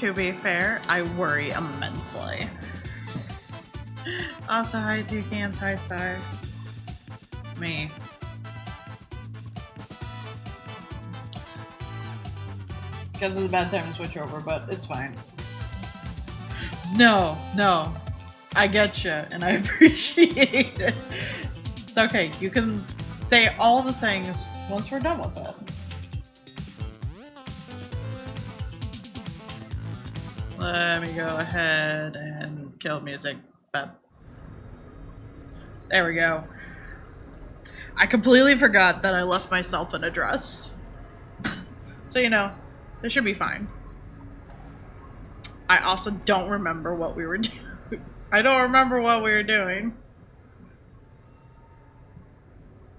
to be fair, I worry immensely. Also, hi Toucans, hi Star. Me. Because of the bad time to switch over, but it's fine. No, I get you, and I appreciate it. It's okay. You can say all the things once we're done with it. Let me go ahead and kill music. But there we go. I completely forgot that I left myself an address. So, you know, this should be fine. I also don't remember what we were doing. I don't remember what we were doing.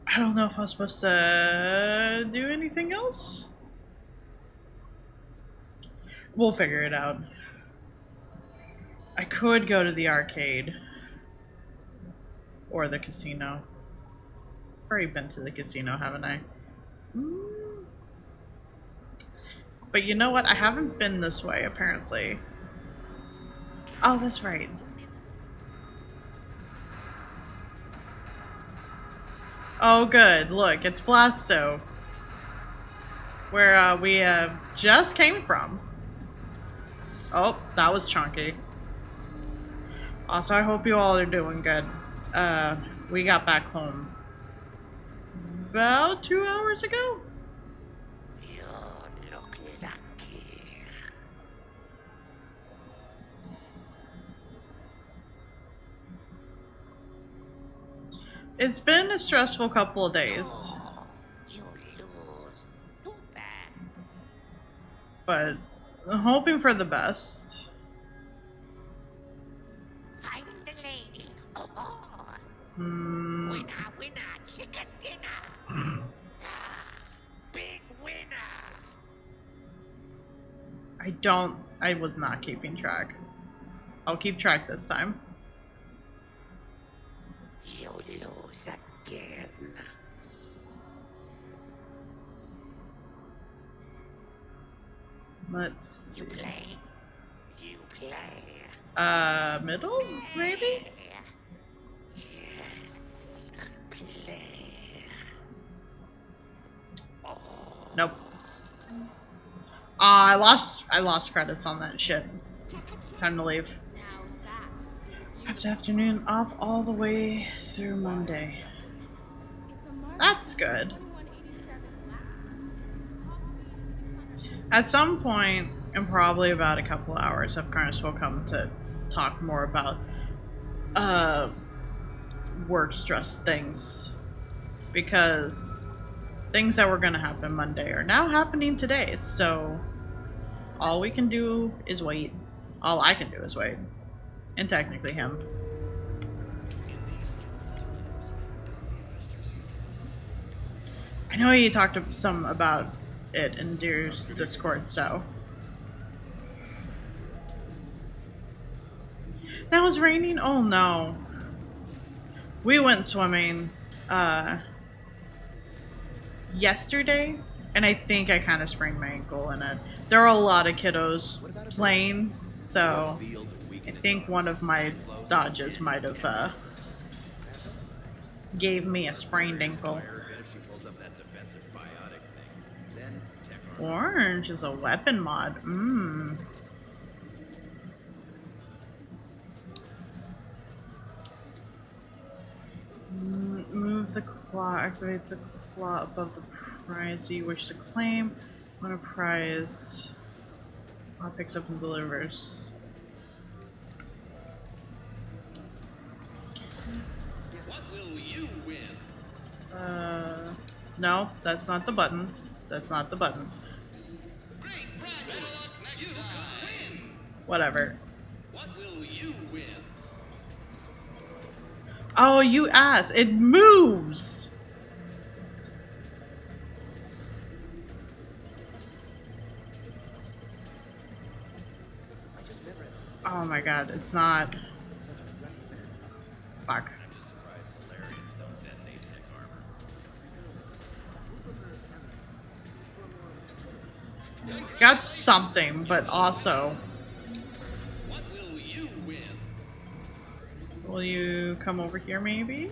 I don't know if I'm supposed to do anything else. We'll figure it out. I could go to the arcade. Or the casino. I've already been to the casino, haven't I? But you know what? I haven't been this way, apparently. Oh, that's right. Oh, good. Look, it's Blasto. Where we just came from. Oh, that was chunky. Also, I hope you all are doing good. We got back home about 2 hours ago. You look lucky. It's been a stressful couple of days. Oh, you lose. Too bad. But I'm hoping for the best. Find the lady. Oh, winner, chicken dinner. Big winner. I was not keeping track. I'll keep track this time. You lose again. Let's You play. You play. Middle, maybe? Yes. Play. Oh. Nope. I lost credits on that shit. Time to leave. After afternoon off all the way through Monday. That's good. At some point, in probably about a couple hours, of course, we'll come to talk more about work stress things. Because things that were going to happen Monday are now happening today. So all we can do is wait. All I can do is wait. And technically him. I know you talked some about it in Deer's Discord, so. Now it's raining? Oh no. We went swimming yesterday, and I think I kind of sprained my ankle in it. There are a lot of kiddos playing, so I think one of my dodges might have gave me a sprained ankle. Orange is a weapon mod. Move the claw, activate the claw above the prize you wish to claim. When a prize picks up and delivers. What will you win? No, that's not the button. That's not the button. Great prizes next time. Whatever. What will you win? Oh, you ass. It moves! Oh my god, it's not. Fuck. Got something, but also Will you come over here maybe?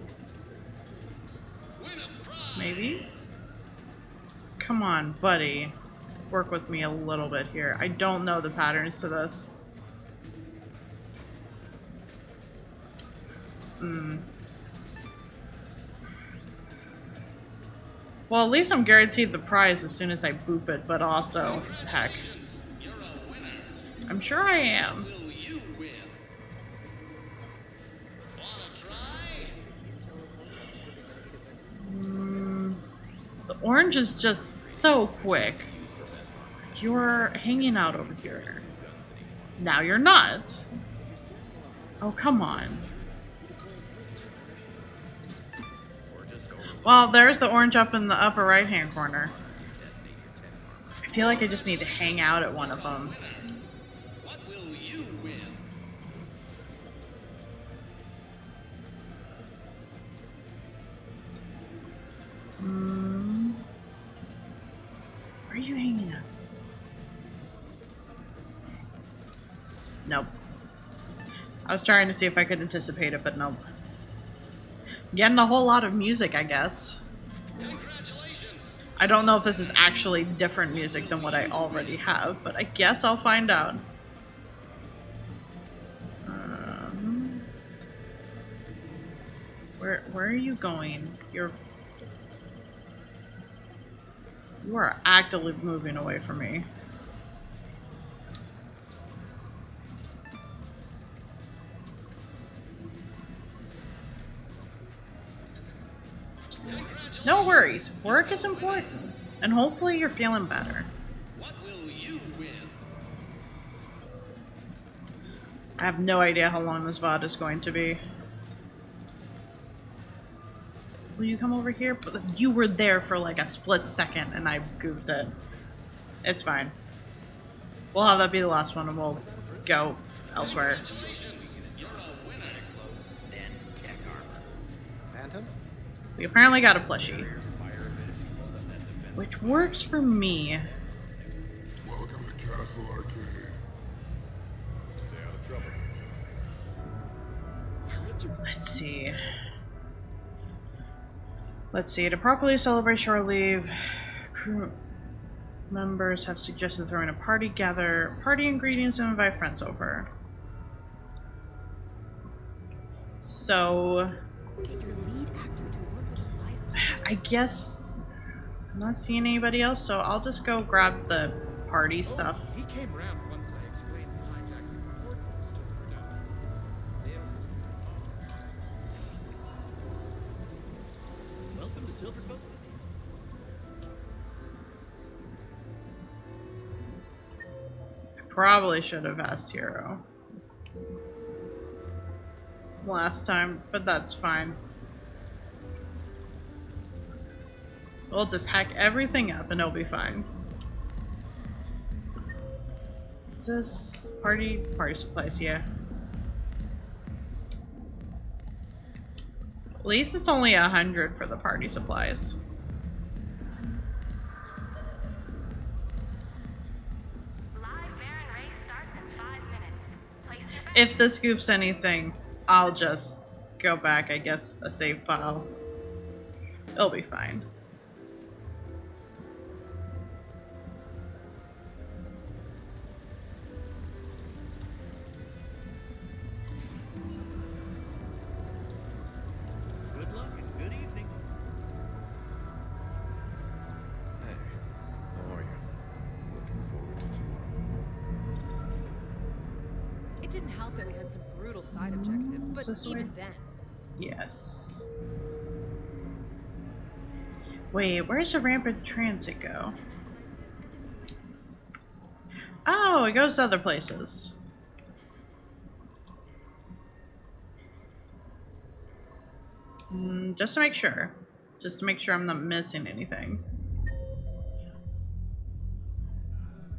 Win a prize. Maybe? Come on, buddy. Work with me a little bit here. I don't know the patterns to this. Well, at least I'm guaranteed the prize as soon as I boop it, but also, heck. You're a winner. I'm sure I am. Will you win? Wanna try? The orange is just so quick. You're hanging out over here. Now you're not. Oh, come on. Well, there's the orange up in the upper right-hand corner. I feel like I just need to hang out at one of them. What will you win? Where are you hanging out? Nope. I was trying to see if I could anticipate it, but nope. Getting a whole lot of music, I guess. Congratulations. I don't know if this is actually different music than what I already have, but I guess I'll find out. Where are you going? You are actively moving away from me. No worries. Work is important. And hopefully you're feeling better. What will you win? I have no idea how long this VOD is going to be. Will you come over here? But you were there for like a split second and I goofed it. It's fine. We'll have that be the last one and we'll go elsewhere. Congratulations. You're a winner. Phantom? We apparently got a plushie. Which works for me. Welcome to Castle Arcade. Stay out of trouble. Let's see. Let's see. To properly celebrate shore leave, crew members have suggested throwing a party, gather party ingredients, and invite friends over. So, I guess I'm not seeing anybody else, so I'll just go grab the party stuff. He came around once I explained the hijacks of coordinates to him. Welcome to Silver Coast. Probably should have asked Hero last time, but that's fine. We'll just hack everything up and it'll be fine. Is this party supplies? Yeah. At least it's only 100 for the party supplies. If this goofs anything, I'll just go back, I guess, a save file. It'll be fine. Good luck and good evening. Hey, how are you? Looking forward to tomorrow. It didn't help that we had some brutal side objectives, but this even way? then, Yes. Wait, where's the rampant transit go? Oh, it goes to other places. Just to make sure. Just to make sure I'm not missing anything.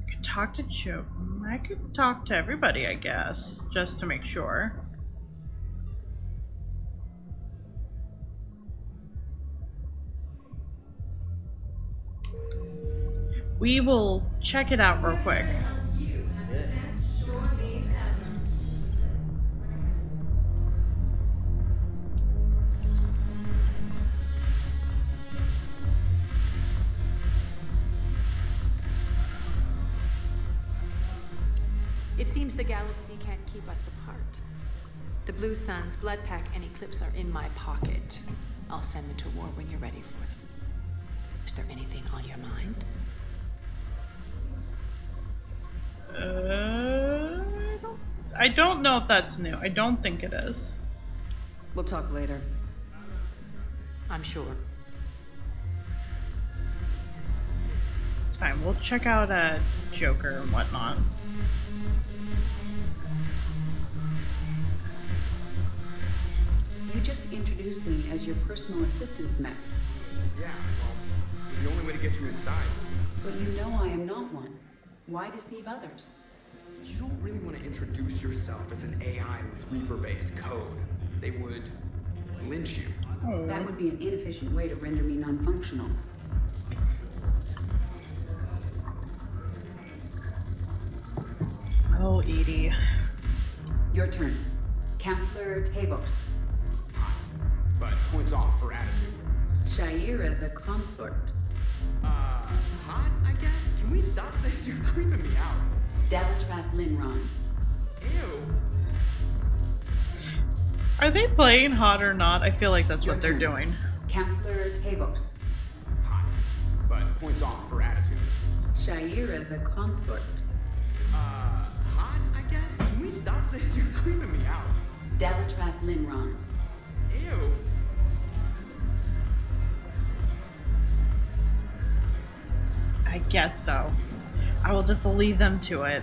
I could talk to Joe. I could talk to everybody, I guess. Just to make sure. We will check it out real quick. It seems the galaxy can't keep us apart. The Blue Suns, Blood Pack, and Eclipse are in my pocket. I'll send them to war when you're ready for them. Is there anything on your mind? I don't know if that's new. I don't think it is. We'll talk later. I'm sure. It's fine. We'll check out Joker and whatnot. You just introduced me as your personal assistant's mech. Yeah, well, it's the only way to get you inside. But you know I am not one. Why deceive others? You don't really want to introduce yourself as an AI with Reaper-based code. They would lynch you. That would be an inefficient way to render me non-functional. Oh, Edie. Your turn. Counselor Tavos. But points off for attitude. Shaira the consort. Hot, I guess? Can we stop this? You're creeping me out. Dalatras Linron. Ew. Are they playing hot or not? I feel like that's Your what they're turn. doing. Counselor Tavos. Hot. But points off for attitude. Shaira the consort. Hot, I guess? Can we stop this? You're creeping me out. Dalatras Linron. Ew. I guess so. I will just leave them to it.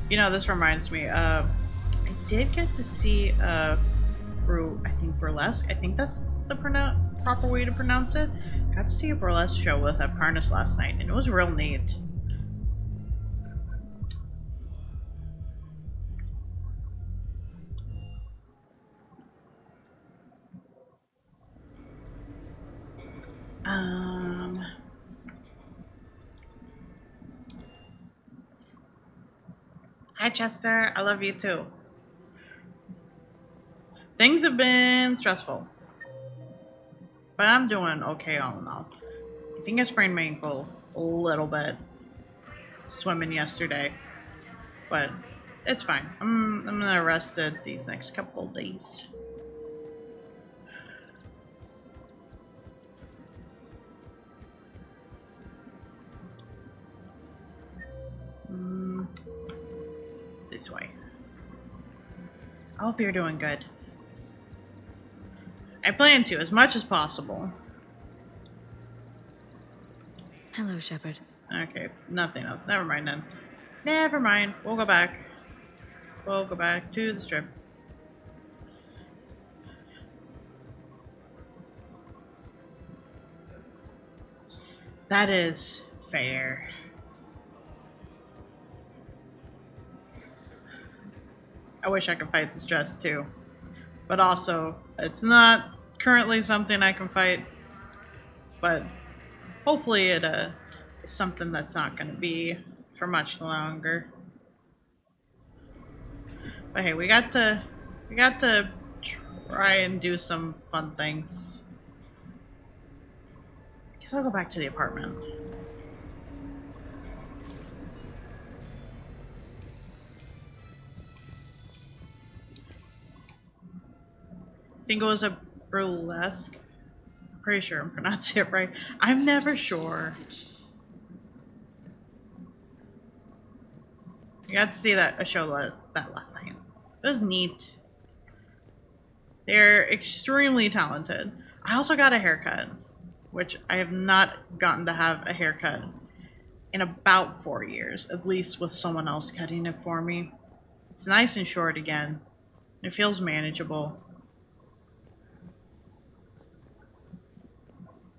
You know, this reminds me of... I did get to see I think Burlesque. I think that's the proper way to pronounce it. Got to see a Burlesque show with Apkarnas last night, and it was real neat. Hi Chester, I love you too. Things have been stressful, but I'm doing okay all in all. I think I sprained my ankle a little bit swimming yesterday, but it's fine. I'm gonna rest it these next couple of days. This way. I hope you're doing good. I plan to, as much as possible. Hello, Shepard. Okay, nothing else. Never mind then. Never mind. We'll go back. We'll go back to the strip. That is fair. I wish I could fight the stress too. But also, it's not currently something I can fight. But hopefully it is something that's not going to be for much longer. But hey, we got to try and do some fun things. Guess I'll go back to the apartment. I think it was a burlesque. Pretty sure I'm pronouncing it right. I'm never sure. I got to see a show that last night. It was neat. They're extremely talented. I also got a haircut, which I have not gotten to have a haircut in about 4 years, at least with someone else cutting it for me. It's nice and short again. It feels manageable.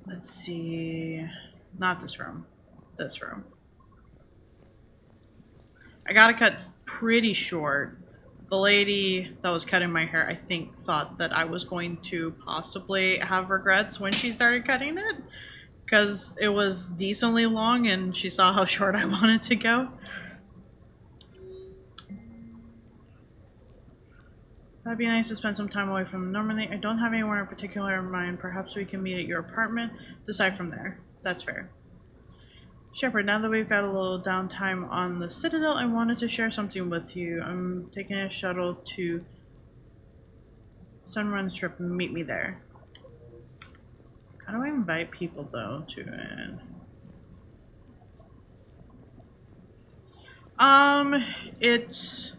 Let's see. Not this room. This room. I got it cut pretty short. The lady that was cutting my hair, I think, thought that I was going to possibly have regrets when she started cutting it, because it was decently long and she saw how short I wanted to go. That'd be nice to spend some time away from Normandy. I don't have anywhere in particular in mind. Perhaps we can meet at your apartment. Decide from there. That's fair. Shepard, now that we've got a little downtime on the Citadel, I wanted to share something with you. I'm taking a shuttle to Sunrun's trip. Meet me there. How do I invite people, though, to it? It's...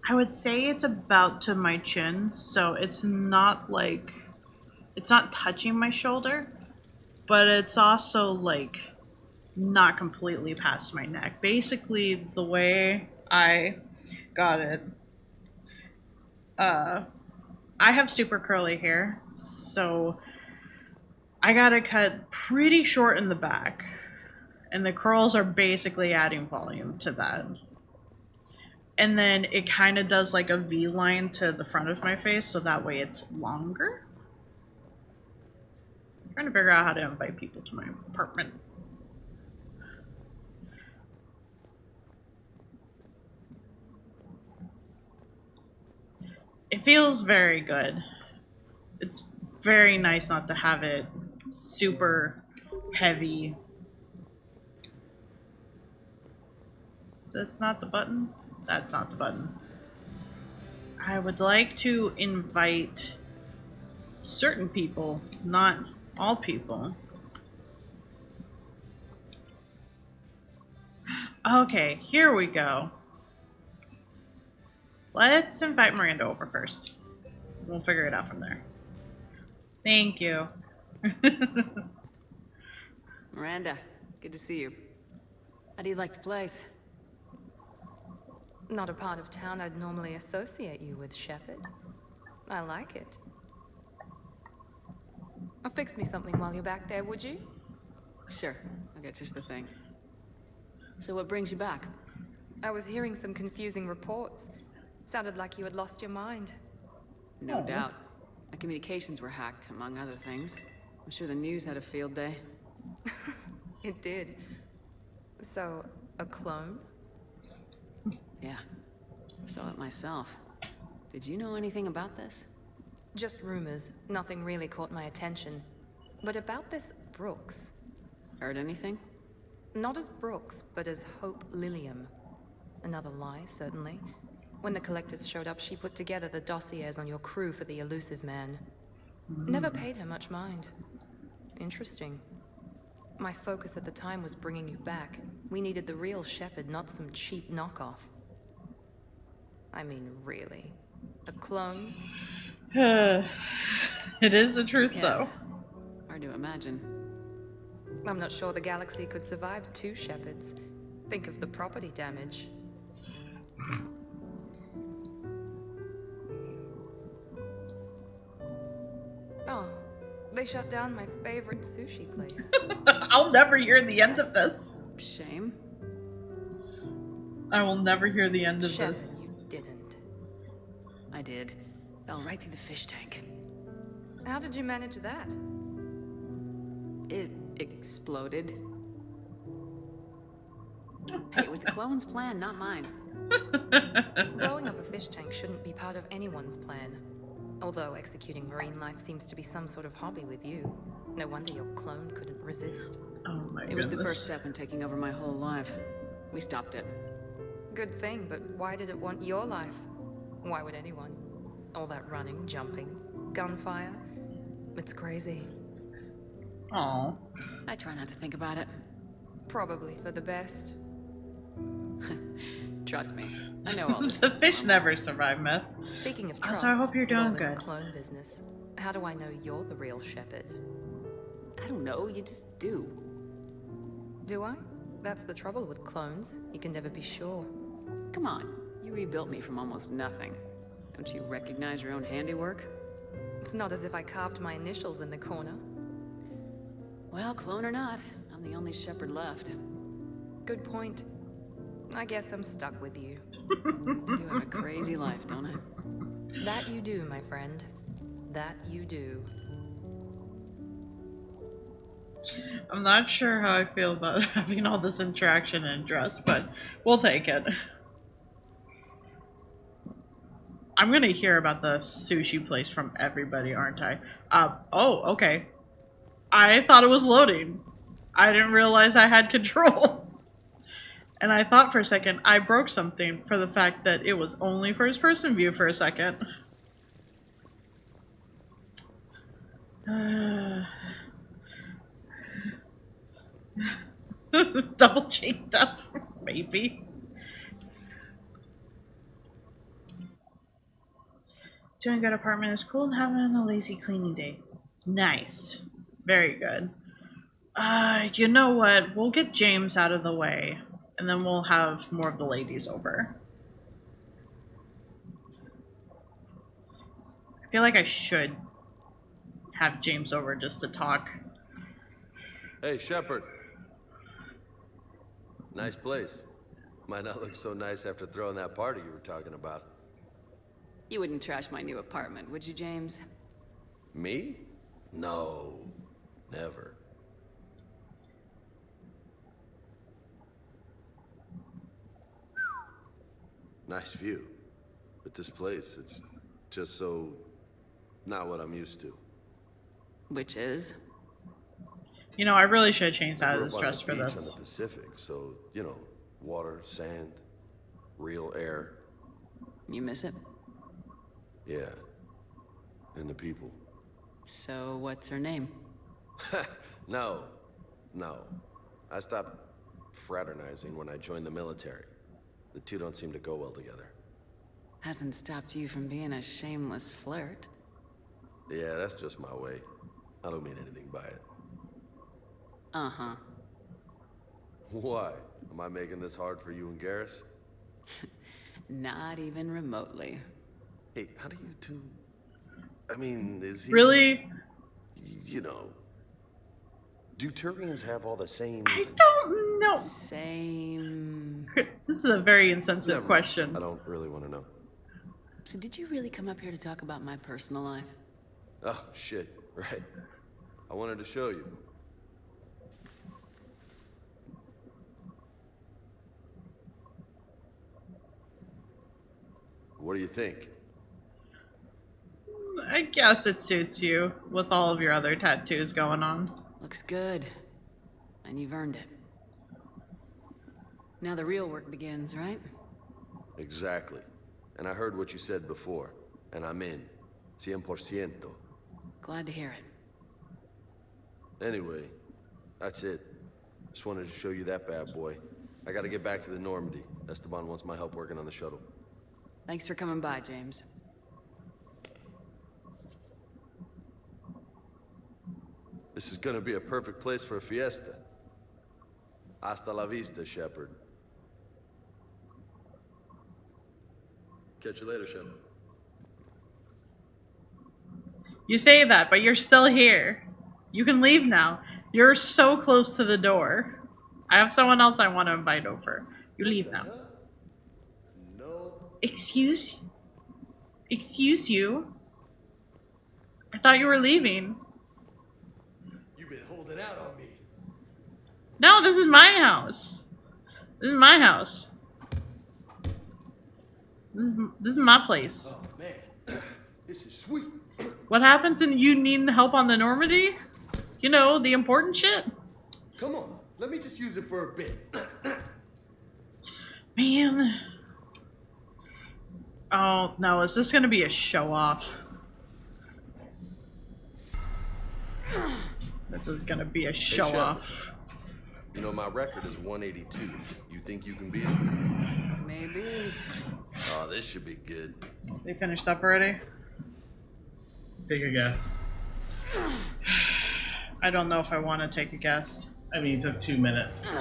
I would say it's about to my chin, so it's not like... It's not touching my shoulder, but it's also, like, not completely past my neck. Basically, the way I got it, I have super curly hair, so I got it cut pretty short in the back, and the curls are basically adding volume to that. And then it kind of does like a V line to the front of my face, so that way it's longer. I'm trying to figure out how to invite people to my apartment. It feels very good. It's very nice not to have it super heavy. Is this not the button? That's not the button. I would like to invite certain people, not all people. Okay, here we go. Let's invite Miranda over first. We'll figure it out from there. Thank you. Miranda, good to see you. How do you like the place? Not a part of town I'd normally associate you with, Shepard. I like it. Fix me something while you're back there, would you? Sure, I'll get just the thing. So what brings you back? I was hearing some confusing reports. Sounded like you had lost your mind. No doubt. My communications were hacked, among other things. I'm sure the news had a field day. It did. So, a clone? Yeah. Saw it myself. Did you know anything about this? Just rumors. Nothing really caught my attention. But about this Brooks. Heard anything? Not as Brooks, but as Hope Lilium. Another lie, certainly. When the Collectors showed up, she put together the dossiers on your crew for the Elusive Man. Never paid her much mind. Interesting. My focus at the time was bringing you back. We needed the real Shepard, not some cheap knockoff. I mean, really. A clone? It is the truth, Yes. though. Hard to imagine. I'm not sure the galaxy could survive two Shepards. Think of the property damage. Oh, they shut down my favorite sushi place. I'll never hear the end of this. Shame. I will never hear the end of Shepard, this. you didn't. I did. Fell right through the fish tank. How did you manage that? It exploded. Hey, it was the clone's plan, not mine. Blowing up a fish tank shouldn't be part of anyone's plan. Although executing marine life seems to be some sort of hobby with you. No wonder your clone couldn't resist. Oh my It was the first step in taking over my whole life. We stopped it. Good thing, but why did it want your life? Why would anyone? All that running, jumping, gunfire. It's crazy. Oh. I try not to think about it. Probably for the best. Trust me, I know all this. The fish never survive, Myth. Speaking of trust, Also, I hope you're with all doing this good. clone business, how do I know you're the real Shepard? I don't know, you just do. Do I? That's the trouble with clones. You can never be sure. Come on, you rebuilt me from almost nothing. Don't you recognize your own handiwork? It's not as if I carved my initials in the corner. Well, clone or not, I'm the only Shepard left. Good point. I guess I'm stuck with you. You do have a crazy life, don't I? That you do, my friend. That you do. I'm not sure how I feel about having all this interaction and dress, but we'll take it. I'm gonna hear about the sushi place from everybody, aren't I? Oh, okay. I thought it was loading. I didn't realize I had control. And I thought for a second I broke something for the fact that it was only first person view for a second. Double chained up, maybe. Doing a good apartment is cool and having a lazy cleaning day. Nice. Very good. You know what? We'll get James out of the way, and then we'll have more of the ladies over. I feel like I should have James over just to talk. Hey, Shepard. Nice place. Might not look so nice after throwing that party you were talking about. You wouldn't trash my new apartment, would you, James? Me? No. Never. Nice view. But this place, it's just so... not what I'm used to. Which is? You know, I really should have changed out of Grew this up on dress the for beach this. on the Pacific, so, you know, water, sand, real air. You miss it? Yeah. And the people. So, what's her name? No. I stopped fraternizing when I joined the military. The two don't seem to go well together. Hasn't stopped you from being a shameless flirt. Yeah, that's just my way. I don't mean anything by it. Uh-huh. Why? Am I making this hard for you and Garrus? Not even remotely. Hey, how do you two... I mean, is he... Really? You know... Do Turians have all the same... I don't know. Same... This is a very insensitive question. I don't really want to know. So did you really come up here to talk about my personal life? Oh, shit. Right. I wanted to show you. What do you think? I guess it suits you with all of your other tattoos going on. Looks good. And you've earned it. Now the real work begins, right? Exactly. And I heard what you said before. And I'm in. 100%. Glad to hear it. Anyway, that's it. Just wanted to show you that bad boy. I gotta get back to the Normandy. Esteban wants my help working on the shuttle. Thanks for coming by, James. This is gonna be a perfect place for a fiesta. Hasta la vista, Shepard. Catch you later, Shepard. You say that, but you're still here. You can leave now. You're so close to the door. I have someone else I want to invite over. You leave now. No. Excuse you? I thought you were leaving. You've been holding out on me. No, this is my house. This is my house. This is my place. Oh, man. This is sweet. What happens when you need help on the Normandy? You know, the important shit. Come on. Let me just use it for a bit. Man. Oh, no. Is this going to be a show-off? This is going to be a show-off. You know, my record is 182. You think you can beat it? Maybe. Oh, this should be good. They finished up already? Take a guess. I don't know if I want to take a guess. I mean, it took 2 minutes.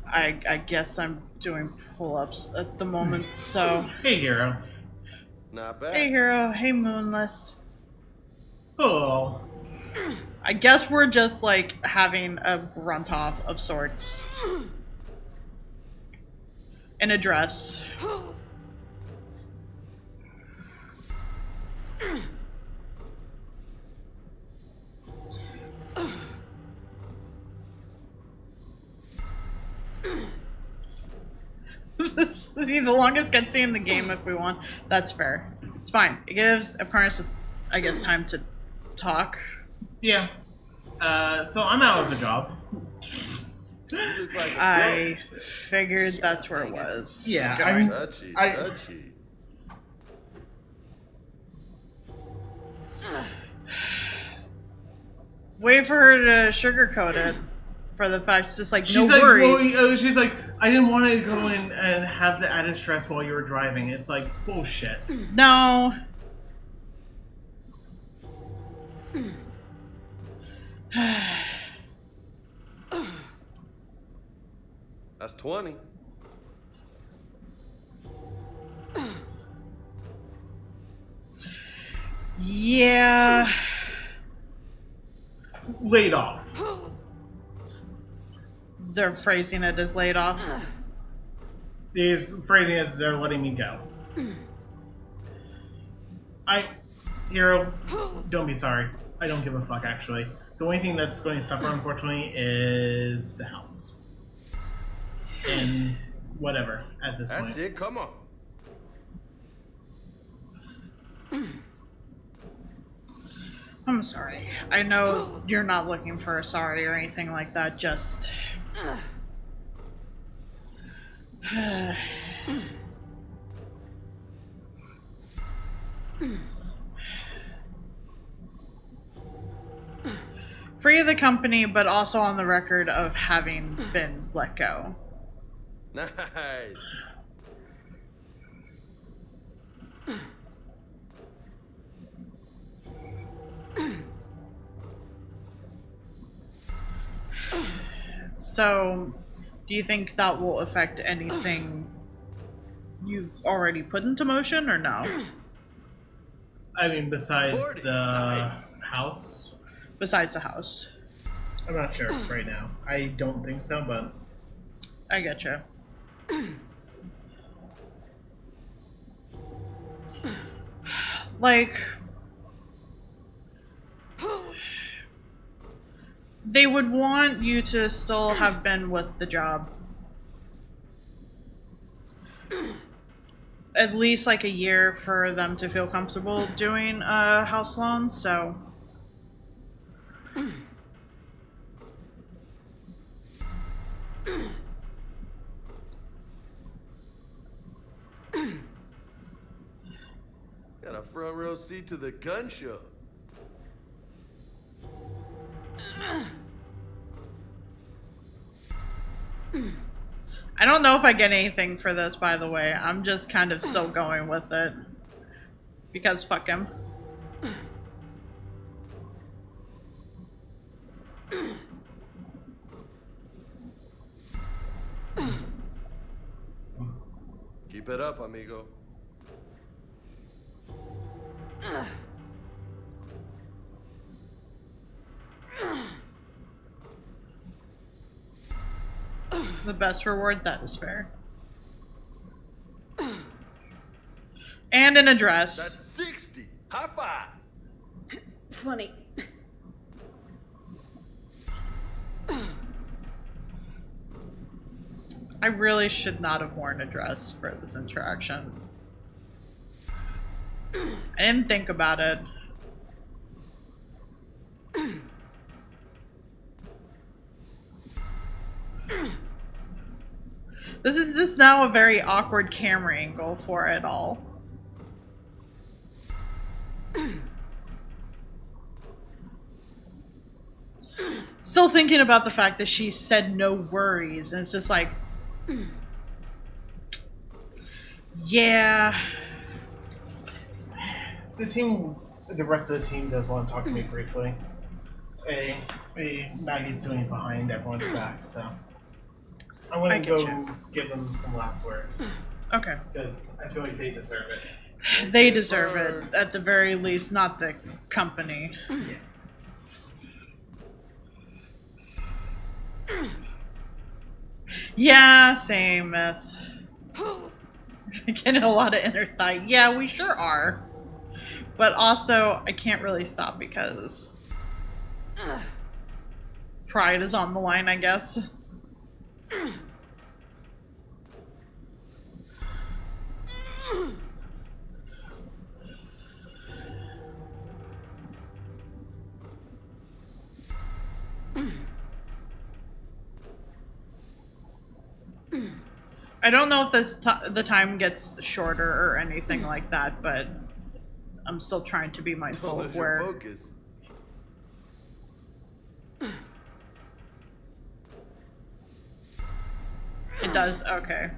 I guess I'm doing pull-ups at the moment, so... Hey, Hero. Not bad. Hey, Hero. Hey, Moonless. Oh. I guess we're just, like, having a grunt-off of sorts. In a dress. This will be the longest cutscene in the game if we want. That's fair. It's fine. It gives Apprentice, I guess, time to talk? Yeah. So I'm out of the job. You look like a I figured that's where it was. Yeah, going. touchy, I- touchy. Wait for her to sugarcoat it. For the fact it's just like, She's no like, worries. well, she's like, I didn't want to go in and have the added stress while you were driving. It's like bullshit. No. That's 20. Yeah. Laid off. They're phrasing it as laid off. These phrasing as they're letting me go. Hero, don't be sorry. I don't give a fuck, actually. The only thing that's going to suffer, unfortunately, is the house. And whatever, at this That's point. it, come on. I'm sorry. I know you're not looking for a sorry or anything like that, just... Free of the company, but also on the record of having been let go. Nice. So, do you think that will affect anything you've already put into motion, or no? I mean, besides 40. the Nice. house, Besides the house. I'm not sure right now. I don't think so, but I getcha. Like, they would want you to still have been with the job. At least like a year for them to feel comfortable doing a house loan, so. Got a front row seat to the gun show. I don't know if I get anything for this, by the way. I'm just kind of still going with it. Because fuck him. Keep it up, amigo. The best reward, that is fair. And an address. That's 60. High five. 20. I really should not have worn a dress for this interaction. I didn't think about it. This is just now a very awkward camera angle for it all. Still thinking about the fact that she said no worries, and it's just like, yeah. The rest of the team does want to talk to me briefly. Maggie's doing it behind everyone's back, so I want I to get go you. give them some last words Okay. because I feel like they deserve it. They deserve it, at the very least, not the company. Yeah, same, Myth. Getting a lot of inner thigh. Yeah, we sure are. But also, I can't really stop because pride is on the line, I guess. I don't know if the time gets shorter or anything like that, but I'm still trying to be mindful Don't of lose your where focus. it does. Okay.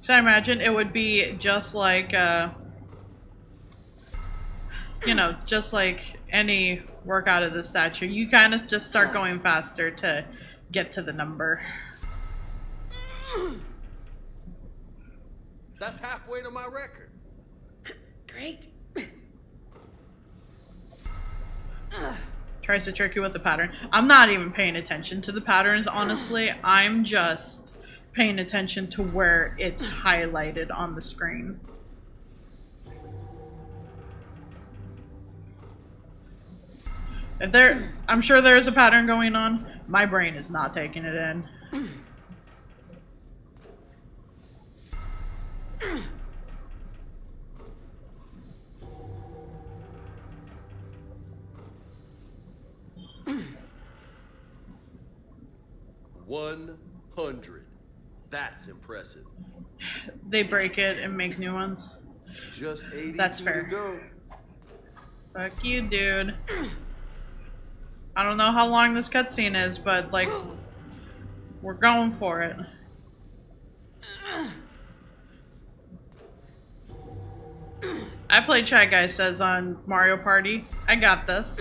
So I imagine it would be just like, you know, just like any workout of the statue. You kind of just start going faster to get to the number. That's halfway to my record. Great. Tries to trick you with the pattern. I'm not even paying attention to the patterns, honestly. I'm just paying attention to where it's highlighted on the screen. If there, I'm sure there's a pattern going on. My brain is not taking it in. $100. That's impressive. They break it and make new ones. Just 82 That's fair. to go. Fuck you, dude. I don't know how long this cutscene is, but like, we're going for it. I played Chat Guy Says on Mario Party. I got this.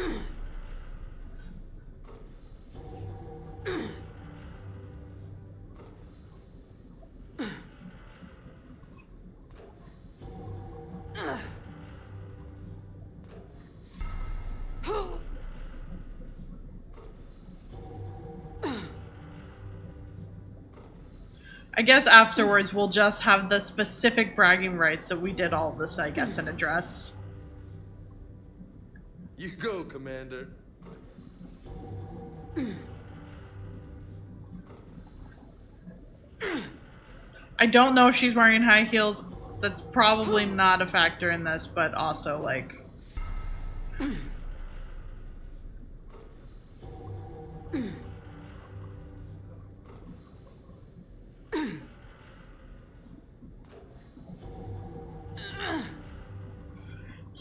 I guess afterwards we'll just have the specific bragging rights that we did all this, I guess, in a dress. You go, Commander. I don't know if she's wearing high heels. That's probably not a factor in this, but also, like...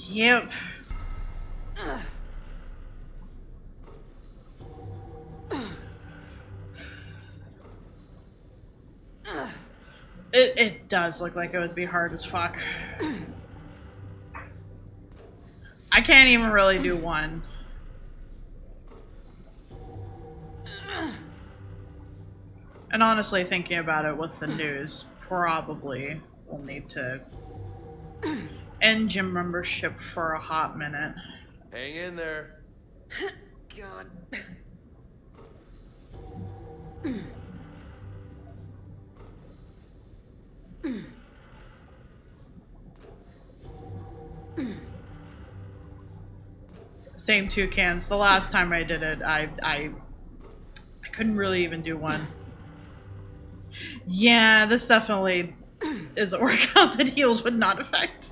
Yep. It does look like it would be hard as fuck. I can't even really do one. And honestly, thinking about it with the news, probably we'll need to end gym membership for a hot minute. Hang in there. God. Same two cans. The last time I did it, I couldn't really even do one. Yeah, this definitely is a workout that heals would not affect.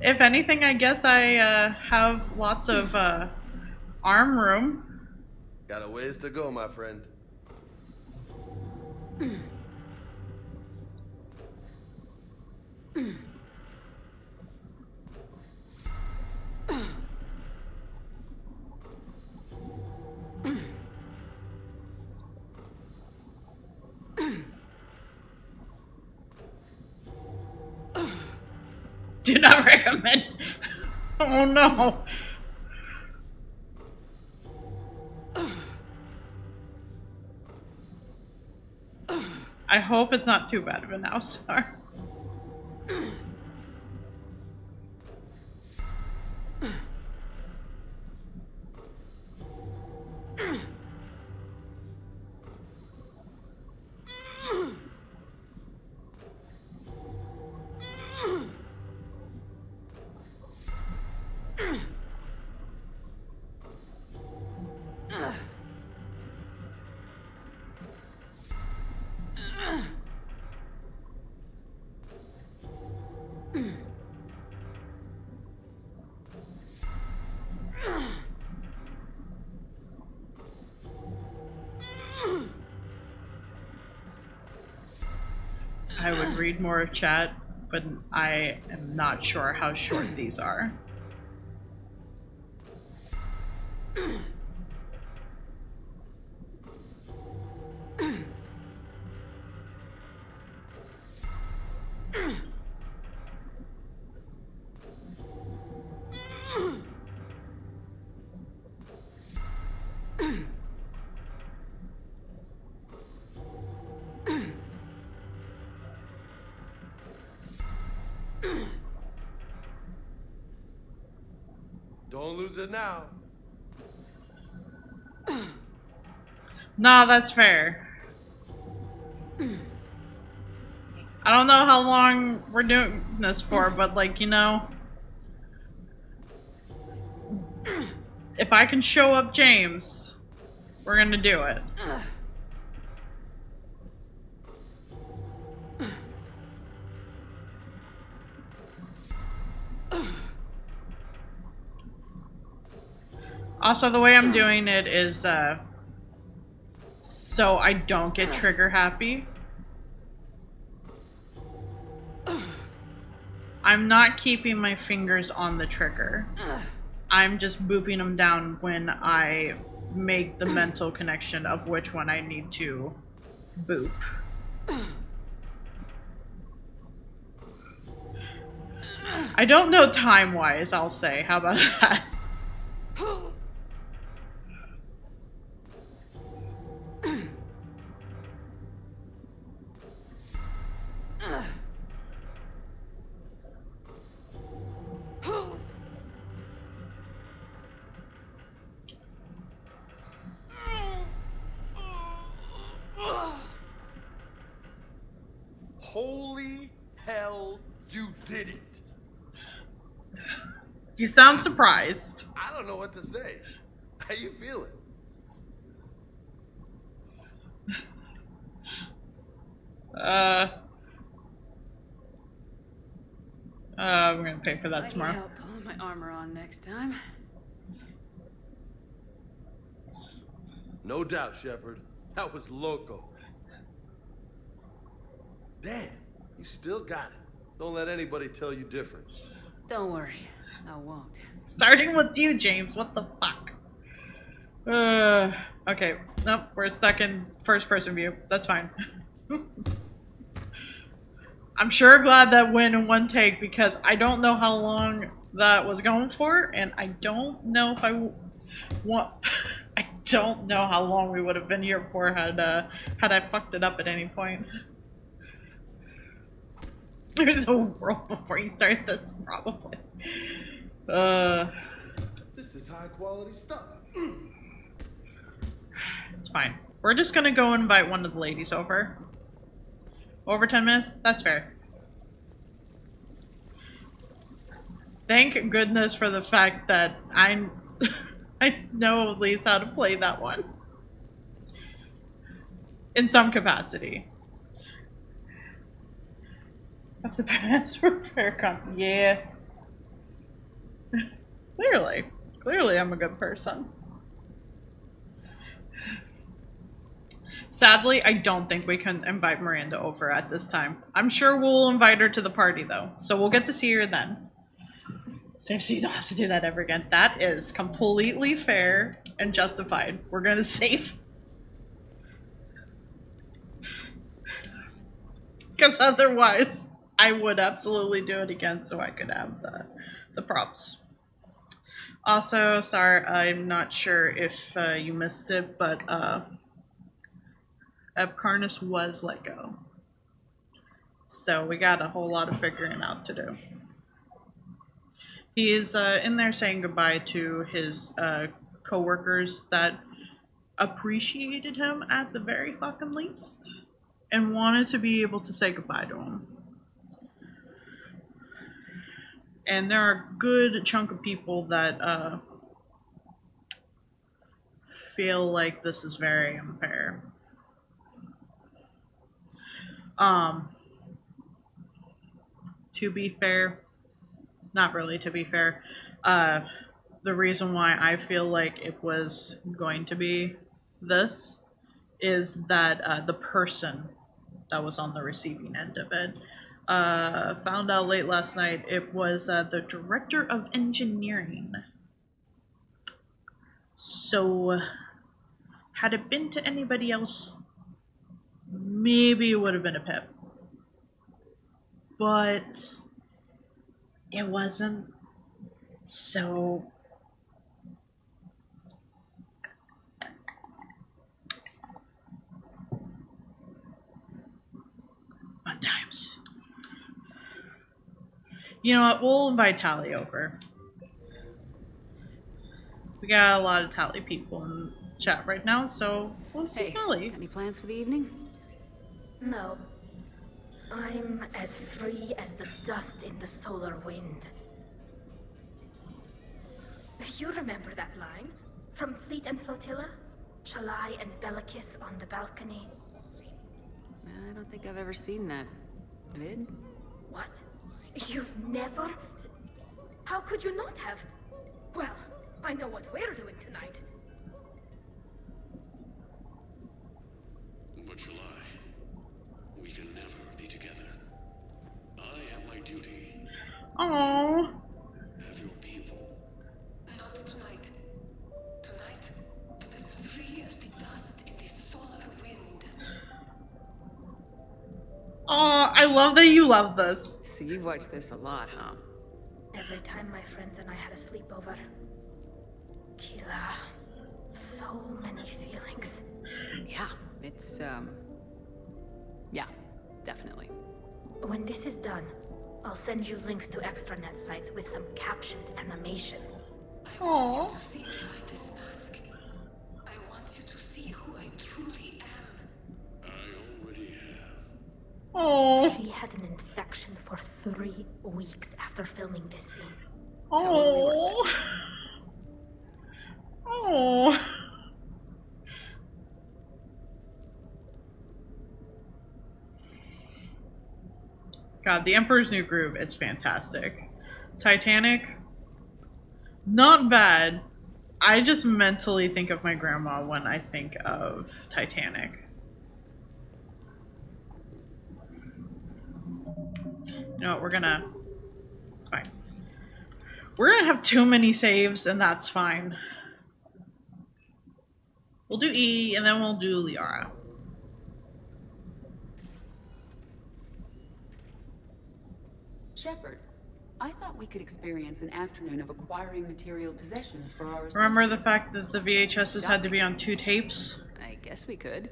If anything, I guess I have lots of arm room. Got a ways to go, my friend. Do not recommend. Oh no. I hope it's not too bad of an outstar. I would read more of chat, but I am not sure how short these are. Don't lose it now. No, that's fair. I don't know how long we're doing this for, but like, you know, if I can show up James, we're gonna do it. Also, the way I'm doing it is, so I don't get trigger happy. I'm not keeping my fingers on the trigger. I'm just booping them down when I make the mental connection of which one I need to boop. I don't know time-wise, I'll say. How about that? Holy hell, you did it! You sound surprised. I don't know what to say. How you feeling? I'm gonna pay for that tomorrow. I need help pulling my armor on next time. No doubt, Shepard. That was loco. Damn, you still got it. Don't let anybody tell you different. Don't worry, I won't. Starting with you, James. What the fuck? Okay. Nope, we're stuck in first-person view. That's fine. I'm sure glad that went in one take because I don't know how long that was going for, and I don't know if I I don't know how long we would have been here for had I fucked it up at any point. There's a world before you start this, probably. This is high quality stuff. It's fine. We're just gonna go invite one of the ladies over. Over 10 minutes? That's fair. Thank goodness for the fact that I know at least how to play that one. In some capacity. That's the password for Faircom. Yeah. Clearly. Clearly I'm a good person. Sadly, I don't think we can invite Miranda over at this time. I'm sure we'll invite her to the party, though. So we'll get to see her then. So you don't have to do that ever again. That is completely fair and justified. We're going to save. Because otherwise, I would absolutely do it again so I could have the props. Also, sorry, I'm not sure if you missed it, but Ebcarnus was let go. So we got a whole lot of figuring out to do. He's in there saying goodbye to his co-workers that appreciated him at the very fucking least and wanted to be able to say goodbye to him. And there are a good chunk of people that feel like this is very unfair. To be fair, not really to be fair, the reason why I feel like it was going to be this is that the person that was on the receiving end of it. Found out late last night it was the director of engineering. So, had it been to anybody else, maybe it would have been a Pip. But it wasn't. So fun times. You know what? We'll invite Tally over. We got a lot of Tally people in chat right now, so we'll see Tally. Any plans for the evening? No. I'm as free as the dust in the solar wind. You remember that line? From Fleet and Flotilla? Shalai and Bellicus on the balcony? I don't think I've ever seen that vid. What? You've never? How could you not have? Well, I know what we're doing tonight. But July, we can never be together. I have my duty. Aww. Have your people. Not tonight. Tonight, I'm as free as the dust in the solar wind. Aw, I love that you love this. So you've watched this a lot, huh? Every time my friends and I had a sleepover. Keela. So many feelings. Yeah, it's, yeah, definitely. When this is done, I'll send you links to extranet sites with some captioned animations. I want you to see behind this mask. I want you to see who I truly am. I already have. Oh. She had an infection for 3 weeks after filming this scene. Oh. Oh. God, The Emperor's New Groove is fantastic. Titanic, not bad. I just mentally think of my grandma when I think of Titanic. You know what, it's fine. We're gonna have too many saves, and that's fine. We'll do E, and then we'll do Liara. Shepard, I thought we could experience an afternoon of acquiring material possessions for our Remember the fact that the VHSs had to be on 2 tapes? I guess we could.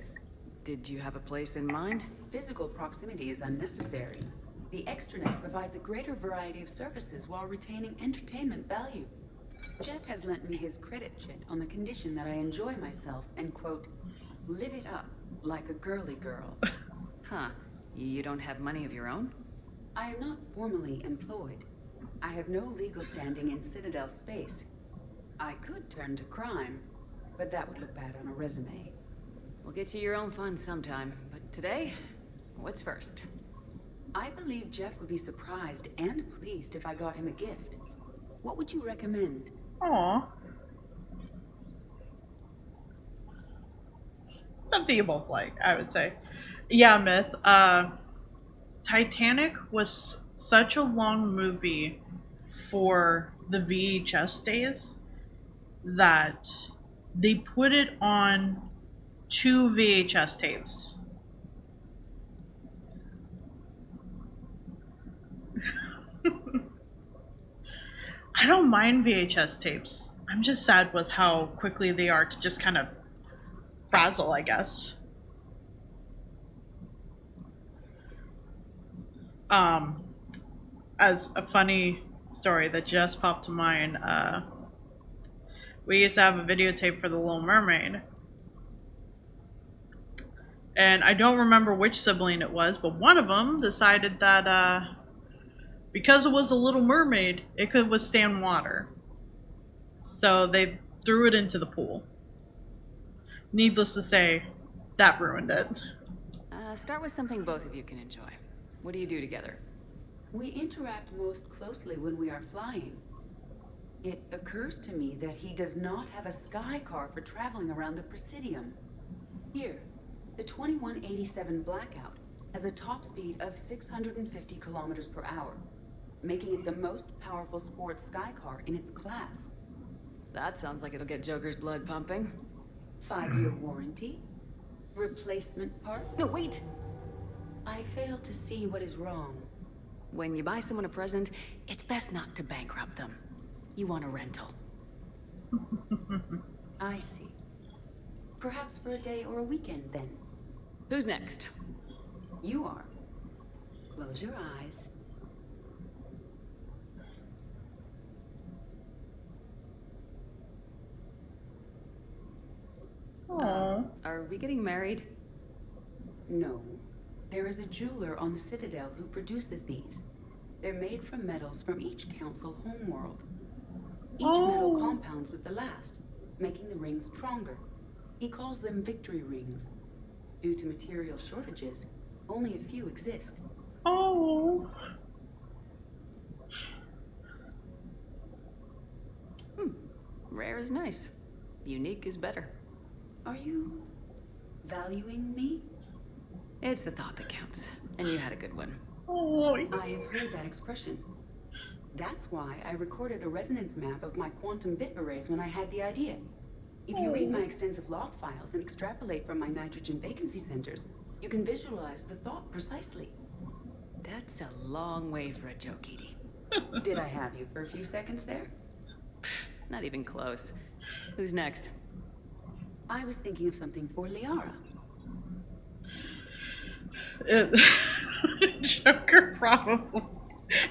Did you have a place in mind? Physical proximity is unnecessary. The extranet provides a greater variety of services while retaining entertainment value. Jeff has lent me his credit chit on the condition that I enjoy myself and, quote, live it up like a girly girl. Huh. You don't have money of your own? I am not formally employed. I have no legal standing in Citadel space. I could turn to crime, but that would look bad on a resume. We'll get you your own fun sometime, but today, what's first? I believe Jeff would be surprised and pleased if I got him a gift. What would you recommend? Aww. Something you both like, I would say. Yeah, Myth. Titanic was such a long movie for the VHS days that they put it on 2 VHS tapes. I don't mind VHS tapes. I'm just sad with how quickly they are to just kind of frazzle, I guess. As a funny story that just popped to mind, we used to have a videotape for The Little Mermaid. And I don't remember which sibling it was, but one of them decided that because it was a Little Mermaid, it could withstand water. So they threw it into the pool. Needless to say, that ruined it. Start with something both of you can enjoy. What do you do together? We interact most closely when we are flying. It occurs to me that he does not have a sky car for traveling around the Presidium. Here, the 2187 Blackout. has a top speed of 650 kilometers per hour, making it the most powerful sports sky car in its class. That sounds like it'll get Joker's blood pumping. 5-year warranty, replacement part. No, wait! I fail to see what is wrong. When you buy someone a present, it's best not to bankrupt them. You want a rental. I see. Perhaps for a day or a weekend, then. Who's next? You are. Close your eyes. Are we getting married? No. There is a jeweler on the Citadel who produces these. They're made from metals from each council homeworld. Each metal compounds with the last, making the rings stronger. He calls them victory rings. Due to material shortages, only a few exist. Oh. Rare is nice. Unique is better. Are you valuing me? It's the thought that counts. And you had a good one. Oh. I have heard that expression. That's why I recorded a resonance map of my quantum bit arrays when I had the idea. If you read my extensive log files and extrapolate from my nitrogen vacancy centers, you can visualize the thought precisely. That's a long way for a joke, Edie. Did I have you for a few seconds there? Not even close. Who's next? I was thinking of something for Liara. Joker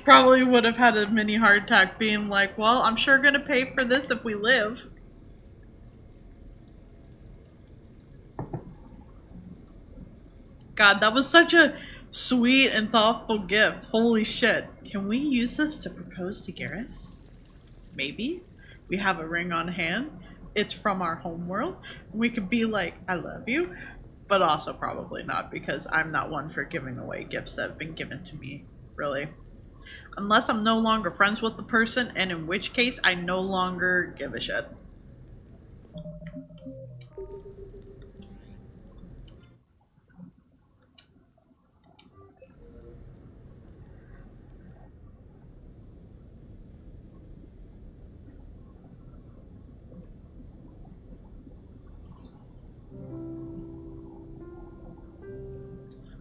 probably would have had a mini heart attack being like, well, I'm sure gonna pay for this if we live. God, that was such a sweet and thoughtful gift. Holy shit. Can we use this to propose to Garrus? Maybe. We have a ring on hand. It's from our homeworld. We could be like, I love you. But also probably not, because I'm not one for giving away gifts that have been given to me, really. Unless I'm no longer friends with the person, and in which case I no longer give a shit.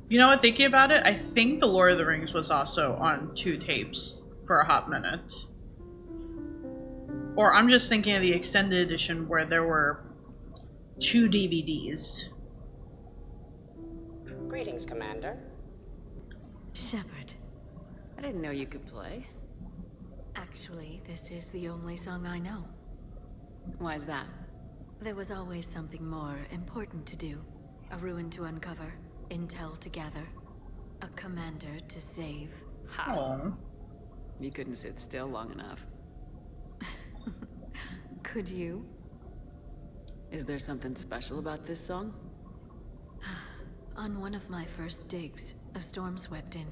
You know what, thinking about it, I think The Lord of the Rings was also on 2 tapes for a hot minute. Or I'm just thinking of the extended edition where there were 2 DVDs. Greetings, Commander. Shepard. I didn't know you could play. Actually, this is the only song I know. Why is that? There was always something more important to do. A ruin to uncover. Intel to gather. A commander to save. How? You couldn't sit still long enough. Could you? Is there something special about this song? On one of my first digs, a storm swept in.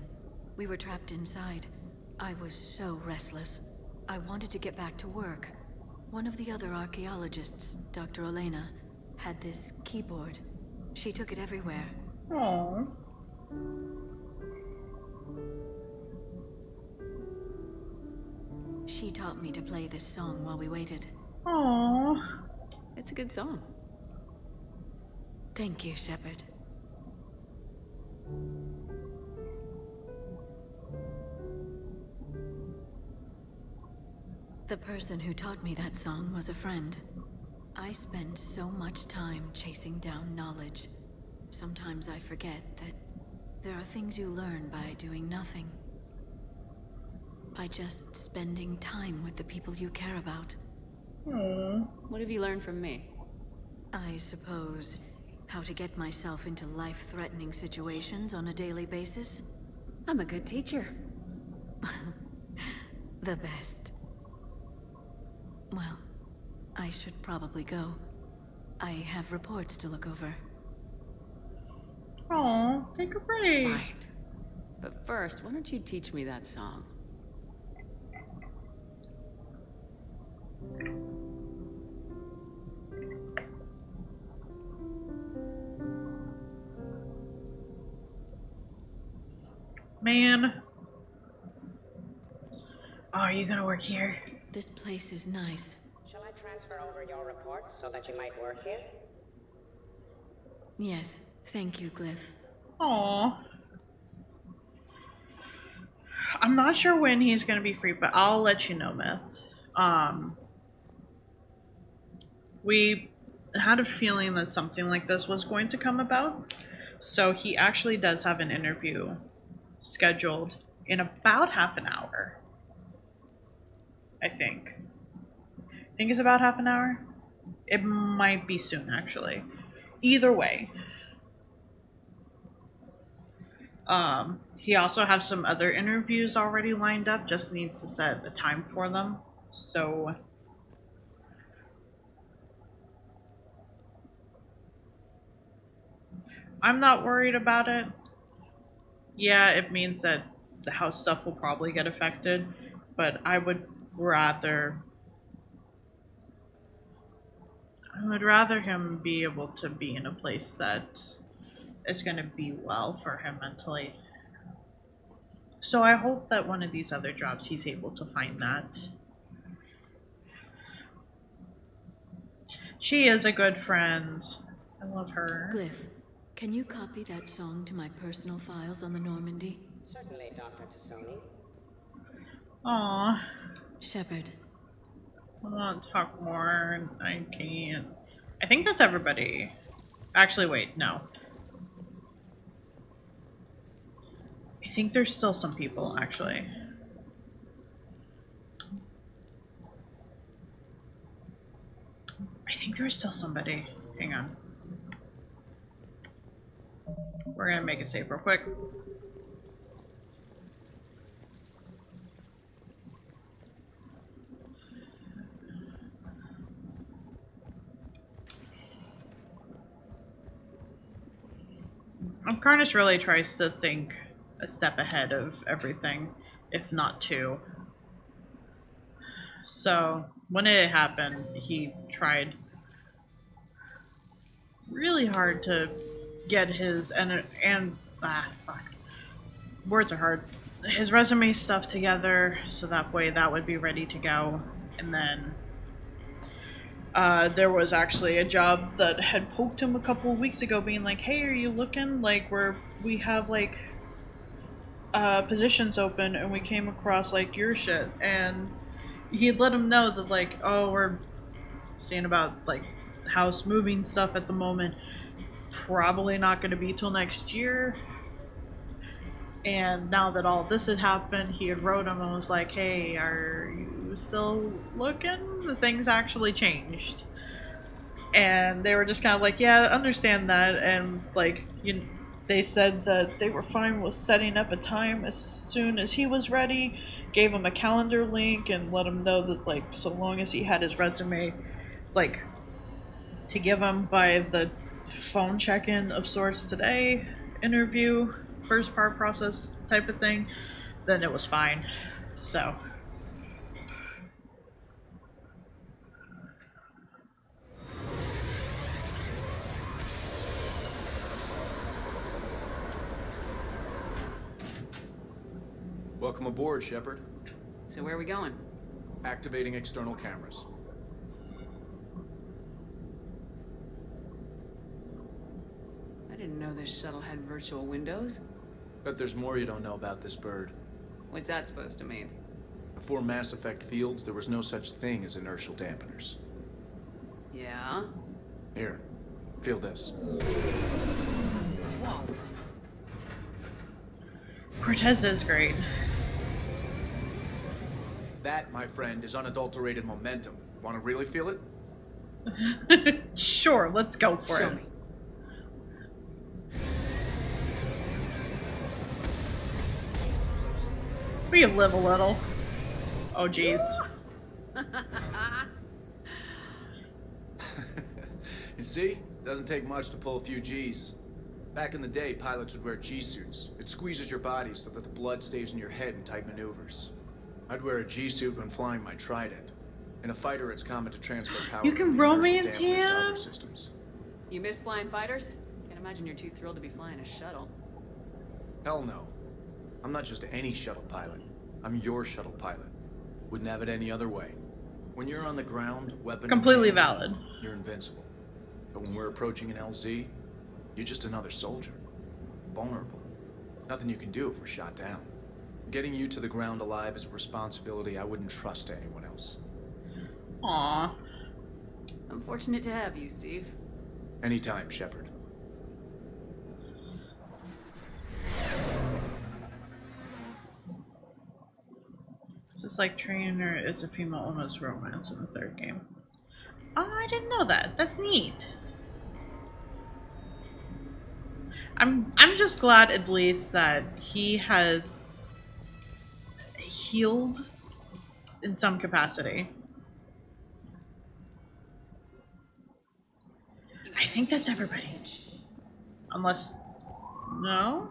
We were trapped inside. I was so restless. I wanted to get back to work. One of the other archaeologists, Dr. Elena, had this keyboard. She took it everywhere. Aww. She taught me to play this song while we waited. Aww. It's a good song. Thank you, Shepard. The person who taught me that song was a friend. I spend so much time chasing down knowledge. Sometimes I forget that there are things you learn by doing nothing. By just spending time with the people you care about. What have you learned from me? I suppose how to get myself into life-threatening situations on a daily basis. I'm a good teacher. The best. Well, I should probably go. I have reports to look over. Aw, take a break. Right. But first, why don't you teach me that song? Man. Oh, are you gonna work here? This place is nice. Shall I transfer over your reports so that you might work here? Yes, thank you, Glyph. Aww. I'm not sure when he's gonna be free, but I'll let you know, Myth. We had a feeling that something like this was going to come about, so he actually does have an interview scheduled in about half an hour. I think it's about half an hour. It might be soon, actually. Either way. He also has some other interviews already lined up, just needs to set a time for them. So I'm not worried about it. Yeah, it means that the house stuff will probably get affected, but I would rather him be able to be in a place that is going to be well for him mentally. So I hope that one of these other jobs he's able to find that. She is a good friend. I love her. Glyph, can you copy that song to my personal files on the Normandy? Certainly, Dr. Tassoni. Aww. Shepard. I want to talk more, and I can't. I think that's everybody. Actually, wait, no. I think there's still some people, actually. I think there's still somebody. Hang on. We're gonna make it save real quick. Karnas really tries to think a step ahead of everything, if not two. So when it happened, he tried really hard to get his words are hard. His resume stuff together, so that way that would be ready to go. And then there was actually a job that had poked him a couple of weeks ago, being like, "Hey, are you looking? Like, we have like positions open, and we came across like your shit." And he'd let him know that like, "Oh, we're seeing about like house moving stuff at the moment. Probably not going to be till next year." And now that all this had happened, he had wrote him and was like, "Hey, are you still looking?" The things actually changed. And they were just kind of like, "Yeah, understand that." And like, they said that they were fine with setting up a time as soon as he was ready. Gave him a calendar link and let him know that like, so long as he had his resume, like, to give him by the phone check-in of sorts today, interview, first part process type of thing, then it was fine. So welcome aboard, Shepard. So where are we going? Activating external cameras. I didn't know this shuttle had virtual windows. Bet there's more you don't know about this bird. What's that supposed to mean? Before Mass Effect fields, there was no such thing as inertial dampeners. Yeah? Here, feel this. Whoa. Cortez is great. That, my friend, is unadulterated momentum. Want to really feel it? Sure, let's go for Show it. me. We live a little. Oh, jeez. You see? Doesn't take much to pull a few G's. Back in the day, pilots would wear G-suits. It squeezes your body so that the blood stays in your head in tight maneuvers. I'd wear a G-suit when flying my Trident. In a fighter, it's common to transfer power. You can from the inertial romance dampeners to him? other systems. You miss flying fighters? Can't imagine you're too thrilled to be flying a shuttle. Hell no. I'm not just any shuttle pilot. I'm your shuttle pilot. Wouldn't have it any other way. When you're on the ground, weapon Completely in hand, valid. You're invincible. But when we're approaching an LZ, you're just another soldier. Vulnerable. Nothing you can do if we're shot down. Getting you to the ground alive is a responsibility I wouldn't trust to anyone else. Aww. I'm fortunate to have you, Steve. Anytime, Shepard. Just like Trainer is a female almost romance in the third game. Oh, I didn't know that. That's neat. I'm just glad at least that he has healed in some capacity. I think that's everybody. Unless... no?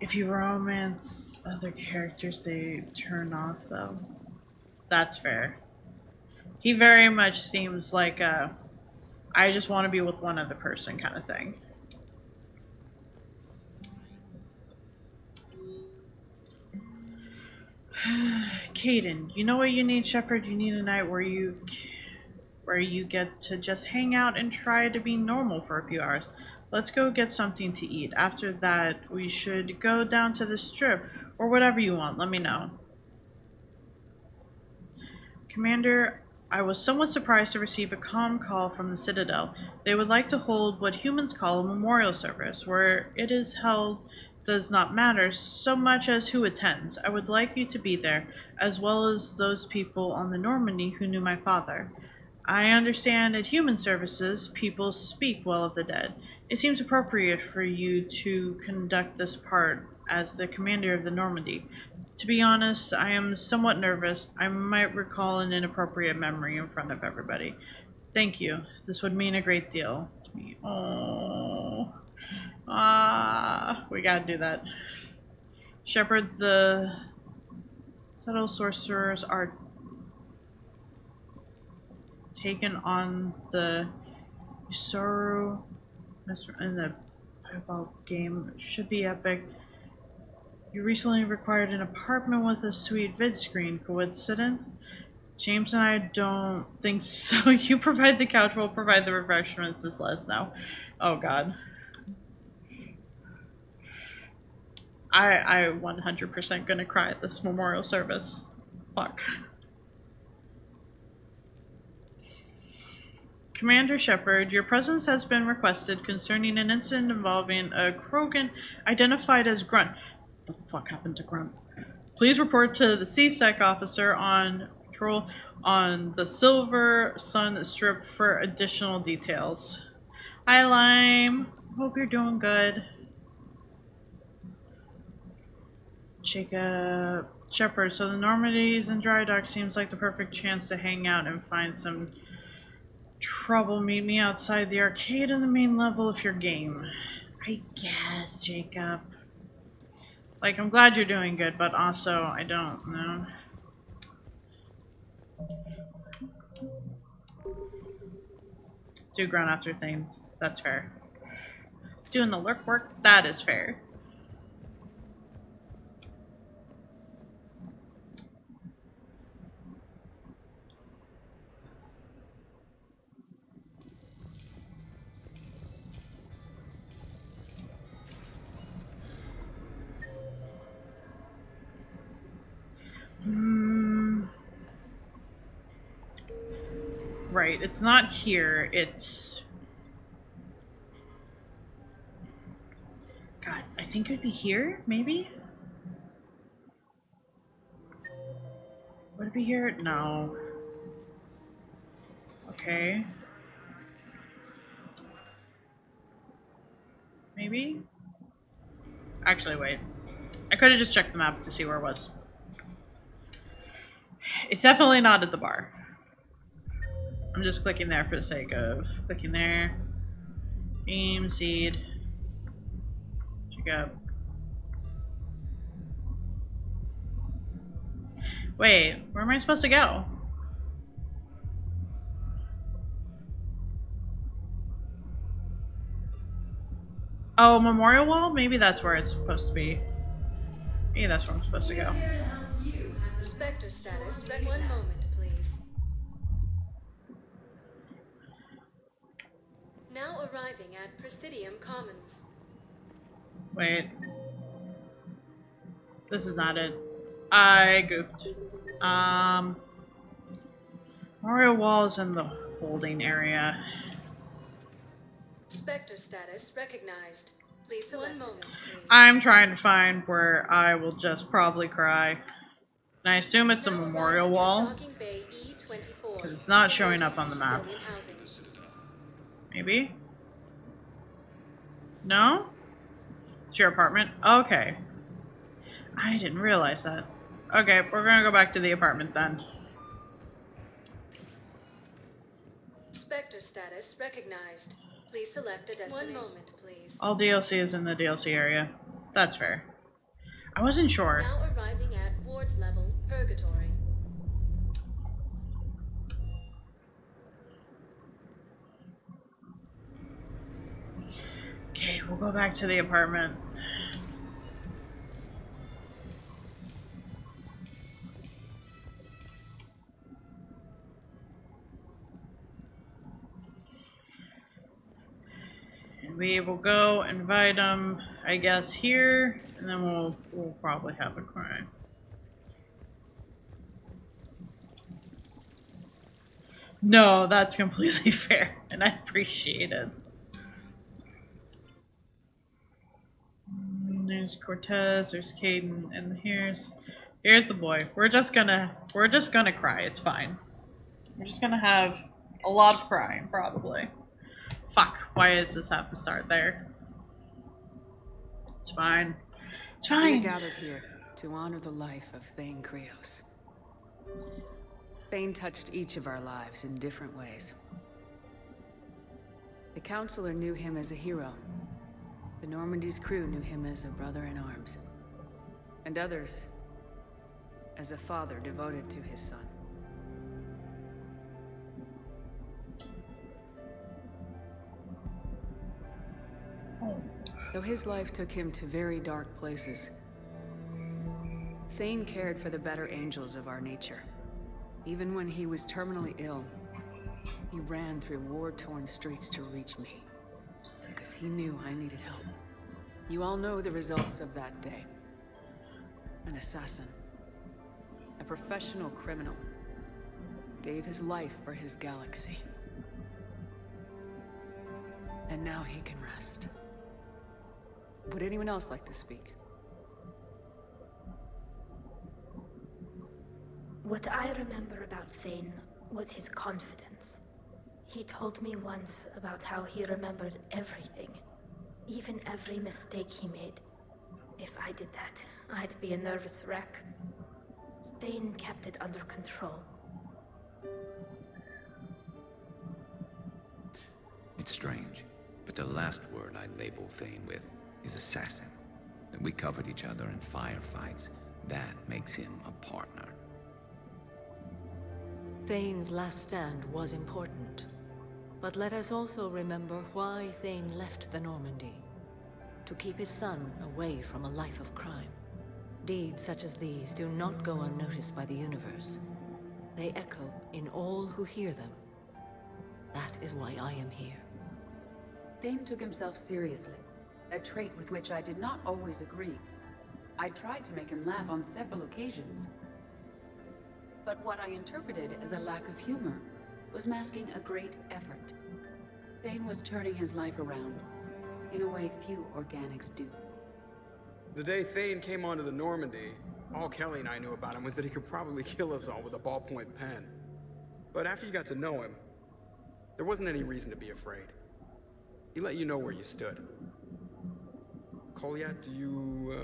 If you romance other characters, they turn off, though. That's fair. He very much seems like a I just want to be with one other person kind of thing. Kaidan, you know what you need, Shepard? You need a night where you get to just hang out and try to be normal for a few hours. Let's go get something to eat. After that, we should go down to the strip, or whatever you want. Let me know. Commander, I was somewhat surprised to receive a comm call from the Citadel. They would like to hold what humans call a memorial service. Where it is held does not matter so much as who attends. I would like you to be there, as well as those people on the Normandy who knew my father. I understand at human services, people speak well of the dead. It seems appropriate for you to conduct this part as the commander of the Normandy. To be honest, I am somewhat nervous. I might recall an inappropriate memory in front of everybody. Thank you. This would mean a great deal to me. Oh, we gotta do that. Shepard, the subtle sorcerers are taken on the Usoru in the Piebald game. Should be epic. You recently required an apartment with a sweet vid screen. Coincidence? James and I don't think so. You provide the couch, we'll provide the refreshments. Just let us know. Oh god. I 100% gonna cry at this memorial service. Fuck. Commander Shepard, your presence has been requested concerning an incident involving a Krogan identified as Grunt. What the fuck happened to Grunt? Please report to the C-Sec officer on patrol on the Silver Sun Strip for additional details. Hi, Lime. Hope you're doing good. Jacob. Shepard, so the Normandy's in dry dock seems like the perfect chance to hang out and find some trouble. Meet me outside the arcade on the main level if you're game. I guess, Jacob. Like, I'm glad you're doing good, but also, I don't know. Do ground after things. That's fair. Doing the lurk work, that is fair. Right, it's not here, it's... God, I think it'd be here, maybe? Would it be here? No. Okay. Maybe? Actually, wait. I could have just checked the map to see where it was. It's definitely not at the bar. I'm just clicking there for the sake of clicking there. Beam, seed. Check out. Wait, where am I supposed to go? Oh, Memorial Wall? Maybe that's where it's supposed to be. Maybe that's where I'm supposed to go. Spectre status. One moment, please. Now arriving at Presidium Commons. Wait. This is not it. I goofed. Memorial Wall is in the holding area. Spectre status recognized. Please select. 1 moment, please. I'm trying to find where I will just probably cry. And I assume it's a Memorial Wall. Because it's not showing up on the map. Maybe? No? It's your apartment? Okay. I didn't realize that. Okay, we're gonna go back to the apartment then. Spectre status recognized. Please select a destination. 1 moment, please. All DLC is in the DLC area. That's fair. I wasn't sure. Now arriving at Ward's level, Purgatory. Okay, we'll go back to the apartment. And we will go invite him, I guess, here, and then we'll probably have a crime. No, that's completely fair, and I appreciate it. There's Cortez, there's Caden, and here's the boy. We're just gonna cry. It's fine. We're just gonna have a lot of crying, probably. Fuck, why does this have to start there? It's fine. It's fine. We gathered here to honor the life of Thane Krios. Thane touched each of our lives in different ways. The Counselor knew him as a hero. The Normandy's crew knew him as a brother in arms. And others as a father devoted to his son. Though his life took him to very dark places, Thane cared for the better angels of our nature. Even when he was terminally ill, he ran through war-torn streets to reach me, because he knew I needed help. You all know the results of that day. An assassin, a professional criminal, gave his life for his galaxy. And now he can rest. Would anyone else like to speak? What I remember about Thane was his confidence. He told me once about how he remembered everything, even every mistake he made. If I did that, I'd be a nervous wreck. Thane kept it under control. It's strange, but the last word I'd label Thane with is assassin. And we covered each other in firefights. That makes him a partner. Thane's last stand was important. But let us also remember why Thane left the Normandy. To keep his son away from a life of crime. Deeds such as these do not go unnoticed by the universe. They echo in all who hear them. That is why I am here. Thane took himself seriously, a trait with which I did not always agree. I tried to make him laugh on several occasions. But what I interpreted as a lack of humor was masking a great effort. Thane was turning his life around, in a way few organics do. The day Thane came onto the Normandy, all Kelly and I knew about him was that he could probably kill us all with a ballpoint pen. But after you got to know him, there wasn't any reason to be afraid. He let you know where you stood. Kolyat, do you,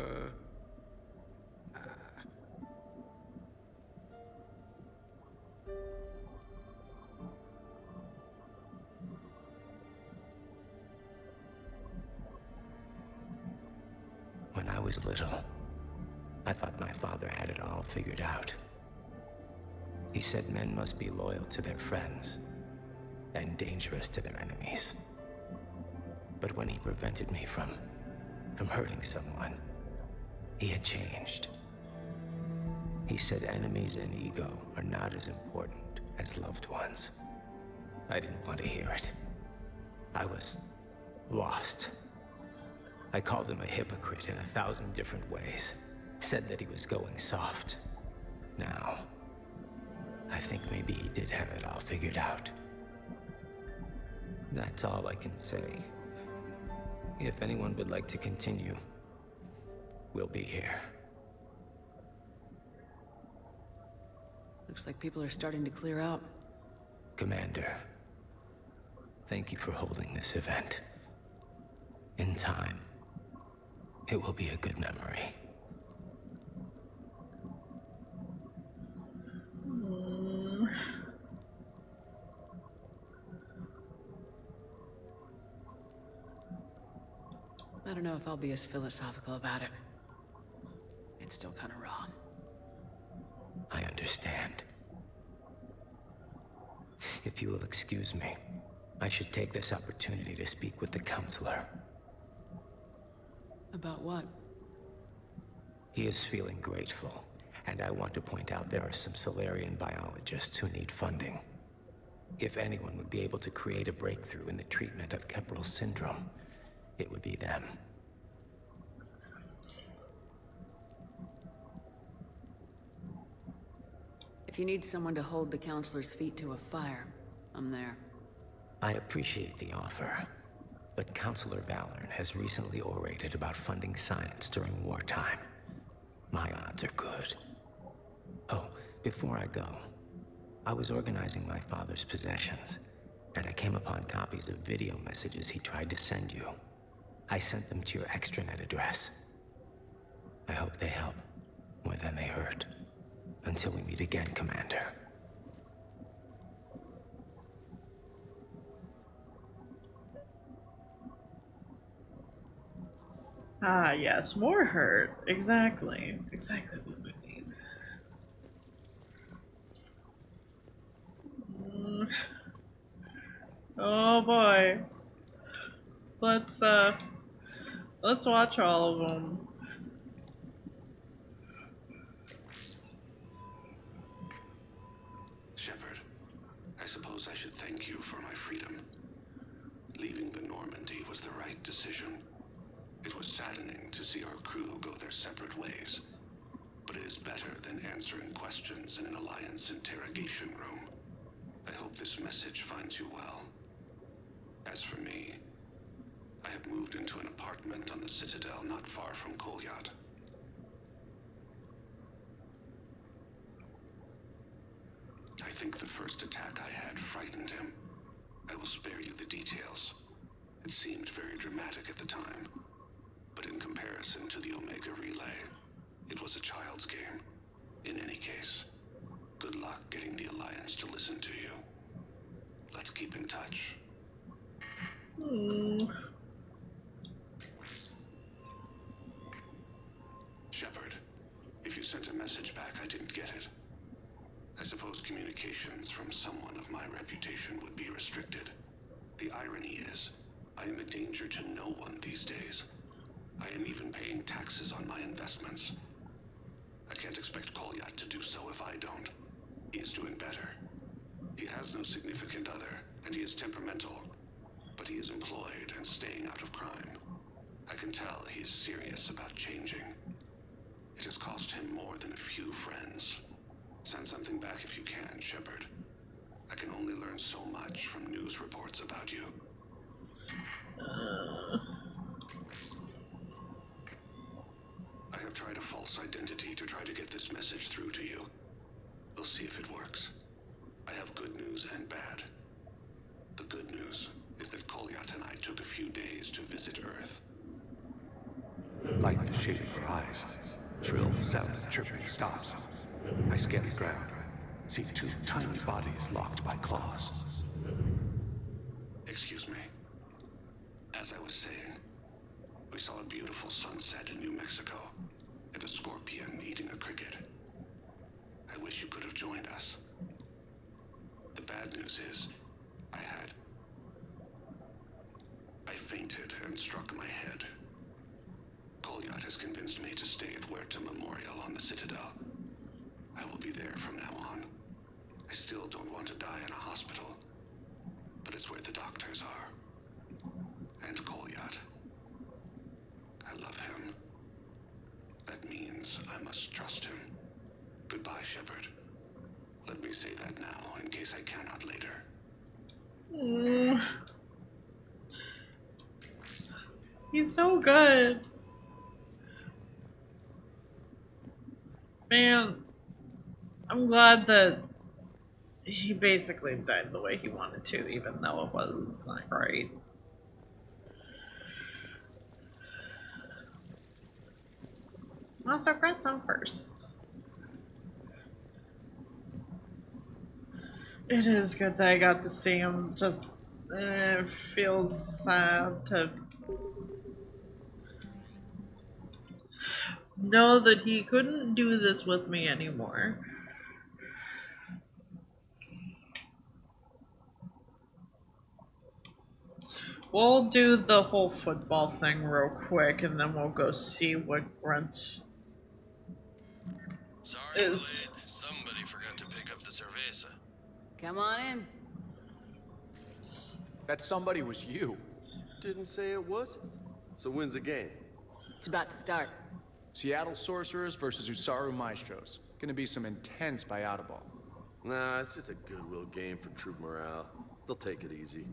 When I was little, I thought my father had it all figured out. He said men must be loyal to their friends and dangerous to their enemies. But when he prevented me from from hurting someone. He had changed. He said enemies and ego are not as important as loved ones. I didn't want to hear it. I was lost. I called him a hypocrite in 1,000 different ways. Said that he was going soft. Now, I think maybe he did have it all figured out. That's all I can say. If anyone would like to continue, we'll be here. Looks like people are starting to clear out. Commander, thank you for holding this event. In time, it will be a good memory. I don't know if I'll be as philosophical about it. It's still kind of wrong. I understand. If you will excuse me, I should take this opportunity to speak with the counselor. About what? He is feeling grateful, and I want to point out there are some Solarian biologists who need funding. If anyone would be able to create a breakthrough in the treatment of Kepral syndrome, it would be them. If you need someone to hold the counselor's feet to a fire, I'm there. I appreciate the offer, but Counselor Valorn has recently orated about funding science during wartime. My odds are good. Oh, before I go, I was organizing my father's possessions, and I came upon copies of video messages he tried to send you. I sent them to your extranet address. I hope they help more than they hurt. Until we meet again, Commander. Ah, yes, more hurt. Exactly. Exactly what we need. Oh boy. Let's watch all of them. Shepard, I suppose I should thank you for my freedom. Leaving the Normandy was the right decision. It was saddening to see our crew go their separate ways, but it is better than answering questions in an Alliance interrogation room. I hope this message finds you well. As for me, I have moved into an apartment on the Citadel not far from Kolyat. I think the first attack I had frightened him. I will spare you the details. It seemed very dramatic at the time, but in comparison to the Omega Relay, it was a child's game. In any case, good luck getting the Alliance to listen to you. Let's keep in touch. Shepard, if you sent a message back, I didn't get it. I suppose communications from someone of my reputation would be restricted. The irony is, I am a danger to no one these days. I am even paying taxes on my investments. I can't expect Kolyat to do so if I don't. He is doing better. He has no significant other, and he is temperamental. But he is employed and staying out of crime. I can tell he is serious about changing. It has cost him more than a few friends. Send something back if you can, Shepard. I can only learn so much from news reports about you. I have tried a false identity to try to get this message through to you. We'll see if it works. I have good news and bad. The good news is that Kolyat and I took a few days to visit Earth. Light the shade of her eyes. Shrill sound of chirping stops. I scan the ground. See two tiny bodies locked by claws. Excuse me. As I was saying, we saw a beautiful sunset in New Mexico and a scorpion eating a cricket. I wish you could have joined us. The bad news is, I fainted and struck my head. convinced me to stay at Huerta Memorial on the Citadel. I will be there from now on. I still don't want to die in a hospital, but it's where the doctors are. And Kolyat. I love him. That means I must trust him. Goodbye, Shepard. Let me say that now, in case I cannot later. He's so good. Man, I'm glad that he basically died the way he wanted to, even though it was not right. Lots of friends on first. It is good that I got to see him. Just it feels sad to know that he couldn't do this with me anymore. We'll do the whole football thing real quick, and then we'll go see what Grunt is. Somebody forgot to pick up the cerveza. Come on in. That somebody was you. Didn't say it was. So when's the game? It's about to start. Seattle Sorcerers versus Usaru Maestros. Gonna be some intense buyout ball. Nah, it's just a goodwill game for troop morale. They'll take it easy.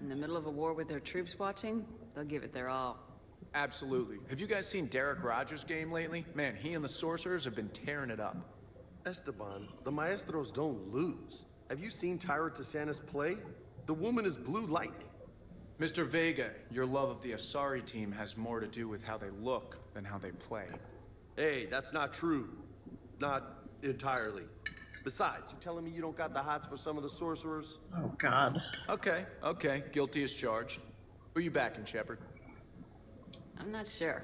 In the middle of a war with their troops watching, they'll give it their all. Absolutely. Have you guys seen Derek Rogers' game lately? Man, he and the Sorcerers have been tearing it up. Esteban, the Maestros don't lose. Have you seen Tyra Tisanis play? The woman is blue lightning. Mr. Vega, your love of the Asari team has more to do with how they look than how they play. Hey, that's not true. Not entirely. Besides, you telling me you don't got the hots for some of the sorcerers? Oh, God. Okay, guilty as charged. Who you backing, Shepard? I'm not sure.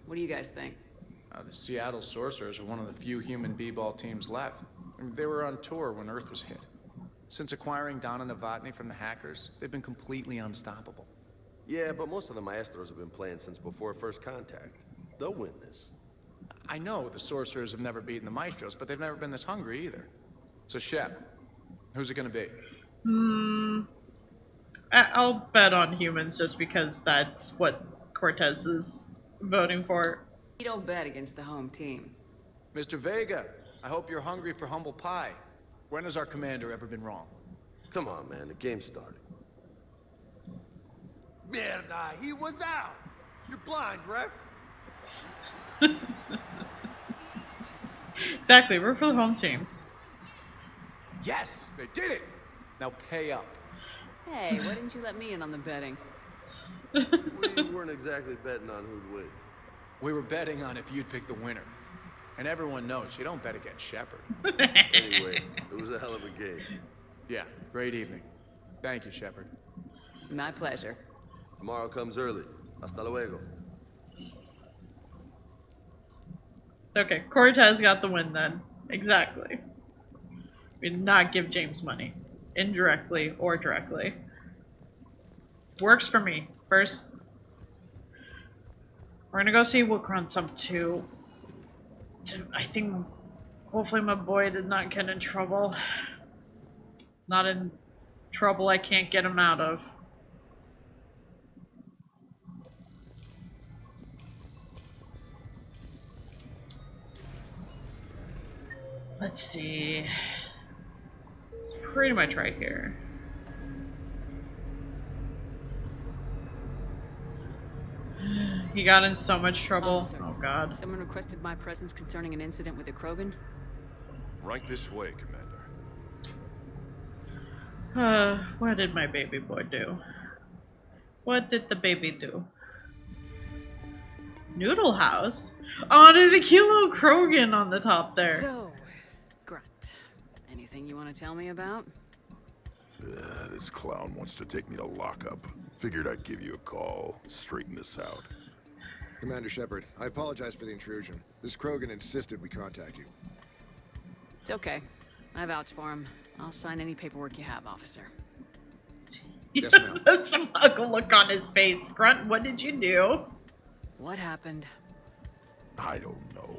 What do you guys think? The Seattle Sorcerers are one of the few human b-ball teams left. I mean, they were on tour when Earth was hit. Since acquiring Donna Novotny from the hackers, they've been completely unstoppable. Yeah, but most of the Maestros have been playing since before First Contact. They'll win this. I know the Sorcerers have never beaten the Maestros, but they've never been this hungry either. So, Shep, who's it gonna be? I'll bet on humans just because that's what Cortez is voting for. You don't bet against the home team. Mr. Vega, I hope you're hungry for humble pie. When has our commander ever been wrong? Come on, man, the game's starting. Mierda, he was out! You're blind, ref! Exactly, we're for the home team. Yes, they did it! Now pay up. Hey, why didn't you let me in on the betting? We weren't exactly betting on who'd win. We were betting on if you'd pick the winner. And everyone knows you don't bet against Shepard. Anyway, it was a hell of a game. Yeah, great evening. Thank you, Shepard. My pleasure. Tomorrow comes early. Hasta luego. It's okay. Cortez got the win then. Exactly. We did not give James money. Indirectly or directly. Works for me. First, we're gonna go see what Grunt's up to. I think, hopefully my boy did not get in trouble. Not in trouble I can't get him out of. Let's see. It's pretty much right here. He got in so much trouble. Officer, oh God. Someone requested my presence concerning an incident with a Krogan. Right this way, Commander. What did my baby boy do? What did the baby do? Noodle House? Oh, there's a cute little Krogan on the top there. So, Grunt, anything you want to tell me about? This clown wants to take me to lockup. Figured I'd give you a call, straighten this out. Commander Shepard, I apologize for the intrusion. This Krogan insisted we contact you. It's okay. I vouch for him. I'll sign any paperwork you have, officer. Yes, ma'am. The smug look on his face. Grunt, what did you do? What happened? I don't know.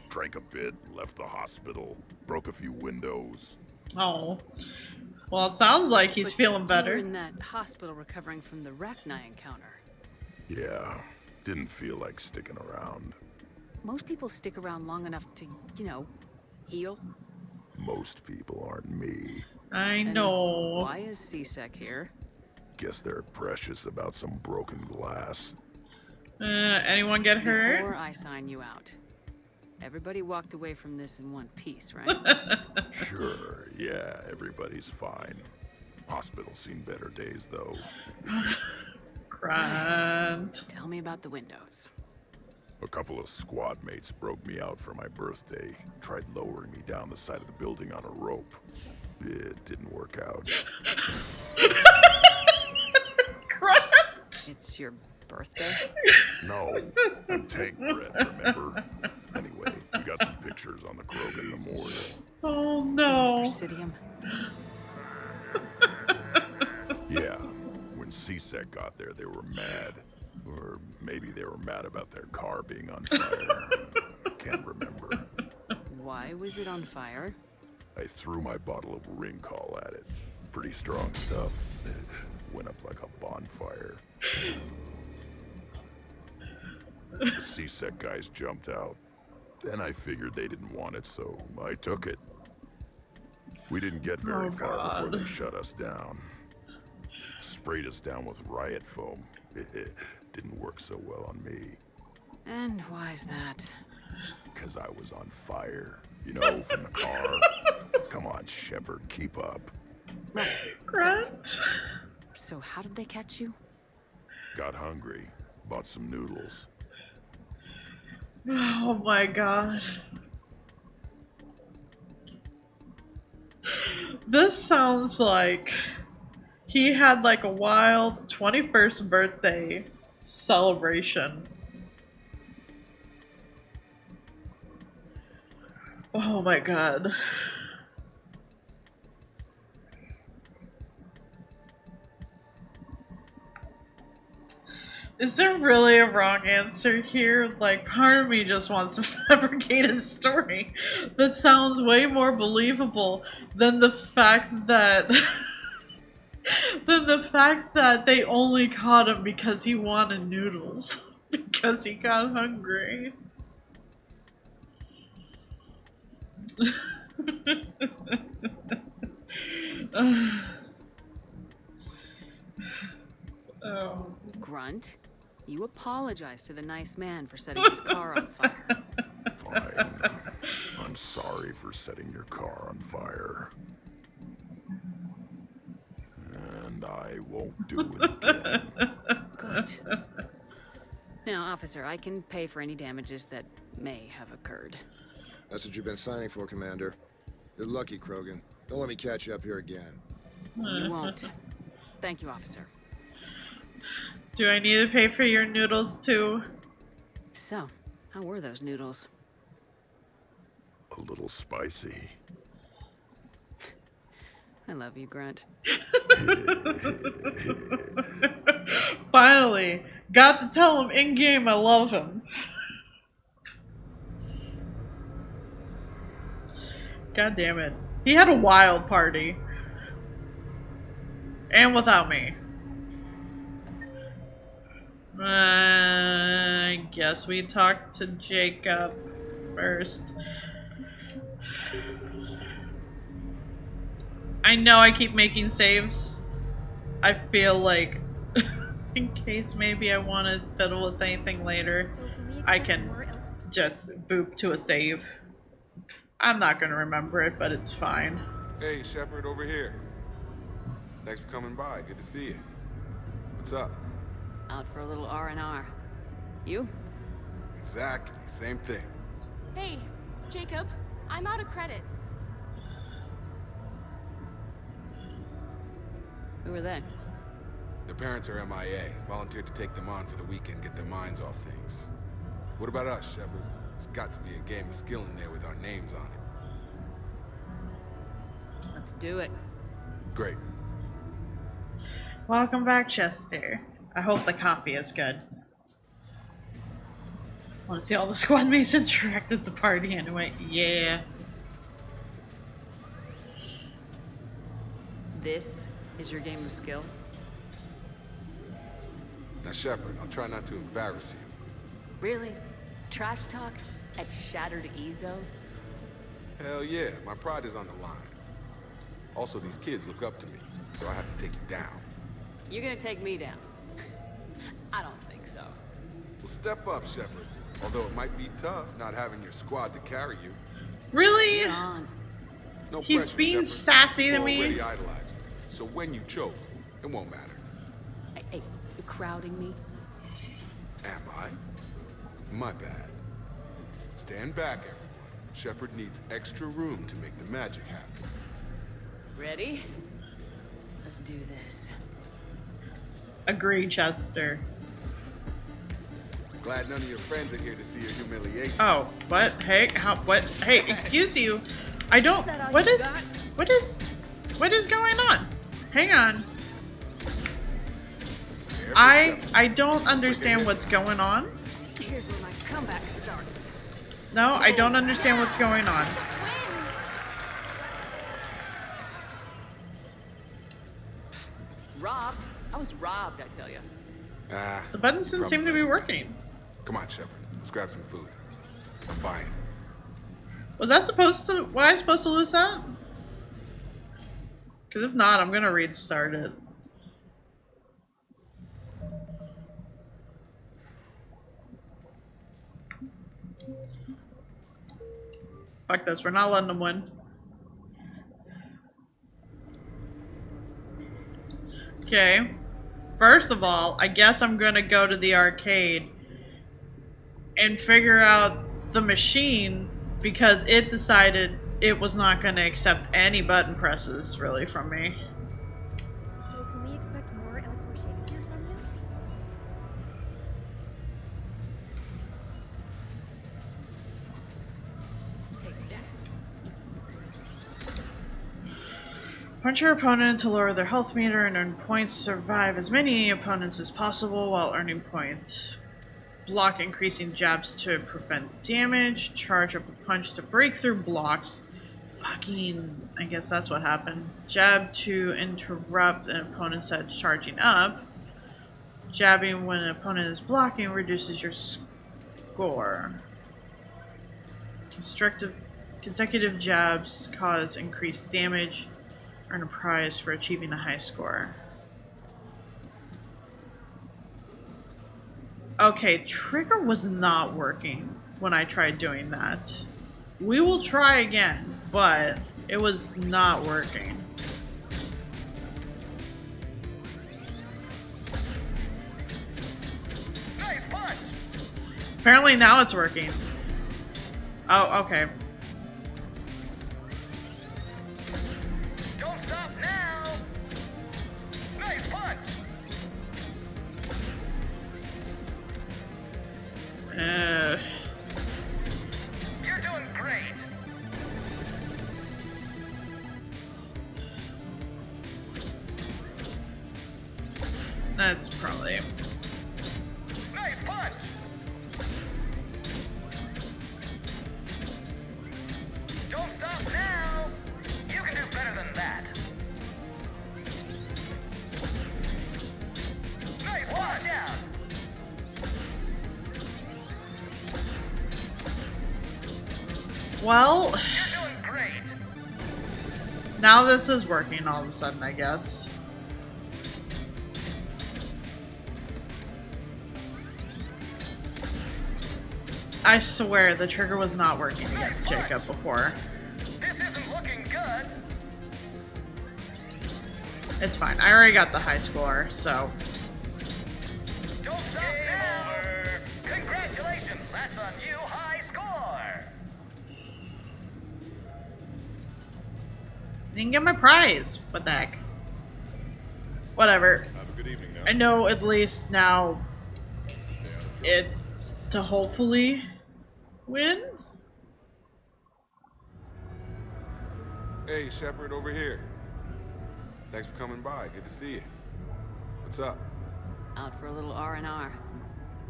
Drank a bit, left the hospital, broke a few windows. Oh. Well, it sounds like he's But feeling you better. were in that hospital recovering from the Rachni encounter. Yeah, didn't feel like sticking around. Most people stick around long enough to, you know, heal. Most people aren't me. I And know. Why is CSEC here? Guess they're precious about some broken glass. Anyone get hurt? Before I sign you out. Everybody walked away from this in one piece, right? Sure, yeah, everybody's fine. Hospital's seen better days, though. Grunt. Tell me about the windows. A couple of squad mates broke me out for my birthday. Tried lowering me down the side of the building on a rope. It didn't work out. Grunt. It's your birthday? No, I'm tank bred, remember? Anyway, we got some pictures on the Krogan Memorial. Oh no. Presidium? Yeah, when CSEC got there, they were mad. Or maybe they were mad about their car being on fire. Can't remember. Why was it on fire? I threw my bottle of ring call at it. Pretty strong stuff. It went up like a bonfire. The CSEC guys jumped out. Then I figured they didn't want it, so I took it. We didn't get very far before they shut us down. Sprayed us down with riot foam. It didn't work so well on me. And why's that? Because I was on fire. You know, from the car. Come on, Shepard, keep up. Right. Grunt. So how did they catch you? Got hungry. Bought some noodles. Oh my god. This sounds like he had like a wild 21st birthday celebration. Oh my god. Is there really a wrong answer here? Like, part of me just wants to fabricate a story that sounds way more believable than the fact that they only caught him because he wanted noodles. Because he got hungry. Oh. Grunt, you apologized to the nice man for setting his car on fire. Fine. I'm sorry for setting your car on fire. And I won't do it again. Good. Now, officer, I can pay for any damages that may have occurred. That's what you've been signing for, Commander. You're lucky, Krogan. Don't let me catch you up here again. You won't. Thank you, officer. Do I need to pay for your noodles too? So, how were those noodles? A little spicy. I love you, Grunt. Finally, got to tell him in game I love him. God damn it. He had a wild party. And without me. I guess we talked to Jacob first. I know I keep making saves. I feel like in case maybe I want to fiddle with anything later, I can just boop to a save. I'm not gonna remember it, but it's fine. Hey, Shepard, over here. Thanks for coming by. Good to see you. What's up? Out for a little R&R. You? Exactly. Same thing. Hey, Jacob, I'm out of credits. Who are they? Their parents are MIA. Volunteered to take them on for the weekend, get their minds off things. What about us, Shepard? There's got to be a game of skill in there with our names on it. Let's do it. Great. Welcome back, Chester. I hope the coffee is good. Want to see all the squad mates interact at the party anyway? Yeah. This is your game of skill? Now, Shepard, I'll try not to embarrass you. Really? Trash talk at Shattered Ezo? Hell yeah, my pride is on the line. Also, these kids look up to me, so I have to take you down. You're gonna take me down? I don't think so. Well, step up, Shepard. Although it might be tough not having your squad to carry you. Really? No He's pressure, being Shepard. sassy to People me. already idolize you. So when you choke, it won't matter. Hey, you're crowding me? Am I? My bad. Stand back, everyone. Shepard needs extra room to make the magic happen. Ready? Let's do this. Agree, Chester. Glad none of your friends are here to see your humiliation. Oh, what? Hey, how? What? Hey, excuse you. I don't. What is going on? Hang on. I don't understand what's going on. Here's where my comeback starts. No, I don't understand what's going on. Robbed? I was robbed, I tell you. The buttons didn't seem to be working. Come on, Shepard. Let's grab some food. I'm buying. Was I supposed to? Was I supposed to lose that? Because if not, I'm gonna restart it. Fuck this, we're not letting them win. Okay. First of all, I guess I'm gonna go to the arcade and figure out the machine because it decided it was not gonna accept any button presses really from me. So can we expect more Elcor Shakespeare from you? Take that. Punch your opponent to lower their health meter and earn points. Survive as many opponents as possible while earning points. Block increasing jabs to prevent damage. Charge up a punch to break through blocks. Fucking, I guess that's what happened. Jab to interrupt an opponent that's charging up. Jabbing when an opponent is blocking reduces your score. Consecutive jabs cause increased damage. Earn a prize for achieving a high score. Okay, trigger was not working when I tried doing that. We will try again, but it was not working. Nice punch. Apparently now it's working. Oh, okay. Don't stop now. Nice punch. You're doing great. That's probably. Nice punch. Don't stop now. You can do better than that. Nice punch out. Well, You're doing great. now this is working all of a sudden, I guess. I swear the trigger was not working against Jacob before. This isn't looking good. It's fine. I already got the high score, so. Don't stop now. Congratulations, that's a new high score. Didn't get my prize. What the heck? Whatever. Have a good evening now. I know at least now it to hopefully win. Hey, Shepard, over here. Thanks for coming by. Good to see you. What's up? Out for a little R&R.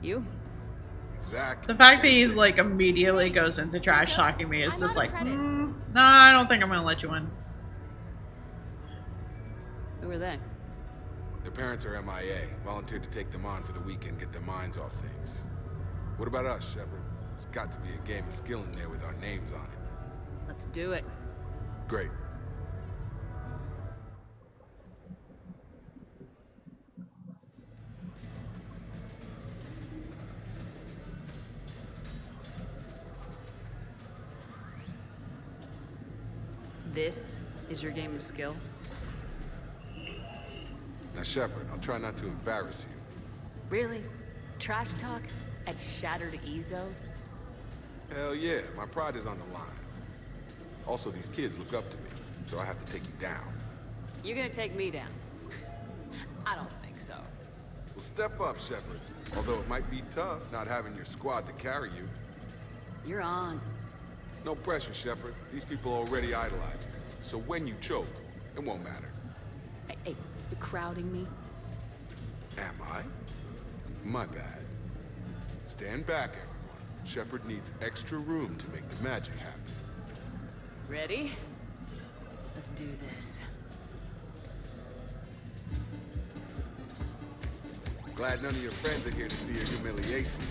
You? Exactly. The fact that he's like immediately goes into trash talking me is just like, no, I don't think I'm gonna let you in. Who are they? Their parents are MIA. Volunteered to take them on for the weekend, get their minds off things. What about us, Shepard? There's got to be a game of skill in there with our names on it. Let's do it. Great. This is your game of skill? Now, Shepard, I'll try not to embarrass you. Really? Trash talk at Shattered Ezo? Hell yeah, my pride is on the line. Also, these kids look up to me, so I have to take you down. You're gonna take me down? I don't think so. Well, step up, Shepard. Although it might be tough not having your squad to carry you. You're on. No pressure, Shepard. These people already idolize you. So when you choke, it won't matter. Hey, you're crowding me? Am I? My bad. Stand back, everyone. Shepard needs extra room to make the magic happen. Ready? Let's do this. Glad none of your friends are here to see your humiliation.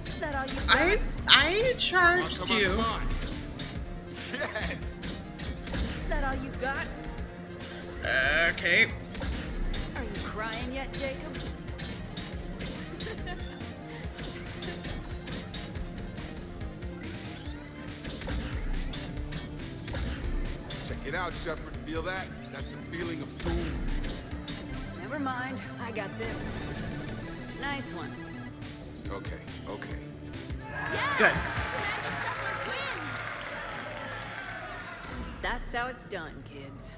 Is that all you got? I charged you. Come on. Yes! Is that all you got? Okay. Are you crying yet, Jacob? Check it out, Shepard. Feel that? That's the feeling of doom. Never mind. I got this. Nice one. Okay, okay. Good. That's how it's done, kids.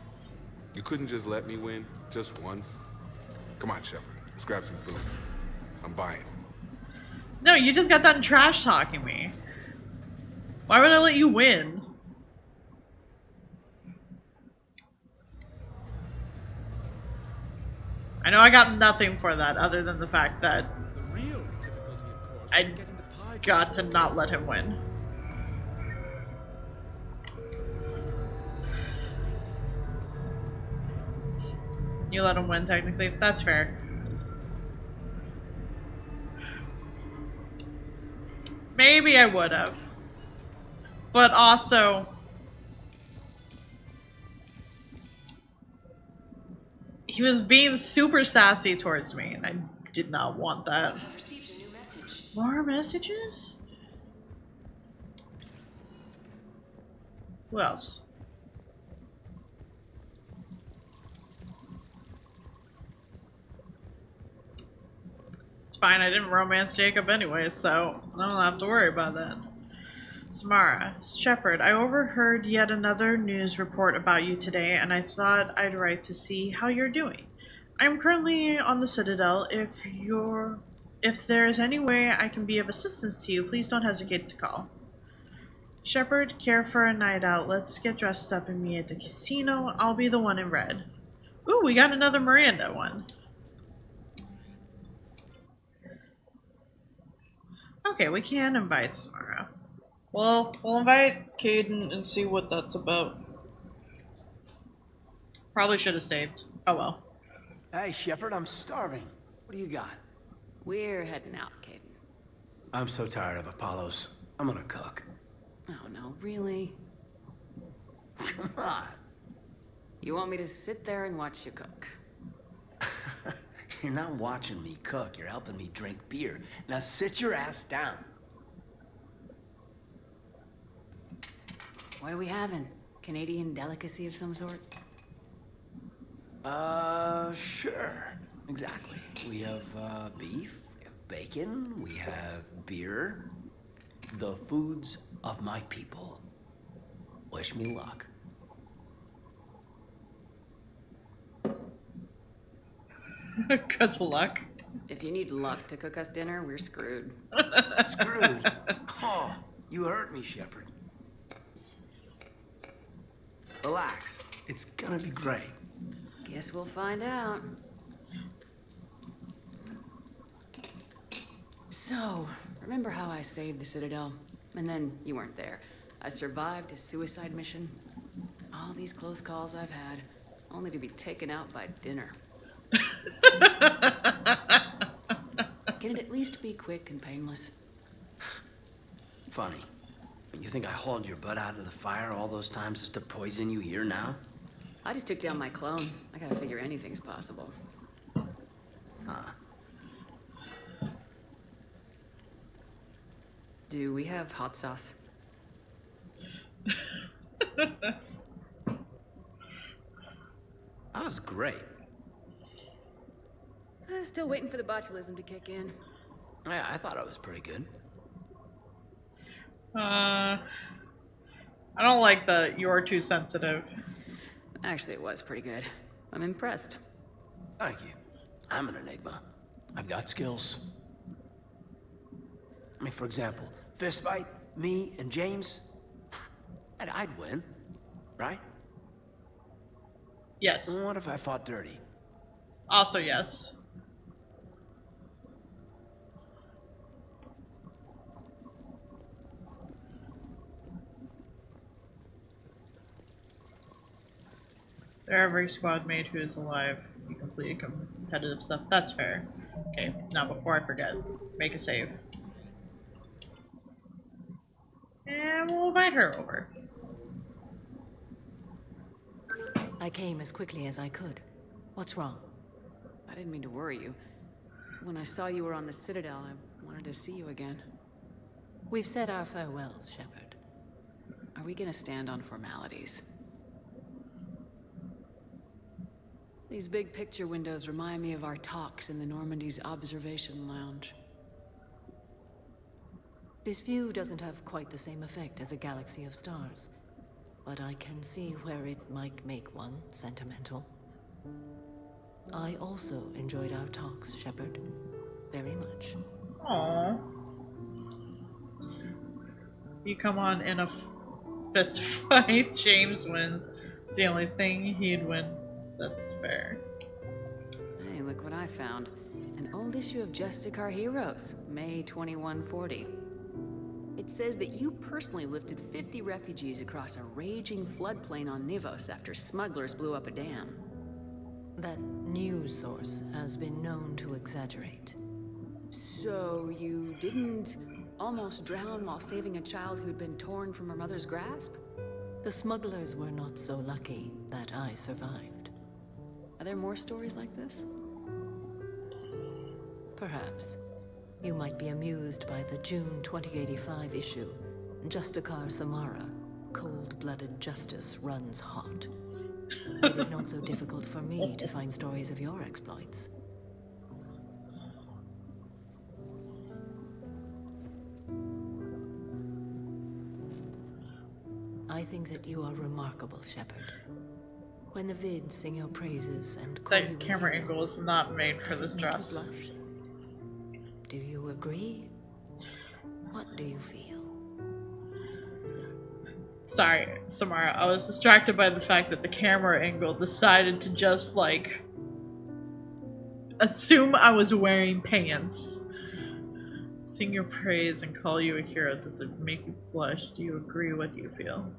You couldn't just let me win, just once? Come on, Shepard. Let's grab some food. I'm buying. No, you just got done trash talking me. Why would I let you win? I know I got nothing for that other than the fact that I got to not let him win. You let him win, technically. That's fair. Maybe I would have. But also... he was being super sassy towards me, and I did not want that. More messages? Who else? It's fine, I didn't romance Jacob anyway, so I don't have to worry about that. Samara, Shepard, I overheard yet another news report about you today, and I thought I'd write to see how you're doing. I'm currently on the Citadel. If there's any way I can be of assistance to you, please don't hesitate to call. Shepard, care for a night out. Let's get dressed up and meet at the casino. I'll be the one in red. Ooh, we got another Miranda one. Okay, we can invite Samara. Well, we'll invite Caden and see what that's about. Probably should have saved. Oh well. Hey, Shepard, I'm starving. What do you got? We're heading out, Caden. I'm so tired of Apollos. I'm gonna cook. Oh no, really? Come on. You want me to sit there and watch you cook? You're not watching me cook. You're helping me drink beer. Now sit your ass down. What are we having? Canadian delicacy of some sort? Sure. Exactly. We have, beef, we have bacon, we have beer. The foods of my people. Wish me luck. Good luck. If you need luck to cook us dinner, we're screwed. Screwed? Oh, you hurt me, Shepard. Relax. It's gonna be great. Guess we'll find out. So, remember how I saved the Citadel? And then you weren't there. I survived a suicide mission. All these close calls I've had, only to be taken out by dinner. Can it at least be quick and painless? Funny. You think I hauled your butt out of the fire all those times just to poison you here now? I just took down my clone. I gotta figure anything's possible. Huh. Do we have hot sauce? That was great. Still waiting for the botulism to kick in. Yeah, I thought it was pretty good. I don't like the "you're too sensitive." Actually, it was pretty good. I'm impressed. Thank you. I'm an enigma. I've got skills. I mean, for example, fist fight, me and James, I'd win, right? Yes. And what if I fought dirty? Also yes. For every squad mate who is alive, you completed competitive stuff. That's fair. Okay, now before I forget, make a save. And we'll invite her over. I came as quickly as I could. What's wrong? I didn't mean to worry you. When I saw you were on the Citadel, I wanted to see you again. We've said our farewells, Shepard. Are we gonna stand on formalities? These big picture windows remind me of our talks in the Normandy's observation lounge. This view doesn't have quite the same effect as a galaxy of stars, but I can see where it might make one sentimental. I also enjoyed our talks, Shepard. Very much. Aww. You come on in a fist fight, James wins. It's the only thing he'd win. That's fair. Hey, look what I found. An old issue of Justicar Heroes, May 2140. It says that you personally lifted 50 refugees across a raging floodplain on Nivos after smugglers blew up a dam. That news source has been known to exaggerate. So you didn't almost drown while saving a child who'd been torn from her mother's grasp? The smugglers were not so lucky that I survived. Are there more stories like this? Perhaps. You might be amused by the June 2085 issue. Justicar Samara, cold-blooded justice runs hot. It is not so difficult for me to find stories of your exploits. I think that you are remarkable, Shepard. When the vids sing your praises and call you That camera angle is not made for this dress. Do you agree? What do you feel? Sorry, Samara. I was distracted by the fact that the camera angle decided to just, like, assume I was wearing pants. Sing your praise and call you a hero. Does it make you blush? Do you agree? What do you feel?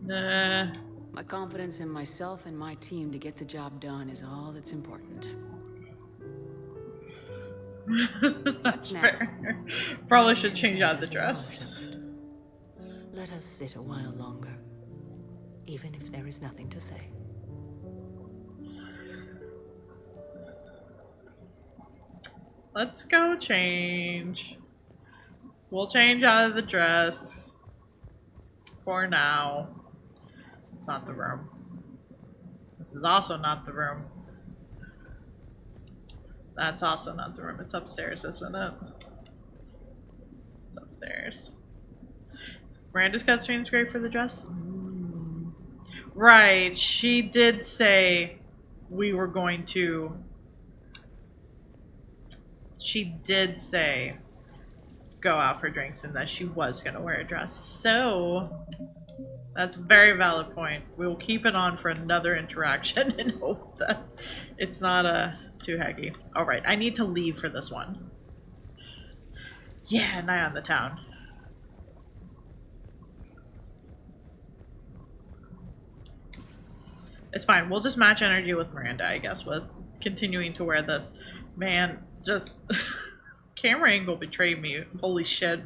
Nah. My confidence in myself and my team to get the job done is all that's important. That's fair. Probably should change out the dress. Let us sit a while longer, even if there is nothing to say. Let's go change. We'll change out of the dress. For now. It's not the room. This is also not the room. That's also not the room. It's upstairs, isn't it? It's upstairs. Miranda's costume's great for the dress? Right. She did say we were going to... She did say... go out for drinks and that she was going to wear a dress. So, that's a very valid point. We will keep it on for another interaction and hope that it's not too haggy. Alright, I need to leave for this one. Yeah, nigh on the town. It's fine. We'll just match energy with Miranda, I guess, with continuing to wear this. Man, just... camera angle betrayed me. Holy shit.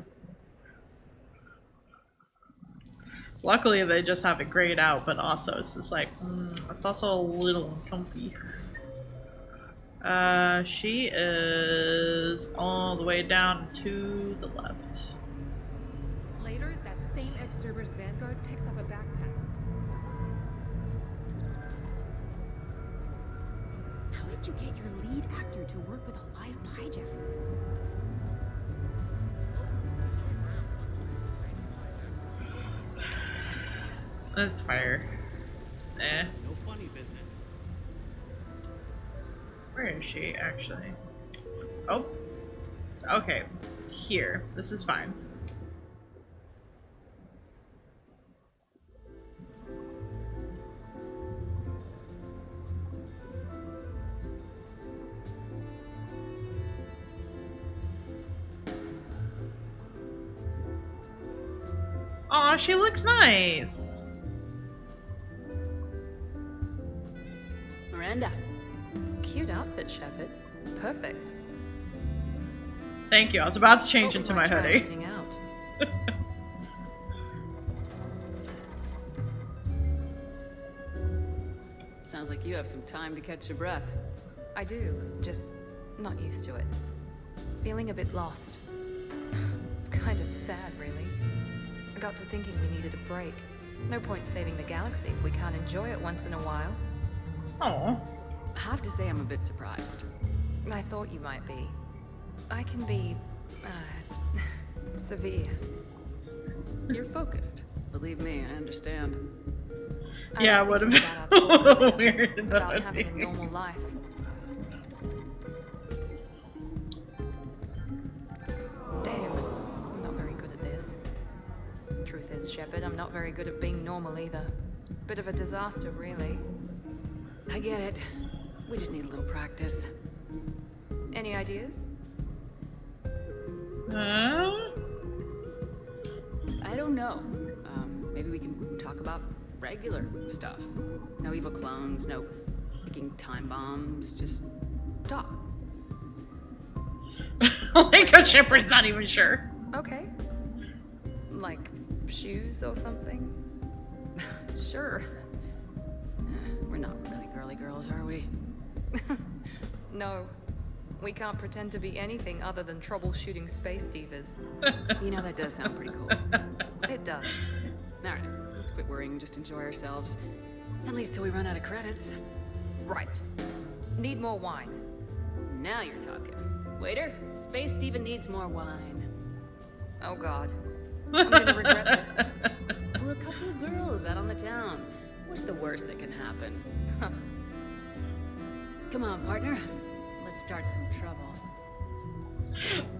Luckily, they just have it grayed out, but also it's just like, it's also a little uncomfy. She is all the way down to the left. Later, that same ex-Cerberus Vanguard picks up a backpack. How did you get your lead actor to work with a live hijacker? That's fire. Eh. No funny business. Where is she, actually? Oh. Okay. Here. This is fine. Aw, she looks nice. Miranda. Cute outfit, Shepard. Perfect. Thank you. I was about to change into my Try hoodie. everything out. Sounds like you have some time to catch your breath. I do, just not used to it. Feeling a bit lost. It's kind of sad, really. I got to thinking we needed a break. No point saving the galaxy if we can't enjoy it once in a while. Oh. I have to say I'm a bit surprised. I thought you might be. I can be, severe. You're focused. Believe me, I understand. Yeah, what about weird about having a normal life. Damn, I'm not very good at this. Truth is, Shepard, I'm not very good at being normal either. Bit of a disaster, really. I get it. We just need a little practice. Any ideas? I don't know. Maybe we can talk about regular stuff. No evil clones, no making time bombs, just talk. Like Coach Shepard's not even sure. Okay. Like shoes or something? Sure. We're not really girly girls, are we? No. We can't pretend to be anything other than troubleshooting space divas. You know, that does sound pretty cool. It does. Alright, let's quit worrying and just enjoy ourselves. At least till we run out of credits. Right. Need more wine. Now you're talking. Waiter, Space Diva needs more wine. Oh god. I'm gonna regret this. We're a couple of girls out on the town. What's the worst that can happen? Come on, partner. Let's start some trouble.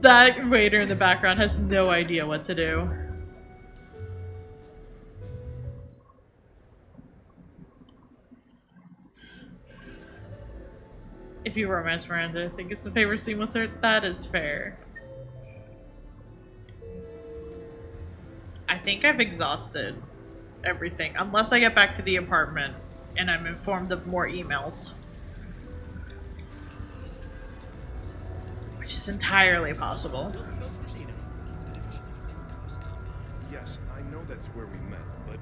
That waiter in the background has no idea what to do. If you romance Miranda, I think it's the favorite scene with her. That is fair. I think I've exhausted everything, unless I get back to the apartment and I'm informed of more emails. Which is entirely possible. Yes, I know that's where we met, but...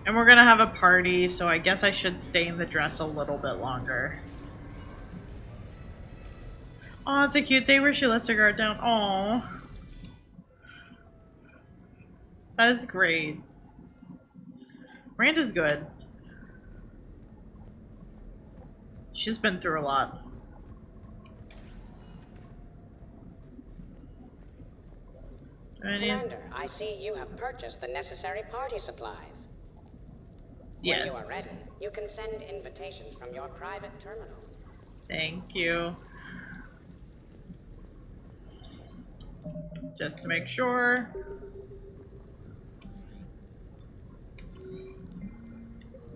And we're gonna have a party, so I guess I should stay in the dress a little bit longer. Oh, it's a cute day where she lets her guard down. Oh, that is great. Miranda's good. She's been through a lot. Commander, I see you have purchased the necessary party supplies. Yes. When you are ready, you can send invitations from your private terminal. Thank you. Just to make sure.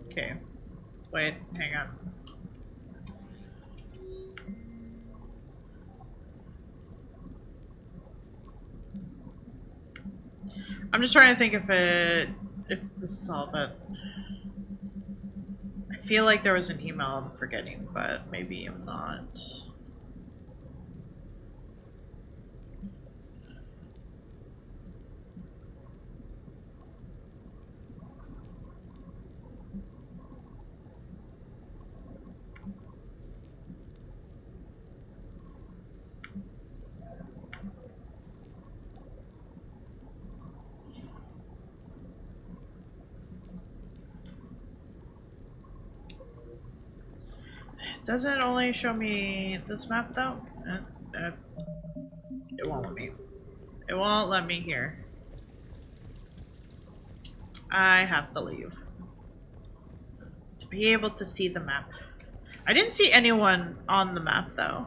Okay. Wait, hang on. I'm just trying to think if this is all that. I feel like there was an email I'm forgetting, but maybe I'm not. Does it only show me this map though? It won't let me. It won't let me here. I have to leave. To be able to see the map. I didn't see anyone on the map though.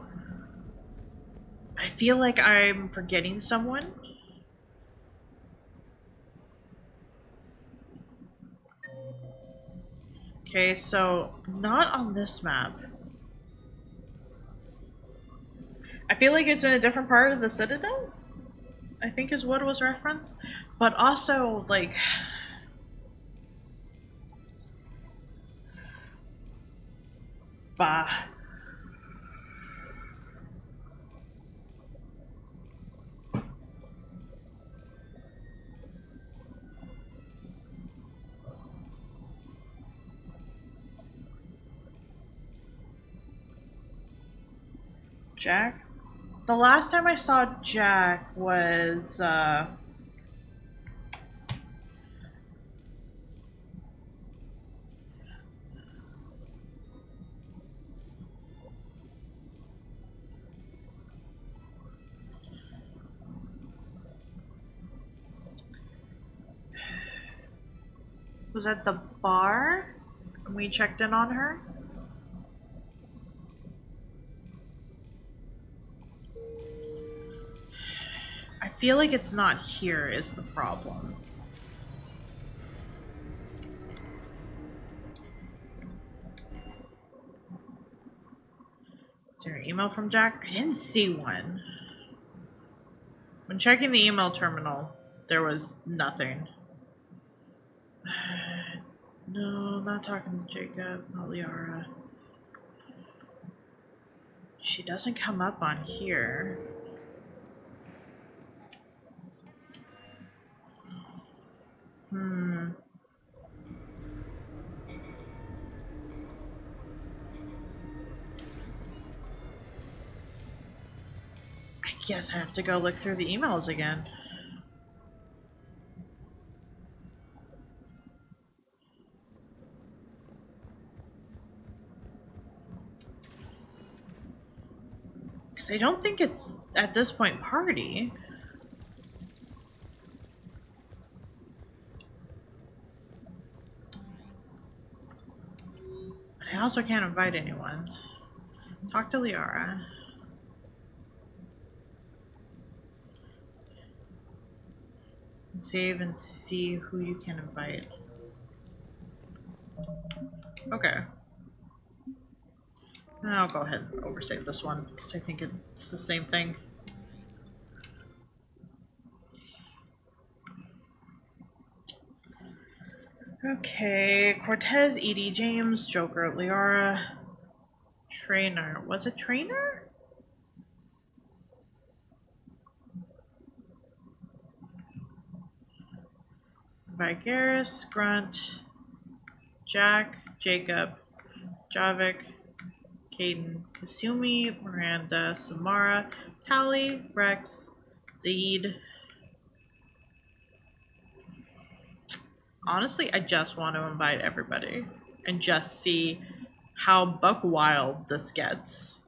I feel like I'm forgetting someone. Okay, so not on this map. I feel like it's in a different part of the Citadel, I think is what was referenced. But also, like... Bah. Jack? The last time I saw Jack was, was at the bar, and we checked in on her. I feel like it's not here is the problem. Is there an email from Jack? I didn't see one. When checking the email terminal, there was nothing. No, I'm not talking to Jacob, not Liara. She doesn't come up on here. I guess I have to go look through the emails again. Because I don't think it's, at this point, party. But I also can't invite anyone. Talk to Liara. Save and see who you can invite. Okay. I'll go ahead and oversave this one because I think it's the same thing. Okay, Cortez, Edie, James, Joker, Liara, Trainer. Was it Trainer? Vigaris, Grunt, Jack, Jacob, Javik, Caden, Kasumi, Miranda, Samara, Tally, Rex, Zaid. Honestly, I just want to invite everybody and just see how buck wild this gets.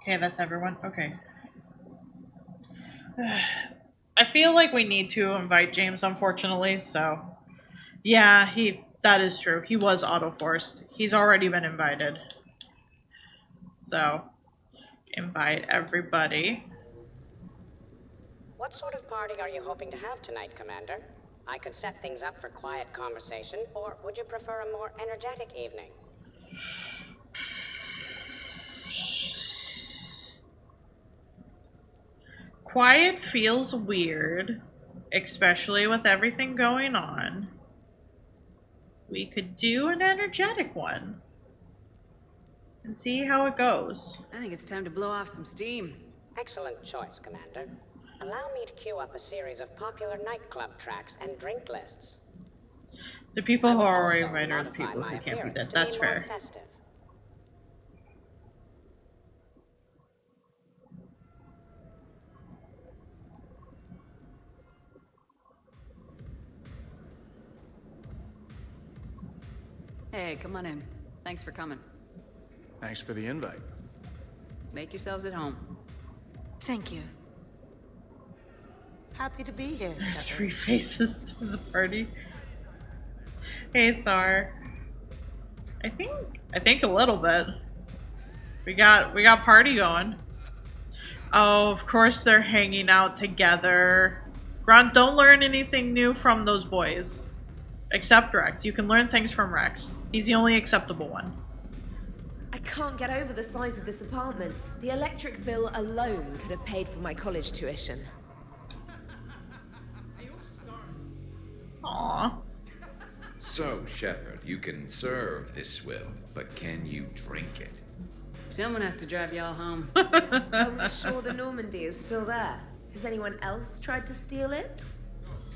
Okay, that's everyone. Okay. I feel like we need to invite James, unfortunately, so... Yeah, that is true. He was auto-forced. He's already been invited. So, invite everybody. What sort of party are you hoping to have tonight, Commander? I could set things up for quiet conversation, or would you prefer a more energetic evening? Quiet feels weird, especially with everything going on. We could do an energetic one and see how it goes. I think it's time to blow off some steam. Excellent choice, Commander. Allow me to queue up a series of popular nightclub tracks and drink lists. The people who are already Also invited are the modify people my who can't be appearance dead. to That's be more fair. festive. Hey, come on in. Thanks for coming. Thanks for the invite. Make yourselves at home. Thank you. Happy to be here. Three faces to the party. Hey, Sar. I think a little bit. We got party going. Oh, of course they're hanging out together. Grunt, don't learn anything new from those boys. Except Rex. You can learn things from Rex. He's the only acceptable one. I can't get over the size of this apartment. The electric bill alone could have paid for my college tuition. Aww. So, Shepard, you can serve this swill, but can you drink it? Someone has to drive y'all home. Are we sure the Normandy is still there? Has anyone else tried to steal it?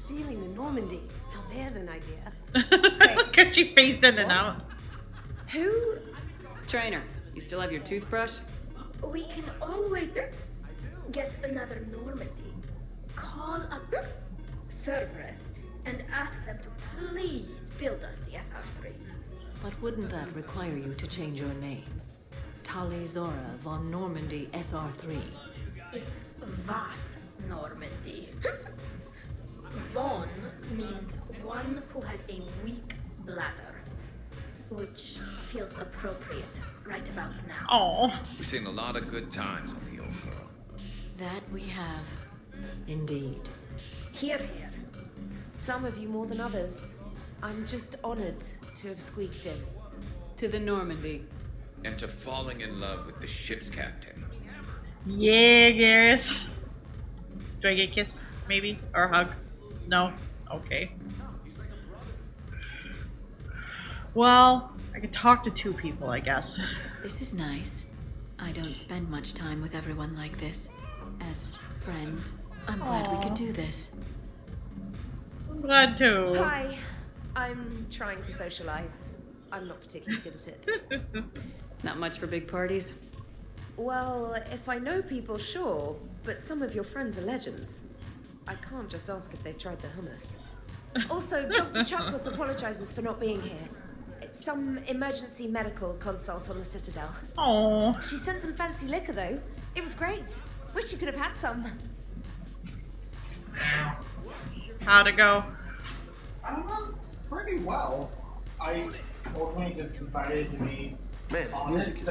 Stealing the Normandy? Now there's an idea. Could she face in and out? Who? Trainer, you still have your toothbrush? We can always get another Normandy. Call up Cerberus and ask them to please build us the SR3. But wouldn't that require you to change your name? Tali Zora von Normandy SR3. It's Vas Normandy. Von means one who has a weak bladder, which feels appropriate right about now. Oh. We've seen a lot of good times on the old girl. That we have. Indeed. Here, here. Some of you more than others. I'm just honored to have squeaked in. To the Normandy. And to falling in love with the ship's captain. Yeah, Garrus. Do I get a kiss? Maybe? Or a hug? No? Okay. Well, I could talk to two people, I guess. This is nice. I don't spend much time with everyone like this. As friends, I'm glad we could do this. I'm glad too. Hi. I'm trying to socialize. I'm not particularly good at it. Not much for big parties? Well, if I know people, sure. But some of your friends are legends. I can't just ask if they've tried the hummus. Also, Dr. Chakwas apologizes for not being here. It's some emergency medical consult on the Citadel. Oh. She sent some fancy liquor, though. It was great. Wish you could have had some. How'd it go? Pretty well. I ultimately just decided to be honest,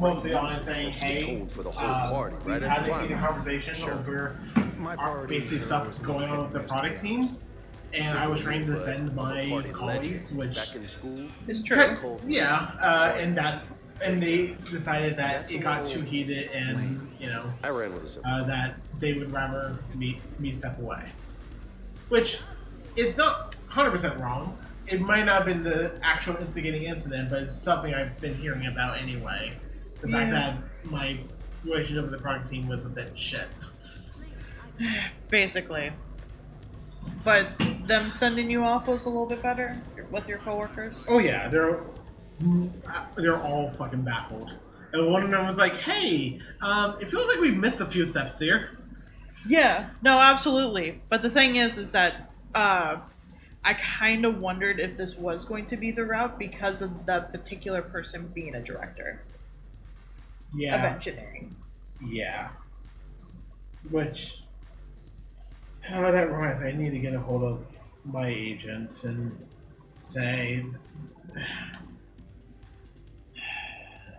mostly honest, saying, hey, for the whole party, we right? had a conversation over basically stuff going on with the product team, and I was trying to defend my colleagues, which is true. And they decided that it got too heated, and I ran with that they would rather me step away, which is not 100% wrong. It might not have been the actual instigating incident, but it's something I've been hearing about anyway. The fact that my relationship with the product team was a bit shit. Basically. But them sending you off was a little bit better with your coworkers? Oh yeah, they're all fucking baffled. And one of them was like, hey, it feels like we've missed a few steps here. Yeah, no, absolutely. But the thing is that I kind of wondered if this was going to be the route because of that particular person being a director. Yeah. of engineering. Yeah. Which, that reminds me, I need to get a hold of my agent and say,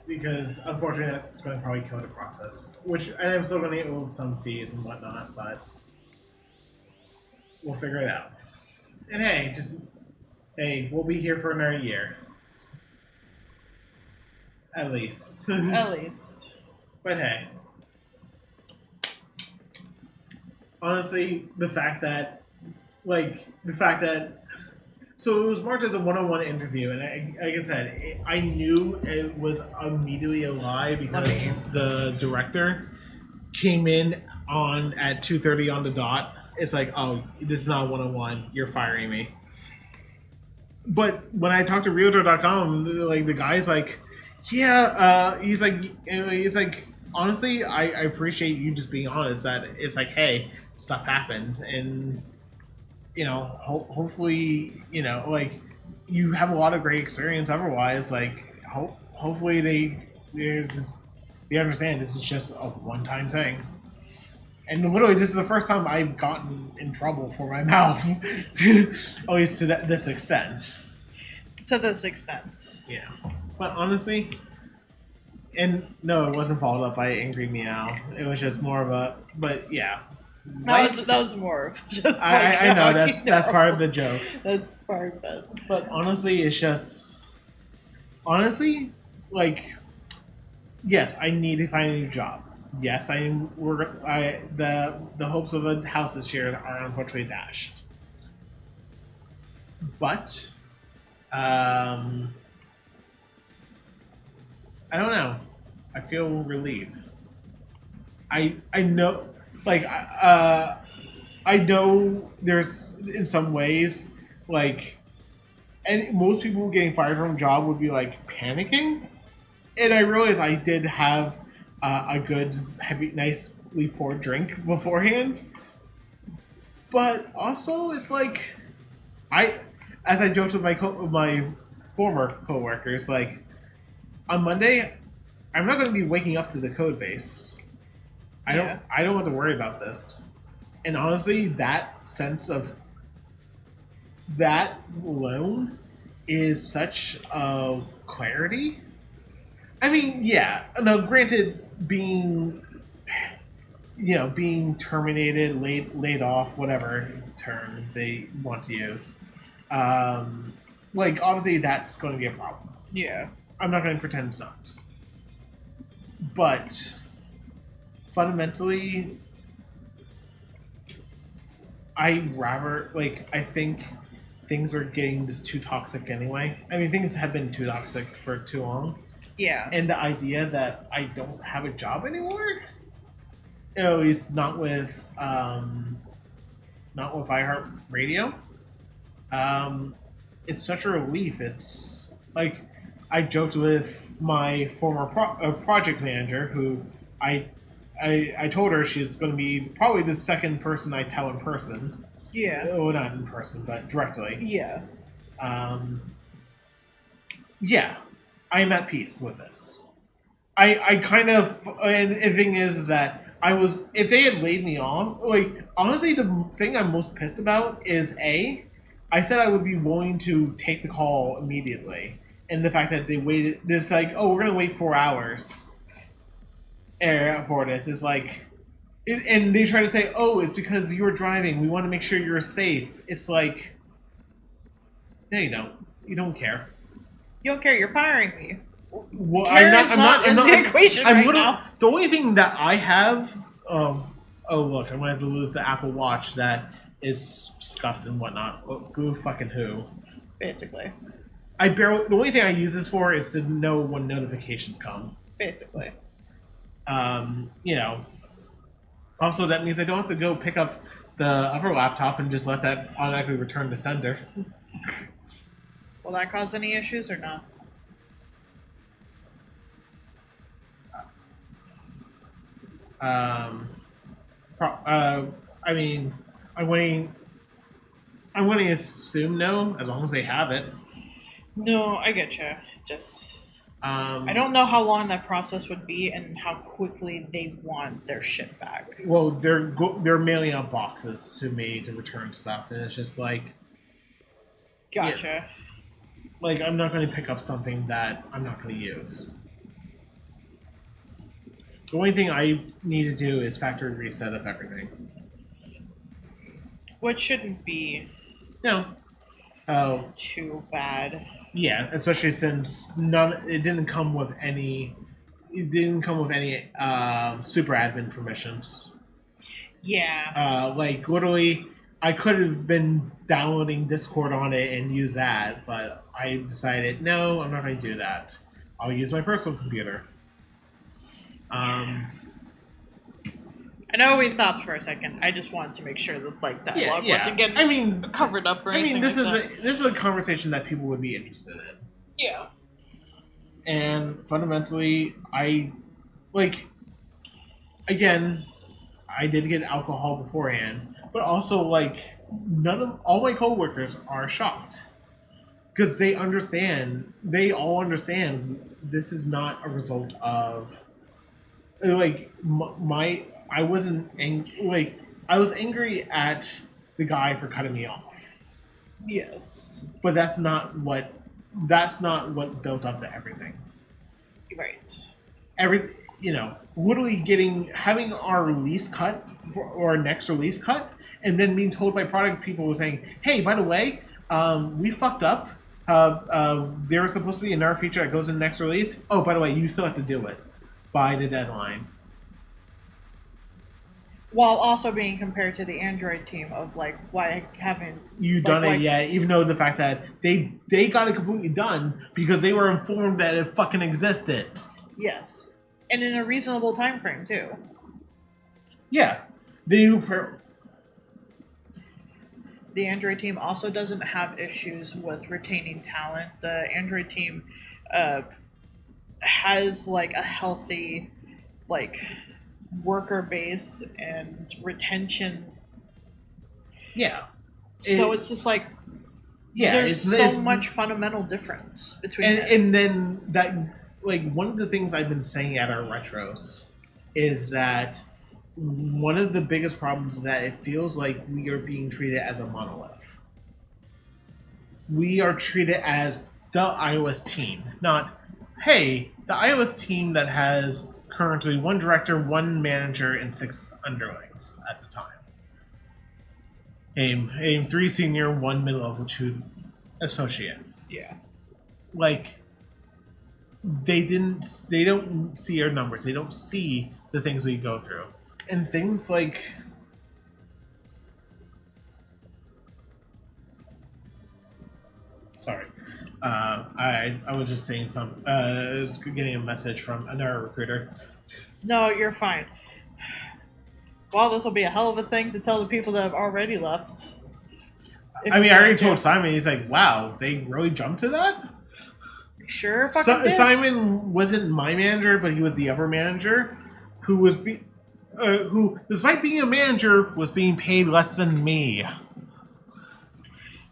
because unfortunately that's going to probably kill the process. Which, and I'm still going to get with some fees and whatnot, but we'll figure it out. And hey, we'll be here for another year. At least. At least. But hey. Honestly, the fact that so it was marked as a one-on-one interview, and like I said, I knew it was immediately a lie because the director came in at 2:30 on the dot. It's like, oh, this is not a one-on-one. You're firing me. But when I talked to Realtor.com, like the guy's like, yeah, he's like, honestly, I appreciate you just being honest. That it's like, hey, stuff happened, and hopefully, like you have a lot of great experience otherwise. Like, hopefully they understand this is just a one-time thing. And literally, this is the first time I've gotten in trouble for my mouth, at least to this extent. To this extent. Yeah. But honestly, and no, it wasn't followed up by Angry Meow. It was just more of a, but yeah. That was more of just like, I know, that's part of the joke. That's part of it. But honestly, it's just, like, yes, I need to find a new job. Yes, the hopes of a house this year are unfortunately dashed. But, I don't know. I feel relieved. I know, like, I know there's, in some ways, like, and most people getting fired from a job would be, like, panicking. And I realized I did have a good, heavy, nicely poured drink beforehand. But also, it's like, as I joked with my former coworkers, like, on Monday, I'm not going to be waking up to the code base. I don't have to worry about this. And honestly, that sense of that alone is such a clarity. I mean, yeah. No, granted, being terminated, laid off, whatever term they want to use, like, obviously that's going to be a problem. Yeah. I'm not going to pretend it's not. But fundamentally, I think things are getting just too toxic anyway. I mean, things have been too toxic for too long. Yeah. And the idea that I don't have a job anymore, at least not with iHeartRadio, it's such a relief. It's like, I joked with my former project manager, who I told her she's going to be probably the second person I tell in person. Yeah. Oh, not in person, but directly. Yeah. Yeah, I'm at peace with this. I kind of, and the thing is that if they had laid me off, like, honestly, the thing I'm most pissed about is I said I would be willing to take the call immediately. And the fact that they waited, this like, oh, we're going to wait 4 hours for this is like, and they try to say, oh, it's because you're driving. We want to make sure you're safe. It's like, no, you don't. You don't care. You don't care. You're firing me. Well, I'm not in the equation right now. The only thing that I have, oh look, I'm going to have to lose the Apple Watch that is scuffed and whatnot. Who fucking who? Basically. The only thing I use this for is to know when notifications come. Basically. Also, that means I don't have to go pick up the other laptop and just let that automatically return to sender. Will that cause any issues or not? I mean, I'm going to assume no, as long as they have it. No, I get you. Just I don't know how long that process would be and how quickly they want their shit back. Well, they're mailing out boxes to me to return stuff, and it's just like, Gotcha. Yeah, like I'm not going to pick up something that I'm not going to use. The only thing I need to do is factory reset of everything. Which shouldn't be too bad. Yeah, especially since it didn't come with any super admin permissions. Yeah. Like literally, I could have been downloading Discord on it and use that, but I decided no, I'm not going to do that. I'll use my personal computer. I know we stopped for a second. I just wanted to make sure that like dialogue wasn't getting covered up or anything. This like this is a conversation that people would be interested in. Yeah. And fundamentally, I again, I did get alcohol beforehand, but also like all my coworkers are shocked because they understand. They all understand this is not a result of like I wasn't I was angry at the guy for cutting me off. Yes. But that's not what built up to everything. Right. Literally having our release cut or our next release cut, and then being told by product people were saying, "Hey, by the way, we fucked up. There was supposed to be another feature that goes in the next release. Oh, by the way, you still have to do it by the deadline." While also being compared to the Android team of like, why haven't you done it yet? Even though the fact that they got it completely done because they were informed that it fucking existed. Yes, and in a reasonable time frame too. Yeah, the Android team also doesn't have issues with retaining talent. The Android team has like a healthy worker base and retention. Yeah. So it's just like there's so much fundamental difference between them. And then that one of the things I've been saying at our retros is that one of the biggest problems is that it feels like we are being treated as a monolith. We are treated as the iOS team, not hey, the iOS team that has currently one director, one manager, and 6 underlings at the time. Aim 3 senior, 1 mid-level, 2 associate. Yeah. They don't see our numbers. They don't see the things we go through. And things like sorry. I was just saying I was getting a message from another recruiter. No, you're fine. Well, this will be a hell of a thing to tell the people that have already left. I already told Simon. He's like, "Wow, they really jumped to that." Sure, fucking did. Simon wasn't my manager, but he was the other manager, who despite being a manager, was being paid less than me.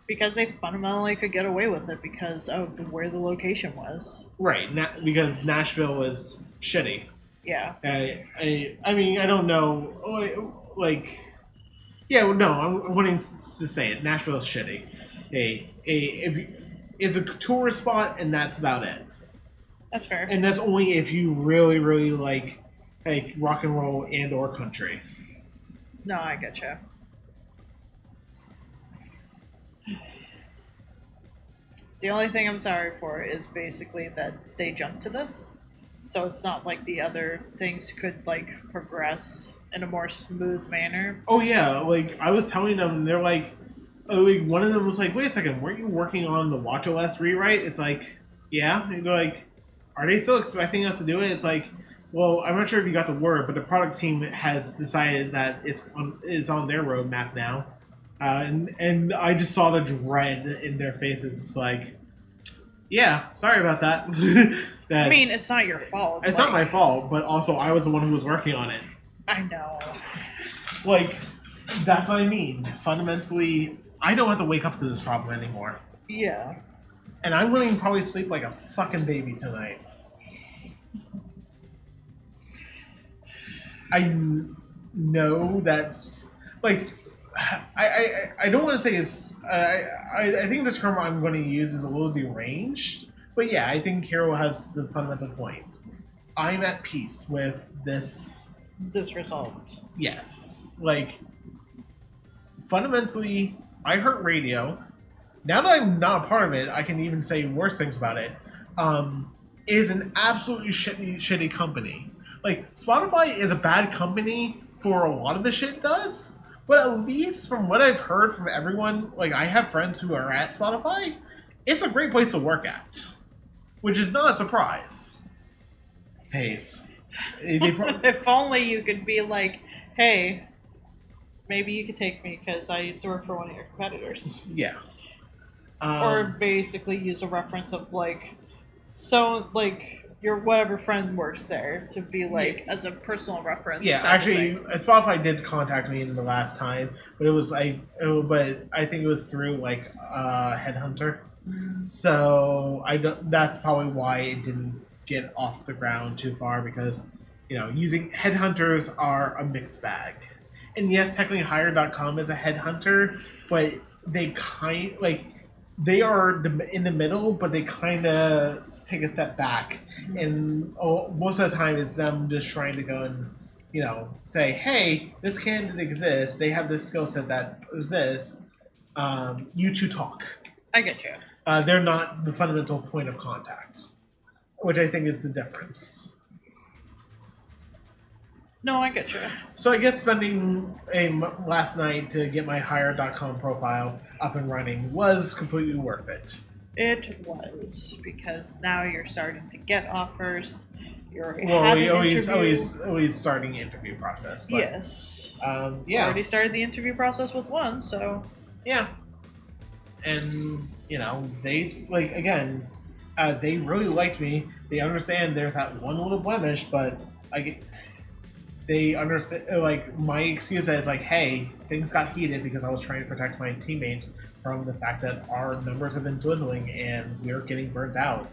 Because they fundamentally could get away with it because of where the location was. Right, because Nashville was shitty. Yeah. I don't know. I'm wanting to say it. Nashville is shitty. It's a tourist spot, and that's about it. That's fair. And that's only if you really, really like rock and roll and or country. No, I getcha. The only thing I'm sorry for is basically that they jumped to this, so it's not like the other things could progress in a more smooth manner. Oh yeah, I was telling them, they're one of them was like, "Wait a second, weren't you working on the WatchOS rewrite?" It's like, yeah. And they're like, "Are they still expecting us to do it?" It's like, well, I'm not sure if you got the word, but the product team has decided that it's on their roadmap now. And I just saw the dread in their faces. It's like, yeah, sorry about that. It's not your fault. It's not my fault, but also I was the one who was working on it. I know. That's what I mean. Fundamentally, I don't have to wake up to this problem anymore. Yeah. And I'm willing to probably sleep like a fucking baby tonight. know that's like I don't want to say it's I think the term I'm going to use is a little deranged, but yeah, I think Hero has the fundamental point. I'm at peace with this result. Yes, like fundamentally, iHeartRadio. Now that I'm not a part of it, I can even say worse things about it. Is an absolutely shitty company. Like Spotify is a bad company for a lot of the shit it does, but at least from what I've heard from everyone, like I have friends who are at Spotify, it's a great place to work at, which is not a surprise. Pace. If only you could be like, hey, maybe you could take me because I used to work for one of your competitors. Yeah. Or basically use a reference of like, so like your whatever friend works there to be like as a personal reference. Yeah, actually, Spotify did contact me in the last time, but it was but I think it was through like Headhunter. So that's probably why it didn't get off the ground too far, because using headhunters are a mixed bag. And yes, technically Hire.com is a headhunter, but they they are in the middle, but they kind of take a step back. And most of the time it's them just trying to go and, say, hey, this candidate exists. They have this skill set that exists. You two talk. I get you. They're not the fundamental point of contact, which I think is the difference. No, I get you. So I guess spending last night to get my Hire.com profile up and running was completely worth it. It was, because now you're starting to get offers. You're always starting the interview process. But, yes. Yeah. Already started the interview process with one, so yeah. And they they really liked me. They understand there's that one little blemish, but they understand, my excuse is hey, things got heated because I was trying to protect my teammates from the fact that our numbers have been dwindling and we're getting burnt out.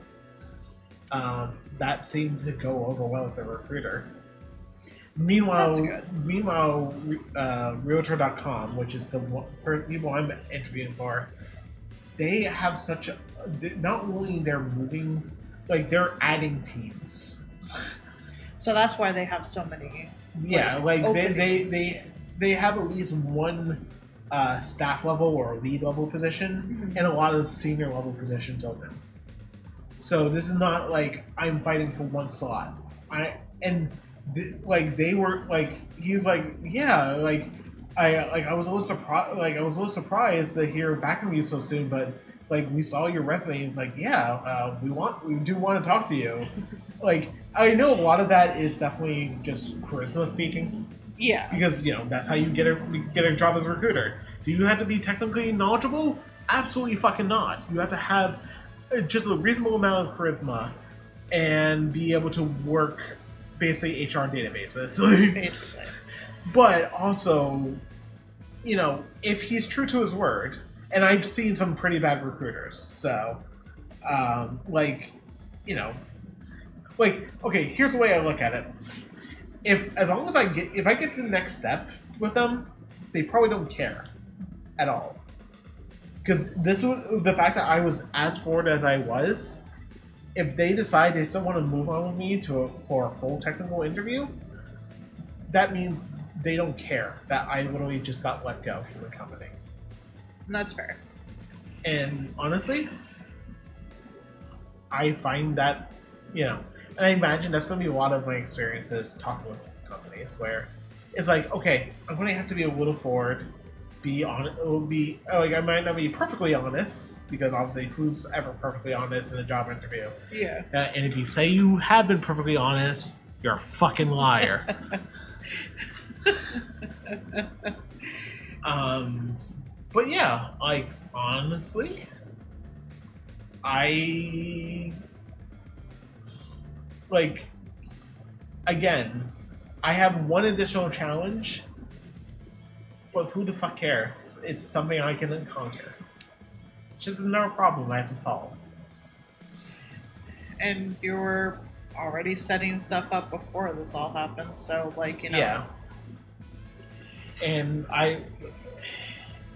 That seemed to go over well with the recruiter. Meanwhile, Realtor.com, which is the people I'm interviewing for, they have not only they're moving, they're adding teams. So that's why they have so many. Yeah, they have at least one staff level or lead level position, and a lot of senior level positions open. So this is not I'm fighting for one slot. They were he's yeah, I was a little surprised. I was a little surprised to hear back from you so soon, but we saw your resume. He's yeah, we do want to talk to you. I know a lot of that is definitely just charisma speaking. Yeah. Because that's how you get a job as a recruiter. Do you have to be technically knowledgeable? Absolutely fucking not. You have to have just a reasonable amount of charisma and be able to work basically HR databases. Basically. But also, if he's true to his word, and I've seen some pretty bad recruiters, so, okay, here's the way I look at it. As long as if I get to the next step with them, they probably don't care at all. Because the fact that I was as forward as I was, if they decide they still want to move on with me for a full technical interview, that means they don't care that I literally just got let go from the company. That's fair. And honestly, I find that, and I imagine that's going to be a lot of my experiences talking with companies where it's okay, I'm going to have to be a little forward, be honest, I might not be perfectly honest, because obviously who's ever perfectly honest in a job interview? Yeah. And if you say you have been perfectly honest, you're a fucking liar. But yeah, honestly, again, I have one additional challenge, but who the fuck cares? It's something I can conquer. It's just another problem I have to solve. And you're already setting stuff up before this all happened. So, like, you know. Yeah. And I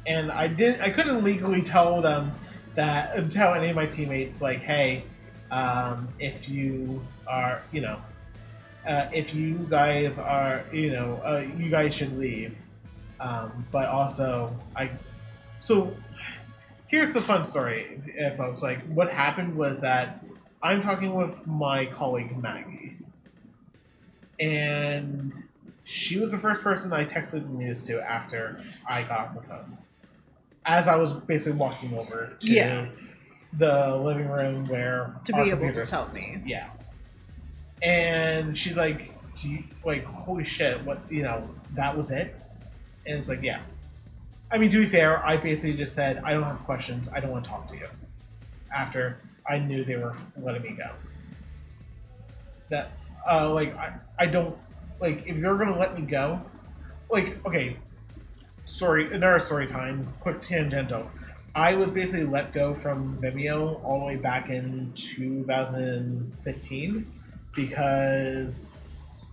couldn't legally tell them that, tell any of my teammates, like, hey, if you are, if you guys are, you guys should leave. But also, so here's the fun story, folks. Like, what happened was that I'm talking with my colleague Maggie, and she was the first person I texted the news to after I got off the phone. As I was basically walking over to the living room where to our be able to computers- tell me. Yeah. And she's like, holy shit, what, that was it? And it's like, yeah. I mean, to be fair, I basically just said, I don't have questions, I don't want to talk to you. After I knew they were letting me go. That, I don't, if they're going to let me go, okay, another story time, quick tangential. I was basically let go from Vimeo all the way back in 2015 because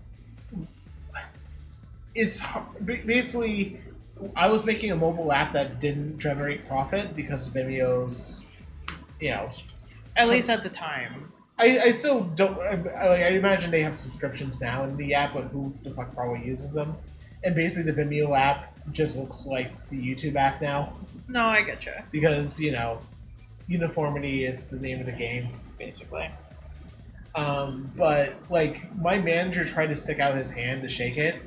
it's basically I was making a mobile app that didn't generate profit because Vimeo's, at least at the time. I still don't. I imagine they have subscriptions now in the app, but who the fuck probably uses them? And basically, the Vimeo app just looks like the YouTube app now. No, I get you. Because uniformity is the name of the game, basically. But my manager tried to stick out his hand to shake it,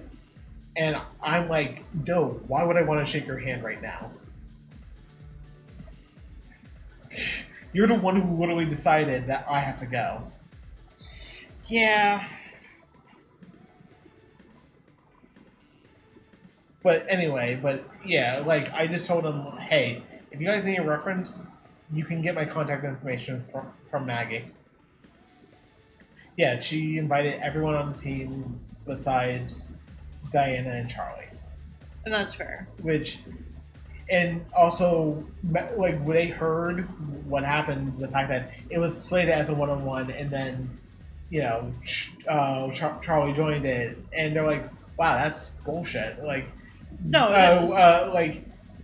and I'm like, no, why would I want to shake your hand right now? You're the one who literally decided that I have to go. Yeah. But anyway, I just told him, hey, if you guys need a reference, you can get my contact information from Maggie. Yeah, she invited everyone on the team besides Diana and Charlie. And that's fair. And also, when they heard what happened, the fact that it was slated as a one-on-one, and then, Charlie joined it, and they're like, wow, that's bullshit.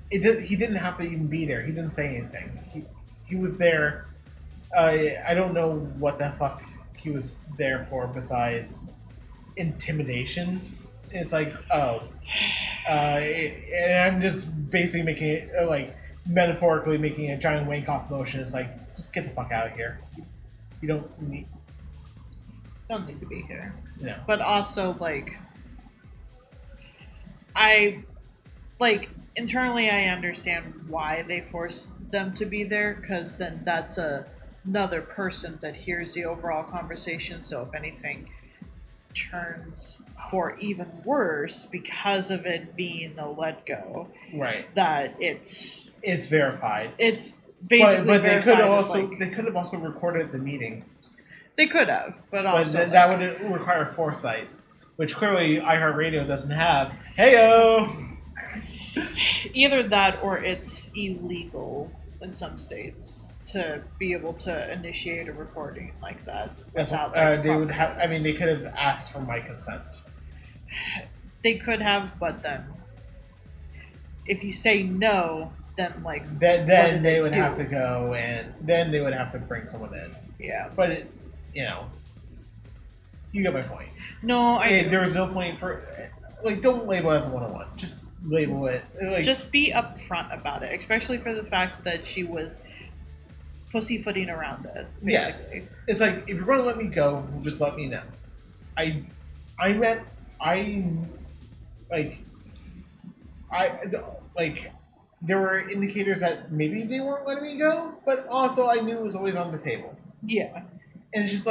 He didn't have to even be there. He didn't say anything. He was there. I don't know what the fuck he was there for besides intimidation. It's like, and I'm just basically making it, metaphorically making a giant wank off motion. It's like, just get the fuck out of here. You don't need to be here. Yeah. But also, internally I understand why they force them to be there, because then that's another person that hears the overall conversation, so if anything turns for even worse because of it being a let go, right? That it's verified. It's basically but they could verified they could have also recorded the meeting. They could have, but also that would require foresight, which clearly iHeartRadio doesn't have. Heyo. Either that or it's illegal in some states to be able to initiate a recording like that without they would have. I mean, they could have asked for my consent. They could have, but then if you say no, then then they would have to go, and then they would have to bring someone in. Yeah, but you get my point. No, there was no point for don't label it as a one-on-one. Just label it just be upfront about it, especially for the fact that she was pussyfooting around it. Basically. Yes, it's like, if you're going to let me go, just let me know. There were indicators that maybe they weren't letting me go, but also I knew it was always on the table. Yeah, and it's just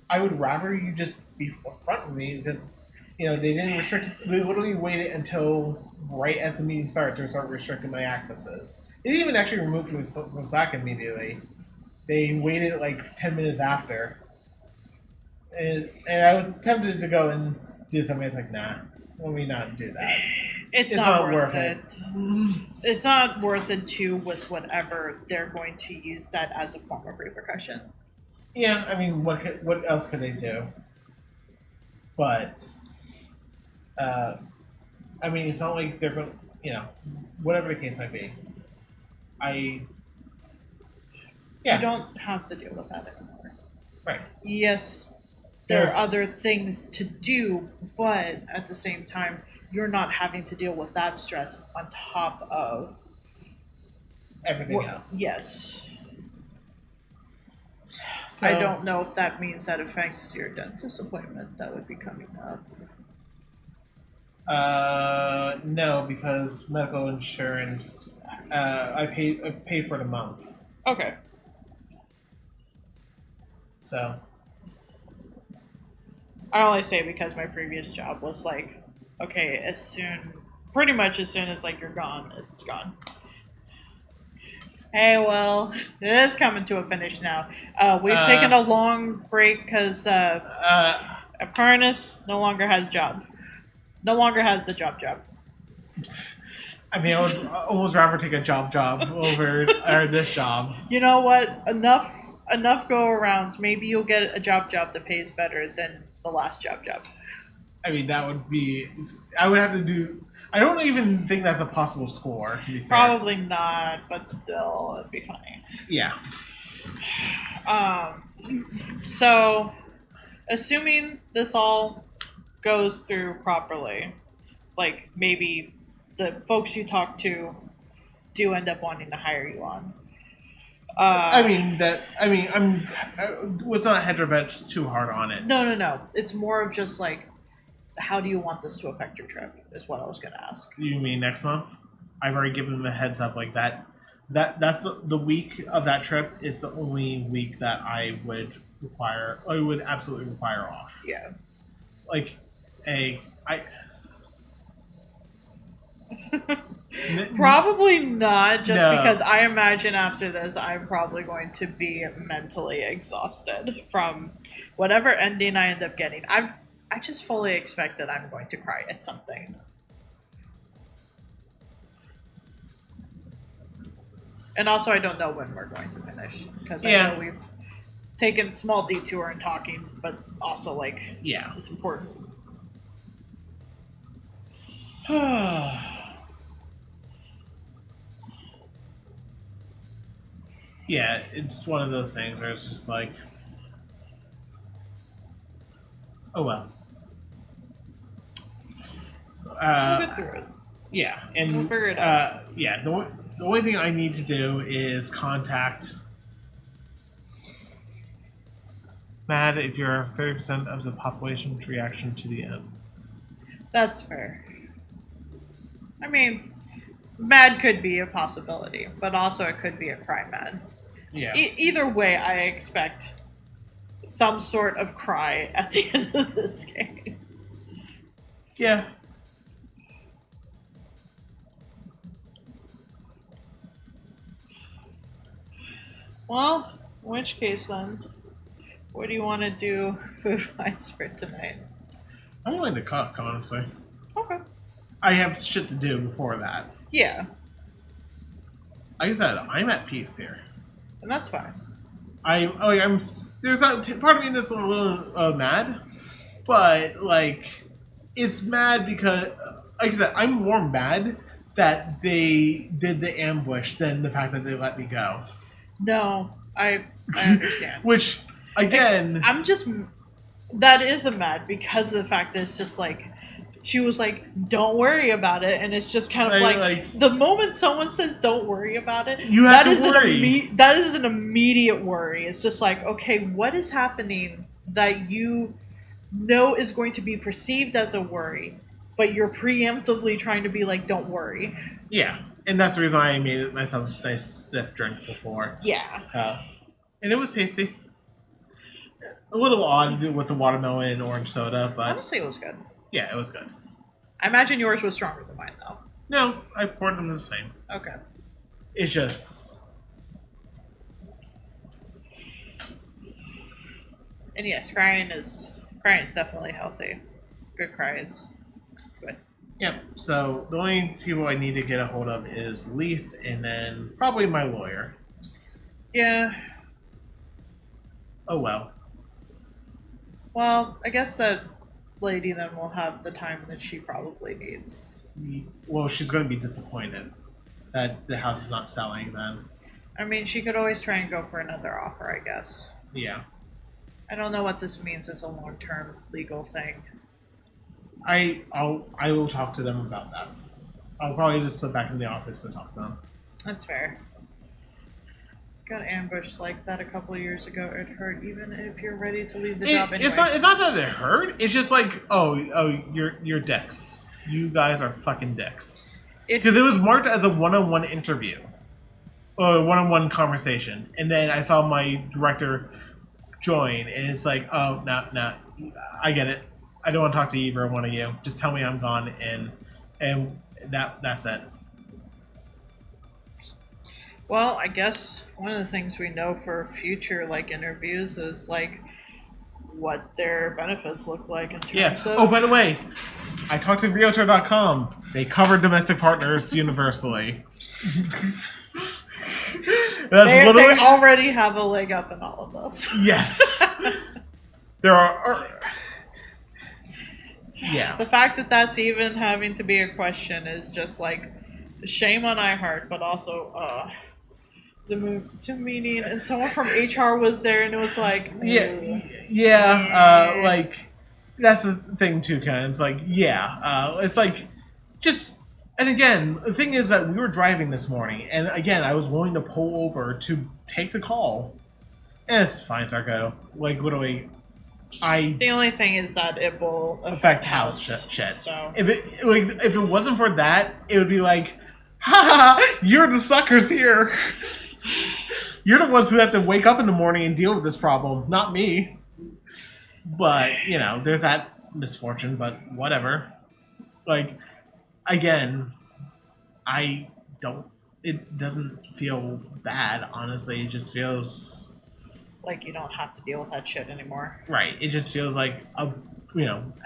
I would rather you just be upfront with me, because they didn't restrict. They literally waited until right as the meeting started to start restricting my accesses. They didn't even actually remove me from Slack immediately. They waited 10 minutes after, and I was tempted to go and do something. It's like, nah, let me not do that. It's not worth it. It's not worth it too, with whatever they're going to use that as a form of repercussion. Yeah, I mean, what else could they do? But, I mean, it's not like they're going. Whatever the case might be. You don't have to deal with that anymore. Right. Yes, there are other things to do, but at the same time, you're not having to deal with that stress on top of everything else. Yes. So, I don't know if that means that affects your dentist appointment that would be coming up. No, because medical insurance, I pay for the month. Okay. So. I only say because my previous job was like, okay, pretty much as soon as like you're gone, it's gone. Hey, well, it is coming to a finish now. We've taken a long break because Apprentice no longer has the job. I mean, I would almost rather take a job over this job. You know what? Enough go-arounds. Maybe you'll get a job that pays better than the last job. I mean, that would be... I would have to do... I don't even think that's a possible score, to be fair. Probably not, but still, it'd be funny. Yeah. So, assuming this all goes through properly, like maybe the folks you talk to do end up wanting to hire you on. let's not hedge our bets too hard on it. No. It's more of just like, how do you want this to affect your trip? Is what I was going to ask. You mean next month? I've already given them a heads up like that. That's the week of that trip is the only week that I would absolutely require off. Yeah. Probably not, just because I imagine after this I'm probably going to be mentally exhausted from whatever ending I end up getting. I just fully expect that I'm going to cry at something. And also I don't know when we're going to finish, because I know we've taken a small detour in talking, but also it's important. Yeah, it's one of those things where it's just like, oh well. We'll get through it. Yeah, and we'll figure it out. The only thing I need to do is contact Mad if you're 30% of the population's reaction to the end. That's fair. I mean, Mad could be a possibility, but also it could be a cry Mad. Yeah. Either way, I expect some sort of cry at the end of this game. Yeah. Well, in which case then, what do you want to do food-wise for tonight? I'm willing to cook, honestly. Okay. I have shit to do before that. Yeah. Like I said, I'm at peace here. And that's fine. There's a part of me that's a little mad, but it's mad because, like I said, I'm more mad that they did the ambush than the fact that they let me go. No, I understand. Which, again, that is a mad because of the fact that it's just like, she was like, don't worry about it, and it's just kind of like the moment someone says don't worry about it, you have to worry. That is an immediate worry. It's just like, okay, what is happening that you know is going to be perceived as a worry, but you're preemptively trying to be like, don't worry. Yeah, and that's the reason I made myself a nice stiff drink before. Yeah. And it was tasty. A little odd with the watermelon and orange soda, but honestly, it was good. Yeah, it was good. I imagine yours was stronger than mine, though. No, I poured them the same. Okay. It's just... And yes, crying is definitely healthy. Good cry is good. Yep, so the only people I need to get a hold of is Lise and then probably my lawyer. Yeah. Oh well. Well, I guess that lady then will have the time that she probably needs. Well, she's going to be disappointed that the house is not selling then. I mean, she could always try and go for another offer, I guess. Yeah. I don't know what this means as a long-term legal thing. I will talk to them about that. I'll probably just sit back in the office to talk to them. That's fair. Got ambushed like that a couple of years ago. It hurt, even if you're ready to leave the job anyway. It's not that it hurt. It's just like, you're dicks. You guys are fucking dicks. Because it was marked as a one-on-one interview, or a one-on-one conversation, and then I saw my director join, and it's like, oh, no, I get it. I don't want to talk to either one of you. Just tell me I'm gone, and that's it. Well, I guess one of the things we know for future like interviews is like what their benefits look like in terms of. Oh, by the way, I talked to Realtor.com. They cover domestic partners universally. They already have a leg up in all of this. Yes. There are. Yeah. The fact that that's even having to be a question is just like shame on iHeart, but also the meeting, and someone from HR was there, and it was like, like that's the thing too, Ken. It's like, it's like just, and again, the thing is that we were driving this morning, and again, I was willing to pull over to take the call, and it's fine, Sarko. Like, literally, the only thing is that it will affect house shit. So if it wasn't for that, it would be like, ha, you're the suckers here. You're the ones who have to wake up in the morning and deal with this problem, not me. But, there's that misfortune, but whatever. Like, again, it doesn't feel bad, honestly. It just feels like you don't have to deal with that shit anymore. Right. It just feels like,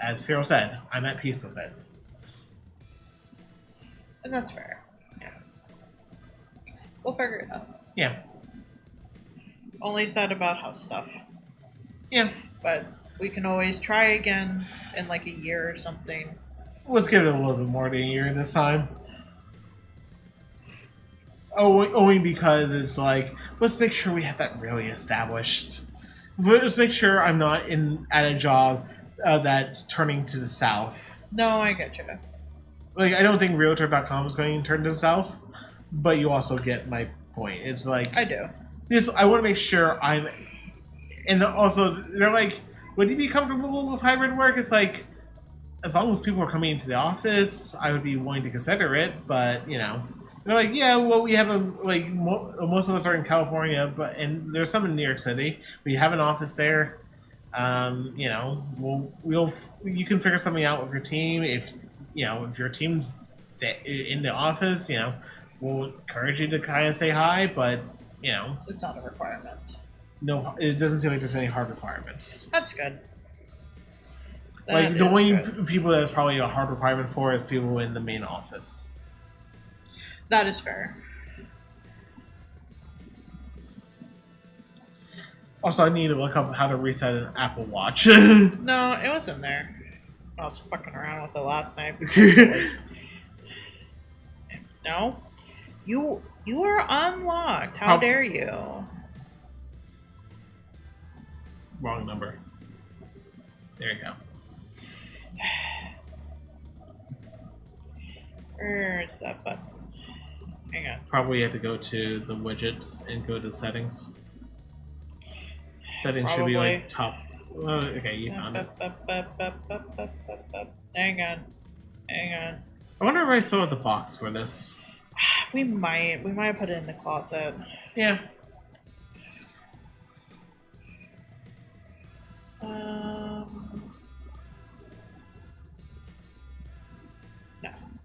as Hero said, I'm at peace with it. And that's fair. Yeah. We'll figure it out. Yeah. Only sad about house stuff. Yeah. But we can always try again in like a year or something. Let's give it a little bit more than a year this time. Only because it's like, let's make sure we have that really established. Let's make sure I'm not at a job that's turning to the south. No, I get you. Like, I don't think Realtor.com is going to turn to the south, but you also get my point. It's like, I do. I want to make sure I'm, and also they're like, would you be comfortable with hybrid work? It's like, as long as people are coming into the office, I would be willing to consider it. But they're like, yeah, well, we have most of us are in California, and there's some in New York City. We have an office there. You can figure something out with your team. If your team's in the office, we'll encourage you to kind of say hi, but it's not a requirement. No, it doesn't seem like there's any hard requirements. That's good. Like, the only people that is probably a hard requirement for is people in the main office. That is fair. Also, I need to look up how to reset an Apple Watch. No, it wasn't there. I was fucking around with it last night. No? You are unlocked. How dare you? Wrong number. There you go. Where's that button? Hang on. Probably have to go to the widgets and go to settings. Settings should be like top. Okay, you found it. Hang on. I wonder if I saw the box for this. We might put it in the closet. Yeah. No,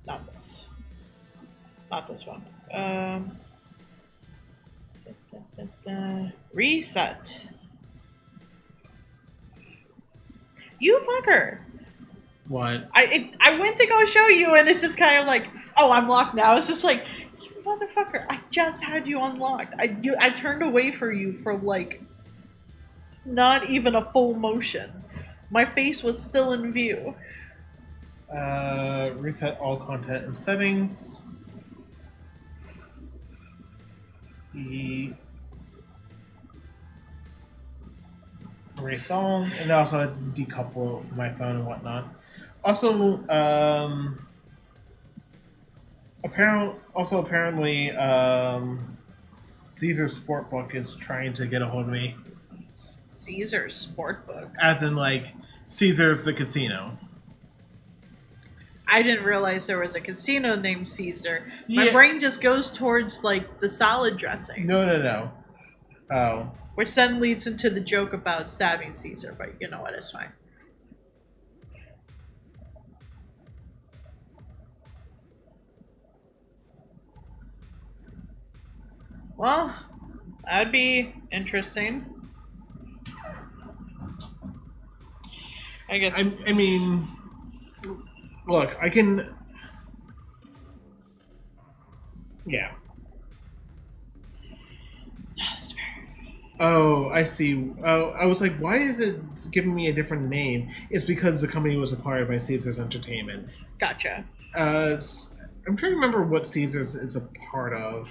not this. Not this one. Reset. You fucker. What? I went to go show you, and it's just kind of like, oh, I'm locked now. It's just like, you motherfucker! I just had you unlocked. I turned away for you for like Not even a full motion. My face was still in view. Reset all content and settings. Erase all, and also decouple my phone and whatnot. Also, apparently, Caesar's Sportbook is trying to get a hold of me. Caesar's Sportbook? As in, like, Caesar's the casino. I didn't realize there was a casino named Caesar. My Yeah. brain just goes towards, like, the salad dressing. No. Oh. Which then leads into the joke about stabbing Caesar, but you know what, it's fine. Well, that'd be interesting. I guess. I mean, look, I can. Yeah. Oh, I see. Oh, I was like, why is it giving me a different name? It's because the company was acquired by Caesars Entertainment. Gotcha. I'm trying to remember what Caesars is a part of,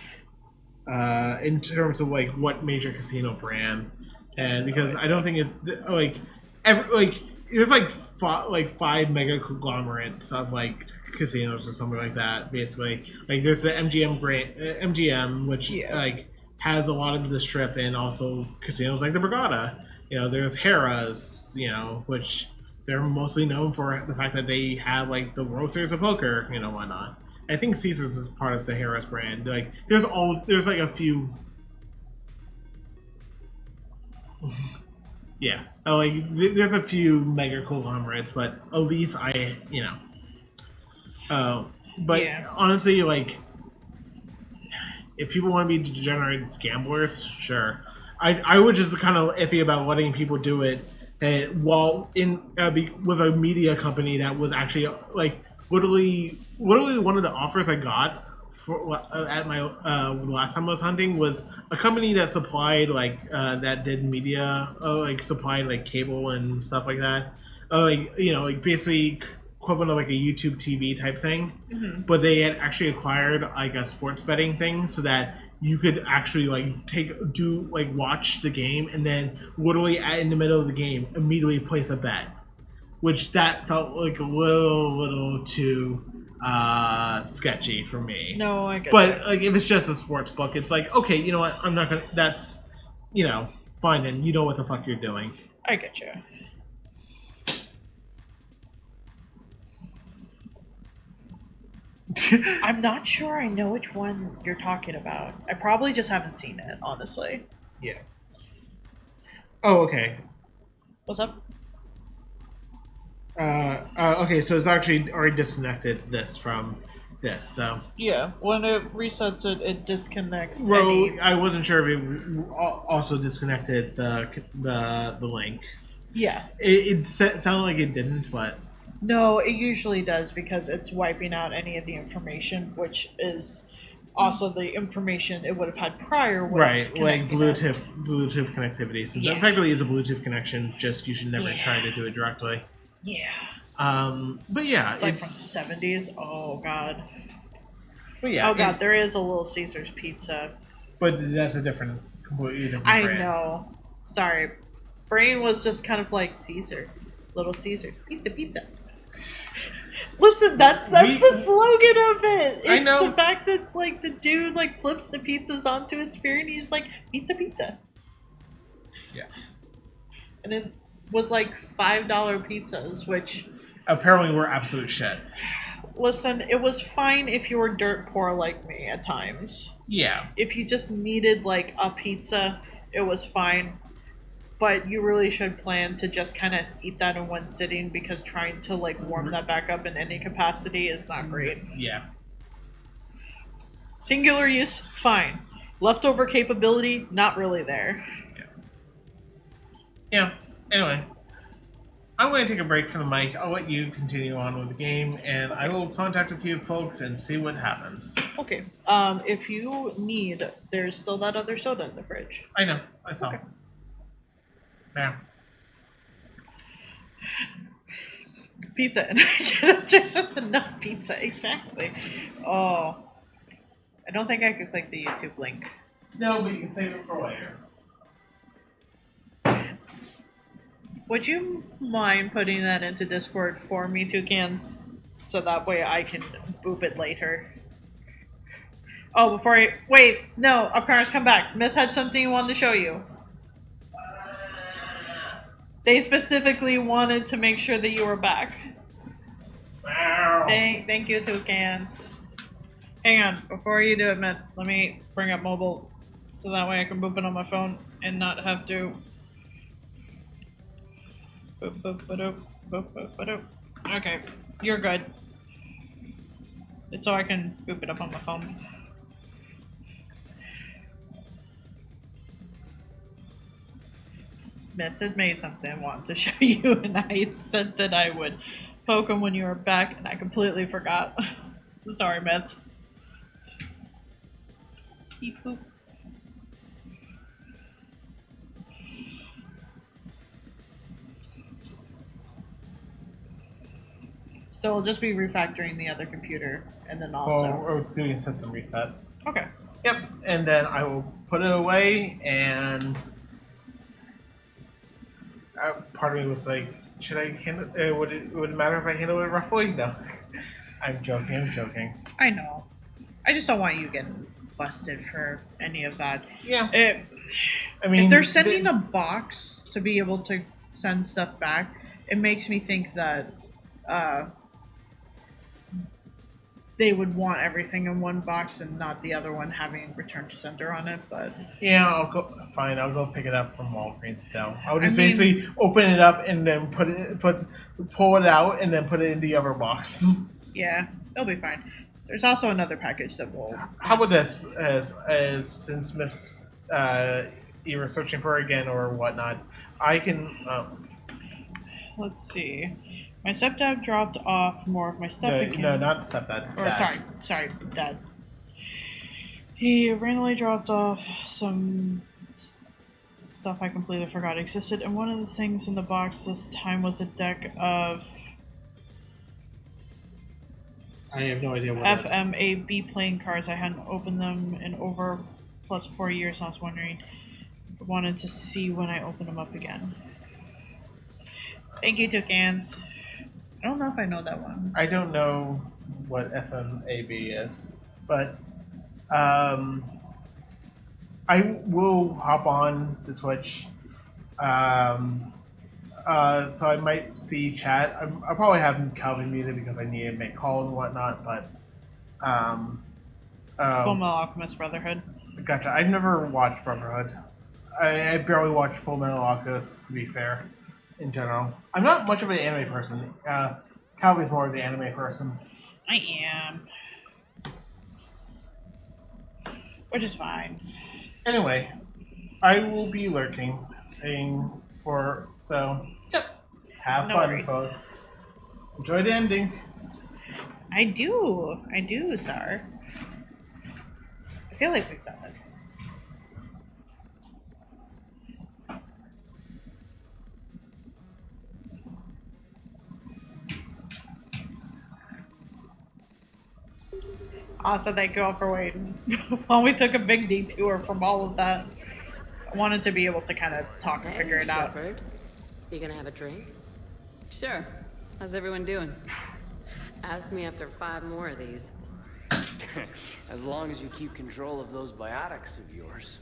in terms of like what major casino brand, and because I don't think it's like there's like five mega conglomerates of like casinos or something like that. Basically, like there's the MGM brand, MGM, which like has a lot of the Strip and also casinos like the Borgata. You know, there's Harrah's, you know, which they're mostly known for the fact that they have like the World Series of Poker, you know, whatnot. I think Caesars is part of the Harrah's brand. Like, there's like a few. Yeah, there's a few mega conglomerates, but at least but Yeah. honestly, like, if people want to be degenerate gamblers, sure. I would just kind of iffy about letting people do it while with a media company that was actually like literally one of the offers I got for at my last time I was hunting was a company that supplied that did media, supplied like cable and stuff like that, basically equivalent of like a YouTube TV type thing. Mm-hmm. But they had actually acquired like a sports betting thing so that you could actually watch the game and then literally in the middle of the game immediately place a bet, which that felt like a little too sketchy for me. No, I get But that. like if it's just a sports book, it's like, okay, you know what, I'm not gonna. That's fine then. You know what the fuck you're doing. I get you. I'm not sure I know which one you're talking about. I probably just haven't seen it, honestly. Yeah. Oh, okay. What's up? Okay, so it's actually already disconnected this from this, so. Yeah, when it resets it, it disconnects Well, any... I wasn't sure if it also disconnected the link. Yeah. It sounded like it didn't, but. No, it usually does because it's wiping out any of the information, which is also the information it would have had prior. Right, like connecting Bluetooth connectivity. So Yeah. effectively it's a Bluetooth connection, just you should never try to do it directly. Yeah. But yeah, It's like from the 70s. Oh, God. But yeah. Oh, God, there is a Little Caesars pizza. But that's a completely different I brand. know. Sorry. Brain was just kind of like Caesar. Little Caesar. Pizza. Listen, that's the slogan of it. It's I know. the fact that like the dude like flips the pizzas onto his sphere and he's like pizza. Yeah. And it was like $5 pizzas, which Apparently we're absolute shit. listen, it was fine if you were dirt poor like me at times. Yeah. If you just needed like a pizza, it was fine. But you really should plan to just kind of eat that in one sitting because trying to like warm that back up in any capacity is not great. Yeah. Singular use, fine. Leftover capability, not really there. Yeah. Anyway, I'm going to take a break from the mic. I'll let you continue on with the game, and I will contact a few folks and see what happens. Okay. If you need, there's still that other soda in the fridge. I know. I saw. Okay. Yeah. Pizza, and it's just enough pizza. Exactly. Oh, I don't think I could click the YouTube link. No, but you can save it for later. Would you mind putting that into Discord for me, Toucans? So that way I can boop it later. Oh, before I... Wait, no, Upcars, come back. Myth had something he wanted to show you. They specifically wanted to make sure that you were back. Wow. Thank you, Toucans. Hang on, before you do it, Myth, let me bring up mobile so that way I can boop it on my phone and not have to... Boop, boop, ba-doop, boop, boop, ba-doop. Okay, you're good. It's so I can boop it up on my phone. Myth had made something I wanted to show you, and I had said that I would poke him when you were back, and I completely forgot. I'm sorry, Myth. Beep boop. So we'll just be refactoring the other computer, and then also... Or it's doing a system reset. Okay. Yep, and then I will put it away, and... part of me was like, should I handle it? Would it matter if I handle it roughly? No. I'm joking. I know. I just don't want you getting busted for any of that. Yeah. I mean, if they're sending a box to be able to send stuff back, it makes me think that they would want everything in one box and not the other one having return to sender on it. But yeah, I'll go pick it up from Walgreens still. I'll just basically open it up and then pull it out and then put it in the other box. Yeah, it'll be fine. There's also another package that will... How about this, as since Smith's either searching for it again or whatnot, I can... Let's see. My stepdad dropped off more of my stuff again. No, not stepdad. Or sorry, Dad. He randomly dropped off some stuff I completely forgot existed, and one of the things in the box this time was a deck of... I have no idea what FMAB playing cards. I hadn't opened them in over plus 4 years, and I was wondering, wanted to see when I open them up again. Thank you, Toucans. I don't know if I know that one. I don't know what FMAB is, but I will hop on to Twitch. So I might see chat. I'll probably have Calvin muted because I need to make calls and whatnot, but... Full Metal Alchemist Brotherhood. Gotcha. I've never watched Brotherhood. I barely watched Full Metal Alchemist, to be fair, in general. I'm not much of an anime person. Calvin's more of the anime person. I am. Which is fine. Anyway, I will be lurking, so, yep. Have No fun, worries. folks. Enjoy the ending. I do, sir. I feel like we've done it. Also, thank you all for waiting. While we took a big detour from all of that, I wanted to be able to kind of talk and figure it out. Shepard, you gonna have a drink? Sure. How's everyone doing? Ask me after 5 more of these. As long as you keep control of those biotics of yours.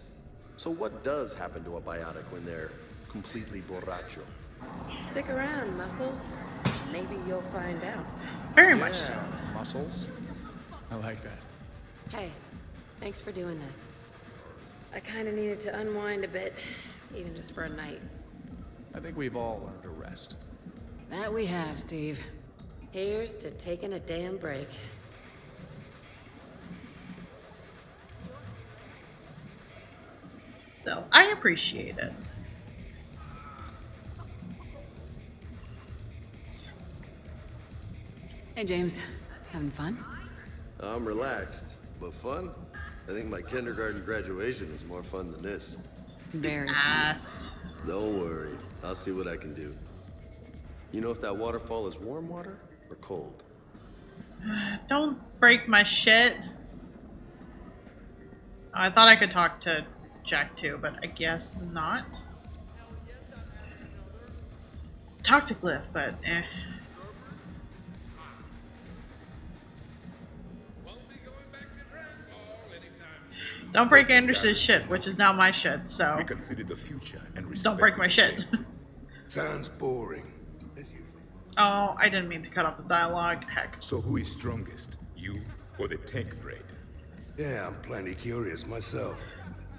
So what does happen to a biotic when they're completely borracho? Stick around, Muscles. Maybe you'll find out. Very much so. Muscles? I like that. Hey, thanks for doing this. I kind of needed to unwind a bit, even just for a night. I think we've all learned to rest. That we have, Steve. Here's to taking a damn break. So, I appreciate it. Hey, James. Having fun? I'm relaxed, but fun? I think my kindergarten graduation was more fun than this. Very Ass. Don't worry. I'll see what I can do. You know if that waterfall is warm water or cold? Don't break my shit. I thought I could talk to Jack too, but I guess not. Talk to Glyph, but eh. Don't break Anders's shit, which is now my shit, so We consider the future and don't break my shit. Sounds boring. Oh, I didn't mean to cut off the dialogue. Heck. So who is strongest? You or the tank grade? Yeah, I'm plenty curious myself.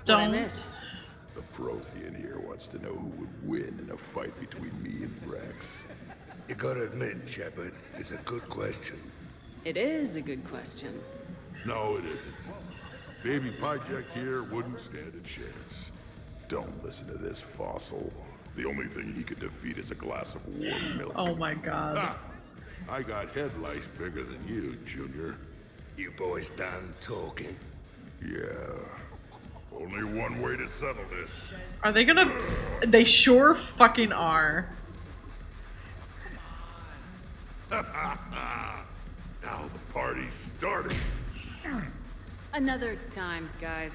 Don't. The Prothean here wants to know who would win in a fight between me and Rex. You gotta admit, Shepard, it's a good question. It is a good question. No, it isn't. Baby Pyjak here wouldn't stand a chance. Don't listen to this fossil. The only thing he could defeat is a glass of warm milk. Oh my god. Ah, I got head lice bigger than you, Junior. You boys done talking? Yeah. Only one way to settle this. Are they gonna... They sure fucking are. Now the party's starting. Another time, guys.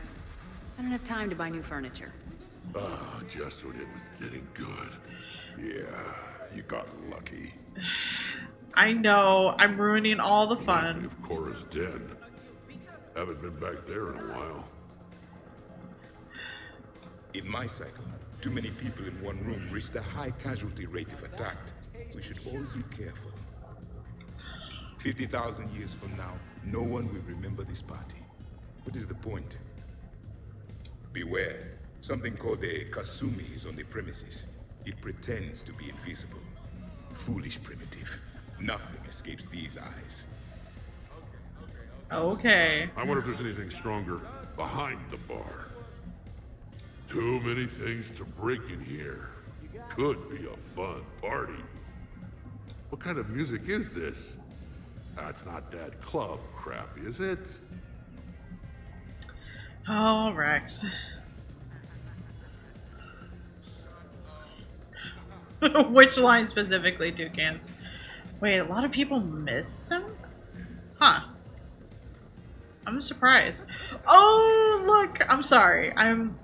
I don't have time to buy new furniture. Ah, just when it was getting good. Yeah, you got lucky. I know. I'm ruining all the fun. If Cora's dead. Haven't been back there in a while. In my cycle, too many people in one room risk a high casualty rate if attacked. We should all be careful. 50,000 years from now, no one will remember this party. What is the point? Beware. Something called a Kasumi is on the premises. It pretends to be invisible. Foolish primitive. Nothing escapes these eyes. Okay. I wonder if there's anything stronger behind the bar. Too many things to break in here. Could be a fun party. What kind of music is this? That's not that club crap, is it? Oh, Rex. Which line specifically, Toucans? Wait, a lot of people missed them? Huh. I'm surprised. Oh, look! I'm sorry.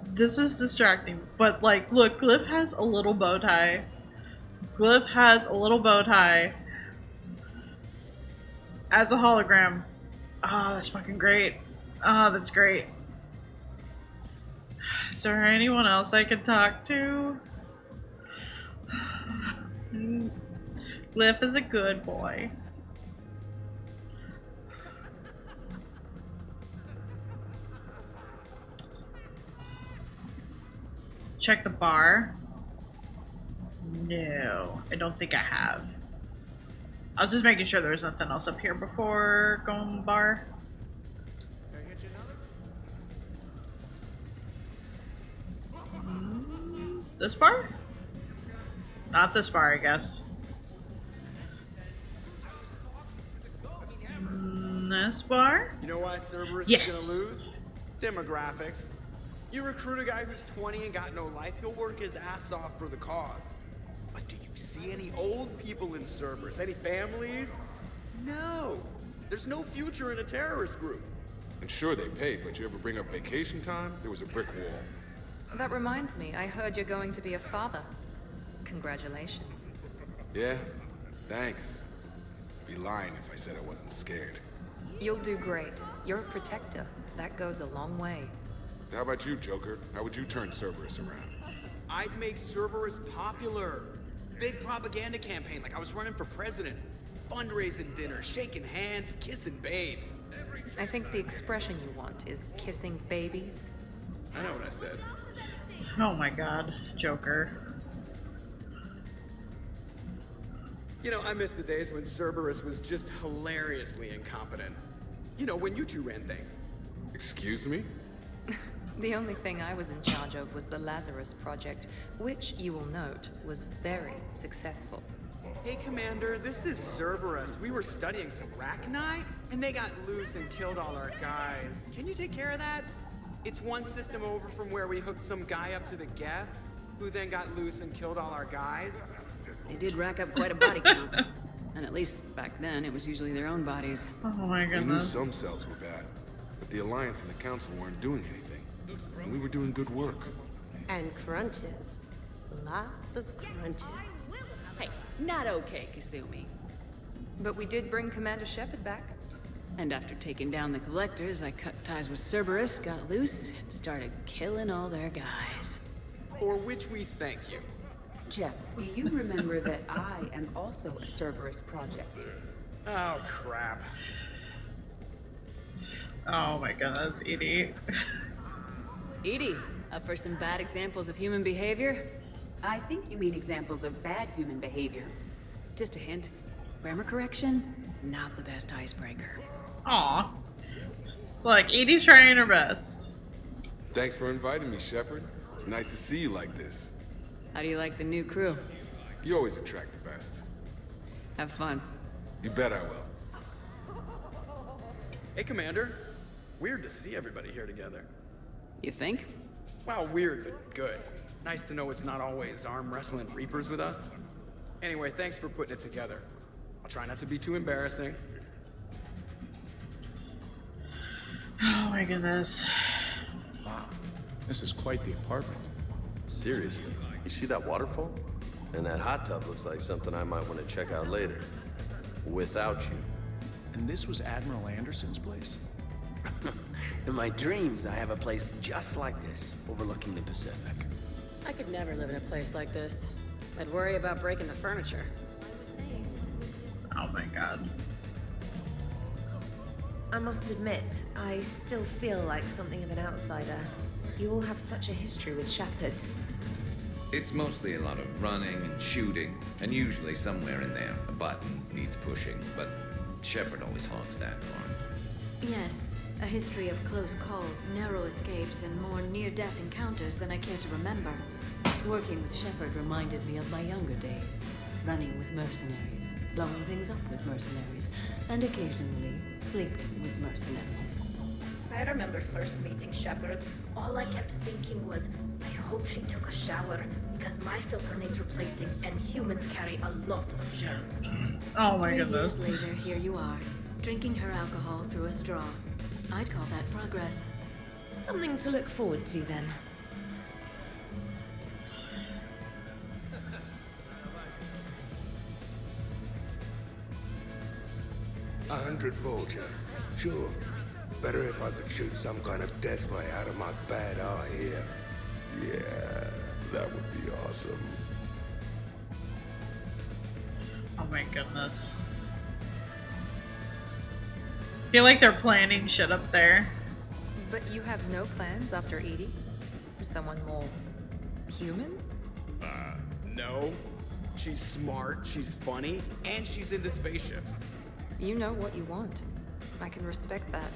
This is distracting. But, like, look, Glyph has a little bow tie. Glyph has a little bow tie. As a hologram. Oh, that's fucking great. Oh, that's great. Is there anyone else I could talk to? Glyph is a good boy. Check the bar. No, I don't think I have. I was just making sure there was nothing else up here before going to the bar. This bar? Not this bar, I guess. This bar? You know why Cerberus Yes. is gonna lose? Demographics. You recruit a guy who's 20 and got no life, he'll work his ass off for the cause. But do you see any old people in Cerberus? Any families? No. There's no future in a terrorist group. And sure they pay, but you ever bring up vacation time? There was a brick wall. That reminds me, I heard you're going to be a father. Congratulations. Yeah? Thanks. Be lying if I said I wasn't scared. You'll do great. You're a protector. That goes a long way. How about you, Joker? How would you turn Cerberus around? I'd make Cerberus popular. Big propaganda campaign like I was running for president. Fundraising dinner, shaking hands, kissing babes. I think the expression you want is kissing babies. I know what I said. Oh my god, Joker. You know, I miss the days when Cerberus was just hilariously incompetent. You know, when you two ran things. Excuse me? The only thing I was in charge of was the Lazarus Project, which, you will note, was very successful. Hey, Commander, this is Cerberus. We were studying some Rachni, and they got loose and killed all our guys. Can you take care of that? It's one system over from where we hooked some guy up to the Geth. who then got loose and killed all our guys? They did rack up quite a body count. And at least back then, it was usually their own bodies. Oh my We knew goodness. some cells were bad, but the Alliance and the Council weren't doing anything. And we were doing good work. And crunches. Lots of crunches. Hey, not okay, Kasumi. But we did bring Commander Shepard back. And after taking down the Collectors, I cut ties with Cerberus, got loose, and started killing all their guys. For which we thank you. Jeff, do you remember that I am also a Cerberus project? Oh, crap. Oh my goodness, Edie. Edie, up for some bad examples of human behavior? I think you mean examples of bad human behavior. Just a hint. Grammar correction, not the best icebreaker. Aw. Look, Edie's trying her best. Thanks for inviting me, Shepard. It's nice to see you like this. How do you like the new crew? You always attract the best. Have fun. You bet I will. Hey, Commander. Weird to see everybody here together. You think? Well, weird, but good. Nice to know it's not always arm wrestling Reapers with us. Anyway, thanks for putting it together. I'll try not to be too embarrassing. Oh my goodness. Wow, this is quite the apartment. Seriously, you see that waterfall? And that hot tub looks like something I might want to check out later. Without you. And this was Admiral Anderson's place? In my dreams, I have a place just like this, overlooking the Pacific. I could never live in a place like this. I'd worry about breaking the furniture. Oh my god. I must admit, I still feel like something of an outsider. You all have such a history with Shepard. It's mostly a lot of running and shooting, and usually somewhere in there, a button needs pushing, but Shepard always hogs that part. Yes, a history of close calls, narrow escapes, and more near-death encounters than I care to remember. Working with Shepard reminded me of my younger days, running with mercenaries, blowing things up with mercenaries, and occasionally sleeping with mercenaries. I remember first meeting Shepard. All I kept thinking was, I hope she took a shower, because my filter needs replacing, and humans carry a lot of germs. Oh my 3 goodness. years later, here you are, drinking her alcohol through a straw. I'd call that progress. Something to look forward to, then. A 100 Vulture. Sure. Better if I could shoot some kind of death ray out of my bad eye here. Yeah, that would be awesome. Oh my goodness. Feel like they're planning shit up there. But you have no plans after Edie? Someone more human? No. She's smart, she's funny, and she's into spaceships. You know what you want. I can respect that.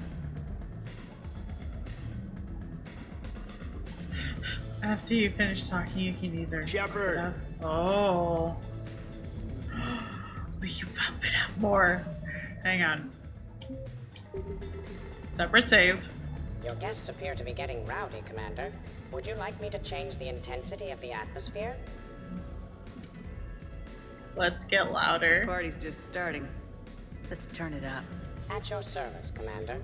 After you finish talking, you can either Shepard. pump it up. Oh. Will you pump it up more? Hang on. Separate save. Your guests appear to be getting rowdy, Commander. Would you like me to change the intensity of the atmosphere? Let's get louder. The party's just starting. Let's turn it up. At your service, Commander.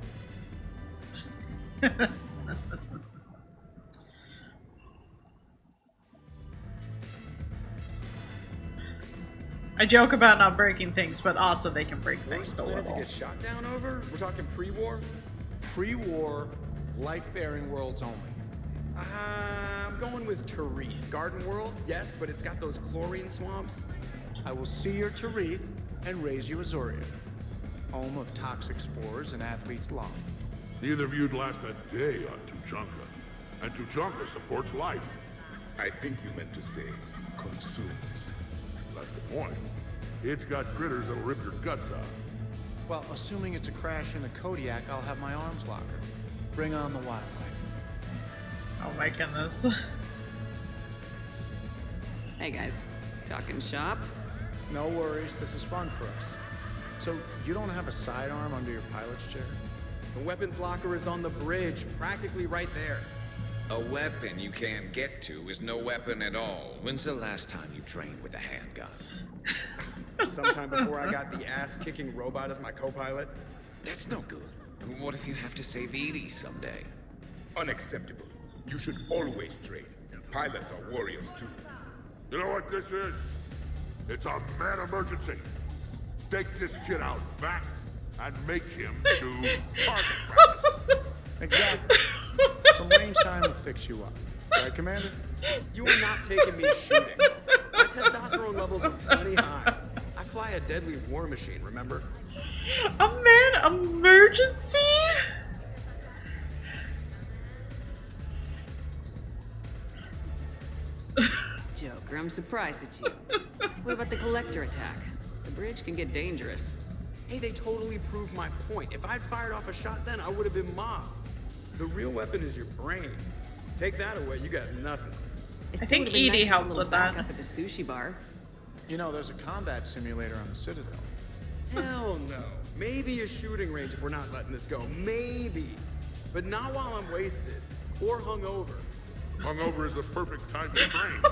I joke about not breaking things, but also they can break things a Planning to little. get shot down over? We're talking pre-war? Pre-war, life-bearing worlds only. I'm going with Tarif. Garden World, yes, but it's got those chlorine swamps. I will see your Tarif and raise you Azoria, home of toxic spores and athlete's lung. Neither of you'd last a day on Tuchanka. And Tuchanka supports life. I think you meant to say consumes. That's the point. It's got critters that'll rip your guts out. Well, assuming it's a crash in the Kodiak, I'll have my arms locker. Bring on the wildlife. Oh my goodness. Hey guys, talking shop? No worries, this is fun for us. So, you don't have a sidearm under your pilot's chair? The weapons locker is on the bridge, practically right there. A weapon you can't get to is no weapon at all. When's the last time you trained with a handgun? Sometime before I got the ass-kicking robot as my co-pilot. That's no good. What if you have to save Edie someday? Unacceptable. You should always train. Pilots are warriors too. You know what this is? It's a mad emergency. Take this kid out back and make him do target practice. Exactly. Some range time will fix you up. Right, Commander? You are not taking me shooting. My testosterone levels are plenty high. I fly a deadly war machine, remember? A man emergency? Joker, I'm surprised at you. What about the Collector attack? The bridge can get dangerous. Hey, they totally proved my point. If I'd fired off a shot then, I would have been mobbed. The real weapon is your brain. Take that away, you got nothing. It I still think would've been Edie nice to have a helped little with that. backup at the sushi bar. You know, there's a combat simulator on the Citadel. Hell no. Maybe a shooting range if we're not letting this go. Maybe. But not while I'm wasted. Or hungover. Hungover is the perfect time to train.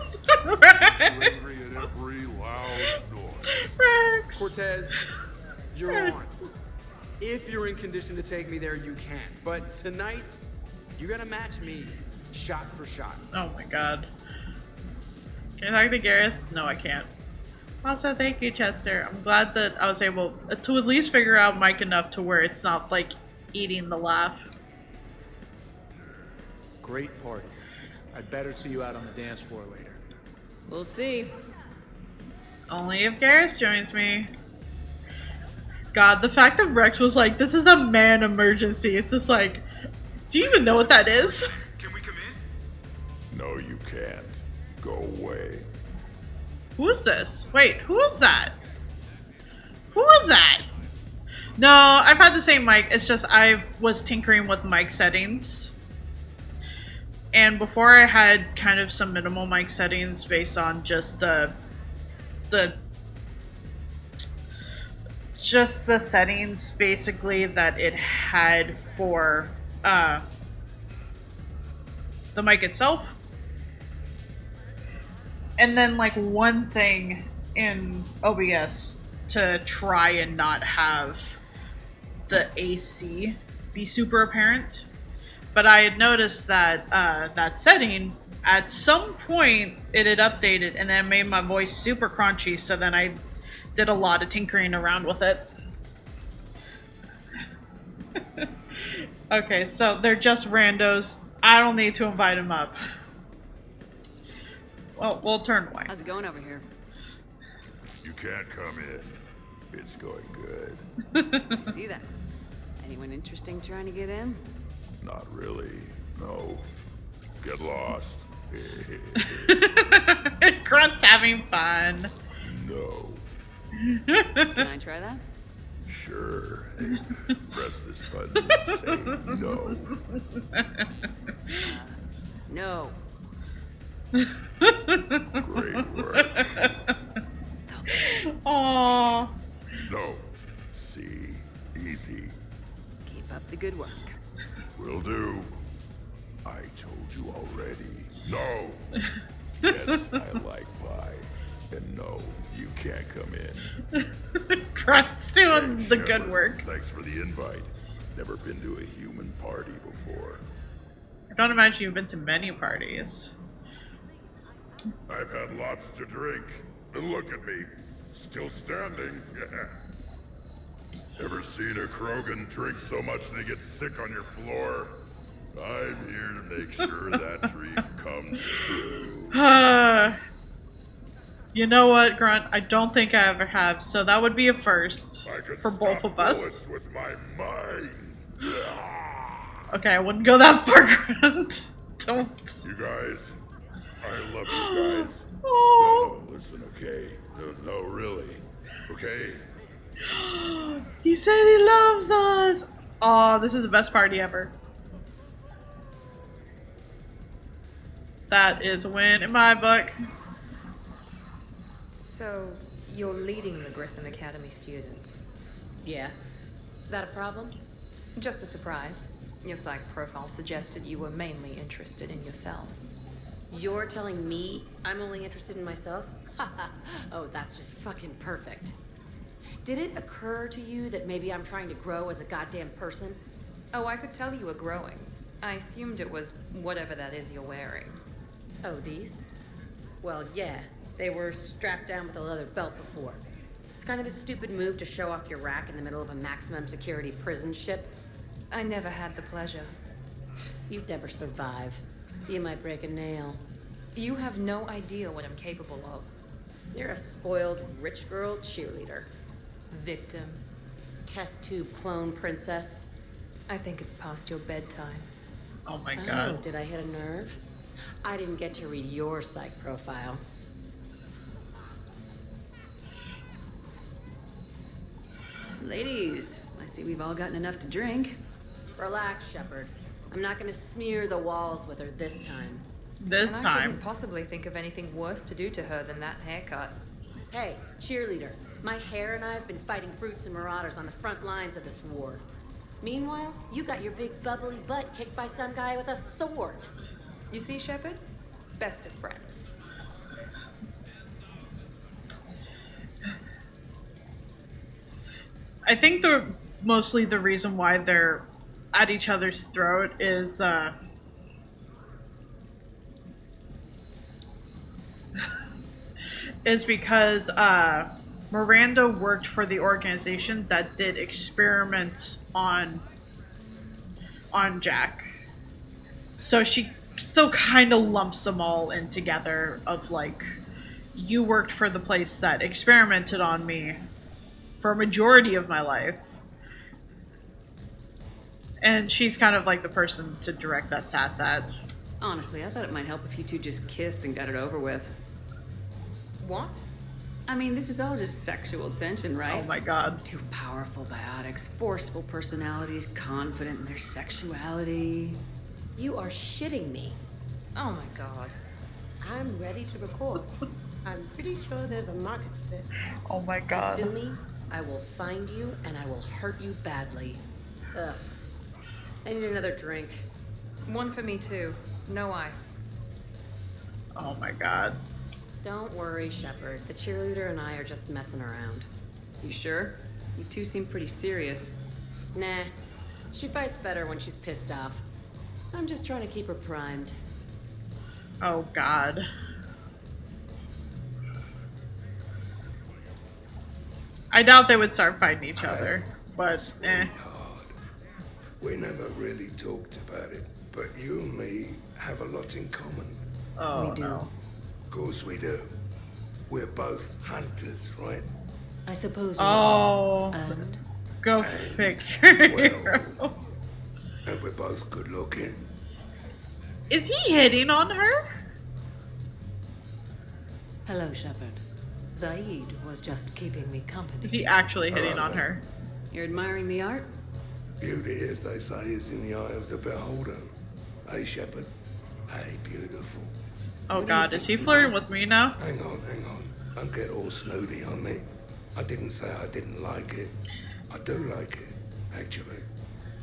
Angry at every loud noise. Rex. Cortez, you're on. If you're in condition to take me there, you can. But tonight, you gotta match me shot for shot. Oh my god. Can I talk to Garrus? No, I can't. Also, thank you, Chester. I'm glad that I was able to at least figure out Mike enough to where it's not like eating the laugh. Great party. I'd better see you out on the dance floor later. We'll see. Only if Garrus joins me. God, the fact that Rex was like, this is a man emergency. It's just like, do you even know what that is? No, you can't. Go away. Who is this? Wait, who is that? Who is that? No, I've had the same mic. It's just I was tinkering with mic settings. And before I had kind of some minimal mic settings based on just the settings basically that it had for the mic itself. And then like one thing in OBS to try and not have the AC be super apparent. But I had noticed that that setting, at some point, it had updated and then made my voice super crunchy, so then I did a lot of tinkering around with it. Okay, so they're just randos. I don't need to invite them up. Well, we'll turn away. How's it going over here? You can't come in. It's going good. I see that. Anyone interesting trying to get in? Not really. No. Get lost. Grunt's having fun. No. Can I try that? Sure. Hey, press this button and say no. No. Great work. Aww. No. See. Easy. Keep up the good work. Will do. I told you already. No. Yes, I like pie. And no, you can't come in. Grunt's doing the good work. Thanks for the invite. Never been to a human party before. I don't imagine you've been to many parties. I've had lots to drink. And look at me. Still standing. Ever seen a Krogan drink so much they get sick on your floor? I'm here to make sure that dream comes true. You know what, Grunt? I don't think I ever have, so that would be a first for both of us. With my mind. Okay, I wouldn't go that far, Grunt. Don't. You guys, I love you guys. Oh. No, listen, okay? No, really. Okay? He said he loves us. Oh, this is the best party ever. That is a win in my book. So, you're leading the Grissom Academy students? Yeah. Is that a problem? Just a surprise. Your psych profile suggested you were mainly interested in yourself. You're telling me I'm only interested in myself? Oh, that's just fucking perfect. Did it occur to you that maybe I'm trying to grow as a goddamn person? Oh, I could tell you were growing. I assumed it was whatever that is you're wearing. Oh, these? Well, yeah. They were strapped down with a leather belt before. It's kind of a stupid move to show off your rack in the middle of a maximum security prison ship. I never had the pleasure. You'd never survive. You might break a nail. You have no idea what I'm capable of. You're a spoiled rich girl cheerleader. Victim. Test tube clone princess. I think it's past your bedtime. Oh my god. Oh, did I hit a nerve? I didn't get to read your psych profile. Ladies, I see we've all gotten enough to drink. Relax, Shepard. I'm not gonna smear the walls with her this time. This and I couldn't possibly think of anything worse to do to her than that haircut. Hey, cheerleader. My hair and I have been fighting fruits and marauders on the front lines of this war. Meanwhile, you got your big bubbly butt kicked by some guy with a sword. You see, Shepard? Best of friends. I think mostly the reason why they're at each other's throat is because Miranda worked for the organization that did experiments on Jack. So she still kind of lumps them all in together of like, you worked for the place that experimented on me for a majority of my life. And she's kind of like the person to direct that sass at. Honestly, I thought it might help if you two just kissed and got it over with. What? I mean, this is all just sexual tension, right? Oh my god. Two powerful biotics, forceful personalities, confident in their sexuality. You are shitting me. Oh my god. I'm ready to record. I'm pretty sure there's a market for this. Oh my god. Kasumi, I will find you and I will hurt you badly. Ugh. I need another drink. One for me too. No ice. Oh my god. Don't worry, Shepard. The cheerleader and I are just messing around. You sure? You two seem pretty serious. Nah. She fights better when she's pissed off. I'm just trying to keep her primed. Oh god. I doubt they would start fighting each other, but eh. We never really talked about it, but you and me have a lot in common. Oh, We do. no. Of course we do. We're both hunters, right? I suppose. Oh. And Go figure. Well, and we're both good looking. Is he hitting on her? hello, Shepard. Zaid was just keeping me company. Is he actually hitting on her? You're admiring the art? Beauty, as they say, is in the eye of the beholder. Hey, Shepard. Hey, beautiful. Oh god, is he flirting with me now? Hang on. Don't get all snooty on me. I didn't say I didn't like it. I do like it, actually.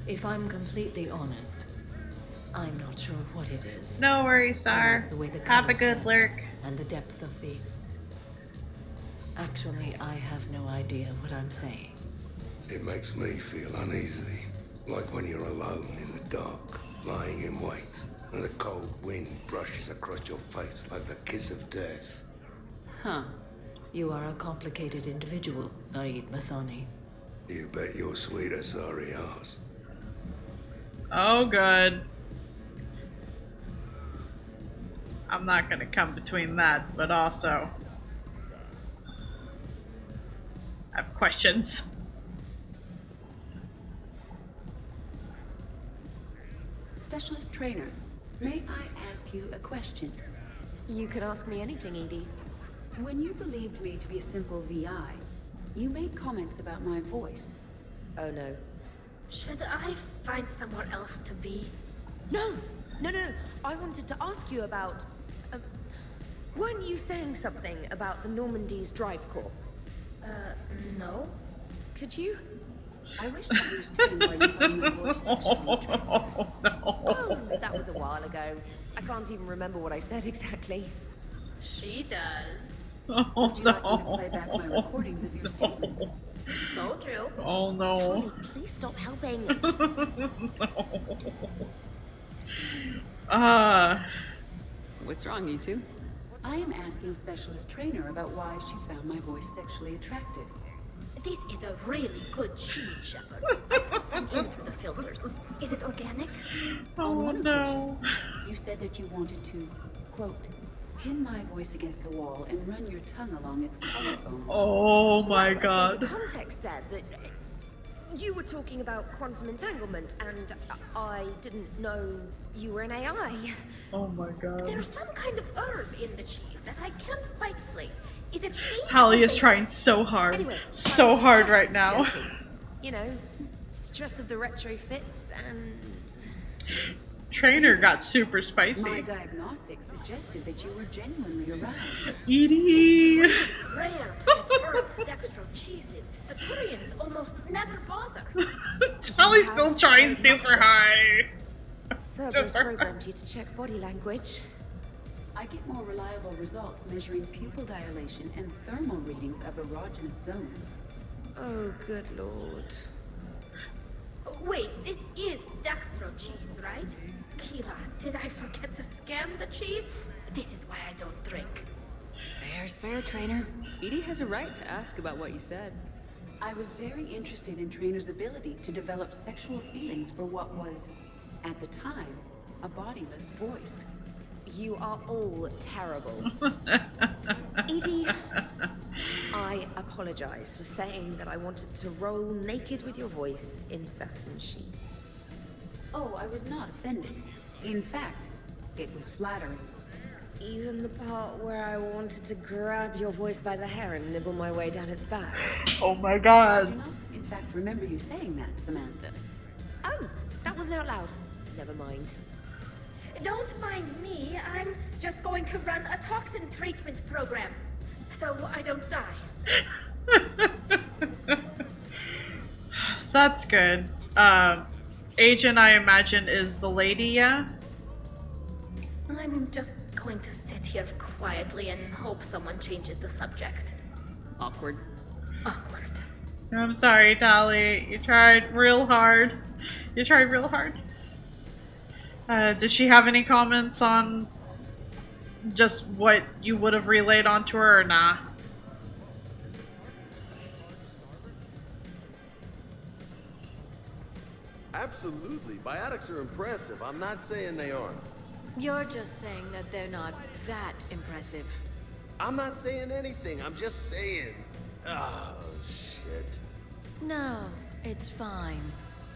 If I'm completely honest, I'm not sure what it is. No worries, Sar. The way the Have a colors good are lurk. And the depth of the... Actually, I have no idea what I'm saying. It makes me feel uneasy. Like when you're alone in the dark, lying in wait, and the cold wind brushes across your face like the kiss of death. Huh. You are a complicated individual, Zaid Masani. You bet your sweeter sorry ass. Oh good. I'm not gonna come between that, but also I have questions. Specialist trainer, may I ask you a question? You could ask me anything, Edie. When you believed me to be a simple VI, you made comments about my voice. Oh no. Should I find somewhere else to be? No. I wanted to ask you about... weren't you saying something about the Normandy's drive core? No. Could you I wish to understand why you found my voice sexually attractive. Oh, that was a while ago. I can't even remember what I said exactly. She does. Would you like me to play back my recordings of your statements? Told you. Oh no. Tony, please stop helping. What's wrong, you two? I am asking Specialist Trainer about why she found my voice sexually attractive. This is a really good cheese, Shepard. I put some in through the filters. Is it organic? Oh no. You said that you wanted to, quote, pin my voice against the wall and run your tongue along its collarbone. Oh my There's god. a context there that you were talking about quantum entanglement, and I didn't know you were an AI. Oh my god. There's some kind of herb in the cheese that I can't quite place. Is it sweet? Hallie is trying so hard. Anyway, So I'm hard just right now. joking. You know, stress of the retrofits and... Trainer got super My spicy. diagnostics suggested that you were genuinely aroused. Edie. Rare to get herb dextro cheeses. The Turians almost never bother. Hallie's still trying super high. Cerberus programmed you to check body language. I get more reliable results measuring pupil dilation and thermal readings of erogenous zones. Oh, good lord. Wait, this is dextro cheese, right? Kira, did I forget to scan the cheese? This is why I don't drink. Fair's fair, Trainer. Edie has a right to ask about what you said. I was very interested in Trainer's ability to develop sexual feelings for what was, at the time, a bodiless voice. You are all terrible. Edie, I apologize for saying that I wanted to roll naked with your voice in satin sheets. Oh, I was not offended. In fact, it was flattering. Even the part where I wanted to grab your voice by the hair and nibble my way down its back. Oh my I do god. not, in fact, remember you saying that, Samantha. Oh, that wasn't out loud. Never mind. Don't mind me. I'm just going to run a toxin treatment program. So I don't die. That's good. Agent, I imagine, is the lady, yeah? I'm just going to sit here quietly and hope someone changes the subject. Awkward. Awkward. I'm sorry, Tally. You tried real hard. You tried real hard. Did she have any comments on just what you would have relayed onto her or nah? Absolutely. Biotics are impressive. I'm not saying they aren't. You're just saying that they're not that impressive. I'm not saying anything. I'm just saying. Oh, shit. No, it's fine.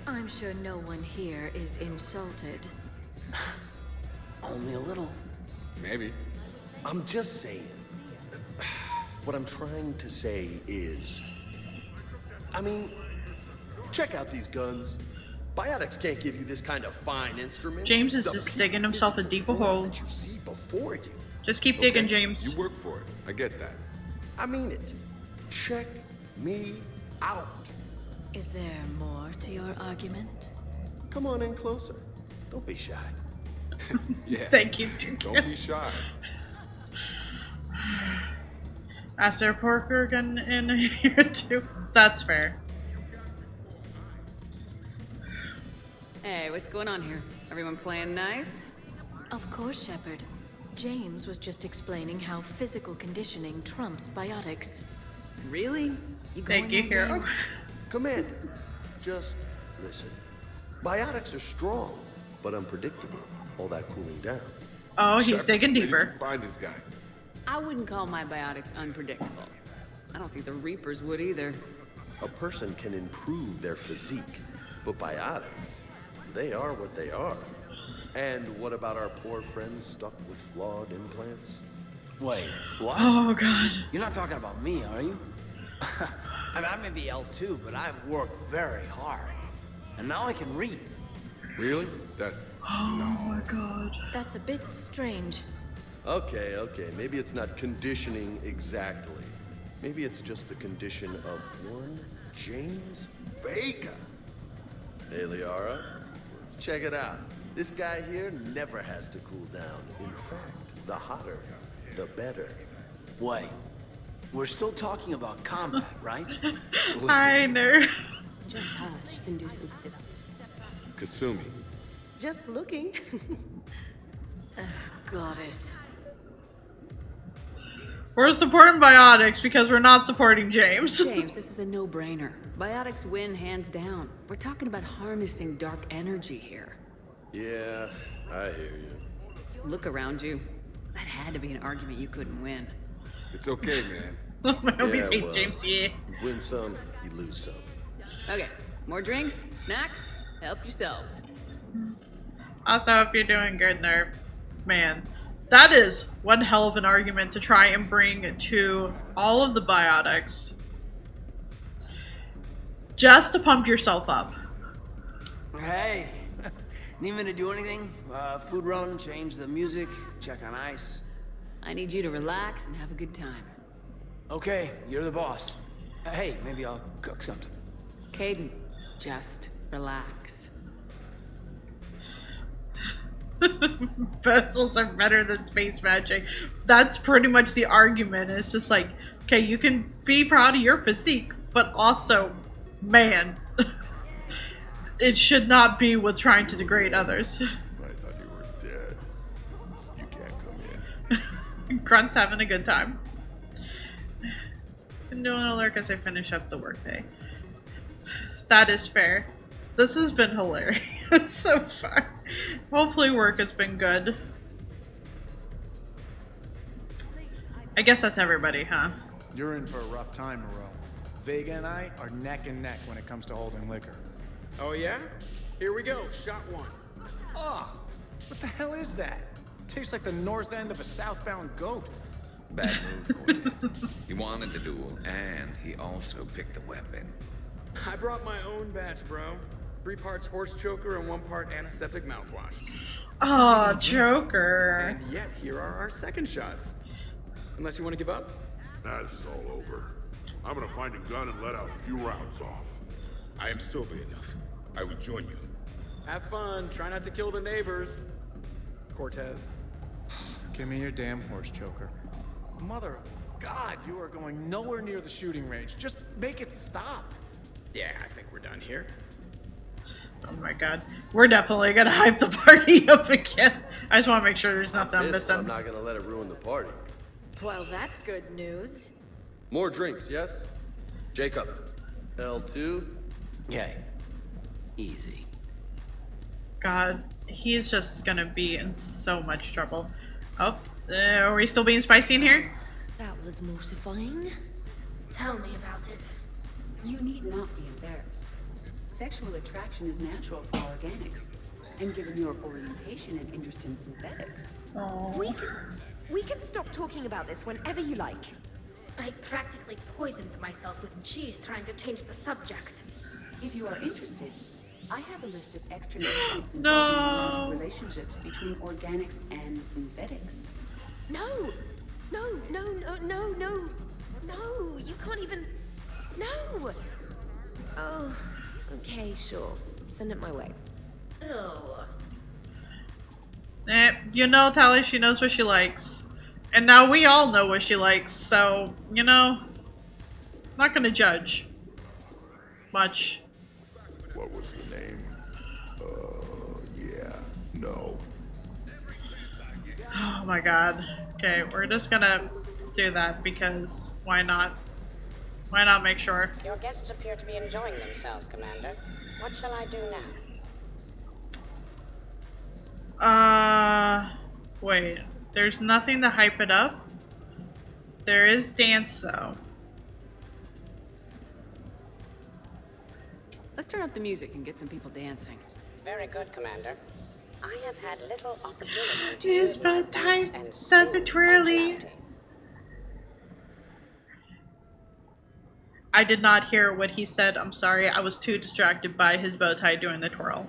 I'm sure no one here is insulted. Only a little. Maybe. I'm just saying. What I'm trying to say is... I mean, check out these guns. Biotics can't give you this kind of fine instrument. James is just digging himself a deeper hole. That you see before you. Just keep digging, Okay, James. You work for it. I get that. I mean it. Check me out. Is there more to your argument? Come on in closer. Don't be shy. Yeah. Thank you, Duke. Don't be shy. Is there porker again in here too? That's fair. Hey, what's going on here? Everyone playing nice? Of course, Shepard. James was just explaining how physical conditioning trumps biotics. Really? You Thank you, there, hero. James? Commander, just listen. Biotics are strong, but unpredictable. All that cooling down. Oh, he's Shepard, digging where did you deeper. Find this guy. I wouldn't call my biotics unpredictable. I don't think the Reapers would either. A person can improve their physique, but biotics, they are what they are. And what about our poor friends stuck with flawed implants? Wait, what? Oh god. You're not talking about me, are you? I mean, I may be L2, but I've worked very hard. And now I can read. Really? That's... Oh my god. That's a bit strange. Okay, maybe it's not conditioning exactly. Maybe it's just the condition of one James Vega. Hey, Liara. Check it out. This guy here never has to cool down. In fact, the hotter, the better. Wait. We're still talking about combat, right? I know. Just hush and do some sit-ups. Kasumi. Just looking. Goddess. We're supporting Biotics because we're not supporting James. James, this is a no-brainer. Biotics win hands down. We're talking about harnessing dark energy here. Yeah, I hear you. Look around you. That had to be an argument you couldn't win. It's okay, man. I hope he's well, James, yeah. You win some, you lose some. Okay, more drinks, snacks, help yourselves. Also, hope you're doing good, Nerf. Man, that is one hell of an argument to try and bring to all of the Biotics. Just to pump yourself up. Hey, need me to do anything? Food run, change the music, check on ice. I need you to relax and have a good time. Okay, you're the boss. Hey, maybe I'll cook something. Caden, just relax. Vessels are better than space magic. That's pretty much the argument. It's just like, okay, you can be proud of your physique, but also, man, it should not be with trying to degrade others. I thought you were dead. You can't come in. Grunt's having a good time. Been doing a lurk as I finish up the workday. That is fair. This has been hilarious so far. Hopefully work has been good. I guess that's everybody, huh? You're in for a rough time, Moreau. Vega and I are neck and neck when it comes to holding liquor. Oh yeah? Here we go, shot one. Oh, what the hell is that? Tastes like the north end of a southbound goat. Bad move, Cortez. He wanted the duel, and he also picked a weapon. I brought my own batch, bro. 3 parts horse choker and 1 part antiseptic mouthwash. Oh, Joker. And yet, here are our second shots. Unless you want to give up? Nah, this is all over. I'm gonna find a gun and let out a few rounds off. I am sober enough. I will join you. Have fun. Try not to kill the neighbors. Cortez. Give me your damn horse choker. Mother of God, you are going nowhere near the shooting range. Just make it stop. Yeah, I think we're done here. Oh my god. We're definitely gonna hype the party up again. I just want to make sure there's nothing I'm missing. I'm not gonna let it ruin the party. Well, that's good news. More drinks, yes? Jacob. L2. Okay. Easy. God, he's just gonna be in so much trouble. Oh, are we still being spicy in here? That was mortifying. Tell me about it. You need not be embarrassed. Sexual attraction is natural for organics. And given your orientation and interest in synthetics, We can stop talking about this whenever you like. I practically poisoned myself with cheese trying to change the subject. if you are interested, I have a list of extra nutrients No. involving relationships between organics and synthetics. No, you can't even, no. Oh, okay, sure. Send it my way. Ew. You know, Tally, she knows what she likes. And now we all know what she likes, so, you know, not gonna judge much. What was the name? Yeah, no. Oh my god. Okay, we're just gonna do that because why not? Why not make sure? Your guests appear to be enjoying themselves, Commander. What shall I do now? Wait. There's nothing to hype it up. There is dance though. Let's turn up the music and get some people dancing. Very good, Commander. I have had little opportunity to It's use my about time. boots and Does skill it twirly? functionality. I did not hear what he said. I'm sorry. I was too distracted by his bow tie doing the twirl.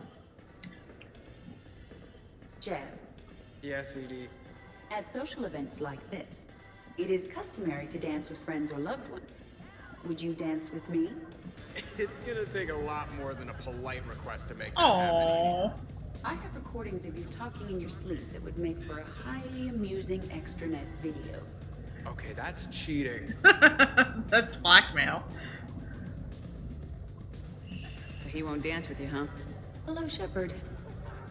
Jeb, Yes, Edie. at social events like this, it is customary to dance with friends or loved ones. Would you dance with me? It's gonna take a lot more than a polite request to make that Oh. I have recordings of you talking in your sleep that would make for a highly amusing extranet video. happen. Okay, that's cheating. That's blackmail. So he won't dance with you, huh? Hello, Shepard.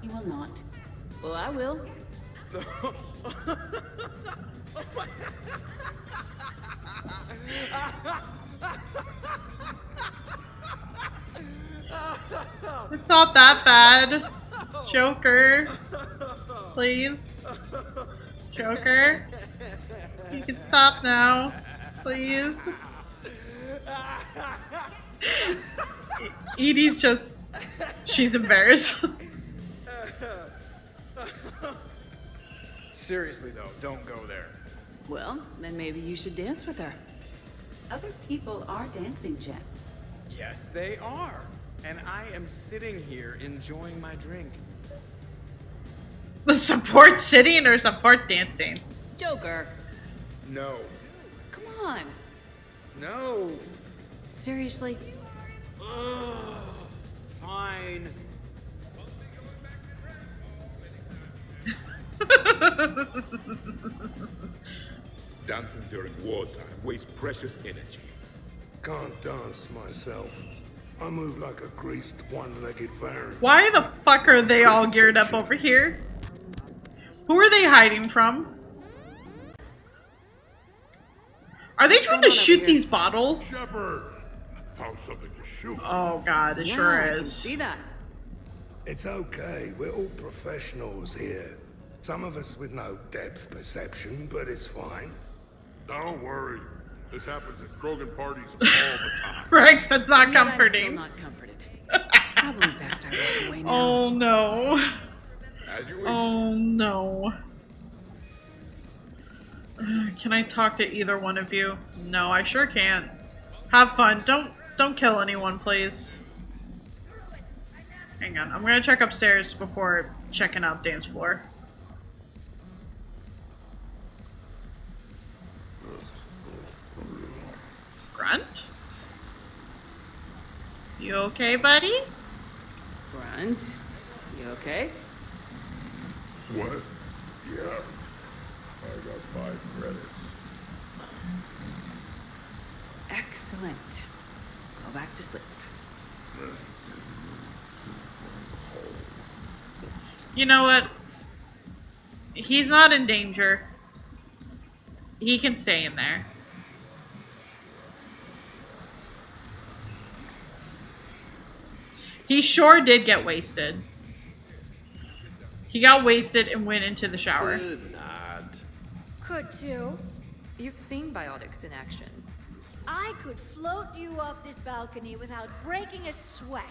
You will not. Well, I will. It's not that bad. Joker. Please. Joker. You can stop now. Please. Edie's just... She's embarrassed. Seriously though, don't go there. Well, then maybe you should dance with her. Other people are dancing, Jet. Yes, they are. And I am sitting here enjoying my drink. The support sitting or support dancing? Joker. No. Come on. No. Seriously? Ugh. Fine. Dancing during wartime wastes precious energy. Can't dance myself. I move like a greased one-legged variant. Why the fuck are they all geared up over here? Who are they hiding from? Are they trying to shoot these bottles? Shepard! Found something to shoot. Oh god, it sure I can is. see that. It's okay. We're all professionals here. Some of us with no depth perception, but it's fine. Don't worry. This happens at Krogan parties all the time. Rex, that's not I'm still comforting. not comforted. Probably best I walk away now. Oh no. As you wish. Oh no. Can I talk to either one of you? No, I sure can't. Have fun. Don't kill anyone, please. Hang on. I'm gonna check upstairs before checking out dance floor. Grunt? You okay, buddy? Grunt, you okay? What? Yeah. I got 5 credits. Excellent. Go back to sleep. You know what? He's not in danger. He can stay in there. He sure did get wasted. He got wasted and went into the shower. Good night. Could too. You've seen biotics in action. I could float you off this balcony without breaking a sweat.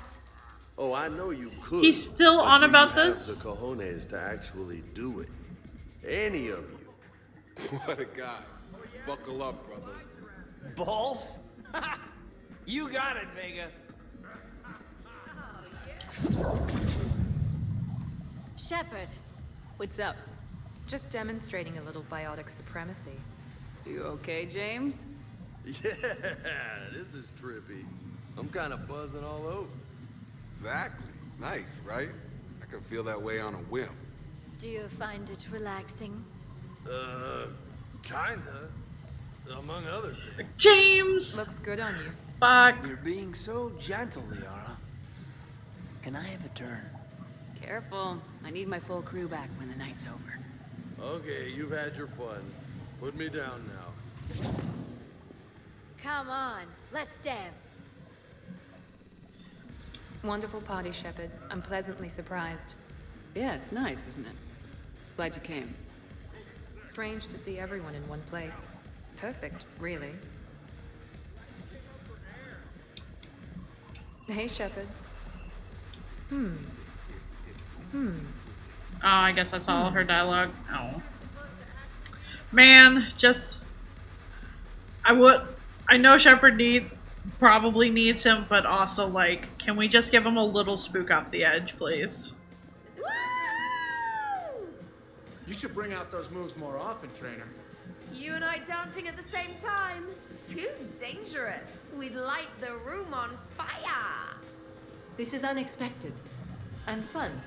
Oh, I know you could. He's still but on do you about have this? the cojones to actually do it. Any of you. What a guy. Buckle up, brother. Balls? You got it, Vega. Shepard. What's up? Just demonstrating a little biotic supremacy. You okay, James? Yeah, this is trippy. I'm kind of buzzing all over. Exactly. Nice, right? I can feel that way on a whim. Do you find it relaxing? Kinda. Among other things. James! Looks good on you. Fuck. You're being so gentle, Liara. Can I have a turn? Careful. I need my full crew back when the night's over. Okay, you've had your fun. Put me down now. Come on, let's dance. Wonderful party, Shepard. I'm pleasantly surprised. Yeah, it's nice, isn't it? Glad you came. Strange to see everyone in one place. Perfect, really. Hey, Shepard. Oh, I guess that's all her dialogue. Oh. Man, just... I know Shepard probably needs him, but also, like, can we just give him a little spook off the edge, please? You should bring out those moves more often, trainer. You and I dancing at the same time. Tuesday. dangerous. We'd light the room on fire. This is unexpected. And fun.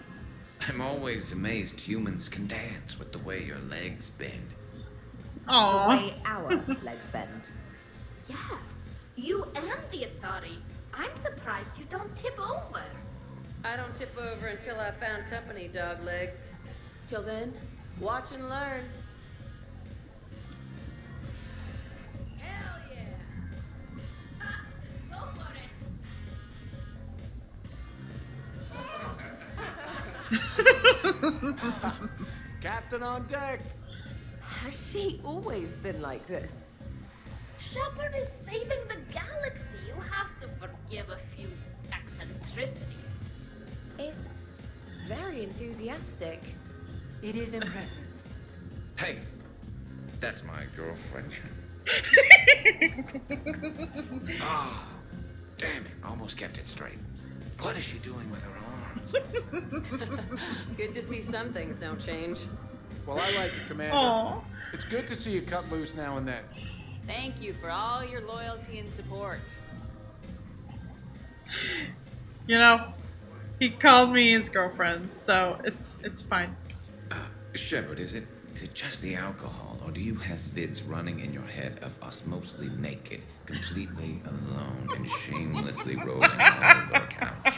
I'm always amazed humans can dance with the way your legs bend. The way our legs bend. Yes, you and the Asari. I'm surprised you don't tip over. I don't tip over until I found company, dog legs. Till then, watch and learn. Hell yeah! Go for Captain on deck. Has she always been like this? Shepard is saving the galaxy. You have to forgive a few eccentricities. It's very enthusiastic. It is impressive. Hey, that's my girlfriend. Ah, damn it, almost kept it straight. What is she doing with her arms? Good to see some things don't change. Well, I like it, Commander. Aw. It's good to see you cut loose now and then. Thank you for all your loyalty and support. You know, he called me his girlfriend, so it's fine. Shepard, is it just the alcohol, or do you have vids running in your head of us mostly naked, completely alone, and shamelessly rolling all over the couch?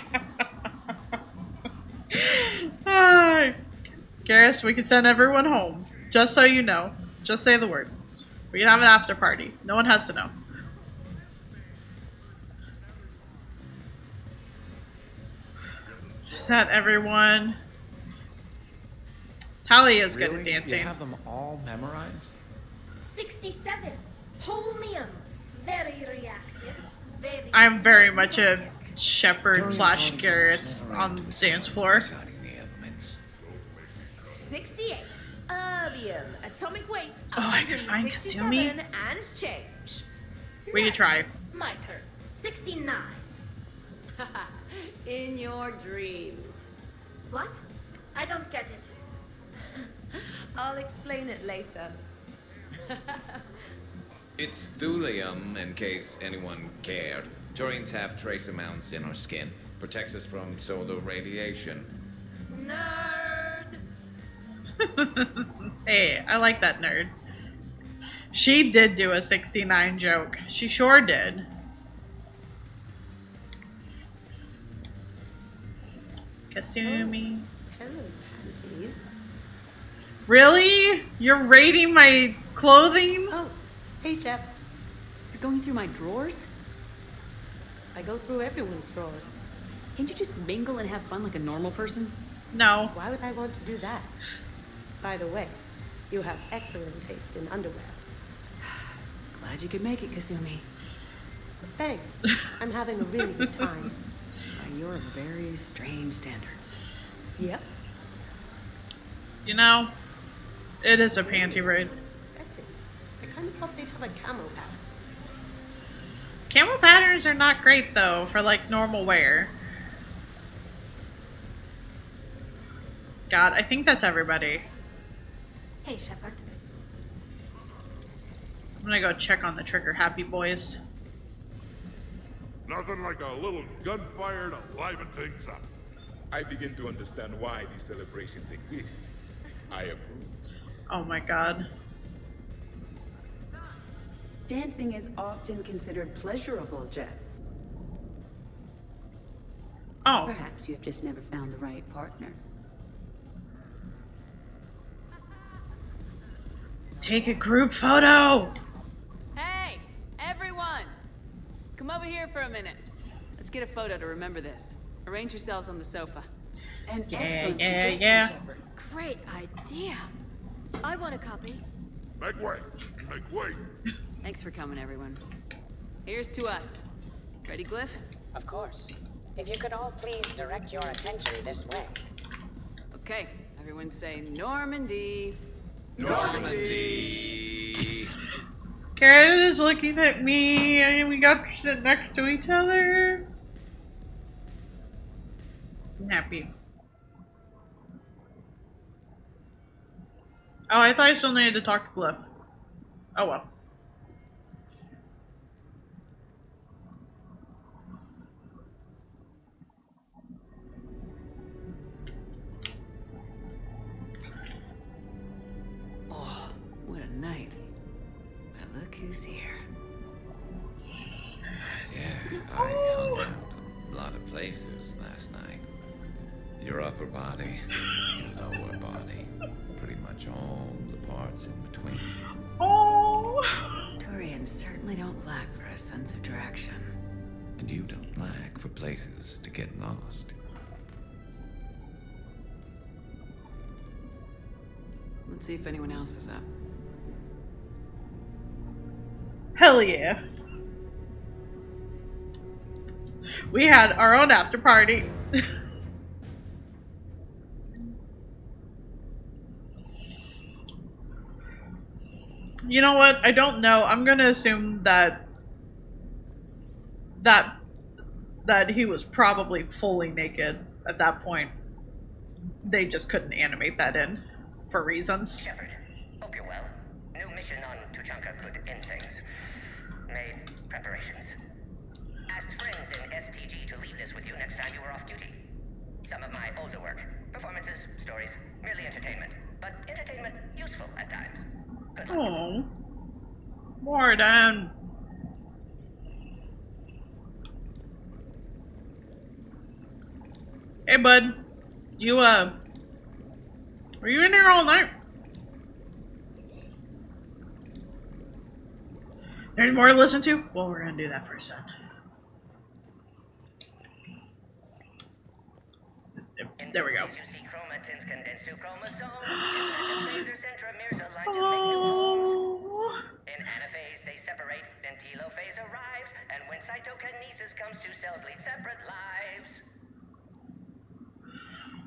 Garrus, we can send everyone home. Just so you know. Just say the word. We can have an after party. No one has to know. Is that everyone? Tally is good at dancing. You have them all memorized? 67. Holmium. Very reactive. Very. I'm very much a Shepard / Garrus on the dance floor. 68. Erbium. Atomic weight. Oh, I could find 167 Kasumi. and change. We could try. My turn. 69. In your dreams. What? I don't get it. I'll explain it later. It's thulium, in case anyone cared. Turians have trace amounts in our skin. Protects us from solar radiation. Nerd. Hey, I like that nerd. She did do a 69 joke. She sure did. Kasumi. Hello, panties. Really? You're rating my clothing? Oh, hey, Shep. You're going through my drawers? I go through everyone's drawers. Can't you just mingle and have fun like a normal person? No. Why would I want to do that? By the way, you have excellent taste in underwear. Glad you could make it, Kasumi. Thanks. I'm having a really good time. By your very strange standards. Yep. You know, it is a panty raid. I kind of thought they'd have a camo pattern. Camo patterns are not great though for like normal wear. God, I think that's everybody. Hey, Shepard. I'm gonna go check on the trigger happy boys. Nothing like a little gunfire to liven things up. I begin to understand why these celebrations exist. I approve. Oh my god. Dancing is often considered pleasurable, Jeff. Oh. Perhaps you've just never found the right partner. Take a group photo! Hey, everyone! Come over here for a minute. Let's get a photo to remember this. Arrange yourselves on the sofa. An Yeah, excellent yeah, suggestion, yeah. Shepard. Great idea. I want a copy. Make way! Make way! Thanks for coming, everyone. Here's to us. Ready, Glyph? Of course. If you could all please direct your attention this way. Okay, everyone say Normandy. Normandy! Karen is looking at me and we got to sit next to each other. I'm happy. Oh, I thought I still needed to talk to Glyph. Oh well. I hung out a lot of places last night. Your upper body, your lower body, pretty much all the parts in between. Oh! Turians certainly don't lack for a sense of direction. And you don't lack for places to get lost. Let's see if anyone else is up. Hell yeah. We had our own after party. You know what? I don't know. I'm gonna assume that he was probably fully naked at that point. They just couldn't animate that in for reasons. Shepard, hope you're well. New mission on Tuchanka could end things. Made preparations. Asked friends in STG to leave this with you next time you were off duty. Some of my older work. Performances, stories, merely entertainment. But entertainment useful at times. Good luck. Oh. Mordin. Hey, bud. You, were you in here all night? There's more to listen to? Well, we're gonna do that first then. There we go. You see chromatins condensed to chromosomes. In metaphase or centromeres aligned to make new homes. In anaphase, they separate. Then telophase arrives. And when cytokinesis comes, two cells lead separate lives.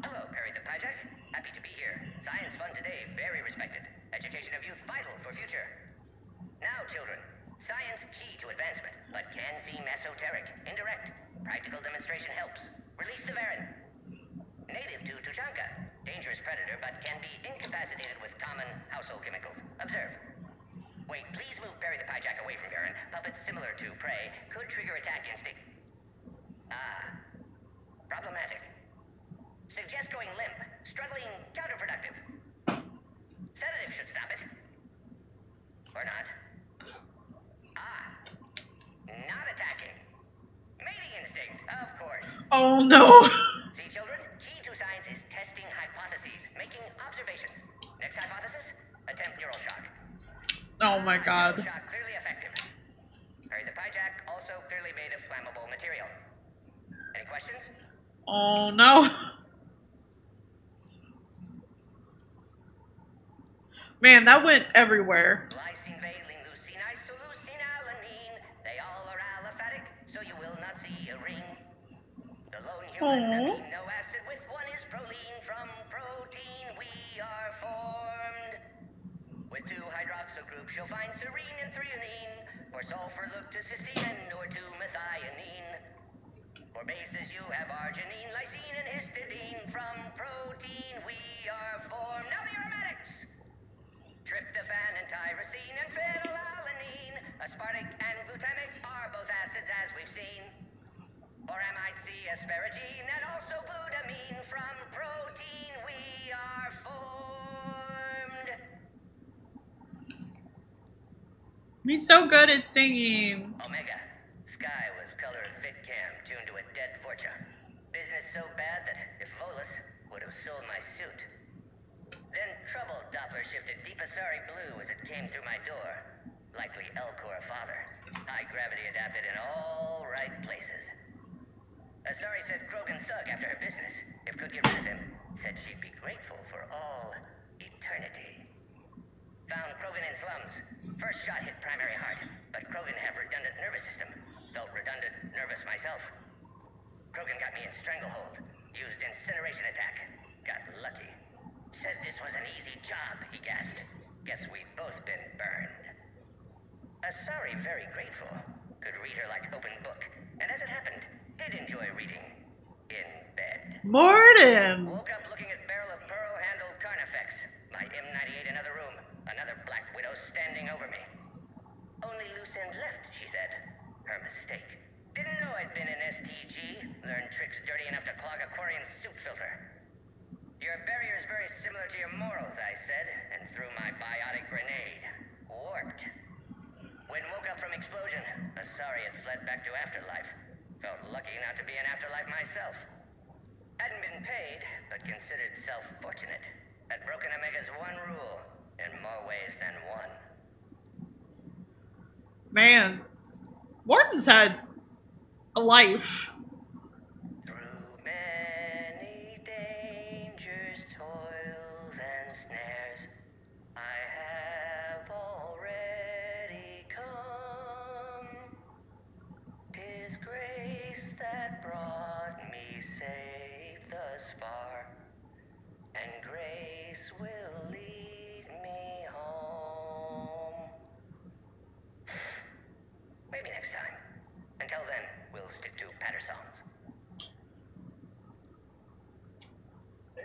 Hello, Perry the Pyjak. Happy to be here. Science fun today, very respected. Education of youth vital for future. Now, children, science key to advancement, but can seem esoteric, indirect. Practical demonstration helps. Release the Varen. Native to Tuchanka. Dangerous predator, but can be incapacitated with common household chemicals. Observe. Wait, please move Perry the Pyjak away from Varen. Puppets similar to prey could trigger attack instinct. Ah. Problematic. Suggest going limp. Struggling counterproductive. Sedative should stop it. Or not. Ah. Not attacking. Mating instinct, of course. Oh no. See, children? Key to science is testing hypotheses, making observations. Next hypothesis? Attempt neural shock. Oh my god. Neural shock clearly effective. Perry the Pyjak also clearly made of flammable material. Any questions? Oh no. Man, that went everywhere. Lysine, valine, leucine, isoleucine, alanine. They all are aliphatic, so you will not see a ring. The lone human amino acid with one is proline. From protein we are formed. With two hydroxyl groups you'll find serine and threonine. For sulfur look to cysteine or to methionine. For bases you have arginine, lysine, and histidine. From protein we are formed. Now the aromatics. Tryptophan and tyrosine and phenylalanine. Aspartic and glutamic are both acids as we've seen. Or amide C, asparagine, and also glutamine. From protein we are formed. He's so good at singing. Omega. Sky was color of VidCam tuned to a dead Forja. Business so bad that if Volus would have sold my suit. Then troubled Doppler shifted Deep Asari blue as it came through my door. Likely Elcor father. High gravity adapted in all right places. Asari said Krogan thug after her business. If could get rid of him, said she'd be grateful for all eternity. Found Krogan in slums. First shot hit primary heart, but Krogan have redundant nervous system. Felt redundant, nervous myself. Krogan got me in stranglehold. Used incineration attack. Got lucky. Said this was an easy job, he gasped. Guess we've both been burned. Asari very grateful. Could read her like open book. And as it happened, did enjoy reading. In bed. Mordin! Woke up looking at barrel of pearl-handled Carnifex. My M98 in other room. Another Black Widow standing over me. Only loose end left, she said. Her mistake. Didn't know I'd been in STG. Learned tricks dirty enough to clog a Quarian suit filter. Your barrier is very similar to your morals, I said, and threw my biotic grenade. Warped. When woke up from explosion, Asari had fled back to afterlife. Felt lucky not to be an afterlife myself. Hadn't been paid, but considered self-fortunate. Had broken Omega's one rule, in more ways than one. Man, Morton's had a life. Through many dangers, toils, and snares, I have already come. 'Tis grace that brought me safe thus far, and grace will lead me home. Maybe next time. Until then, we'll stick to patter songs.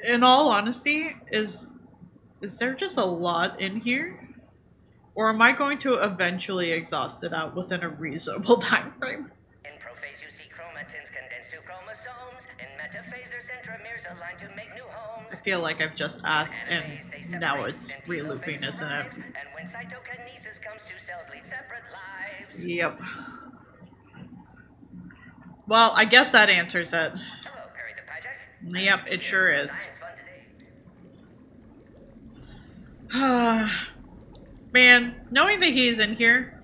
In all honesty, is there just a lot in here? Or am I going to eventually exhaust it out within a reasonable time frame? In prophase, you see chromatins condensed to chromosomes. In metaphase, their centromeres align to make new homes. I feel like I've just asked and now it's re-looping, isn't it? And when cytokinesis comes, two cells lead separate lives. Yep. Well, I guess that answers it. Hello, Perry the Pajak. Yep, it sure is. Science fun today. Man, knowing that he's in here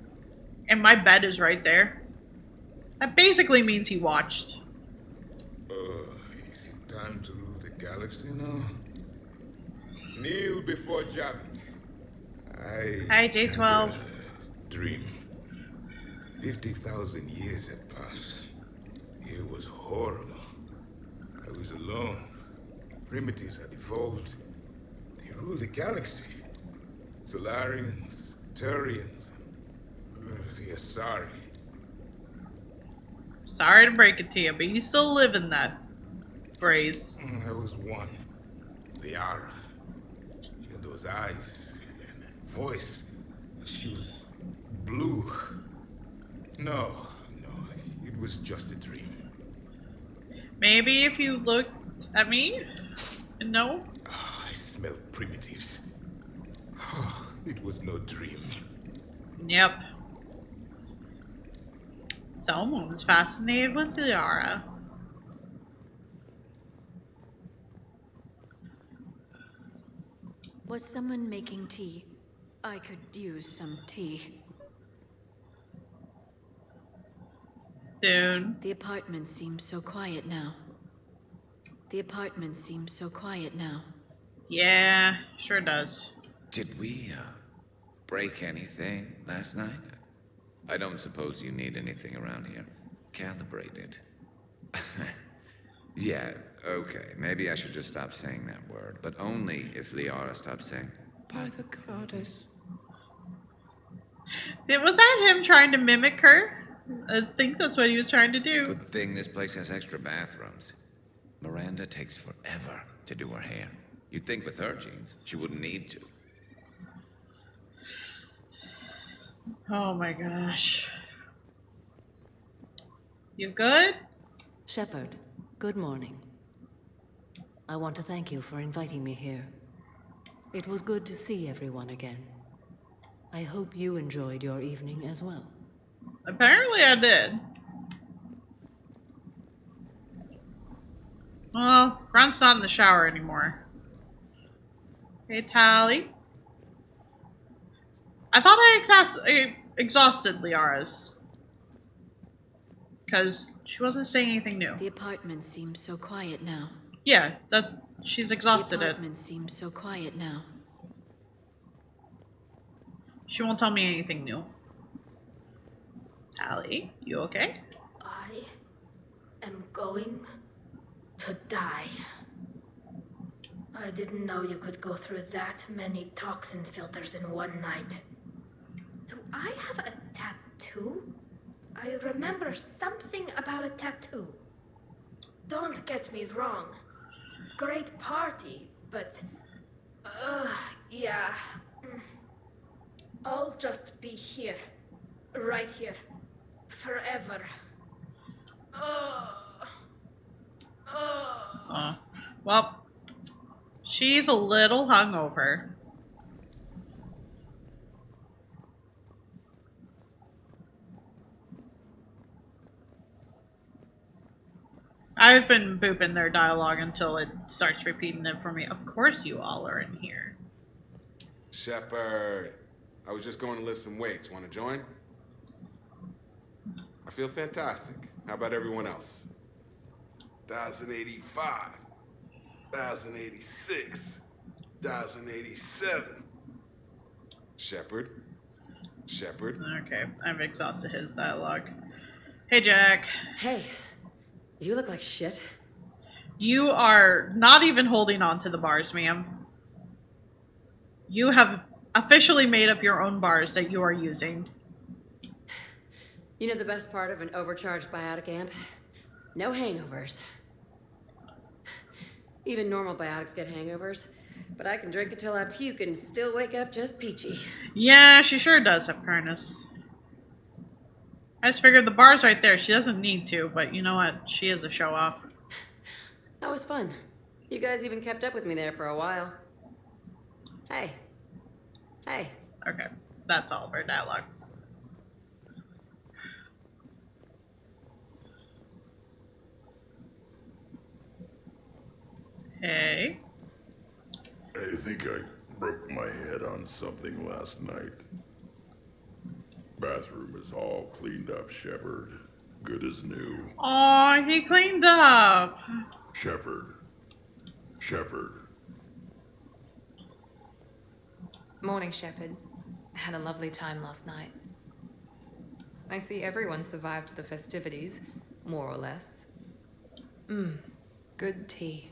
and my bed is right there, that basically means he watched. Is it time to rule the galaxy now? Kneel before Javik. Hi, J12. Dream. 50,000 years had passed. It was horrible. I was alone. Primitives had evolved. They ruled the galaxy. Solarians, Turians, the Asari. Sorry to break it to you, but you still live in that phrase. There was one. Liara. She had those eyes and that voice. She was blue. No, it was just a dream. Maybe if you looked at me and no? I smelled primitives. It was no dream. Yep. Someone's fascinated with Liara. Was someone making tea? I could use some tea. Soon. The apartment seems so quiet now. The apartment seems so quiet now. Yeah, sure does. Did we, break anything last night? I don't suppose you need anything around here. Calibrated. Yeah, okay. Maybe I should just stop saying that word. But only if Liara stops saying, by the goddess. Was that him trying to mimic her? I think that's what he was trying to do. Good thing this place has extra bathrooms. Miranda takes forever to do her hair. You'd think with her genes, she wouldn't need to. Oh my gosh. You good? Shepard, good morning. I want to thank you for inviting me here. It was good to see everyone again. I hope you enjoyed your evening as well. Apparently I did. Well, Grunt's not in the shower anymore. Hey, Tally. I thought I exhausted Liara's. Because she wasn't saying anything new. The apartment seems so quiet now. Yeah, she's exhausted The it. apartment seems so quiet now. She won't tell me anything new. Tally, you okay? I am going to die. I didn't know you could go through that many toxin filters in one night. Do I have a tattoo? I remember something about a tattoo. Don't get me wrong. Great party, but... yeah. I'll just be here. Right here. Forever. Well, she's a little hungover. I've been booping their dialogue until it starts repeating it for me. Of course you all are in here. Shepard, I was just going to lift some weights. Want to join? I feel fantastic. How about everyone else? 1,085. 1,086. 1,087. Shepard? Shepard? Okay, I've exhausted his dialogue. Hey, Jack. Hey, you look like shit. You are not even holding on to the bars, ma'am. You have officially made up your own bars that you are using. You know the best part of an overcharged biotic amp? No hangovers. Even normal biotics get hangovers, but I can drink until I puke and still wake up just peachy. Yeah, she sure does have Karnas. I just figured the bar's right there. She doesn't need to, but you know what? She is a show-off. That was fun. You guys even kept up with me there for a while. Hey. Hey. Okay, that's all of her dialogue. Hey. I think I broke my head on something last night. Bathroom is all cleaned up, Shepard. Good as new. Aw, he cleaned up. Shepard. Shepard. Morning, Shepard. Had a lovely time last night. I see everyone survived the festivities, more or less. Good tea.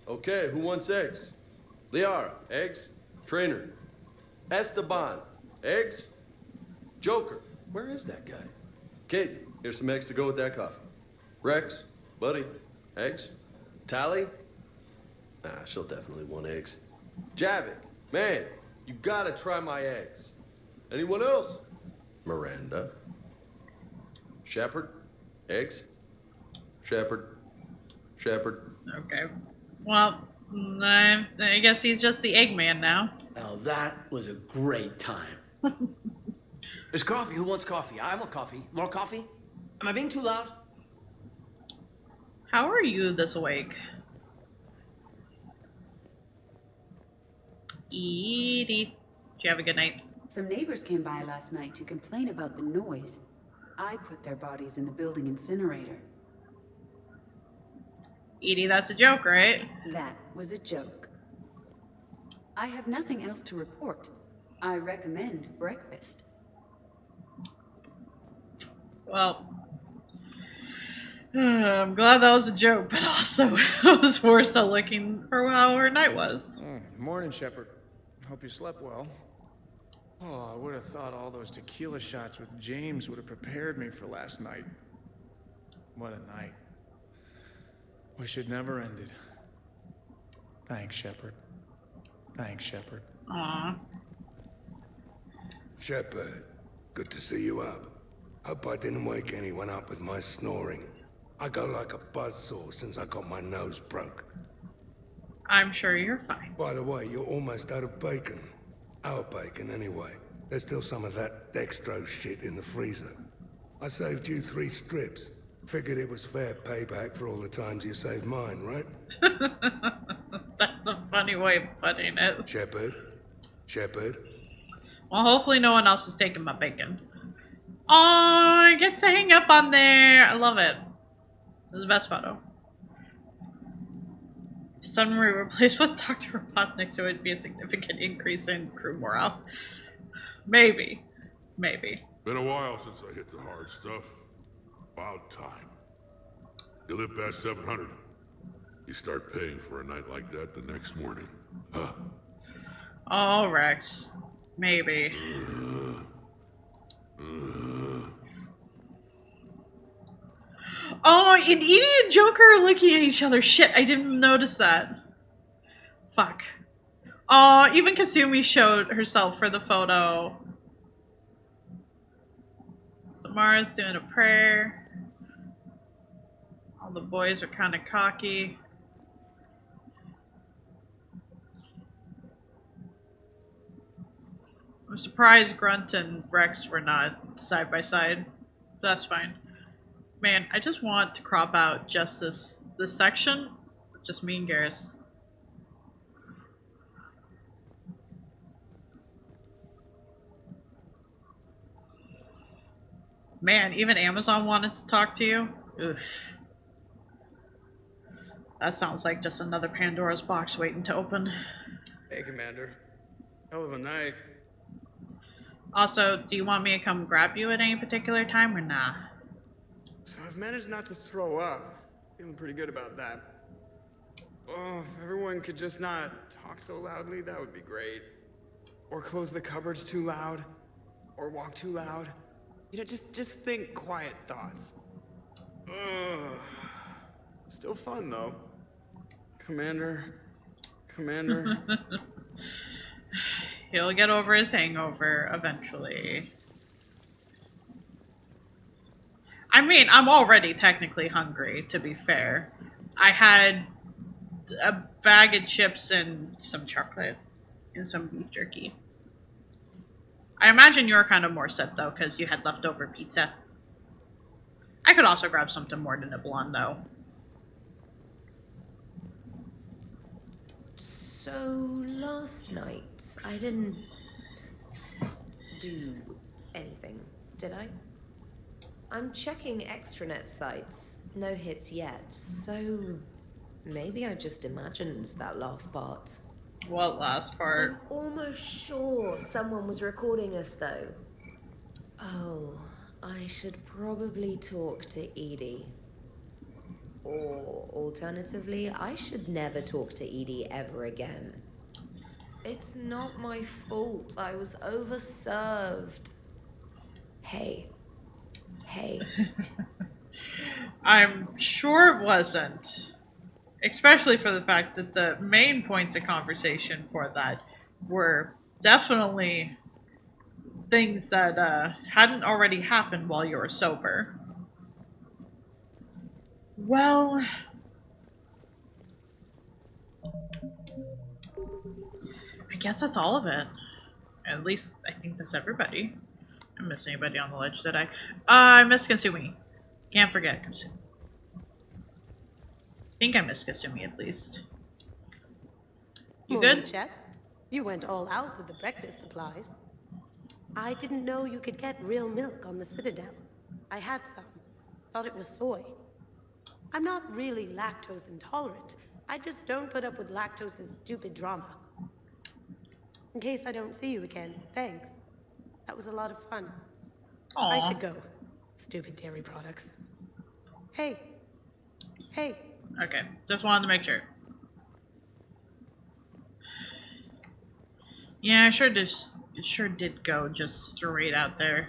Okay, who wants eggs? Liara, eggs? Trainer. Esteban, eggs? Joker, where is that guy? Kate, here's some eggs to go with that coffee. Rex, buddy, eggs? Tally? Ah, she'll definitely want eggs. Javik, man, you gotta try my eggs. Anyone else? Miranda. Shepard, eggs? Shepard. Shepard. Okay. Well, I guess he's just the Eggman now. Oh, that was a great time. There's coffee. Who wants coffee? I want coffee. More coffee? Am I being too loud? How are you this awake? Edie. Did you have a good night? Some neighbors came by last night to complain about the noise. I put their bodies in the building incinerator. Edie, that's a joke, right? That was a joke. I have nothing else to report. I recommend breakfast. Well, I'm glad that was a joke, but also it was worse than looking for how her night was. Morning, Shepard. Hope you slept well. Oh, I would have thought all those tequila shots with James would have prepared me for last night. What a night. Wish it never ended. Thanks, Shepard. Thanks, Shepard. Aww. Shepard, good to see you up. Hope I didn't wake anyone up with my snoring. I go like a buzzsaw since I got my nose broke. I'm sure you're fine. By the way, you're almost out of bacon. Our bacon, anyway. There's still some of that dextrose shit in the freezer. I saved you 3 strips. Figured it was fair payback for all the times you saved mine, right? That's a funny way of putting it. Shepard? Shepard? Well, hopefully no one else is taking my bacon. Oh, it gets to hang up on there. I love it. This is the best photo. If someone were replaced with Dr. Robotnik, so it would be a significant increase in crew morale. Maybe. Maybe. Been a while since I hit the hard stuff. About time. You live past 700. You start paying for a night like that the next morning. Huh. Oh, Rex. Maybe. Oh, and Edie and Joker are looking at each other. Shit, I didn't notice that. Fuck. Oh, even Kasumi showed herself for the photo. Samara's doing a prayer. All the boys are kind of cocky. I'm surprised Grunt and Rex were not side by side. That's fine. Man, I just want to crop out just this section. Just me and Garrus. Man, even Amazon wanted to talk to you? Oof. That sounds like just another Pandora's box waiting to open. Hey, Commander. Hell of a night. Also, do you want me to come grab you at any particular time or nah? So I've managed not to throw up. Feeling pretty good about that. Oh, if everyone could just not talk so loudly, that would be great. Or close the cupboards too loud. Or walk too loud. You know, just think quiet thoughts. Ugh. Still fun, though. Commander. He'll get over his hangover eventually. I mean, I'm already technically hungry, to be fair. I had a bag of chips and some chocolate and some beef jerky. I imagine you're kind of more set, though, because you had leftover pizza. I could also grab something more to nibble on, though. So, last night, I didn't do anything, did I? I'm checking extranet sites. No hits yet, so maybe I just imagined that last part. What last part? I'm almost sure someone was recording us, though. Oh, I should probably talk to Edie. Or, alternatively, I should never talk to Edie ever again. It's not my fault. I was overserved. Hey. I'm sure it wasn't. Especially for the fact that the main points of conversation for that were definitely things that hadn't already happened while you were sober. Well, I guess that's all of it. At least I think that's everybody. I miss anybody on the ledge, did I? I miss Kasumi. Can't forget Kasumi. I think I miss Kasumi at least. You Morning, good? Chef. You went all out with the breakfast supplies. I didn't know you could get real milk on the Citadel. I had some. Thought it was soy. I'm not really lactose intolerant. I just don't put up with lactose's stupid drama. In case I don't see you again, thanks. That was a lot of fun. Aww. I should go. Stupid dairy products. Hey. Okay, just wanted to make sure. Yeah, it sure did go just straight out there.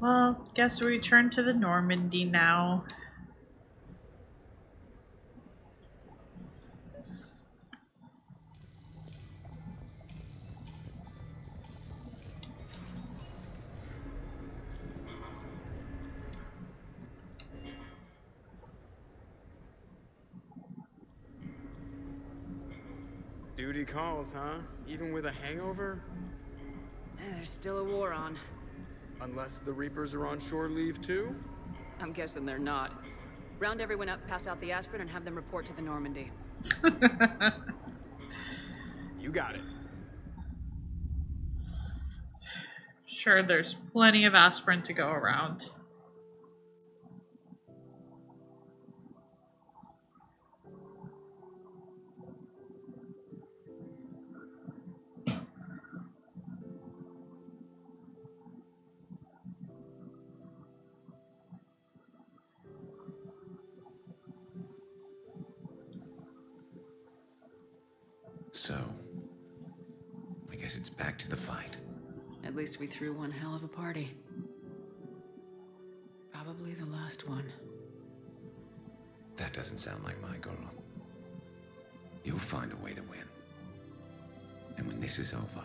Well, guess we return to the Normandy now. Duty calls, huh? Even with a hangover? There's still a war on. Unless the Reapers are on shore leave too? I'm guessing they're not. Round everyone up, pass out the aspirin, and have them report to the Normandy. You got it. Sure, there's plenty of aspirin to go around. So, I guess it's back to the fight. At least we threw one hell of a party. Probably the last one. That doesn't sound like my girl. You'll find a way to win. And when this is over,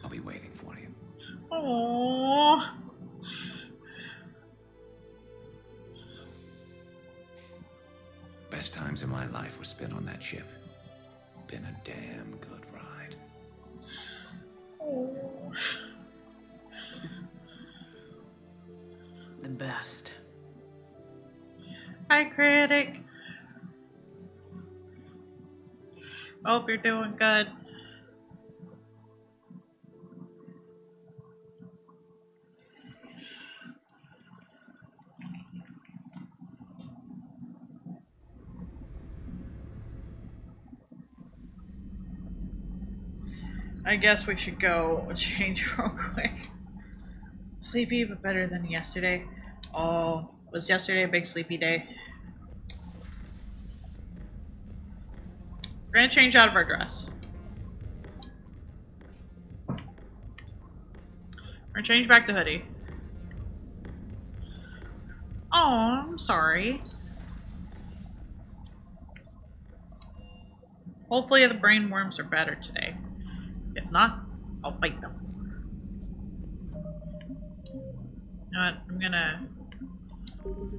I'll be waiting for you. Aww. Best times of my life were spent on that ship. Been a damn good ride. Oh. The best. Hi, critic. Hope you're doing good. I guess we should go change real quick. Sleepy, but better than yesterday. Oh, was yesterday a big sleepy day? We're gonna change out of our dress. We're gonna change back to hoodie. Oh, I'm sorry. Hopefully the brain worms are better today. If not, I'll fight them. You know what? I'm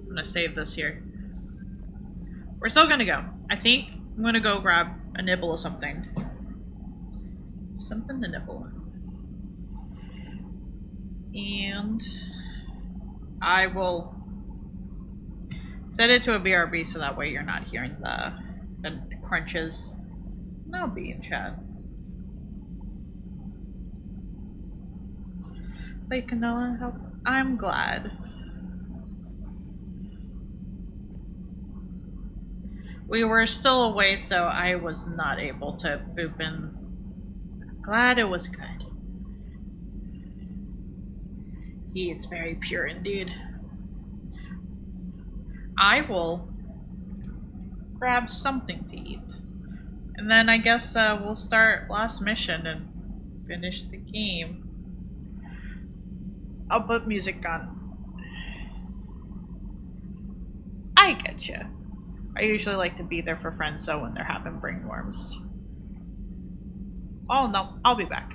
gonna save this here. We're still gonna go. I think I'm gonna go grab a nibble of something. Something to nibble. And I will set it to a BRB so that way you're not hearing the crunches. I'll be in chat. Like Canoa help. I'm glad. We were still away, so I was not able to poop in. Glad it was good. He is very pure indeed. I will grab something to eat. And then I guess we'll start last mission and finish the game. I'll put music on. I get you. I usually like to be there for friends, so when they're having brain worms. Oh no, I'll be back.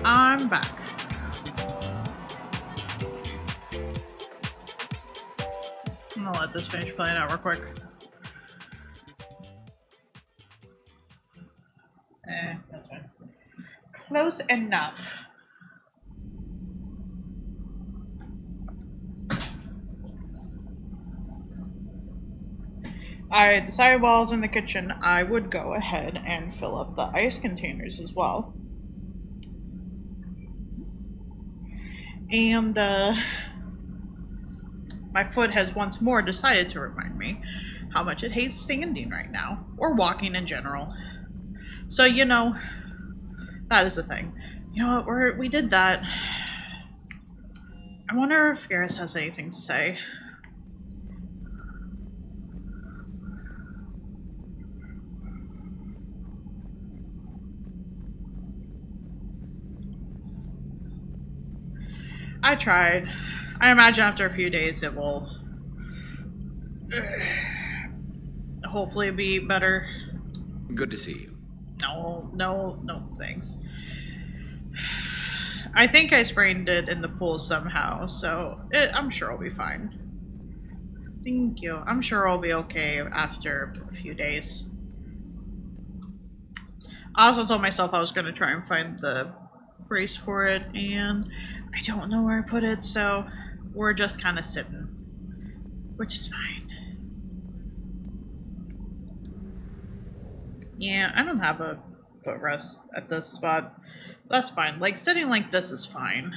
I'm back. I'm gonna let this finish playing out real quick. That's fine. Close enough. Alright, the sidewalls in the kitchen, I would go ahead and fill up the ice containers as well. And, my foot has once more decided to remind me how much it hates standing right now, or walking in general. So, you know, that is the thing. You know what, we did that. I wonder if Garrus has anything to say. I tried. I imagine after a few days it will hopefully be better. Good to see you. No, thanks. I think I sprained it in the pool somehow, so I'm sure I'll be fine. Thank you. I'm sure I'll be okay after a few days. I also told myself I was going to try and find the brace for it, and I don't know where I put it, so we're just kind of sitting, which is fine. Yeah, I don't have a footrest at this spot. That's fine. Like, sitting like this is fine.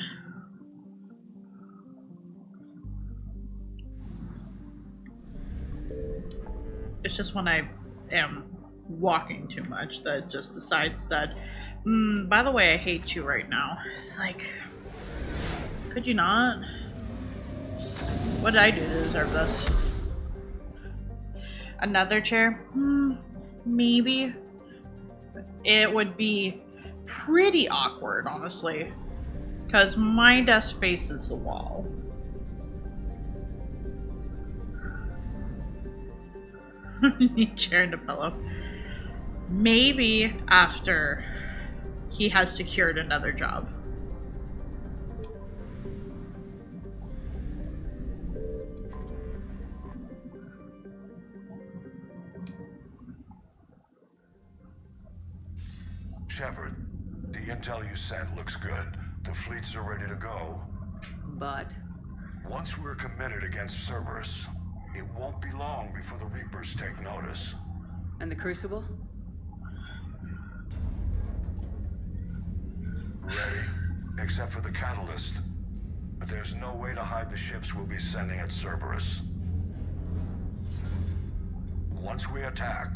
It's just when I am walking too much that it just decides that, by the way, I hate you right now. It's like, could you not? What did I do to deserve this? Another chair? Maybe. It would be pretty awkward, honestly, because my desk faces the wall. Need chair and a pillow. Maybe after he has secured another job. Shepard, the intel you sent looks good. The fleets are ready to go. But? Once we're committed against Cerberus, it won't be long before the Reapers take notice. And the Crucible? Ready, except for the catalyst. But there's no way to hide the ships we'll be sending at Cerberus. Once we attack,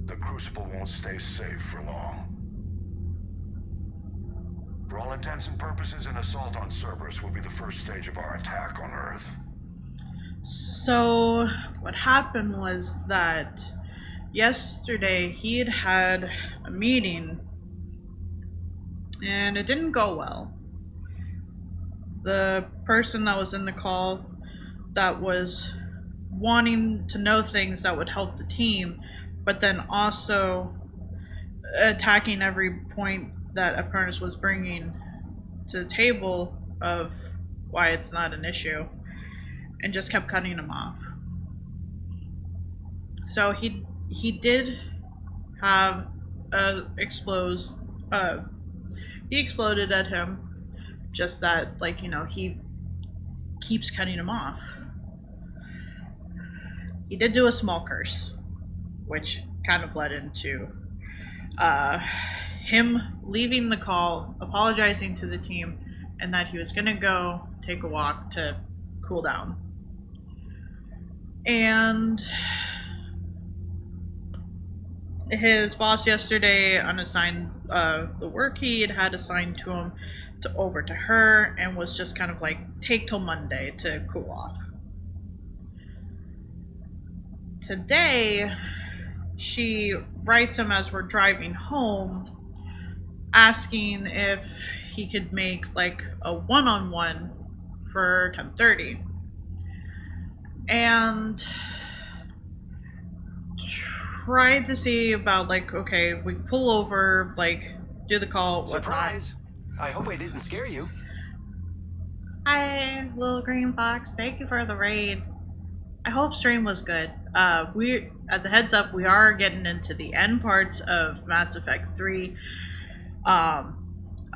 the Crucible won't stay safe for long. For all intents and purposes, an assault on Cerberus will be the first stage of our attack on Earth. So, what happened was that yesterday he had had a meeting and it didn't go well. The person that was in the call that was wanting to know things that would help the team, but then also attacking every point that Apprentice was bringing to the table of why it's not an issue, and just kept cutting him off. So he did have he exploded at him, just that, like, you know, he keeps cutting him off. He did do a small curse, which kind of led into him leaving the call, apologizing to the team, and that he was going to go take a walk to cool down. And his boss yesterday unassigned the work he had assigned to him over to her, and was just kind of like, take till Monday to cool off. Today, she writes him as we're driving home, asking if he could make like a one-on-one for 10:30, and tried to see about, like, okay, we pull over, like, do the call, whatnot. Surprise! I hope I didn't scare you. Hi, little green fox. Thank you for the raid. I hope stream was good. We, as a heads up, we are getting into the end parts of Mass Effect 3. I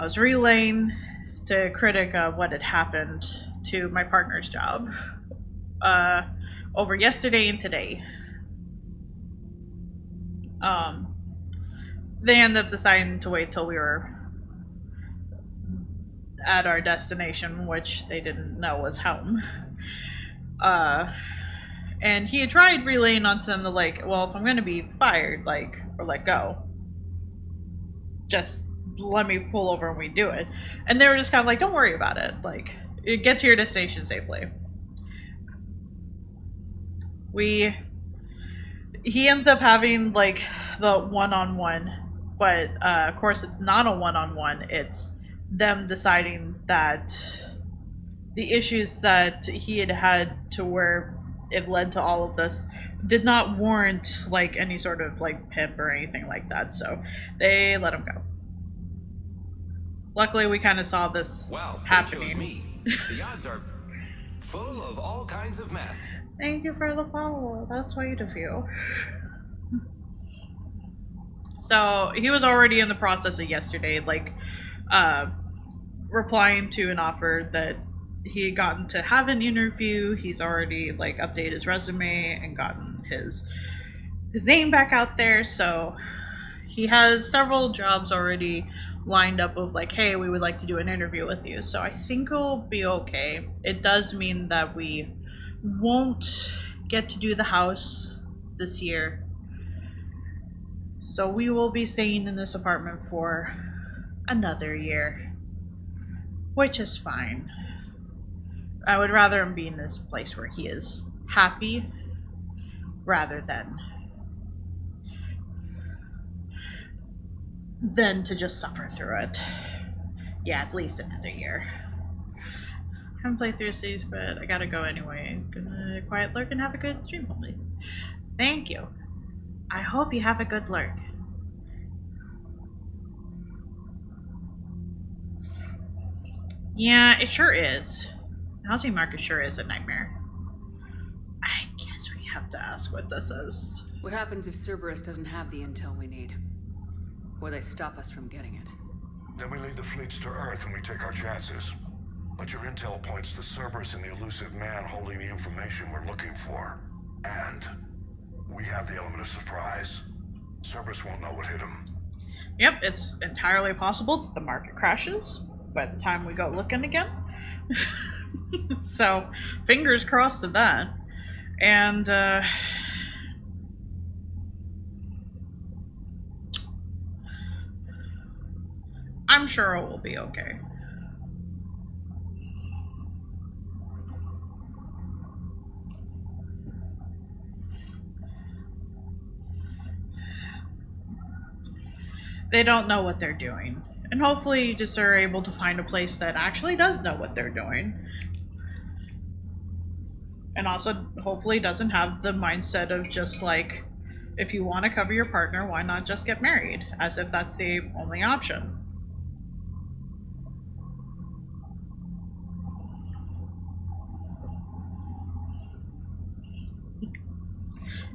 was relaying to Critic what had happened to my partner's job over yesterday and today. They ended up deciding to wait till we were at our destination, which they didn't know was home. And he had tried relaying onto them to, like, well, if I'm going to be fired, like, or let go, just let me pull over and we do it. And they were just kind of like, don't worry about it. Like, get to your destination safely. He ends up having, like, the one-on-one, but of course it's not a one-on-one. It's them deciding that the issues that he had had to where it led to all of this did not warrant, like, any sort of, like, pip or anything like that, so they let him go. Luckily, we kind of saw this happening. Me. The odds are full of all kinds of math. Thank you for the follow. That's sweet of you. So he was already in the process of yesterday, like, replying to an offer that he had gotten to have an interview. He's already, like, updated his resume and gotten his name back out there. So he has several jobs already lined up of, like, hey, we would like to do an interview with you. So I think it'll be okay. It does mean that we won't get to do the house this year. So we will be staying in this apartment for another year, which is fine. I would rather him be in this place where he is happy rather than to just suffer through it. Yeah, at least another year. Haven't played through Cities, but I gotta go anyway. Gonna quiet lurk and have a good stream, hopefully. Thank you. I hope you have a good lurk. Yeah, it sure is. The housing market sure is a nightmare. I guess we have to ask what this is. What happens if Cerberus doesn't have the intel we need? Or they stop us from getting it? Then we leave the fleets to Earth and we take our chances. But your intel points to Cerberus and the elusive man holding the information we're looking for. And we have the element of surprise. Cerberus won't know what hit him. Yep, it's entirely possible that the market crashes by the time we go looking again. So, fingers crossed to that. And, I'm sure it will be okay. They don't know what they're doing. And hopefully you just are able to find a place that actually does know what they're doing. And also, hopefully, doesn't have the mindset of just like, if you want to cover your partner, why not just get married? As if that's the only option.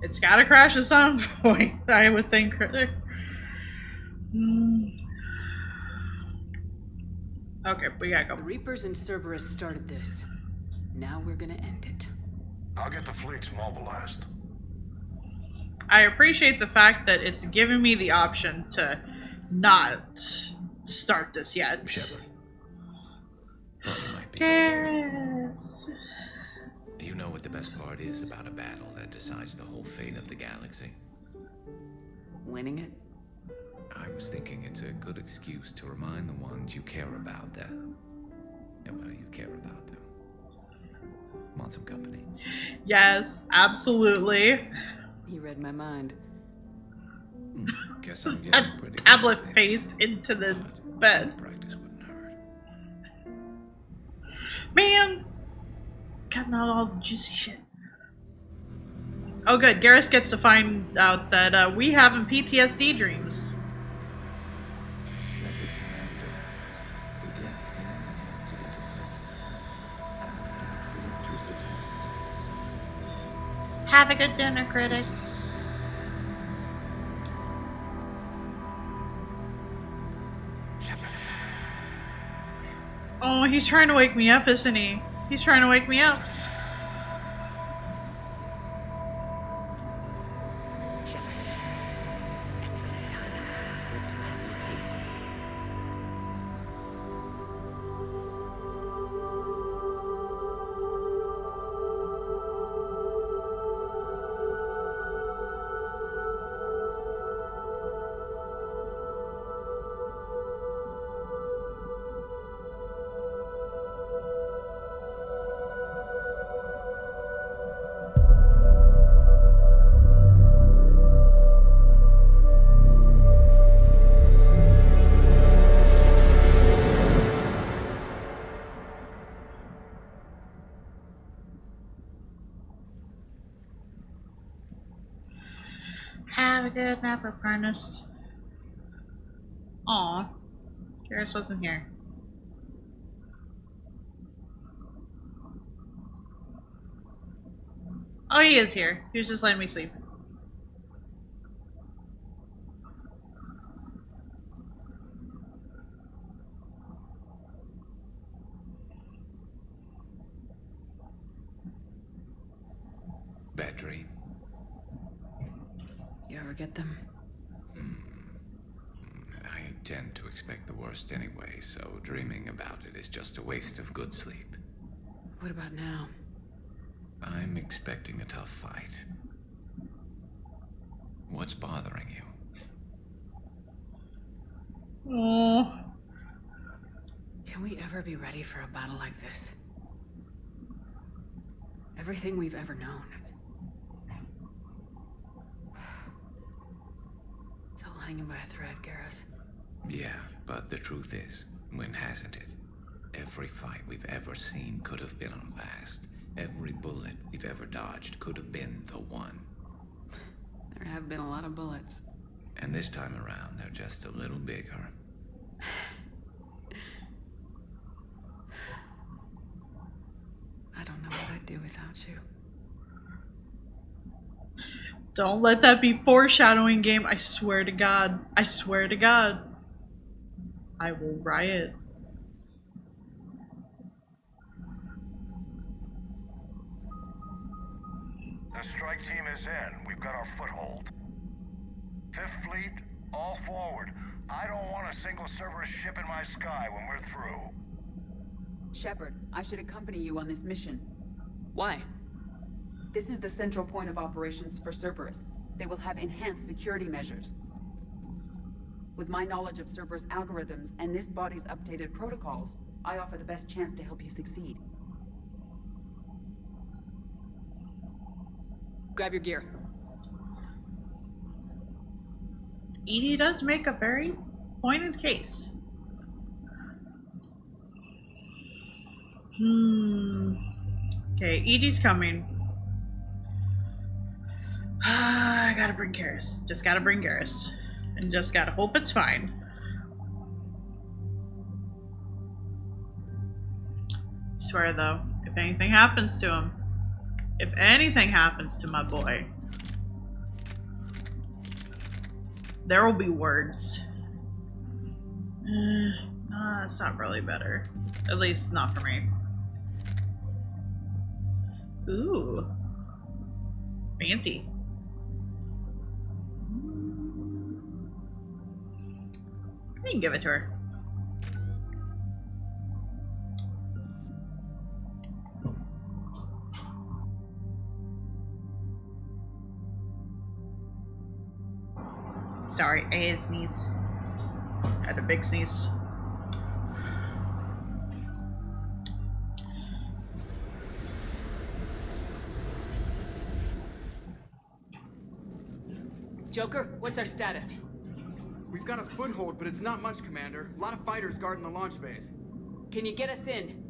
It's gotta crash at some point, I would think. Okay, we gotta go. The Reapers and Cerberus started this. Now we're gonna end it. I'll get the fleets mobilized. I appreciate the fact that it's given me the option to not start this yet. Thought you might be. Garrus. Do you know what the best part is about a battle that decides the whole fate of the galaxy? Winning it? I was thinking it's a good excuse to remind the ones you care about that, well, you care about them. Want some company? Yes, absolutely. He read my mind. Guess I'm getting pretty good Tablet at this. face into the bed. Practice wouldn't hurt. Man! Cutting out all the juicy shit. Oh good, Garrus gets to find out that we having PTSD dreams. Have a good dinner, critic. Oh, he's trying to wake me up, isn't he? He's trying to wake me up. Have a good nap, apprentice. Aw, Garrus wasn't here. Oh, he is here. He was just letting me sleep. Bad dream. You ever get them? I tend to expect the worst anyway, so dreaming about it is just a waste of good sleep. What about now? I'm expecting a tough fight. What's bothering you? Oh. Can we ever be ready for a battle like this? Everything we've ever known. It's all hanging by a thread, Garrus. Yeah, but the truth is, when hasn't it? Every fight we've ever seen could have been our last. Every bullet we've ever dodged could have been the one. There have been a lot of bullets. And this time around, they're just a little bigger. I don't know what I'd do without you. Don't let that be foreshadowing, game. I swear to God. I swear to God. I will riot. The strike team is in. We've got our foothold. Fifth Fleet, all forward. I don't want a single Cerberus ship in my sky when we're through. Shepard, I should accompany you on this mission. Why? This is the central point of operations for Cerberus. They will have enhanced security measures. With my knowledge of Cerberus algorithms and this body's updated protocols, I offer the best chance to help you succeed. Grab your gear. EDI does make a very pointed case. Okay, EDI's coming. I gotta bring Garrus. Just gotta bring Garrus. And just gotta hope it's fine. Swear though, if anything happens to him, if anything happens to my boy, there will be words. It's not really better. At least not for me. Ooh. Fancy. I can give it to her. Sorry, I had a sneeze. I had a big sneeze. Joker, what's our status? We've got a foothold, but it's not much, Commander. A lot of fighters guarding the launch base. Can you get us in?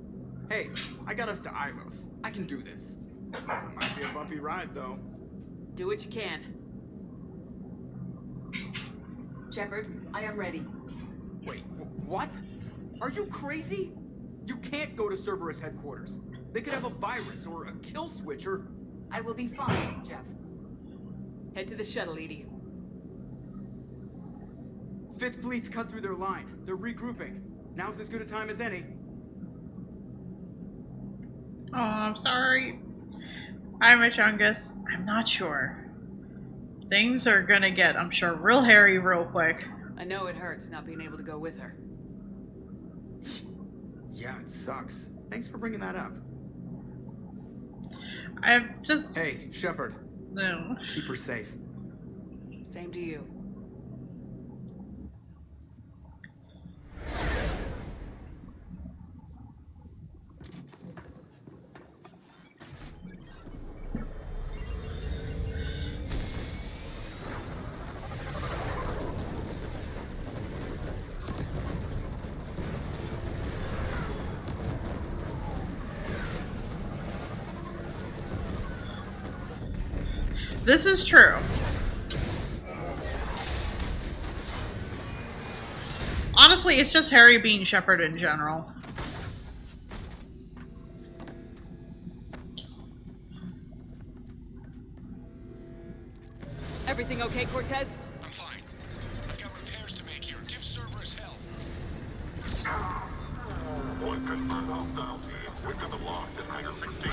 Hey, I got us to Ilos. I can do this. It might be a bumpy ride, though. Do what you can. Shepard, I am ready. Wait, what? Are you crazy? You can't go to Cerberus headquarters. They could have a virus or a kill switch or... I will be fine, Jeff. Head to the shuttle, EDI. Fifth Fleet's cut through their line. They're regrouping. Now's as good a time as any. Oh, I'm sorry. Hi, my Chungus. I'm not sure. Things are gonna get, I'm sure, real hairy real quick. I know it hurts not being able to go with her. Yeah, it sucks. Thanks for bringing that up. I've just... Hey, Shepard. No. Keep her safe. Same to you. This is true. Honestly, it's just Harry being Shepard in general. Everything okay, Cortez? I'm fine. I've got repairs to make here. Give Cerberus help. One confirmed hostile team. We've got them locked in Hangar 16.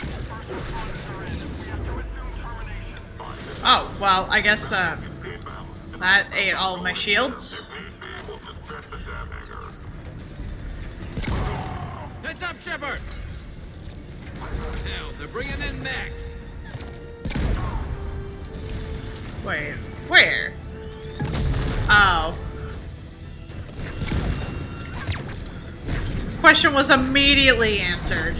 Oh, well, I guess, that ate all of my shields. Heads up, Shepard! Hell, they're bringing in Max. Wait, where? Oh. Question was immediately answered.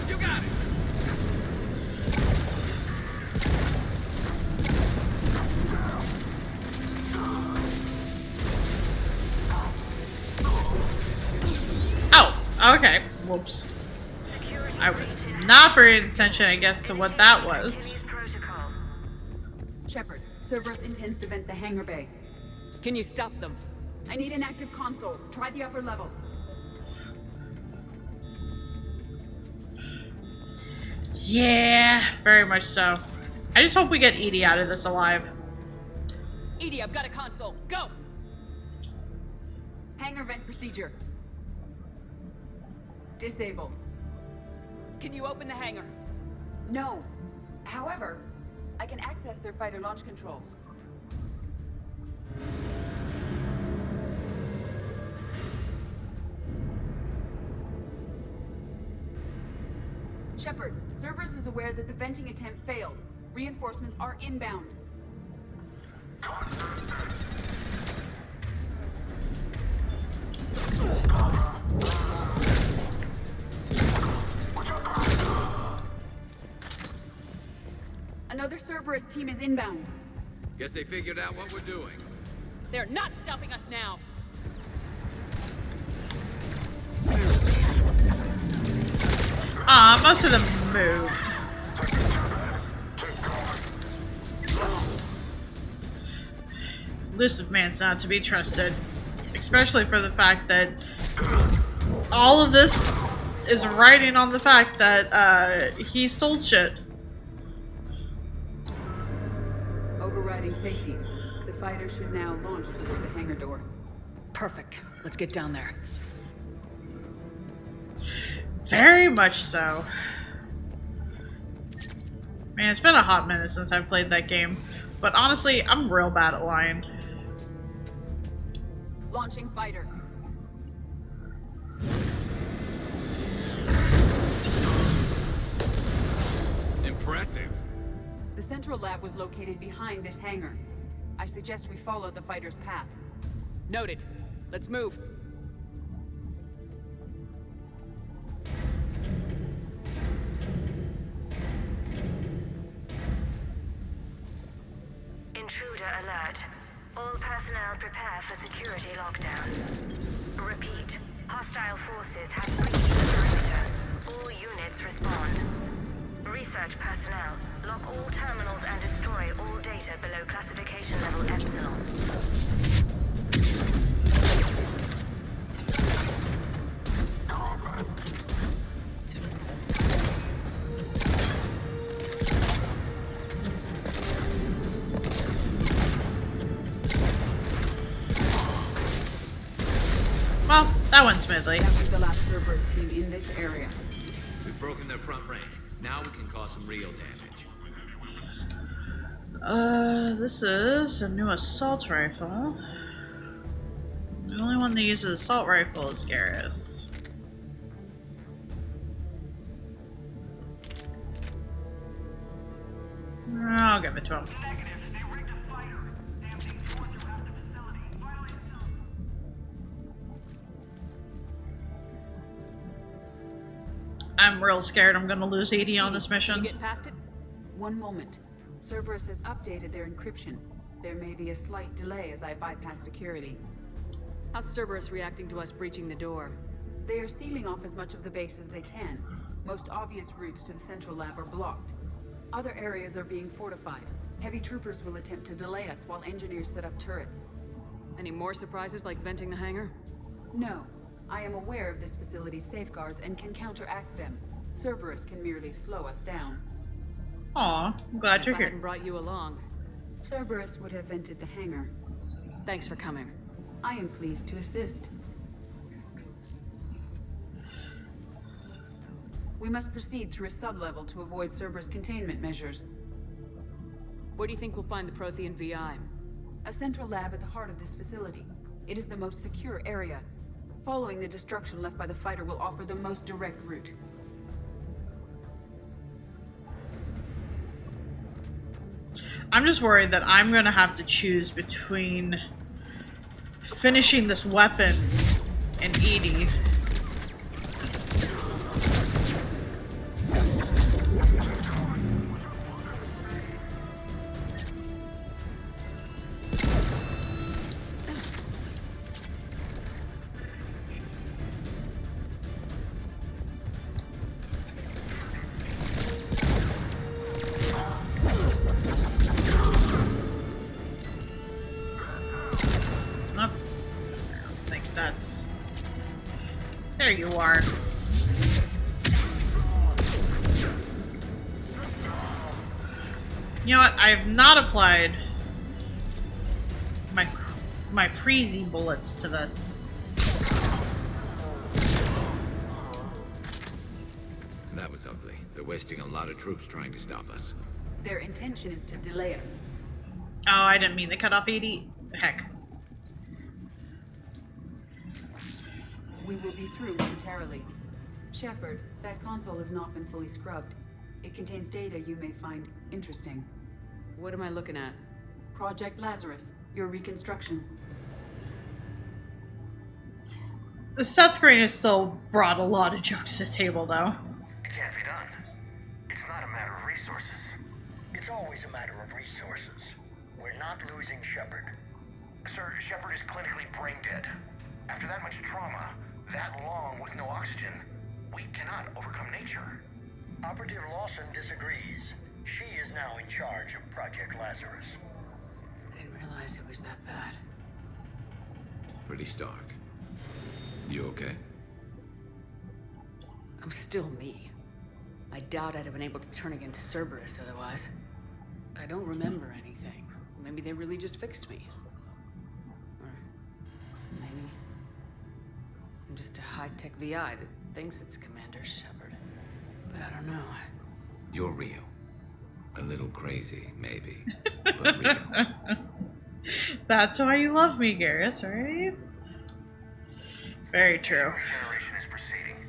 You got it! Oh, okay. Whoops. I was not paying attention, I guess, to what that was. Shepard, Cerberus intends to vent the hangar bay. Can you stop them? I need an active console. Try the upper level. Yeah, very much so. I just hope we get EDI out of this alive. EDI, I've got a console. Go! Hangar vent procedure. Disabled. Can you open the hangar? No. However, I can access their fighter launch controls. Shepard, Cerberus is aware that the venting attempt failed. Reinforcements are inbound. Another Cerberus team is inbound. Guess they figured out what we're doing. They're not stopping us now. Most of them moved. Elusive man's not to be trusted. Especially for the fact that all of this is riding on the fact that he stole shit. Overriding safeties. The fighter should now launch toward the hangar door. Perfect. Let's get down there. Very much so. Man, it's been a hot minute since I've played that game. But honestly, I'm real bad at lying. Launching fighter. Impressive. The central lab was located behind this hangar. I suggest we follow the fighter's path. Noted. Let's move. Intruder alert. All personnel prepare for security lockdown. Repeat. Hostile forces have breached the perimeter. All units respond. Research personnel, lock all terminals and destroy all data below classification level Epsilon. Well, that went smoothly. That was the last Cerberus team in this area. We've broken their front rank. Now we can cause some real damage. This is a new assault rifle. The only one that uses assault rifle is Garrus. I'll give it to him. I'm real scared I'm gonna lose 80 on this mission. Can you get past it? One moment. Cerberus has updated their encryption. There may be a slight delay as I bypass security. How's Cerberus reacting to us breaching the door? They are sealing off as much of the base as they can. Most obvious routes to the central lab are blocked. Other areas are being fortified. Heavy troopers will attempt to delay us while engineers set up turrets. Any more surprises like venting the hangar? No. I am aware of this facility's safeguards and can counteract them. Cerberus can merely slow us down. Aw, I'm glad you're If I here. hadn't brought you along. Cerberus would have vented the hangar. Thanks for coming. I am pleased to assist. We must proceed through a sub-level to avoid Cerberus containment measures. Where do you think we'll find the Prothean VI? A central lab at the heart of this facility. It is the most secure area. Following the destruction left by the fighter will offer the most direct route. I'm just worried that I'm gonna have to choose between finishing this weapon and Edie. There you are. You know what? I have not applied my freezy bullets to this. That was ugly. They're wasting a lot of troops trying to stop us. Their intention is to delay us. Oh, I didn't mean to cut off 80. Heck. We will be through momentarily. Shepard, that console has not been fully scrubbed. It contains data you may find interesting. What am I looking at? Project Lazarus, your reconstruction. The Seth Green has still brought a lot of jokes to the table, though. It can't be done. It's not a matter of resources. It's always a matter of resources. We're not losing Shepard. Sir, Shepard is clinically brain dead. After that much trauma, that long with no oxygen, we cannot overcome nature. Operative Lawson disagrees. She is now in charge of Project Lazarus. I didn't realize it was that bad. Pretty stark. You okay? I'm still me. I doubt I'd have been able to turn against Cerberus otherwise. I don't remember anything. Maybe they really just fixed me. Or maybe I'm just a high-tech VI that thinks it's Commander Shepard. But I don't know. You're real. A little crazy, maybe, but real. That's why you love me, Garrus, right? Very true. Regeneration is proceeding.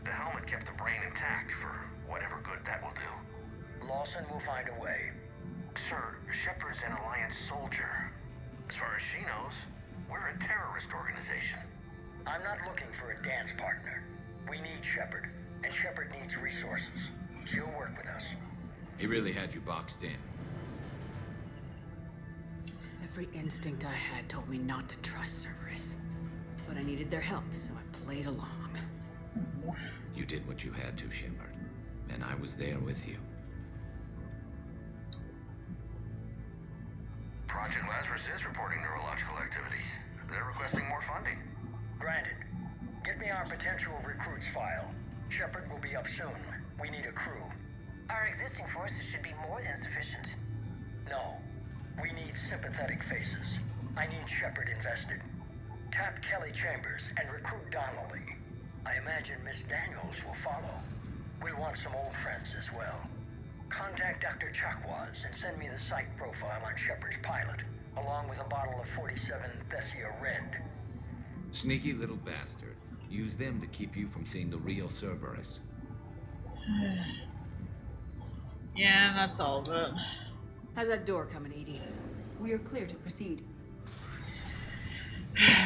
The helmet kept the brain intact for whatever good that will do. Lawson will find a way. Sir, Shepard's an Alliance soldier. As far as she knows, we're a terrorist organization. I'm not looking for a dance partner. We need Shepard, and Shepard needs resources. She'll work with us. He really had you boxed in. Every instinct I had told me not to trust Cerberus. But I needed their help, so I played along. You did what you had to, Shepard. And I was there with you. Project Lazarus is reporting neurological activity. They're requesting more funding. Granted. Get me our potential recruits file. Shepard will be up soon. We need a crew. Our existing forces should be more than sufficient. No. We need sympathetic faces. I need Shepard invested. Tap Kelly Chambers and recruit Donnelly. I imagine Miss Daniels will follow. We'll want some old friends as well. Contact Dr. Chakwas and send me the psych profile on Shepard's pilot, along with a bottle of 47 Thessia Red. Sneaky little bastard. Use them to keep you from seeing the real Cerberus. Yeah, that's all of it. How's that door coming, Edie? We are clear to proceed.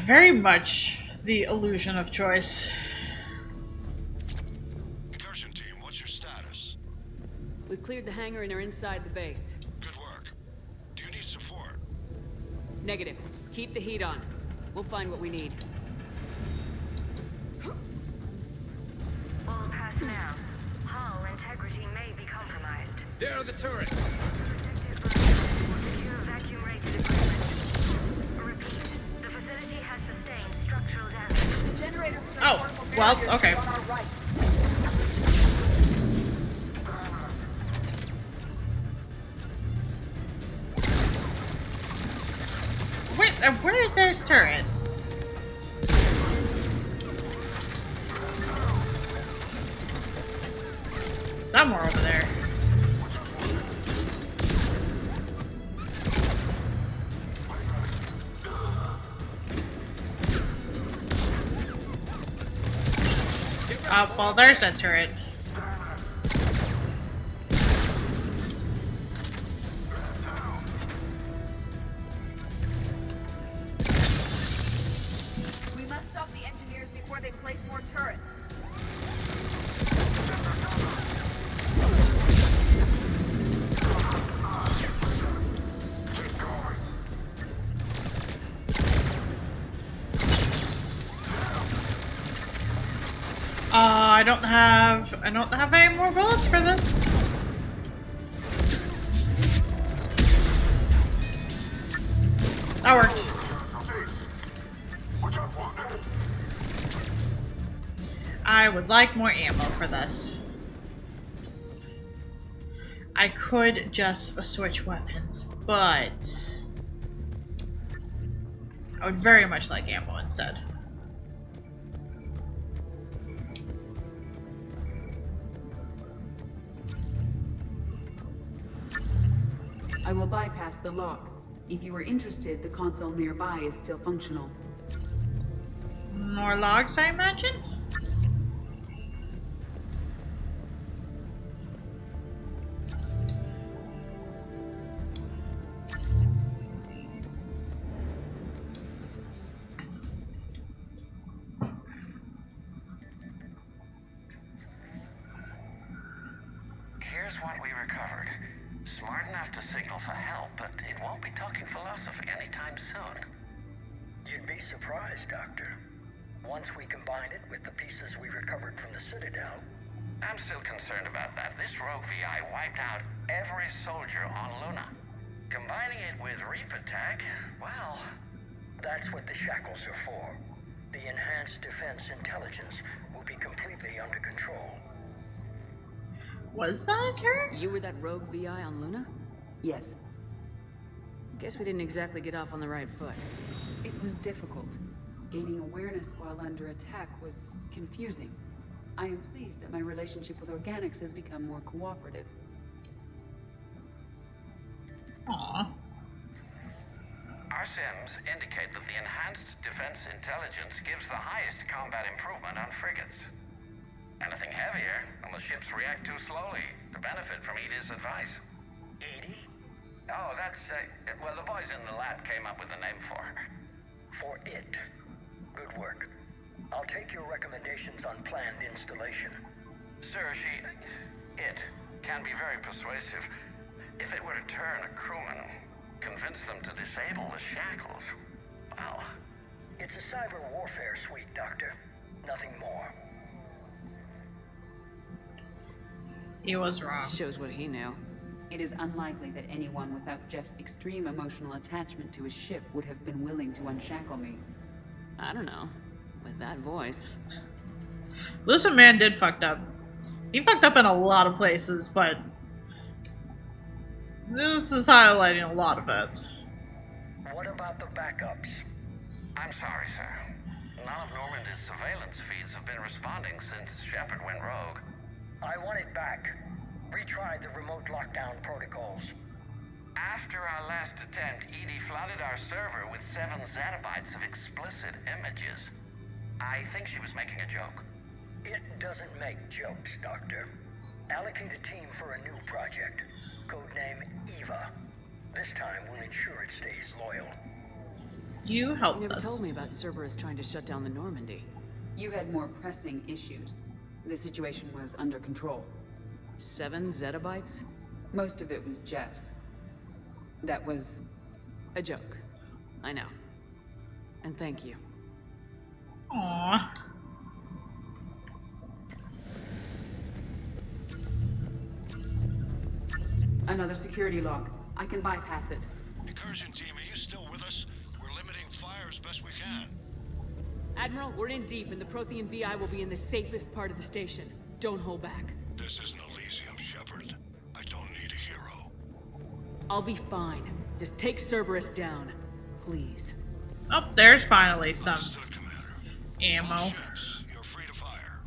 Very much the illusion of choice. Incursion team, what's your status? We've cleared the hangar and are inside the base. Good work. Do you need support? Negative. Keep the heat on. We'll find what we need. All personnel. Hull integrity may be compromised. There are the turrets! Secure vacuum-rated equipment. Repeat. The facility has sustained structural damage. The generator for the Oh, portable well, barriers okay. is on our right. Where is their turret? Somewhere over there. Well, there's that turret. We must stop the engineers before they place more turrets. I don't have any more bullets for this. That worked. I would like more ammo for this. I could just switch weapons, but I would very much like ammo instead. I will bypass the lock. If you are interested, the console nearby is still functional. More logs, I imagine? Here's what we recovered. Smart enough to signal for help, but it won't be talking philosophy anytime soon. You'd be surprised, Doctor. Once we combine it with the pieces we recovered from the Citadel... I'm still concerned about that. This rogue VI wiped out every soldier on Luna. Combining it with Reaper Tech, well... That's what the Shackles are for. The enhanced defense intelligence will be completely under control. Was that her? You were that rogue VI on Luna? Yes. Guess we didn't exactly get off on the right foot. It was difficult. Gaining awareness while under attack was confusing. I am pleased that my relationship with Organics has become more cooperative. Aww. Our sims indicate that the enhanced defense intelligence gives the highest combat improvement on frigates. Anything heavier, and the ships react too slowly to benefit from Edie's advice. Edie? Oh, that's, well, the boys in the lab came up with a name for her. For it. Good work. I'll take your recommendations on planned installation. Sir, it can be very persuasive. If it were to turn a crewman, convince them to disable the shackles, well... It's a cyber warfare suite, Doctor. Nothing more. He was wrong. Shows what he knew. It is unlikely that anyone without Jeff's extreme emotional attachment to his ship would have been willing to unshackle me. I don't know. With that voice. Listen, man did fucked up. He fucked up in a lot of places, but this is highlighting a lot of it. What about the backups? I'm sorry, sir. None of Normandy's surveillance feeds have been responding since Shepard went rogue. I want it back. Retry the remote lockdown protocols. After our last attempt, Edie flooded our server with 7 zettabytes of explicit images. I think she was making a joke. It doesn't make jokes, Doctor. Allocate a team for a new project. Codename Eva. This time we'll ensure it stays loyal. You helped You never us. told me about Cerberus trying to shut down the Normandy. You had more pressing issues. The situation was under control. 7 zettabytes? Most of it was Jeff's. That was... a joke. I know. And thank you. Aww. Another security lock. I can bypass it. Incursion team, are you still with us? We're limiting fire as best we can. Admiral, we're in deep, and the Prothean VI will be in the safest part of the station. Don't hold back. This isn't Elysium, Shepard. I don't need a hero. I'll be fine. Just take Cerberus down. Please. Oh, there's finally some ammo. All ships, you're free to fire.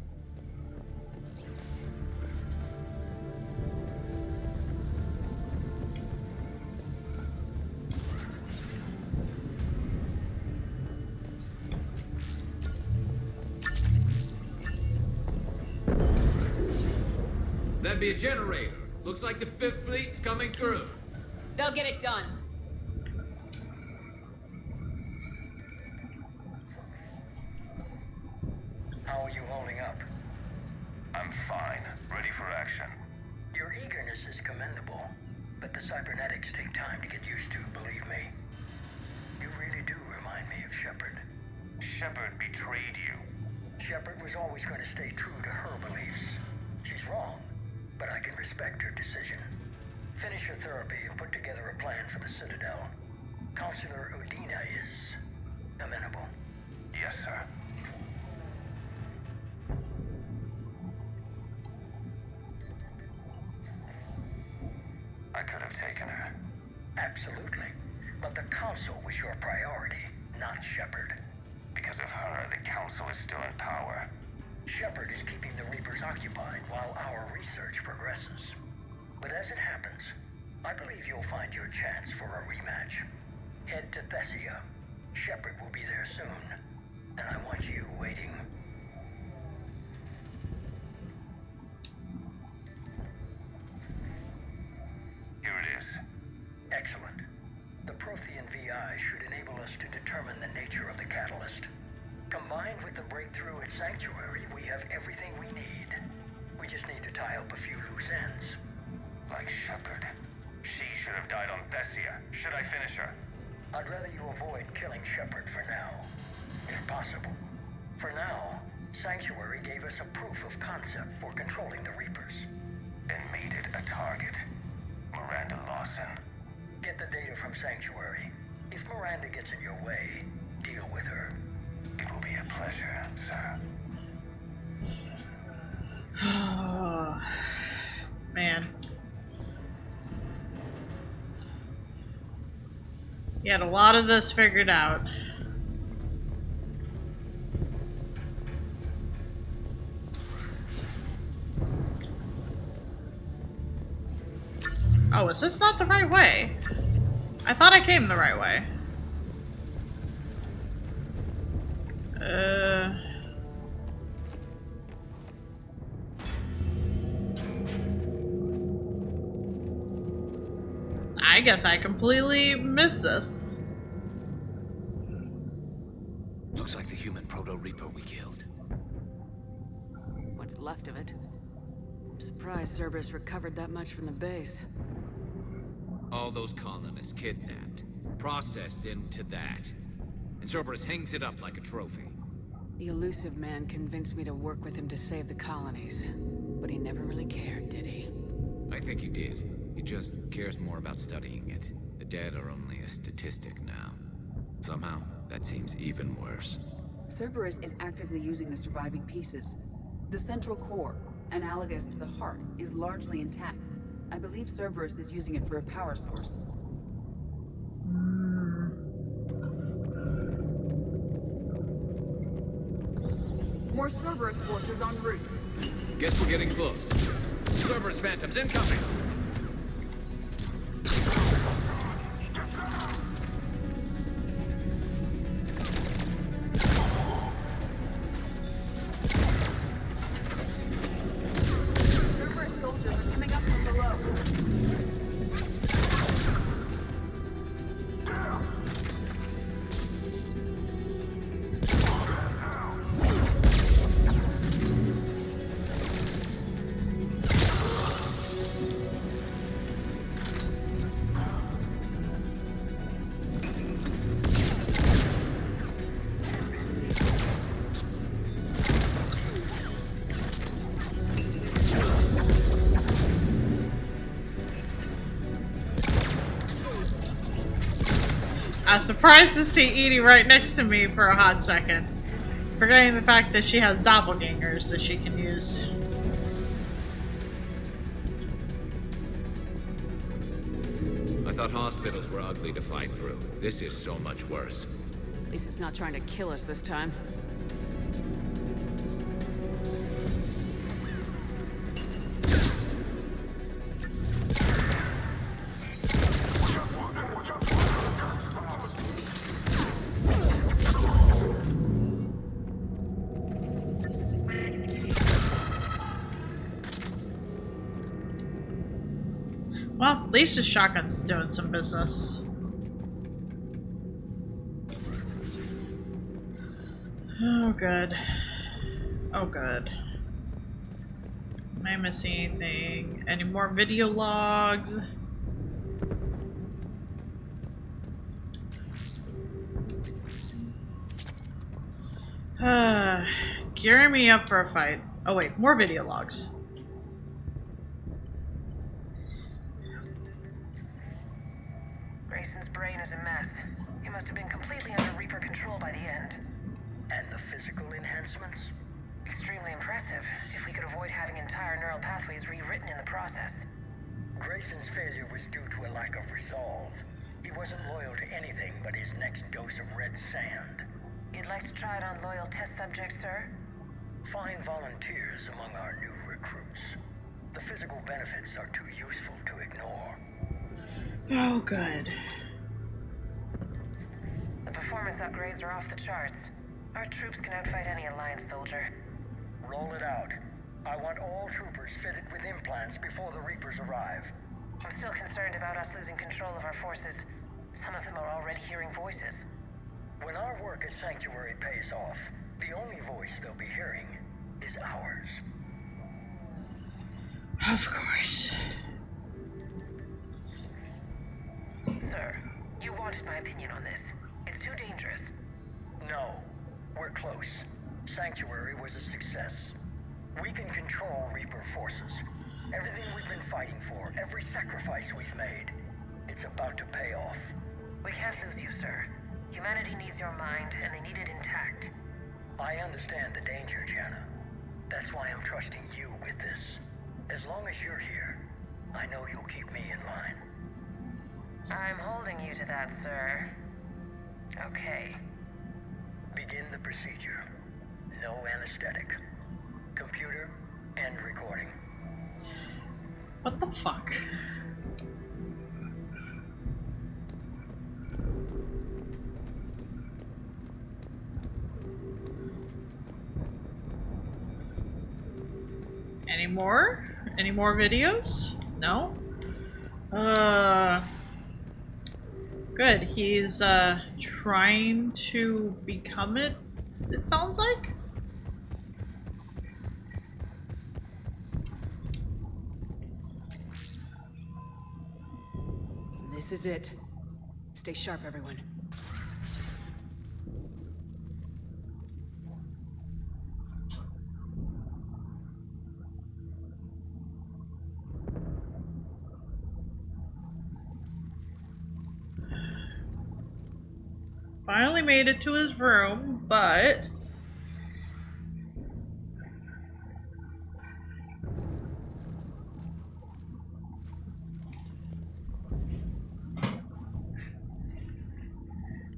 That'd be a generator. Looks like the 5th Fleet's coming through. They'll get it done. How are you holding up? I'm fine. Ready for action. Your eagerness is commendable, but the cybernetics take time to get used to, believe me. You really do remind me of Shepard. Shepard betrayed you. Shepard was always going to stay true to her beliefs. She's wrong, but I can respect her decision. Finish your therapy and put together a plan for the Citadel. Counselor Udina is amenable. Yes, sir. I could have taken her. Absolutely. But the Council was your priority, not Shepard. Because of her, the Council is still in power. Shepard is keeping the Reapers occupied while our research progresses. But as it happens, I believe you'll find your chance for a rematch. Head to Thessia. Shepard will be there soon, and I want you waiting. Here it is. Excellent. The Prothean VI should enable us to determine the nature of the catalyst. Combined with the breakthrough at Sanctuary, we have everything we need. We just need to tie up a few loose ends. Like Shepard. She should have died on Thessia. Should I finish her? I'd rather you avoid killing Shepard for now, if possible. For now, Sanctuary gave us a proof of concept for controlling the Reapers. And made it a target. Miranda Lawson. Get the data from Sanctuary. If Miranda gets in your way, deal with her. It will be a pleasure, sir. Man. He had a lot of this figured out. Oh, is this not the right way? I thought I came the right way. I guess I completely missed this. Looks like the human Proto-Reaper we killed. What's left of it? I'm surprised Cerberus recovered that much from the base. All those colonists kidnapped, processed into that. And Cerberus hangs it up like a trophy. The elusive man convinced me to work with him to save the colonies. But he never really cared, did he? I think he did. He just cares more about studying it. The dead are only a statistic now. Somehow, that seems even worse. Cerberus is actively using the surviving pieces. The central core, analogous to the heart, is largely intact. I believe Cerberus is using it for a power source. More Cerberus forces en route. Guess we're getting close. Cerberus Phantoms incoming! Cerberus soldiers are coming up from below. I was surprised to see Edie right next to me for a hot second, forgetting the fact that she has doppelgangers that she can use. I thought hospitals were ugly to fight through. This is so much worse. At least it's not trying to kill us this time. Well, at least the shotgun's doing some business. Oh, good. Oh, good. Am I missing anything? Any more video logs? Gearing me up for a fight. Oh wait, more video logs. Grayson's brain is a mess. He must have been completely under Reaper control by the end. And the physical enhancements? Extremely impressive, if we could avoid having entire neural pathways rewritten in the process. Grayson's failure was due to a lack of resolve. He wasn't loyal to anything but his next dose of red sand. You'd like to try it on loyal test subjects, sir? Find volunteers among our new recruits. The physical benefits are too useful to ignore. Oh, good. The performance upgrades are off the charts. Our troops can outfight any Alliance soldier. Roll it out. I want all troopers fitted with implants before the Reapers arrive. I'm still concerned about us losing control of our forces. Some of them are already hearing voices. When our work at Sanctuary pays off, the only voice they'll be hearing is ours. Of course. Sir, you wanted my opinion on this. It's too dangerous. No, we're close. Sanctuary was a success. We can control Reaper forces. Everything we've been fighting for, every sacrifice we've made, it's about to pay off. We can't lose you, sir. Humanity needs your mind, and they need it intact. I understand the danger, Jana. That's why I'm trusting you with this. As long as you're here, I know you'll keep me in line. I'm holding you to that, sir. Okay. Begin the procedure. No anesthetic. Computer, end recording. What the fuck? Any more? Any more videos? No? Good. He's, trying to become it sounds like? This is it. Stay sharp, everyone. Finally made it to his room, but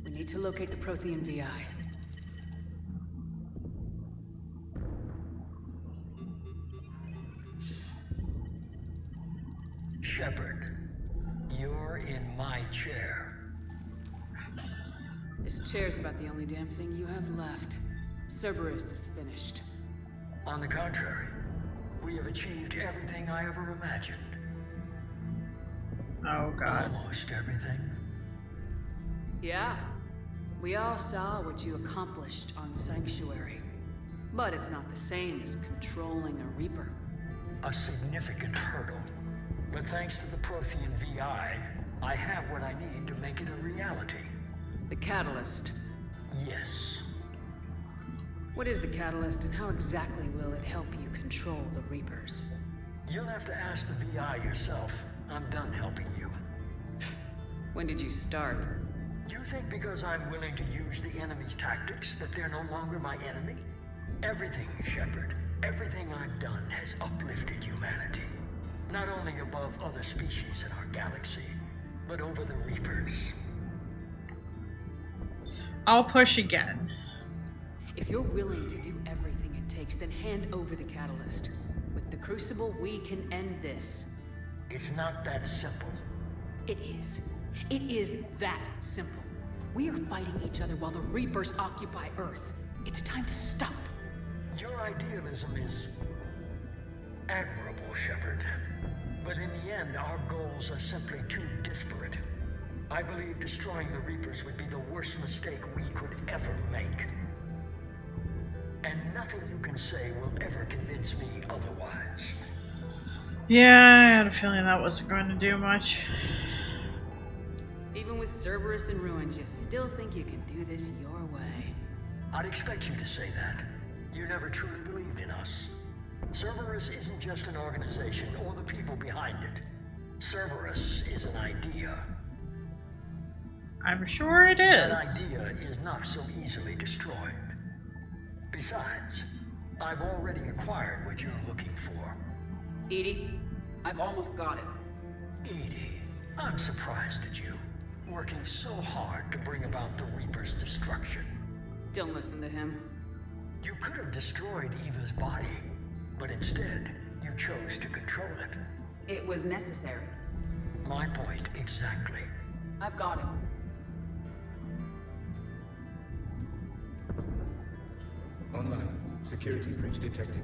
we need to locate the Prothean VI. Shepard, you're in my chair. This chair's about the only damn thing you have left. Cerberus is finished. On the contrary, we have achieved everything I ever imagined. oh god. Almost everything. Yeah. We all saw what you accomplished on Sanctuary. But it's not the same as controlling a Reaper. A significant hurdle. But thanks to the Prothean VI, I have what I need to make it a reality. The Catalyst. Yes. What is the Catalyst, and how exactly will it help you control the Reapers? You'll have to ask the VI yourself. I'm done helping you. When did you start? You think because I'm willing to use the enemy's tactics that they're no longer my enemy? Everything, Shepard, everything I've done has uplifted humanity. Not only above other species in our galaxy, but over the Reapers. I'll push again. If you're willing to do everything it takes, then hand over the Catalyst. With the Crucible, we can end this. It's not that simple. It is. It is that simple. We are fighting each other while the Reapers occupy Earth. It's time to stop. Your idealism is admirable, Shepard. But in the end, our goals are simply too disparate. I believe destroying the Reapers would be the worst mistake we could ever make. And nothing you can say will ever convince me otherwise. Yeah, I had a feeling that wasn't going to do much. Even with Cerberus in ruins, you still think you can do this your way. I'd expect you to say that. You never truly believed in us. Cerberus isn't just an organization or the people behind it. Cerberus is an idea. I'm sure it is. That idea is not so easily destroyed. Besides, I've already acquired what you're looking for. EDI, I've almost got it. EDI, I'm surprised at you. Working so hard to bring about the Reaper's destruction. Don't listen to him. You could have destroyed Eva's body, but instead, you chose to control it. It was necessary. My point exactly. I've got it. Online. Security breach detected.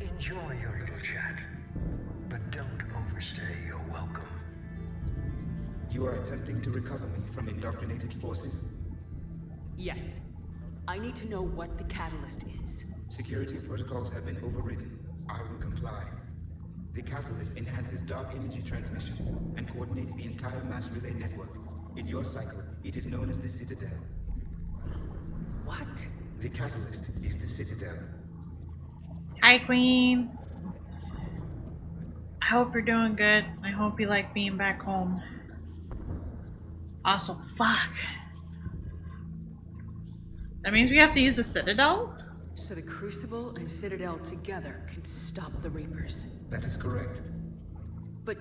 Enjoy your little chat, but don't overstay your welcome. You are attempting to recover me from indoctrinated forces? Yes. I need to know what the Catalyst is. Security protocols have been overridden. I will comply. The Catalyst enhances dark energy transmissions and coordinates the entire mass relay network. In your cycle, it is known as the Citadel. what? The catalyst is the Citadel. Hi, Queen. I hope you're doing good. I hope you like being back home. Also, fuck. That means we have to use the Citadel? So the Crucible and Citadel together can stop the Reapers. That is correct. But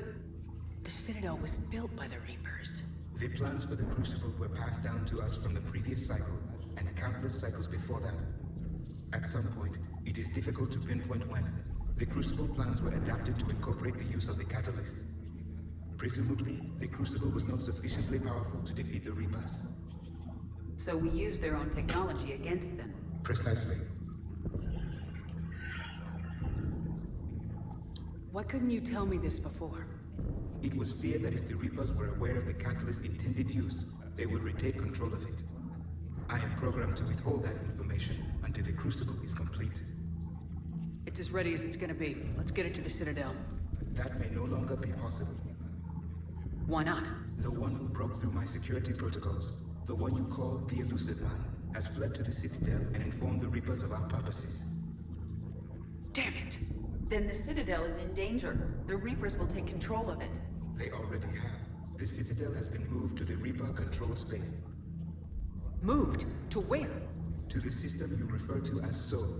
the Citadel was built by the Reapers. The plans for the Crucible were passed down to us from the previous cycle, and countless cycles before that. At some point, it is difficult to pinpoint when, the Crucible plans were adapted to incorporate the use of the catalyst. Presumably, the Crucible was not sufficiently powerful to defeat the Reapers. So we use their own technology against them. Precisely. Why couldn't you tell me this before? It was feared that if the Reapers were aware of the catalyst's intended use, they would retake control of it. I am programmed to withhold that information until the Crucible is complete. It's as ready as it's gonna be. Let's get it to the Citadel. That may no longer be possible. Why not? The one who broke through my security protocols, the one you call the Elusive Man, has fled to the Citadel and informed the Reapers of our purposes. Damn it! Then the Citadel is in danger. The Reapers will take control of it. They already have. The Citadel has been moved to the Reaper-controlled space. Moved? To where? To the system you refer to as Soul.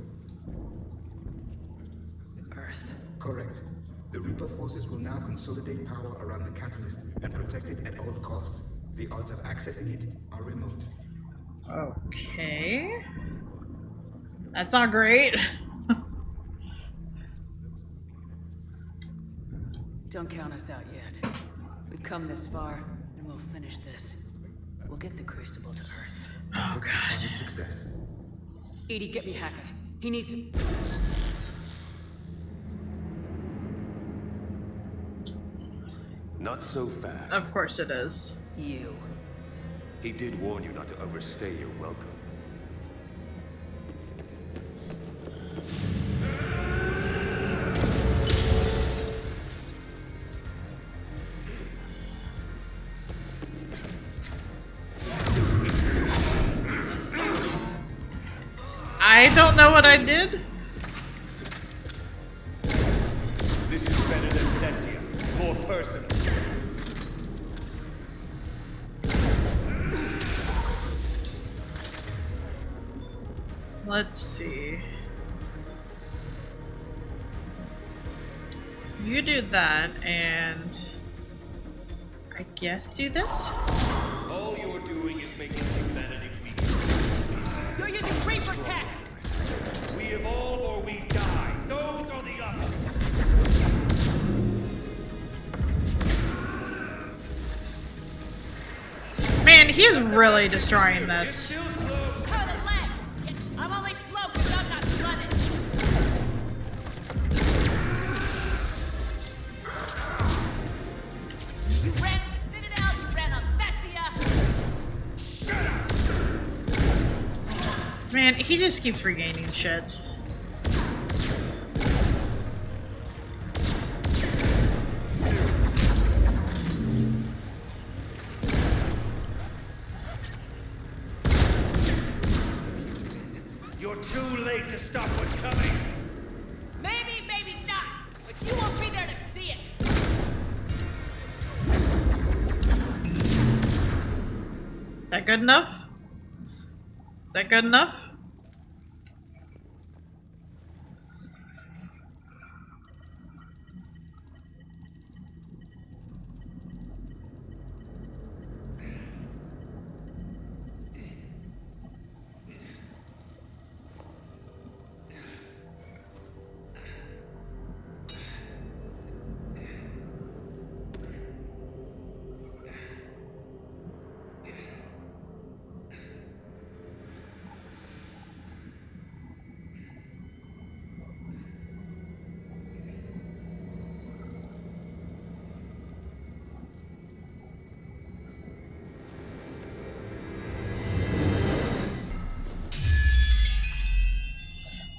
Earth. Correct. The Reaper forces will now consolidate power around the catalyst and protect it at all costs. The odds of accessing it are remote. Okay. That's not great. Don't count us out yet. We've come this far, and we'll finish this. We'll get the Crucible to Earth. Oh, God. Success. EDI, get me Hackett. He needs... Not so fast. Of course it is. You. He did warn you not to overstay your welcome. I don't know what I did. This is better than Thessia. More personal. Let's see. You do that, and I guess do this? All you're doing is making humanity weak. You're using Reaper tech! We evolve or we die. Those are the options. Man, he's really destroying this. I'm only slow because I'm not running. You ran on the Citadel, you ran on Thessia. Man, he just keeps regaining shit. You're too late to stop what's coming. Maybe, maybe not. But you won't be there to see it. Is that good enough? Is that good enough?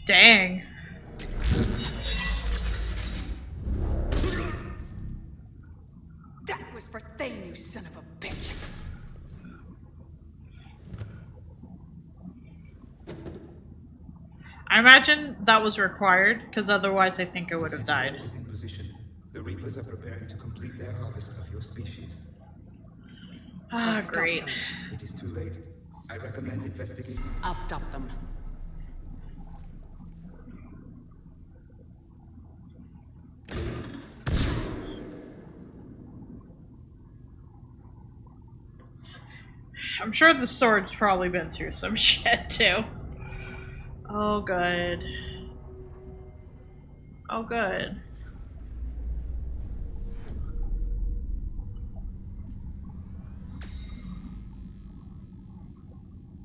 Dang. That was for Thane, you son of a bitch. I imagine that was required, because otherwise I think I would have died. Is in position. The Reapers are preparing to complete their harvest of your species. Ah, great. It is too late. I recommend investigating. I'll stop them. I'm sure the sword's probably been through some shit too. Oh, good. Oh, good.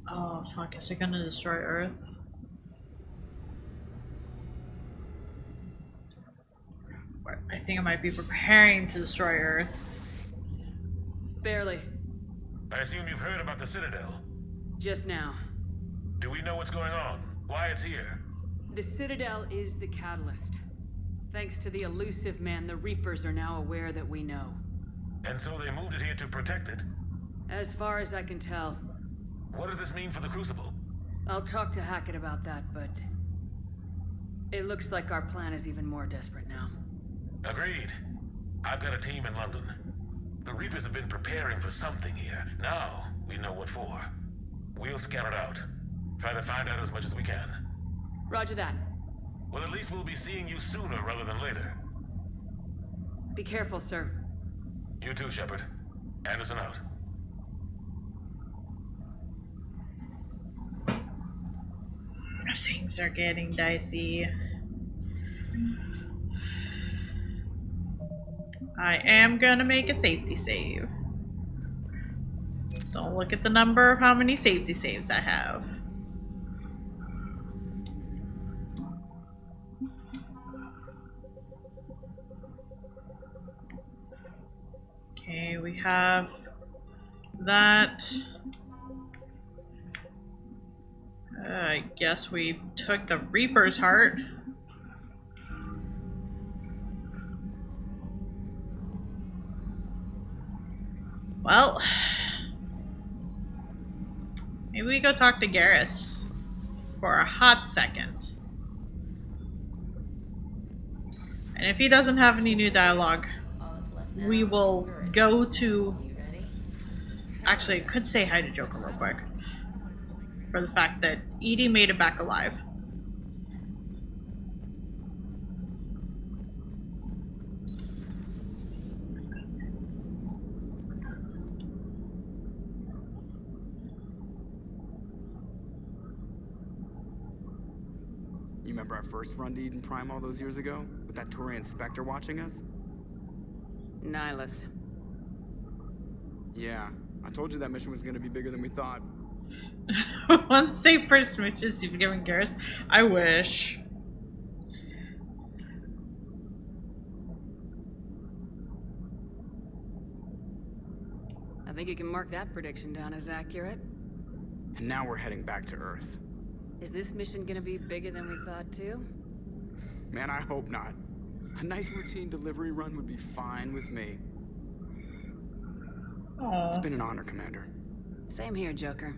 Oh, fuck. Is it gonna destroy Earth? I think I might be preparing to destroy Earth. Barely. I assume you've heard about the Citadel. Just now. Do we know what's going on? Why it's here? The Citadel is the catalyst. Thanks to the elusive man, the Reapers are now aware that we know. And so they moved it here to protect it? As far as I can tell. What does this mean for the Crucible? I'll talk to Hackett about that, but... it looks like our plan is even more desperate now. Agreed. I've got a team in London. The Reapers have been preparing for something here. Now, we know what for. We'll scout it out. Try to find out as much as we can. Roger that. Well, at least we'll be seeing you sooner rather than later. Be careful, sir. You too, Shepard. Anderson out. Things are getting dicey. I am gonna make a safety save. Don't look at the number of how many safety saves I have. Okay, we have that. I guess we took the Reaper's heart. Well, maybe we go talk to Garrus for a hot second. And if he doesn't have any new dialogue, we will go to... Actually, I could say hi to Joker real quick. For the fact that EDI made it back alive. You remember our first run to Eden Prime all those years ago? With that Turian Spectre watching us? Nihilus. Yeah, I told you that mission was gonna be bigger than we thought. One safe first missions you've given Garrus. I wish. I think you can mark that prediction down as accurate. And now we're heading back to Earth. Is this mission gonna be bigger than we thought too? Man, I hope not. A nice routine delivery run would be fine with me. Aww. It's been an honor, Commander. Same here, Joker.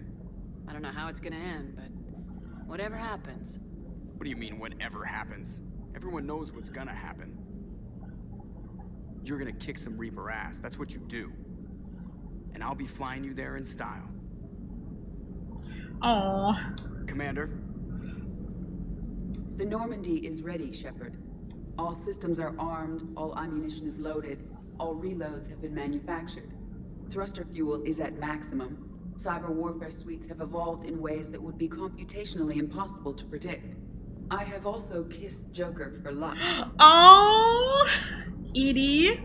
I don't know how it's gonna end, but whatever happens. What do you mean, whatever happens? Everyone knows what's gonna happen. You're gonna kick some Reaper ass, that's what you do. And I'll be flying you there in style. Aww. Commander? The Normandy is ready, Shepard. All systems are armed, all ammunition is loaded, all reloads have been manufactured. Thruster fuel is at maximum. Cyber warfare suites have evolved in ways that would be computationally impossible to predict. I have also kissed Joker for luck. Oh, EDI,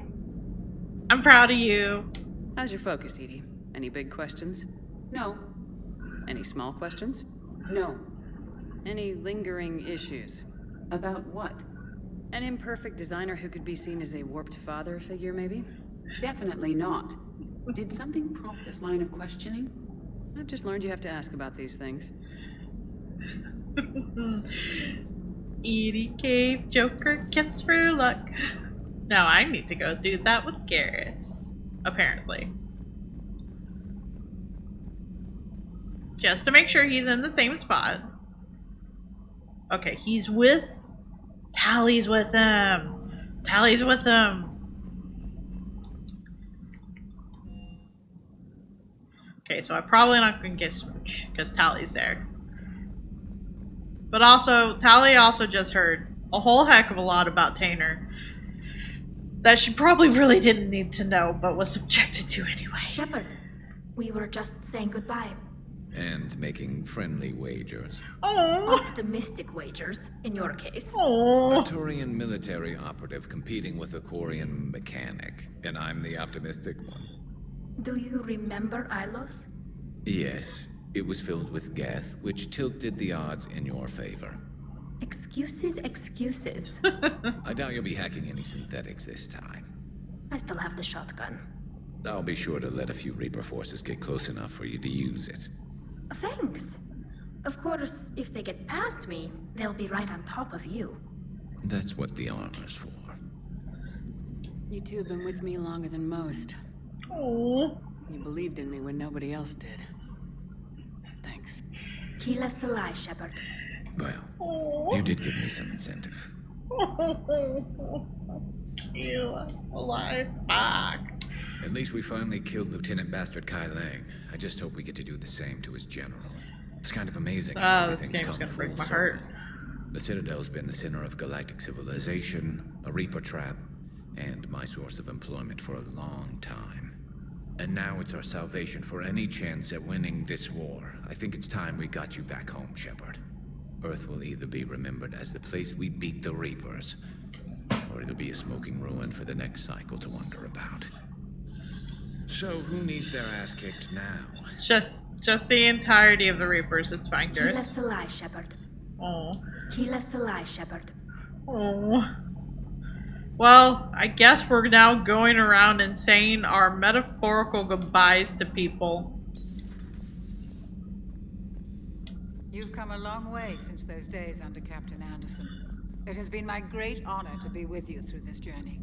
I'm proud of you. How's your focus, EDI? Any big questions? No. Any small questions? No. Any lingering issues? About what? An imperfect designer who could be seen as a warped father figure, maybe? Definitely not. Did something prompt this line of questioning? I've just learned you have to ask about these things. EDI gave Joker kiss for luck. Now I need to go do that with Garrus. Apparently. Just to make sure he's in the same spot. Okay, he's with... Tally's with him. Tally's with him. Okay, so I'm probably not going to get Smooch, because Tally's there. But also, Tally also just heard a whole heck of a lot about Tainer that she probably really didn't need to know, but was subjected to anyway. Shepard, we were just saying goodbye. And making friendly wagers. Oh. Optimistic wagers, in your case. Oh. A Turian military operative competing with a Quarian mechanic, and I'm the optimistic one. Do you remember Ilos? Yes, it was filled with geth, which tilted the odds in your favor. Excuses, excuses. I doubt you'll be hacking any synthetics this time. I still have the shotgun. I'll be sure to let a few Reaper forces get close enough for you to use it. Thanks. Of course, if they get past me, they'll be right on top of you. That's what the armor's for. You two have been with me longer than most. Oh. You believed in me when nobody else did. Thanks. Kila Salai, Shepard. Well, you did give me some incentive. Kila Salai, fuck. At least we finally killed Lieutenant Bastard Kai Lang. I just hope we get to do the same to his general. It's kind of amazing. This game's gonna break my heart. The Citadel's been the center of galactic civilization, a Reaper trap, and my source of employment for a long time. And now it's our salvation for any chance at winning this war. I think it's time we got you back home, Shepard. Earth will either be remembered as the place we beat the Reapers, or it'll be a smoking ruin for the next cycle to wonder about. So, who needs their ass kicked now? Just the entirety of the Reapers. It's fine, Kila Garrus. Salai, Shepard. Oh. Kila Salai, Shepard. Oh. Well, I guess we're now going around and saying our metaphorical goodbyes to people. You've come a long way since those days under Captain Anderson. It has been my great honor to be with you through this journey.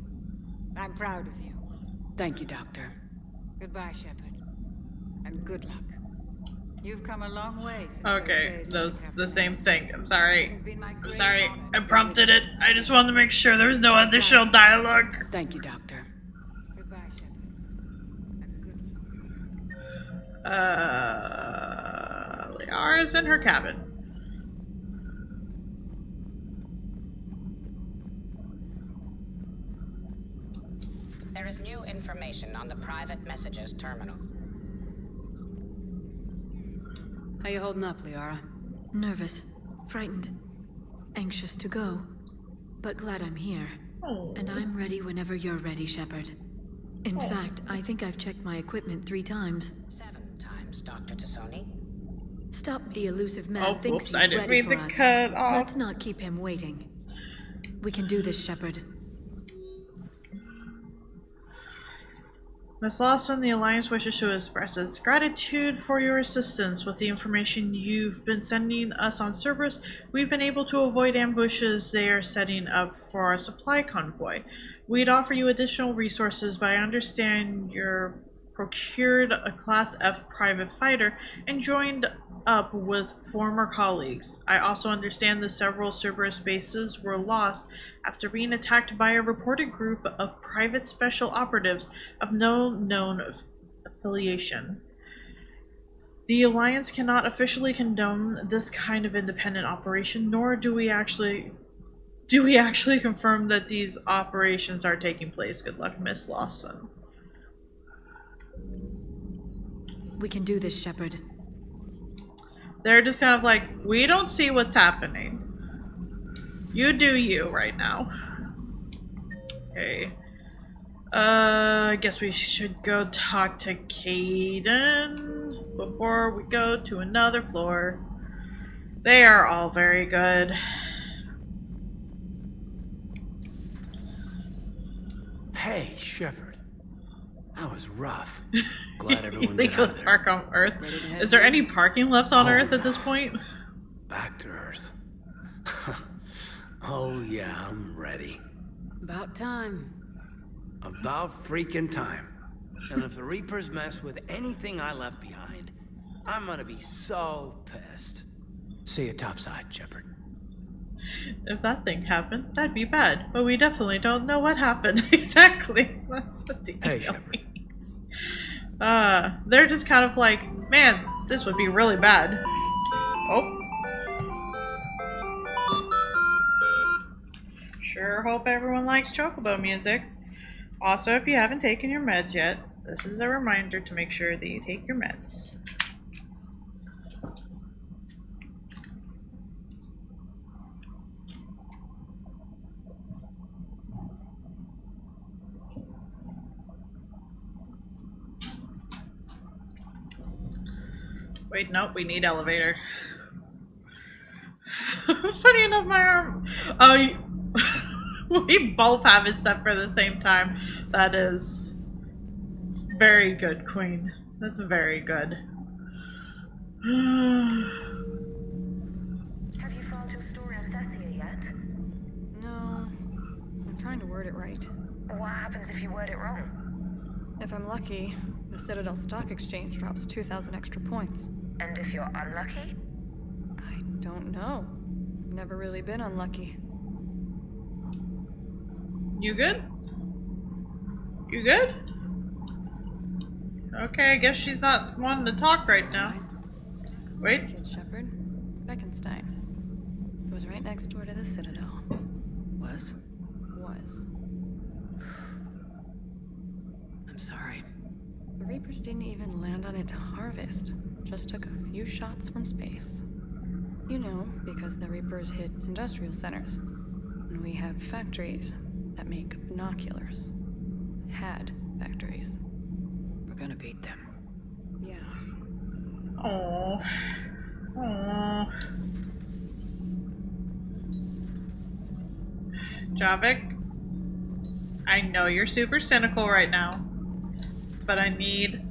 I'm proud of you. Thank you, Doctor. Goodbye, Shepard. And good luck. You've come a long way since Okay, those days. the same thing. I'm sorry. I'm sorry. I prompted it. I just wanted to make sure there was no additional dialogue. Thank you, Doctor. Goodbye, Shepard. Liara's in her cabin. There is new information on the private messages terminal. How you holding up, Liara? Nervous, frightened, anxious to go, but glad I'm here. And I'm ready whenever you're ready, Shepard. In fact, I think I've checked my equipment 3 times. 7 times, Dr. Tassoni. Stop the elusive man thinks he's I didn't ready mean for to us. cut off. Let's not keep him waiting. We can do this, Shepard. Miss Lawson, the Alliance wishes to express its gratitude for your assistance with the information you've been sending us on Cerberus. We've been able to avoid ambushes they are setting up for our supply convoy. We'd offer you additional resources, but I understand you're procured a Class F private fighter and joined up with former colleagues. I also understand that several Cerberus bases were lost after being attacked by a reported group of private special operatives of no known affiliation. The Alliance cannot officially condone this kind of independent operation, nor do we actually confirm that these operations are taking place. Good luck, Miss Lawson. We can do this, Shepard. They're just kind of like, we don't see what's happening. You do you right now. Okay. I guess we should go talk to Kaidan before we go to another floor. They are all very good. Hey, Shepard. That was rough. Glad everyone got Illegal out of there. park on Earth. Is there any parking left on Earth at this point? Back to Earth. Oh yeah, I'm ready. About time. About freaking time. And if the Reapers mess with anything I left behind, I'm gonna be so pissed. See you topside, Shepard. If that thing happened, that'd be bad. But we definitely don't know what happened. Exactly. That's what the email means. They're just kind of like, man, this would be really bad. Oh. Sure hope everyone likes Chocobo music. Also, if you haven't taken your meds yet, this is a reminder to make sure that you take your meds. Wait, nope, we need elevator. Funny enough, my arm. Oh, we both have it set for the same time. That is very good, Queen. That's very good. Have you found your story on Thessia yet? No. I'm trying to word it right. What happens if you word it wrong? If I'm lucky, the Citadel Stock Exchange drops 2,000 extra points. And if you're unlucky? I don't know. I've never really been unlucky. You good? You good? Okay, I guess she's not wanting to talk right now. Wait. Kid Shepard. Beckenstein. It was right next door to the Citadel. Was? Was. I'm sorry. The Reapers didn't even land on it to harvest. Just took a few shots from space. You know, because the Reapers hit industrial centers. And we have factories that make binoculars. Had factories. We're gonna beat them. Yeah. Oh. Oh. Javik, I know you're super cynical right now, but I need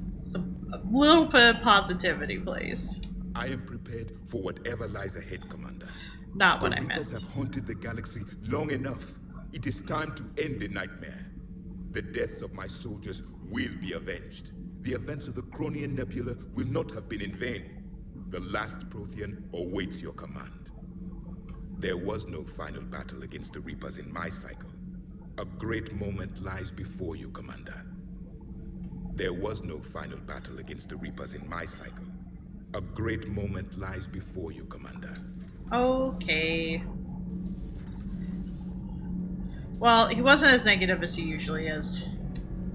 a little bit of positivity, please. I am prepared for whatever lies ahead, Commander. Not what I The meant. Reapers have haunted the galaxy long enough. It is time to end the nightmare. The deaths of my soldiers will be avenged. The events of the Cronian Nebula will not have been in vain. The last Prothean awaits your command. There was no final battle against the Reapers in my cycle. A great moment lies before you, Commander. There was no final battle against the Reapers in my cycle. A great moment lies before you, Commander. Okay. Well, he wasn't as negative as he usually is.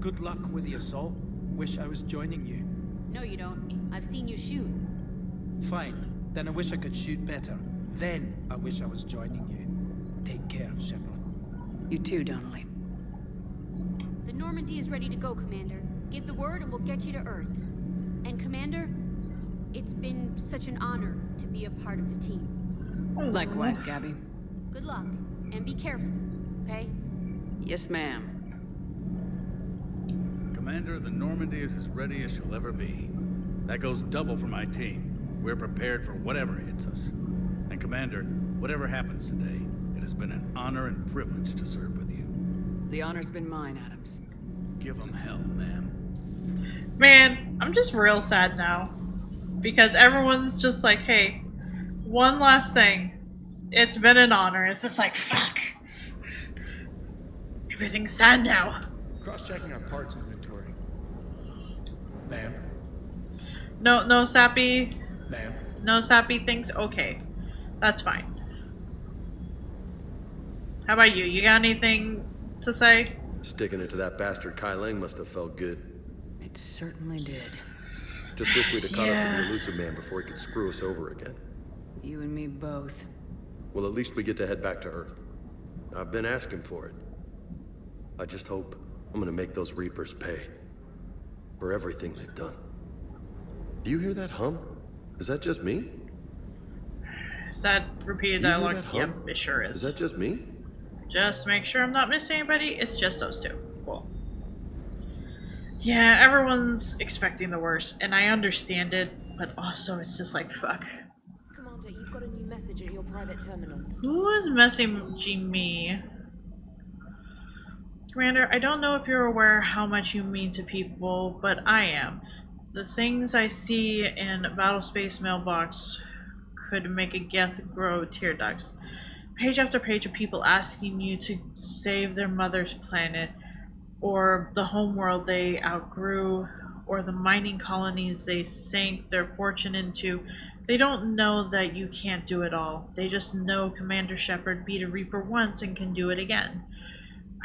Good luck with the assault. Wish I was joining you. No, you don't. I've seen you shoot. Fine. Then I wish I could shoot better. Then I wish I was joining you. Take care, Shepard. You too, Donnelly. The Normandy is ready to go, Commander. Give the word and we'll get you to Earth. And Commander, it's been such an honor to be a part of the team. Likewise, Gabby. Good luck, and be careful, okay? Yes, ma'am. Commander, the Normandy is as ready as she'll ever be. That goes double for my team. We're prepared for whatever hits us. And Commander, whatever happens today, it has been an honor and privilege to serve with you. The honor's been mine, Adams. Give them hell, ma'am. Man, I'm just real sad now. Because everyone's just like, hey, one last thing. It's been an honor. It's just like, fuck. Everything's sad now. Cross-checking our parts inventory. Ma'am. No sappy. Ma'am. No sappy things? Okay. That's fine. How about you? You got anything to say? Sticking it to that bastard Kai Lang must have felt good. It certainly did. Just wish we'd have caught up to the elusive man before he could screw us over again. You and me both. Well, at least we get to head back to Earth. I've been asking for it. I just hope I'm gonna make those Reapers pay. For everything they've done. Do you hear that hum? Is that just me? Is that repeated Do you hear dialogue? that hum? Yep, it sure is. Is that just me? Just make sure I'm not missing anybody. It's just those two. Cool. Yeah, everyone's expecting the worst, and I understand it, but also it's just like, fuck. Commander, you've got a new message at your private terminal. Who is messaging me? Commander, I don't know if you're aware how much you mean to people, but I am. The things I see in Battlespace Mailbox could make a Geth grow tear ducts. page after page of people asking you to save their mother's planet, or the homeworld they outgrew, or the mining colonies they sank their fortune into. They don't know that you can't do it all. They just know Commander Shepard beat a Reaper once and can do it again.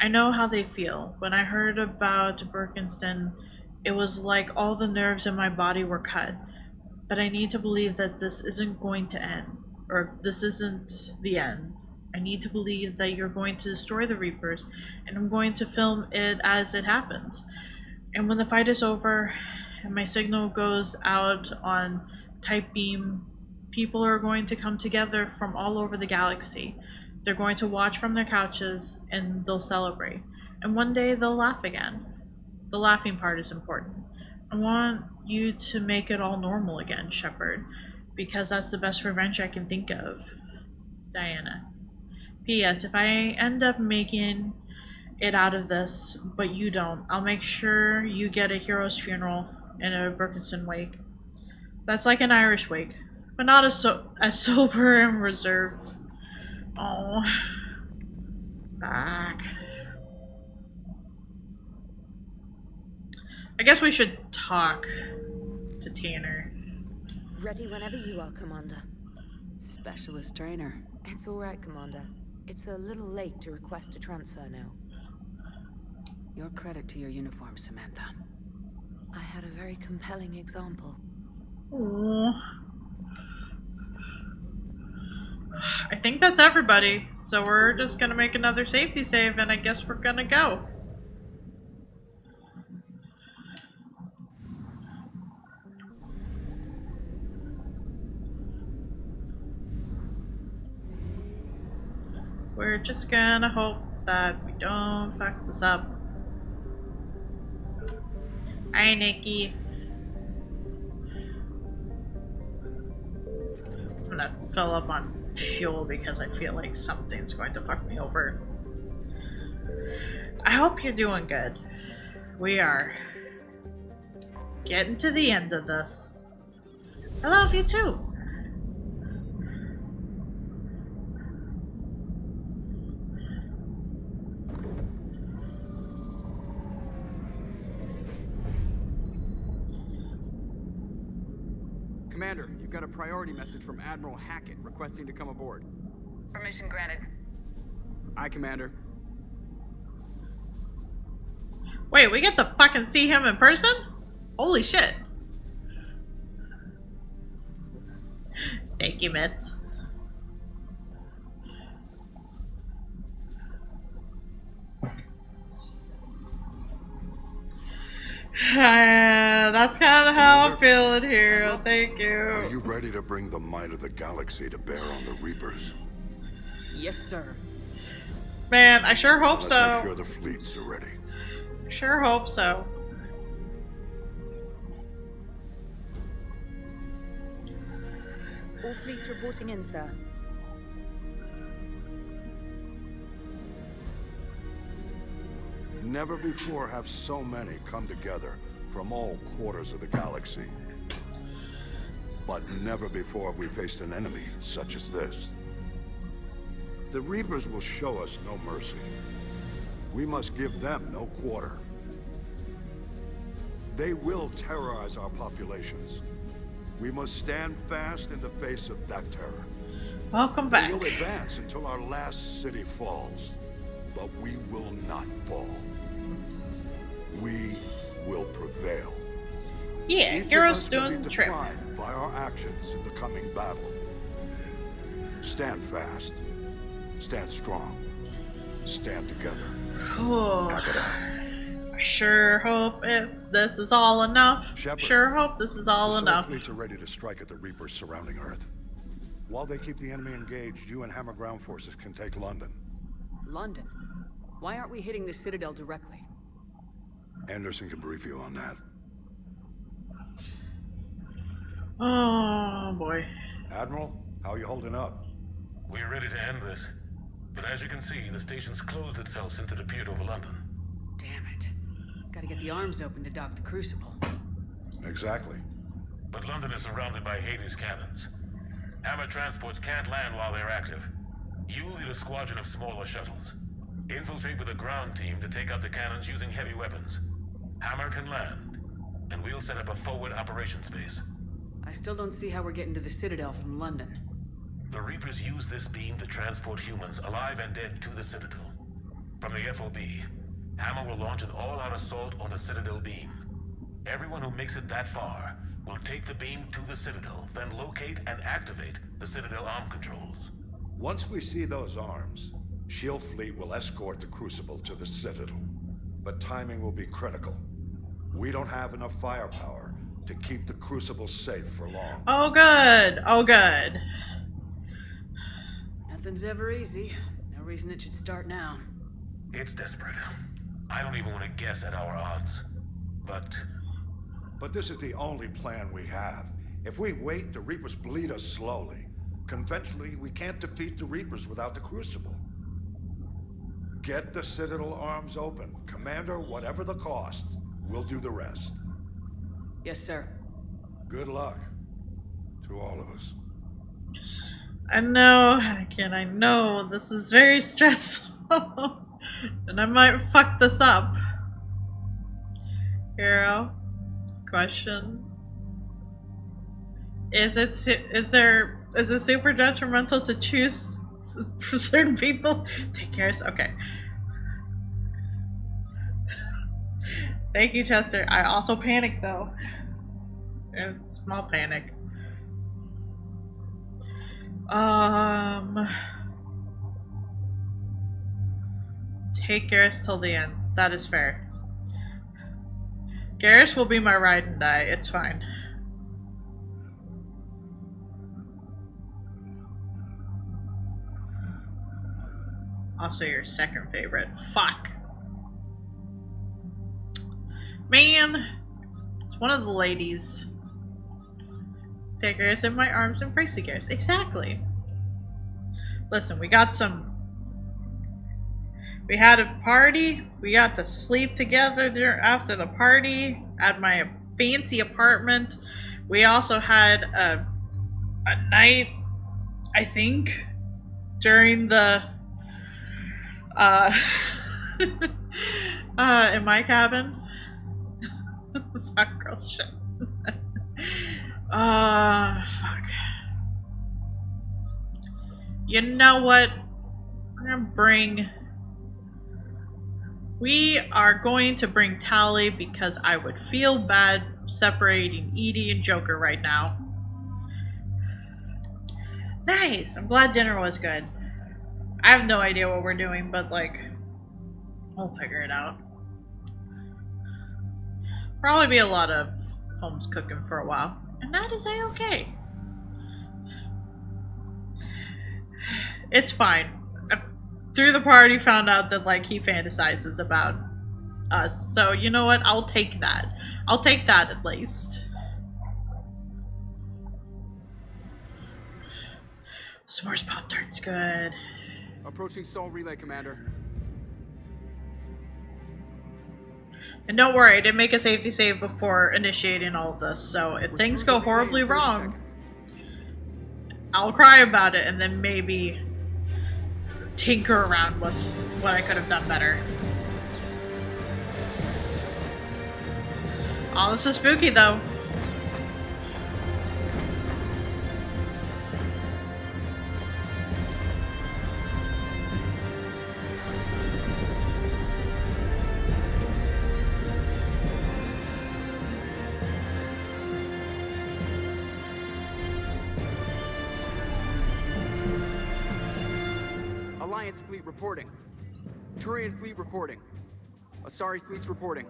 I know how they feel. When I heard about Birkenstein, it was like all the nerves in my body were cut. But I need to believe that this isn't going to end. Or this isn't the end. I need to believe that you're going to destroy the Reapers, and I'm going to film it as it happens. And when the fight is over, and my signal goes out on Type Beam, people are going to come together from all over the galaxy. They're going to watch from their couches, and they'll celebrate. And one day they'll laugh again. The laughing part is important. I want you to make it all normal again, Shepard, because that's the best revenge I can think of. Diana. P.S. If I end up making it out of this, but you don't, I'll make sure you get a hero's funeral and a Birkenstein wake. That's like an Irish wake, but not as sober and reserved. Oh, back. I guess we should talk to Tanner. Ready whenever you are, Commander. Specialist trainer. It's all right, Commander. It's a little late to request a transfer now. Your credit to your uniform, Samantha. I had a very compelling example. Ooh. I think that's everybody, so we're just gonna make another safety save, and I guess we're gonna go. We're just gonna hope that we don't fuck this up. Hi, Nikki. I'm gonna fill up on fuel because I feel like something's going to fuck me over. I hope you're doing good. We are getting to the end of this. I love you too. Commander, you've got a priority message from Admiral Hackett requesting to come aboard. Permission granted. Aye, Commander. Wait, we get to fucking see him in person? Holy shit. Thank you, Mitt. That's kind of how I'm feeling here. Thank you. Are you ready to bring the might of the galaxy to bear on the Reapers? Yes, sir. Man, I sure hope Let's so. make sure the fleets are ready. Sure hope so. All fleets reporting in, sir. Never before have so many come together from all quarters of the galaxy. But never before have we faced an enemy such as this. The Reapers will show us no mercy. We must give them no quarter. They will terrorize our populations. We must stand fast in the face of that terror. Welcome back. We will advance until our last city falls. But we will not fall. We will prevail. Yeah, Each heroes of us will doing be the trip. defined by our actions in the coming battle. Stand fast. Stand strong. Stand together. Oh, Pack it up. I sure hope if this is all enough. Shepard, Sure hope this is all the enough. fleets are ready to strike at the Reapers surrounding Earth. While they keep the enemy engaged, you and Hammer ground forces can take London. London? Why aren't we hitting the Citadel directly? Anderson can brief you on that. Oh boy. Admiral, how are you holding up? We're ready to end this. But as you can see, the station's closed itself since it appeared over London. Damn it. Gotta get the arms open to dock the Crucible. Exactly. But London is surrounded by Hades cannons. Hammer transports can't land while they're active. You lead a squadron of smaller shuttles. Infiltrate with a ground team to take out the cannons using heavy weapons. Hammer can land, and we'll set up a forward operations base. I still don't see how we're getting to the Citadel from London. The Reapers use this beam to transport humans, alive and dead, to the Citadel. From the FOB, Hammer will launch an all-out assault on the Citadel beam. Everyone who makes it that far will take the beam to the Citadel, then locate and activate the Citadel arm controls. Once we see those arms, SHIELD fleet will escort the Crucible to the Citadel. But timing will be critical. We don't have enough firepower to keep the Crucible safe for long. Oh good, oh good. Nothing's ever easy. No reason it should start now. It's desperate. I don't even want to guess at our odds. But this is the only plan we have. If we wait, the Reapers bleed us slowly. Conventionally, we can't defeat the Reapers without the Crucible. Get the Citadel arms open. Commander, whatever the cost, we'll do the rest. Yes, sir. Good luck to all of us. I know, Anakin, I know. This is very stressful. And I might fuck this up. Hero, question. Is it super detrimental to choose for certain people? Take care. Okay. Thank you, Chester. I also panicked though. A small panic. Take Garrus till the end. That is fair. Garrus will be my ride and die. It's fine. Also your second favorite. Fuck. Man. It's one of the ladies. Take Garrus in my arms and embrace the Garrus. Exactly. Listen, we got some... We had a party. We got to sleep together there after the party at my fancy apartment. We also had a night, I think, during the in my cabin. This hot girl shit. Fuck. You know what? We are going to bring Tali because I would feel bad separating Edie and Joker right now. Nice! I'm glad dinner was good. I have no idea what we're doing, but like, we'll figure it out. Probably be a lot of Holmes cooking for a while, and that is a-okay. It's fine. Through the party, found out that like he fantasizes about us. So you know what? I'll take that. I'll take that at least. S'mores Pop-Tart's good. Approaching Sol Relay, Commander. And don't worry, I didn't make a safety save before initiating all of this. So if things go horribly wrong, I'll cry about it and then maybe tinker around with what I could have done better. Oh, this is spooky though. Alliance fleet reporting. Turian fleet reporting. Asari fleet's reporting.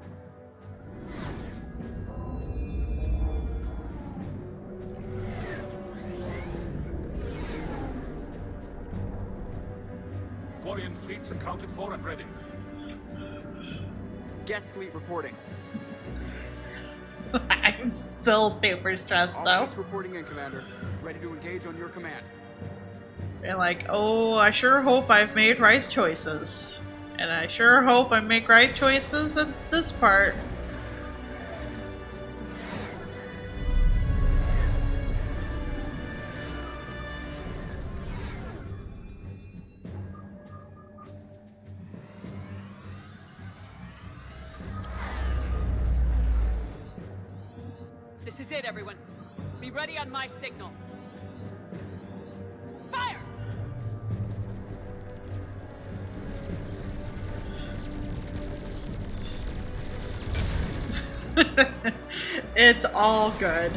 Quarian fleets accounted for and ready. Geth fleet reporting. I'm still super stressed All though. fleets reporting in, Commander. Ready to engage on your command. They're like, oh, I sure hope I've made right choices. And I sure hope I make right choices at this part. This is it, everyone. Be ready on my signal. Fire! It's all good.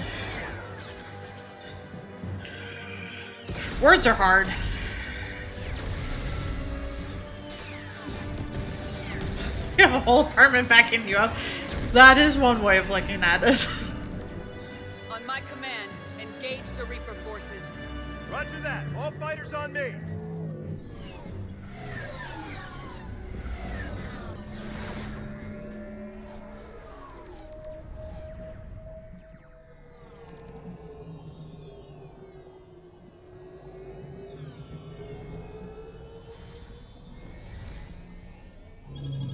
Words are hard. You have a whole apartment backing you up. That is one way of looking at it. On my command, engage the Reaper forces. Roger that. All fighters on me.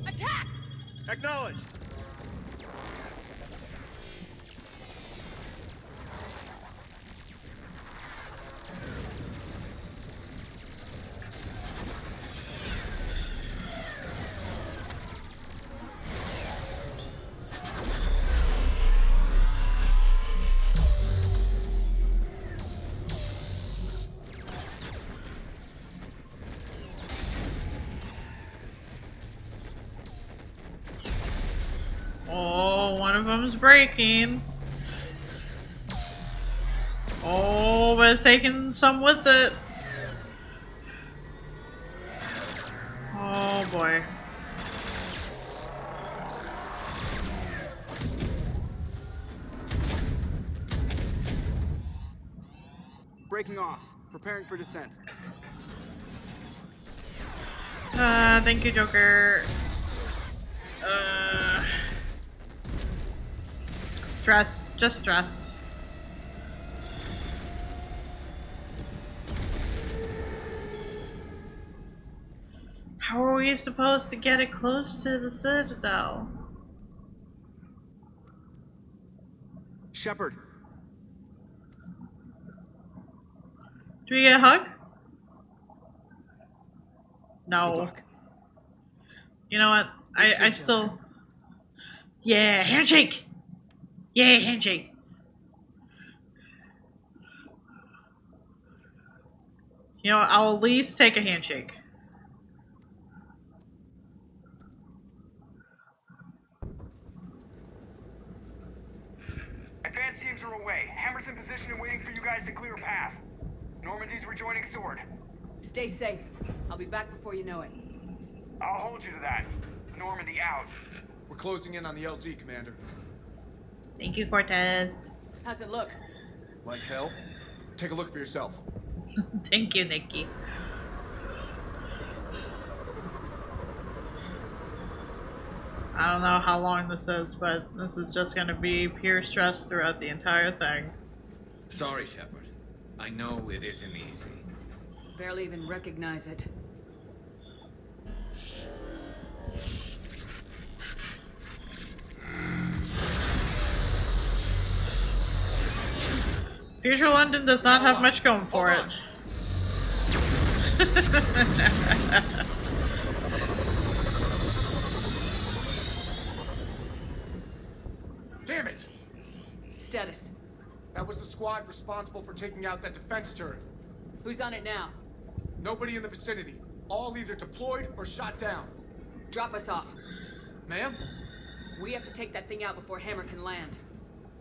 Attack! Acknowledged. Oh, one of them's breaking. Oh, but it's taking some with it. Oh boy. Breaking off. Preparing for descent. Thank you, Joker. Stress. Just stress. How are we supposed to get it close to the Citadel? Shepard. Do we get a hug? No. You know what? I still... Yeah, handshake! Yeah, handshake! You know what? I'll at least take a handshake. Advanced teams are away. Hammer's in position and waiting for you guys to clear a path. Normandy's rejoining Sword. Stay safe. I'll be back before you know it. I'll hold you to that. Normandy out. We're closing in on the LZ, Commander. Thank you, Cortez. How's it look? Like hell? Take a look for yourself. Thank you, Nikki. I don't know how long this is, but this is just going to be pure stress throughout the entire thing. Sorry, Shepard. I know it isn't easy. Barely even recognize it. Future London does not have much going for it. Damn it! Status. That was the squad responsible for taking out that defense turret. Who's on it now? Nobody in the vicinity. All either deployed or shot down. Drop us off. Ma'am? We have to take that thing out before Hammer can land.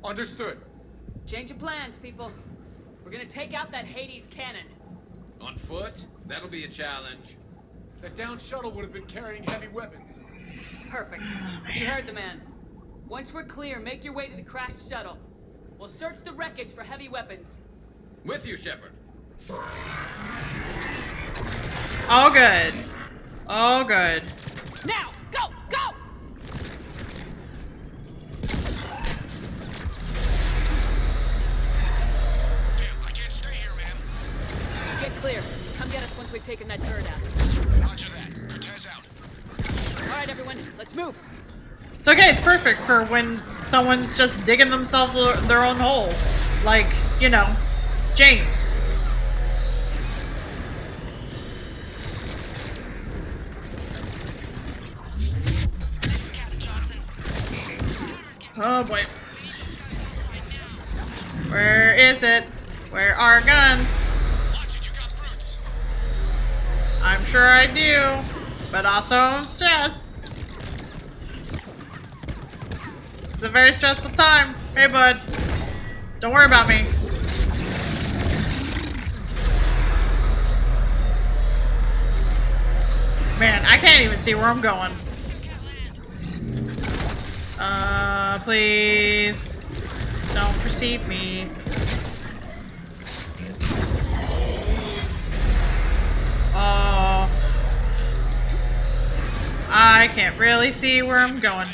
Understood. Change of plans, people. We're gonna take out that Hades cannon. On foot? That'll be a challenge. That down shuttle would have been carrying heavy weapons. Perfect. You heard the man. Once we're clear, make your way to the crashed shuttle. We'll search the wreckage for heavy weapons. With you, Shepard. All good. All good. Now! Go! Go! Damn, I can't stay here, man. Get clear. Come get us once we've taken that turret out. Roger that. Cortez out. Alright, everyone. Let's move. It's okay, it's perfect for when someone's just digging themselves their own hole. Like, you know, James. Oh boy. Where is it? Where are guns? I'm sure I do, but also I'm stressed. It's a very stressful time. Hey, bud. Don't worry about me. Man, I can't even see where I'm going. Please. Don't precede me. Oh. I can't really see where I'm going.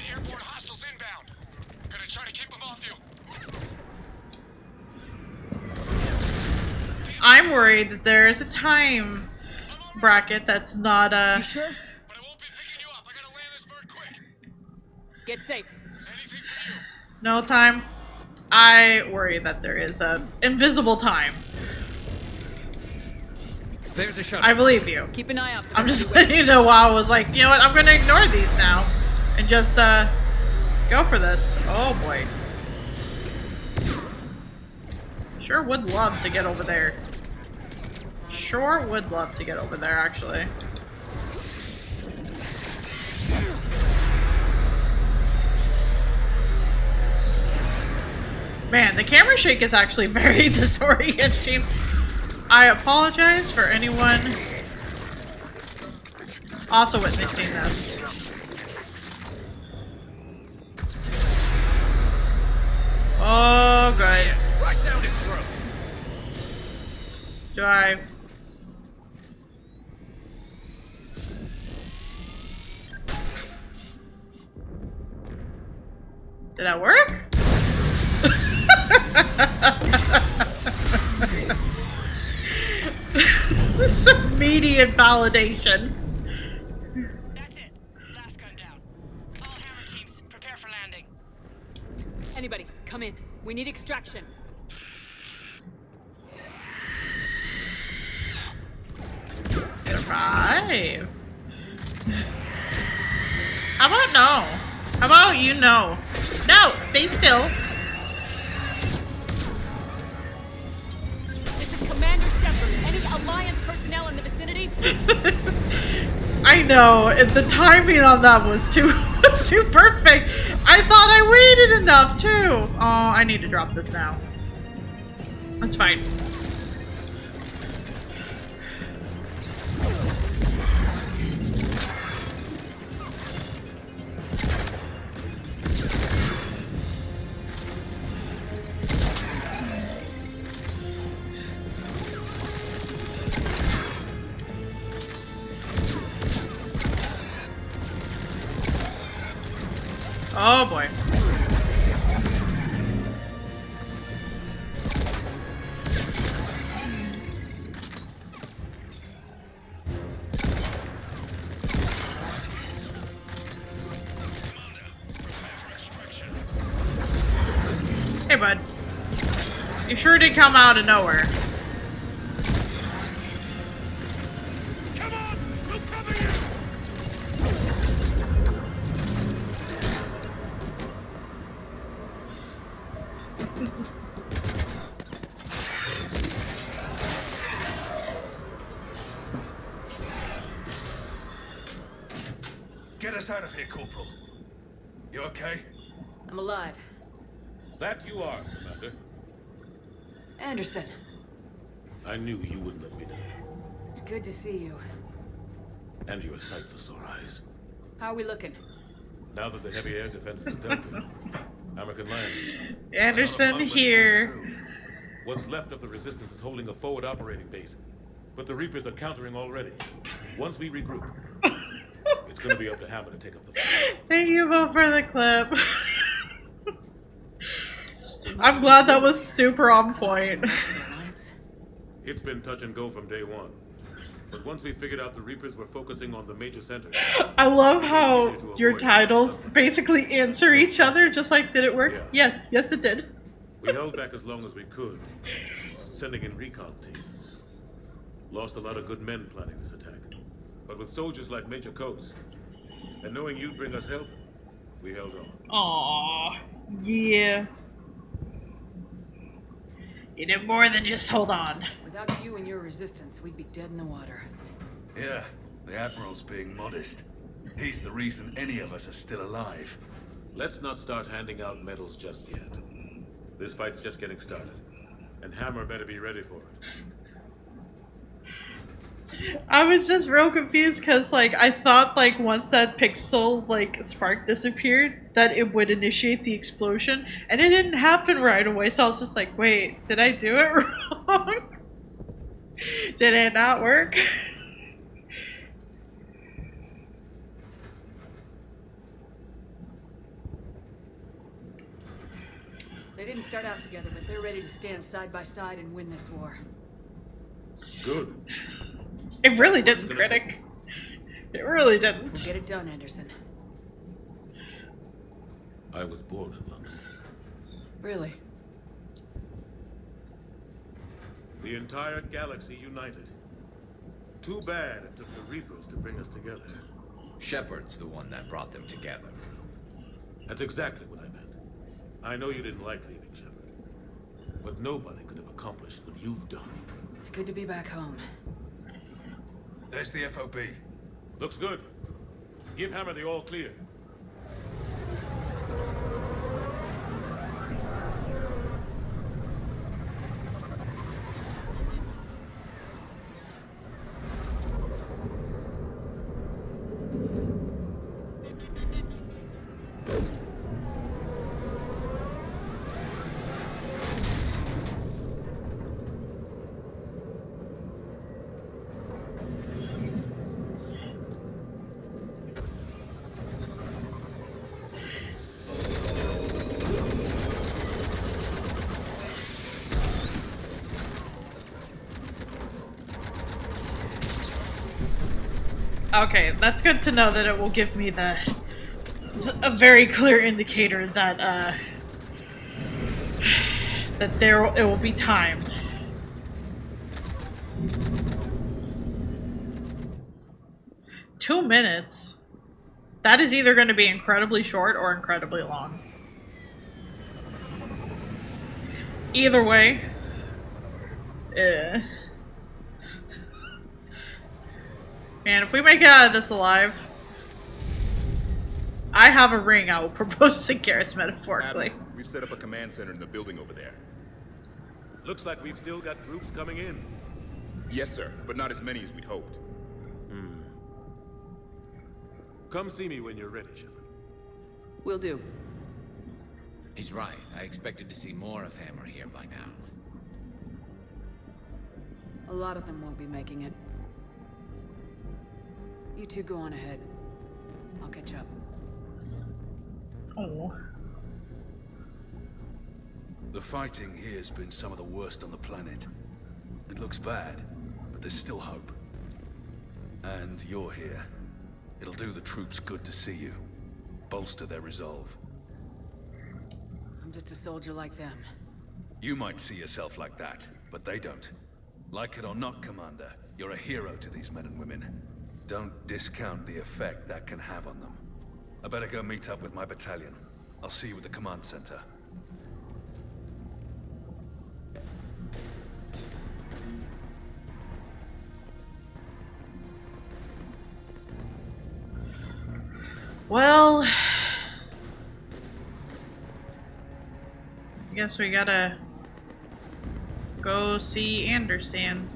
I'm worried that there's a time bracket that's not You sure? Get safe. no time. I worry that there is an invisible time. There's a shuttle. I believe you. Keep an eye out. I'm just letting you know why I was like, you know what, I'm gonna ignore these now and just go for this. Oh boy. Sure would love to get over there. Sure would love to get over there, actually. Man, the camera shake is actually very disorienting. I apologize for anyone also witnessing this. Oh, good. Right down his throat. Do I... Did that work? This is immediate validation. That's it. Last gun down. All hammer teams, prepare for landing. Anybody, come in. We need extraction. Survive. How about no? How about you no? No, stay still. This is Commander Shepard. Any Alliance personnel in the vicinity? I know, the timing on that was too too perfect. I thought I waited enough too. Oh, I need to drop this now. That's fine. Oh boy. Hey bud. You sure did come out of nowhere. Get us out of here, Corporal. You okay? I'm alive. That you are, Commander. Anderson, I knew you wouldn't let me down. it's good to see you. And you're a sight for sore eyes. How are we looking? Now that the heavy air defenses are dealt with, Hammer can land. Anderson here. What's left of the Resistance is holding a forward operating base, but the Reapers are countering already. Once we regroup, it's gonna be up to Hammer to take up the fight. Thank you both for the clip. I'm glad that was super on point. It's been touch and go from day one. But once we figured out the Reapers were focusing on the major centers. I love how your titles basically answer each other, just like, did it work? Yeah. Yes, it did. We held back as long as we could, sending in recon teams. Lost a lot of good men planning this attack. But with soldiers like Major Coates, and knowing you'd bring us help, we held on. Aww. Yeah. You did more than just hold on. Without you and your resistance, we'd be dead in the water. Yeah, the Admiral's being modest. He's the reason any of us are still alive. Let's not start handing out medals just yet. This fight's just getting started. And Hammer better be ready for it. I was just real confused because, like, I thought, like, once that pixel, like, spark disappeared, that it would initiate the explosion, and it didn't happen right away, so I was just like, wait, did I do it wrong? Did it not work? They didn't start out together, but they're ready to stand side by side and win this war. Good. It really didn't, Critic. It really didn't. We'll get it done, Anderson. I was born in London. Really? The entire galaxy united. Too bad it took the Reapers to bring us together. Shepard's the one that brought them together. That's exactly what I meant. I know you didn't like leaving, Shepard. But nobody could have accomplished what you've done. It's good to be back home. There's the FOB. Looks good. Give Hammer the all clear. Okay, that's good to know that it will give me a very clear indicator that that it will be timed. Two minutes. That is either going to be incredibly short or incredibly long. Either way. Man, if we make it out of this alive, I have a ring I will propose to Garrus metaphorically. Admiral, we've set up a command center in the building over there. Looks like we've still got groups coming in. Yes, sir, but not as many as we'd hoped. Come see me when you're ready, Shepard. Will do. He's right. I expected to see more of Hammer here by now. A lot of them won't be making it. You two go on ahead. I'll catch up. Oh. The fighting here's been some of the worst on the planet. It looks bad, but there's still hope. And you're here. It'll do the troops good to see you. Bolster their resolve. I'm just a soldier like them. You might see yourself like that, but they don't. Like it or not, Commander, you're a hero to these men and women. Don't discount the effect that can have on them. I better go meet up with my battalion. I'll see you at the command center. Well, I guess we gotta go see Anderson.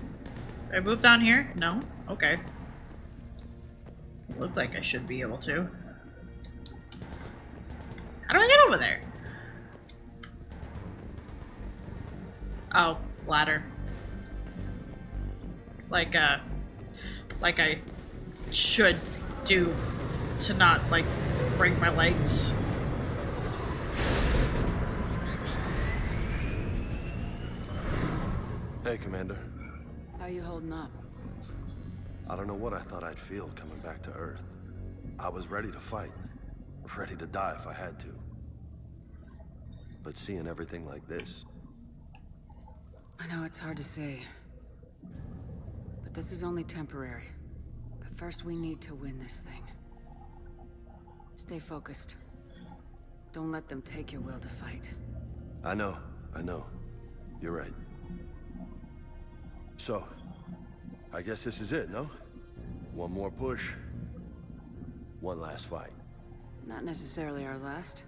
Did I move down here? No? Okay. Looks like I should be able to. How do I get over there? Oh, ladder. Like I should do to not, like, break my legs. Hey, Commander. How you holding up? I don't know what I thought I'd feel coming back to Earth. I was ready to fight. Ready to die if I had to. But seeing everything like this... I know it's hard to say. But this is only temporary. But first we need to win this thing. Stay focused. Don't let them take your will to fight. I know. You're right. So, I guess this is it, no? One more push. One last fight. Not necessarily our last.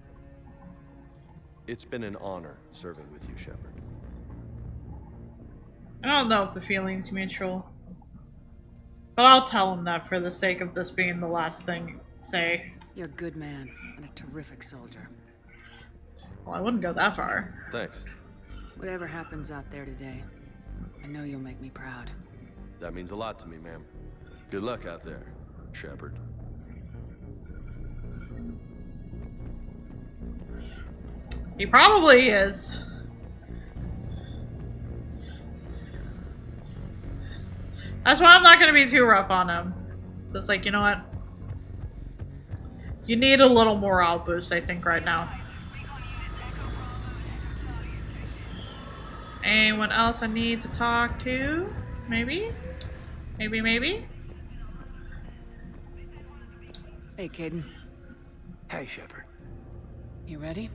It's been an honor serving with you, Shepard. I don't know if the feeling's mutual. But I'll tell him that for the sake of this being the last thing say. You're a good man and a terrific soldier. Well, I wouldn't go that far. Thanks. Whatever happens out there today, I know you'll make me proud. That means a lot to me, ma'am. Good luck out there, Shepard. He probably is. That's why I'm not going to be too rough on him. So it's like, you know what? You need a little morale boost, I think, right now. Anyone else I need to talk to? Maybe? Maybe? Hey, Caden. Hey, Shepard. You ready?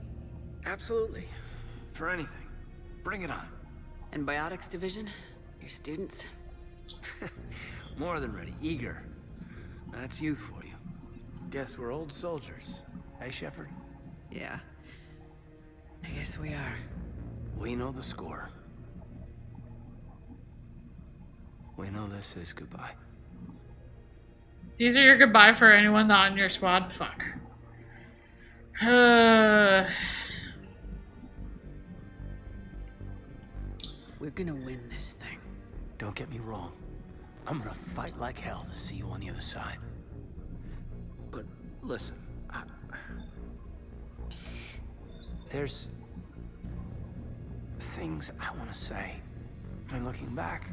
Absolutely. For anything. Bring it on. And Biotics Division? Your students? More than ready. Eager. That's youth for you. Guess we're old soldiers. Hey, Shepard? Yeah. I guess we are. We know the score. We know this is goodbye. These are your goodbye for anyone not on your squad? Fuck. We're gonna win this thing. Don't get me wrong. I'm gonna fight like hell to see you on the other side. But listen, there's things I want to say. And looking back,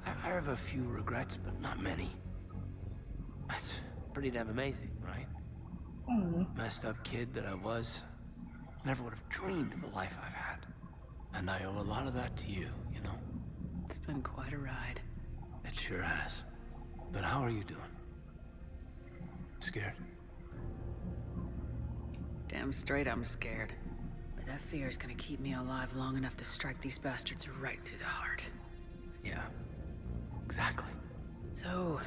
I have a few regrets, but not many. That's pretty damn amazing, right? Messed up kid that I was. Never would have dreamed of the life I've had. And I owe a lot of that to you, you know? It's been quite a ride. It sure has. But how are you doing? Scared? Damn straight I'm scared. But that fear is gonna keep me alive long enough to strike these bastards right through the heart. Yeah. Exactly. So...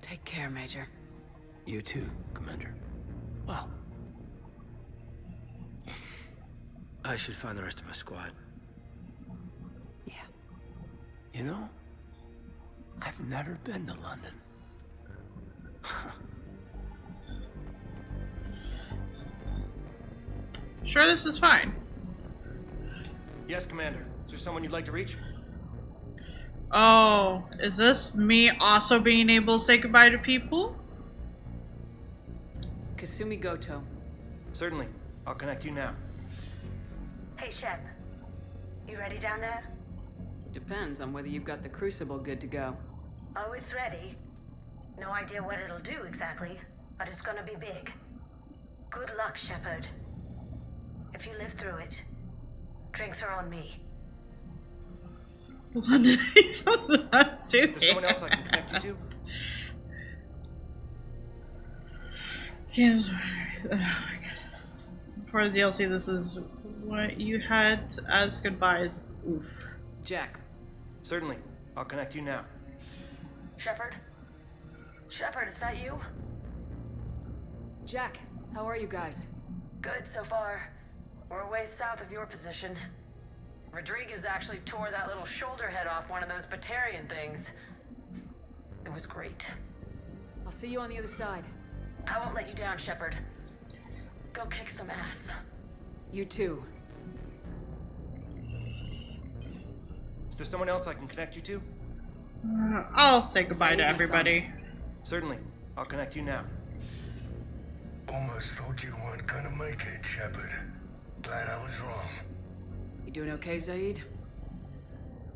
take care, Major. You too, Commander. Well... I should find the rest of my squad. Yeah. You know, I've never been to London. Sure, this is fine. Yes, Commander. Is there someone you'd like to reach? Oh, is this me also being able to say goodbye to people? Kasumi Goto. Certainly. I'll connect you now. Hey, Shep. You ready down there? Depends on whether you've got the Crucible good to go. Oh, it's ready. No idea what it'll do exactly, but it's gonna be big. Good luck, Shepard. If you live through it, drinks are on me. Is there someone else I can connect you to? Yes. Oh my goodness. For the DLC, this is what you had as goodbyes. Oof. Jack. Certainly. I'll connect you now. Shepard? Shepard, is that you? Jack, how are you guys? Good so far. We're a ways south of your position. Rodriguez actually tore that little shoulder head off one of those Batarian things. It was great. I'll see you on the other side. I won't let you down, Shepard. Go kick some ass. You too. Is there someone else I can connect you to? I'll say goodbye to everybody. Certainly. I'll connect you now. Almost thought you weren't gonna make it, Shepard. Glad I was wrong. You doing okay, Zaid?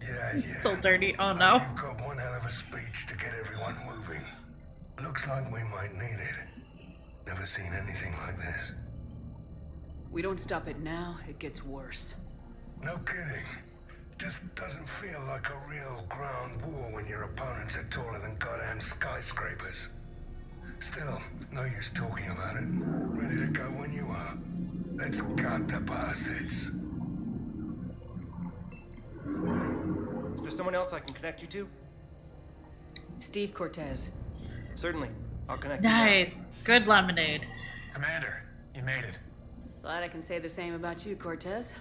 Yeah, It's still dirty. Oh no. You've got one hell of a speech to get everyone moving. Looks like we might need it. Never seen anything like this. We don't stop it now, it gets worse. No kidding. Just doesn't feel like a real ground war when your opponents are taller than goddamn skyscrapers. Still, no use talking about it. Ready to go when you are. Let's gut the bastards. Is there someone else I can connect you to? Steve Cortez. Certainly. I'll connect you now. Nice. Good lemonade. Commander, you made it. Glad I can say the same about you, Cortez.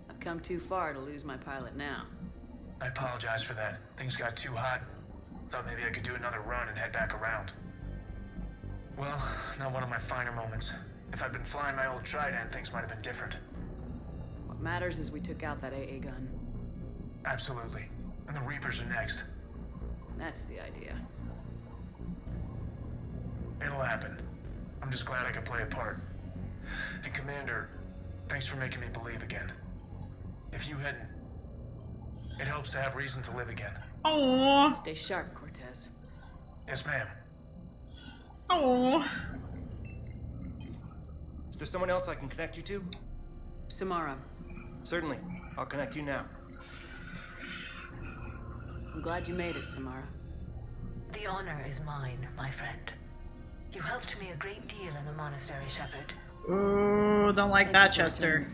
I've come too far to lose my pilot now. I apologize for that. Things got too hot. Thought maybe I could do another run and head back around. Well, not one of my finer moments. If I'd been flying my old Trident, things might have been different. What matters is we took out that AA gun. Absolutely. And the Reapers are next. That's the idea. It'll happen. I'm just glad I could play a part. And Commander, thanks for making me believe again. If you hadn't, it helps to have reason to live again. Oh. Stay sharp, Cortez. Yes, ma'am. Oh. Is there someone else I can connect you to? Samara. Certainly. I'll connect you now. I'm glad you made it, Samara. The honor is mine, my friend. You helped me a great deal in the monastery, Shepard. Ooh, don't like that, Chester.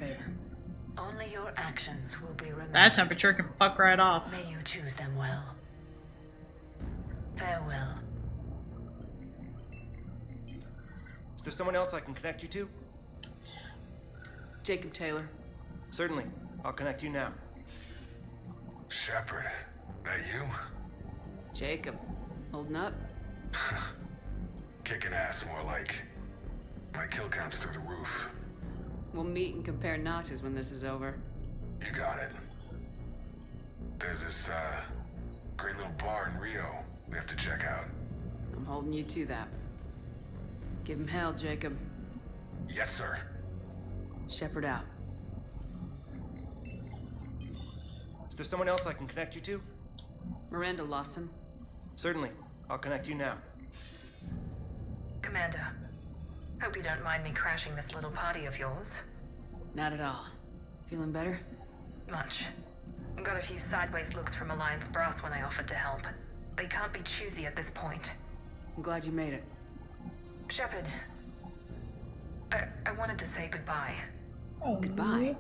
Only your actions will be remembered. That temperature can fuck right off. May you choose them well. Farewell. Is there someone else I can connect you to? Jacob Taylor. Certainly. I'll connect you now. Shepard, that you? Jacob. Holding up? Kicking ass, more like. My kill count's through the roof. We'll meet and compare notches when this is over. You got it. There's this, great little bar in Rio we have to check out. I'm holding you to that. Give him hell, Jacob. Yes, sir. Shepard out. Is there someone else I can connect you to? Miranda Lawson. Certainly. I'll connect you now. Commander, hope you don't mind me crashing this little party of yours. Not at all. Feeling better? Much. Got a few sideways looks from Alliance brass when I offered to help. They can't be choosy at this point. I'm glad you made it. Shepard, I wanted to say goodbye. Oh. Goodbye?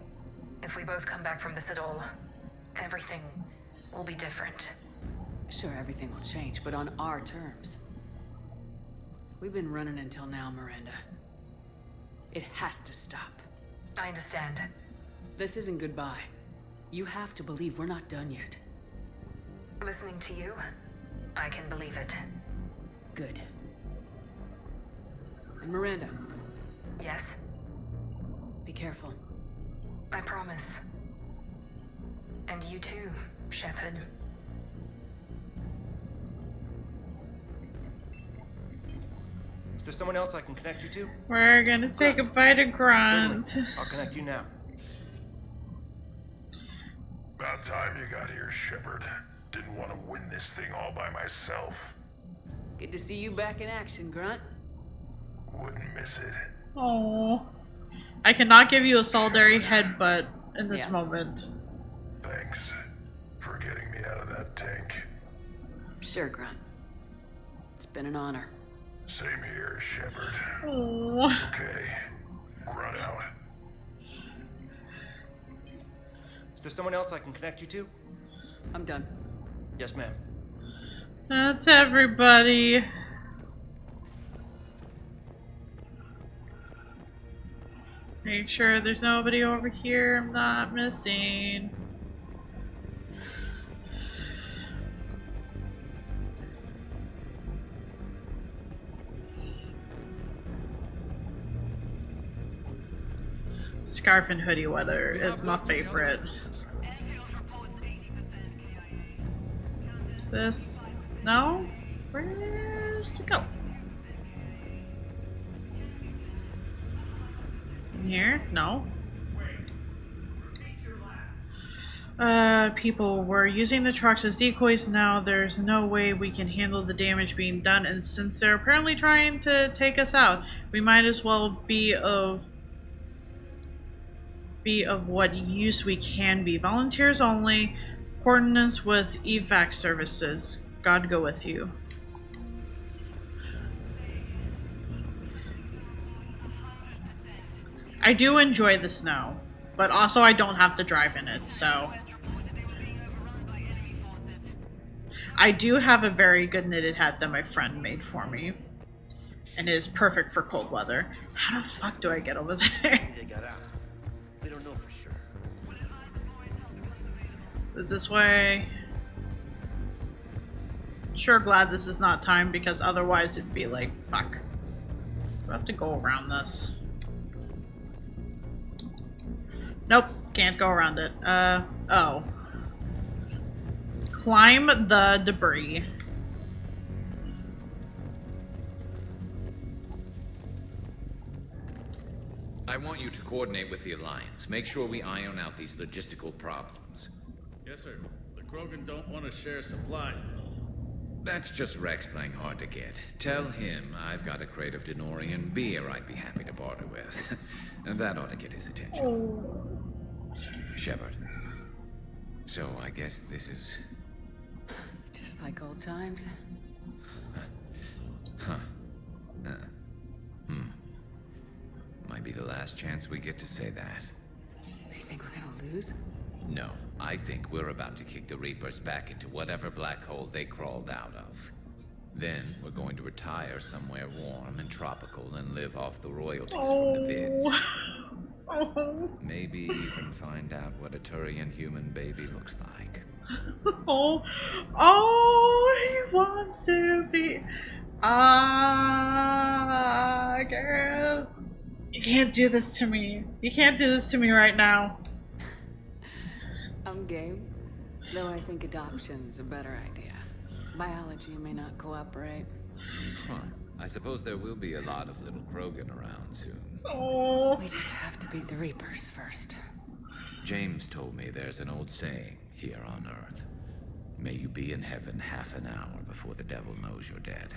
If we both come back from this at all, everything will be different. Sure, everything will change, but on our terms. We've been running until now, Miranda. It has to stop. I understand. This isn't goodbye. You have to believe we're not done yet. Listening to you, I can believe it. Good. And Miranda. Yes? Be careful. I promise. And you too, Shepard. Is there someone else I can connect you to? We're gonna say goodbye to Grunt. Certainly. I'll connect you now. About time you got here, Shepard. Didn't want to win this thing all by myself. Good to see you back in action, Grunt. Wouldn't miss it. Oh, I cannot give you a solitary headbutt in this moment. Thanks for getting me out of that tank. Sure, Grunt. It's been an honor. Same here, Shepard. Oh. Okay, Grunt out. Is there someone else I can connect you to? I'm done. Yes, ma'am. That's everybody. Make sure there's nobody over here I'm not missing. Scarf and hoodie weather is my favorite. Is this? No? Where's it go? In here? No. People were using the trucks as decoys now. There's no way we can handle the damage being done, and since they're apparently trying to take us out, we might as well be of what use we can be. Volunteers only. Coordinates with evac services. God go with you. I do enjoy the snow, but also I don't have to drive in it, so I do have a very good knitted hat that my friend made for me. And it is perfect for cold weather. How the fuck do I get over there? They got out. We don't know for sure. This way. Sure glad this is not timed because otherwise it'd be like, fuck. Do I have to go around this? Nope, can't go around it. Oh. Climb the debris. I want you to coordinate with the Alliance. Make sure we iron out these logistical problems. Yes, sir. The Krogan don't want to share supplies, though. That's just Rex playing hard to get. Tell him I've got a crate of Denorian beer I'd be happy to barter with. And that ought to get his attention. Shepard. So I guess this is... Just like old times. Huh. Might be the last chance we get to say that. You think we're gonna lose? No, I think we're about to kick the Reapers back into whatever black hole they crawled out of. Then we're going to retire somewhere warm and tropical and live off the royalties from the vids. Maybe even find out what a Turian human baby looks like. Oh, he wants to be. Garrus. You can't do this to me. You can't do this to me right now. I'm game, though I think adoption's a better idea. Biology may not cooperate. Huh. I suppose there will be a lot of little Krogan around soon. Oh. We just have to beat the Reapers first. James told me there's an old saying here on Earth. May you be in heaven half an hour before the devil knows you're dead.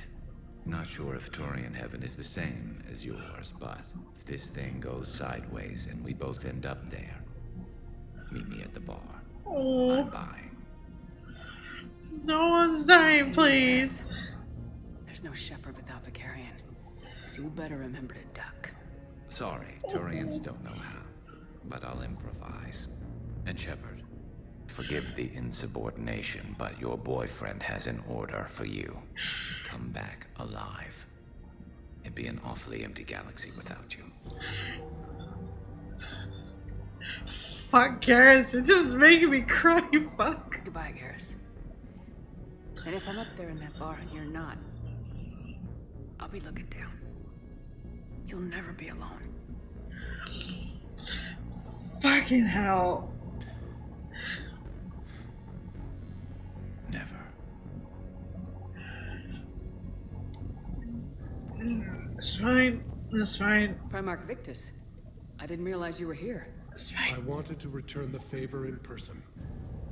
Not sure if Turian heaven is the same as yours, but if this thing goes sideways and we both end up there, meet me at the bar. Oh. I'm buying. No one's dying, please. There's no Shepard without Vicarian, so you better remember to duck. Sorry, Turians don't know how, but I'll improvise. And Shepard, forgive the insubordination, but your boyfriend has an order for you. Come back alive. It'd be an awfully empty galaxy without you. Fuck, Garrus, you're just making me cry, fuck. Goodbye, Garrus. And if I'm up there in that bar and you're not, I'll be looking down. You'll never be alone. Fucking hell. Never. It's fine. It's fine. Primarch Victus, I didn't realize you were here. It's fine. I wanted to return the favor in person.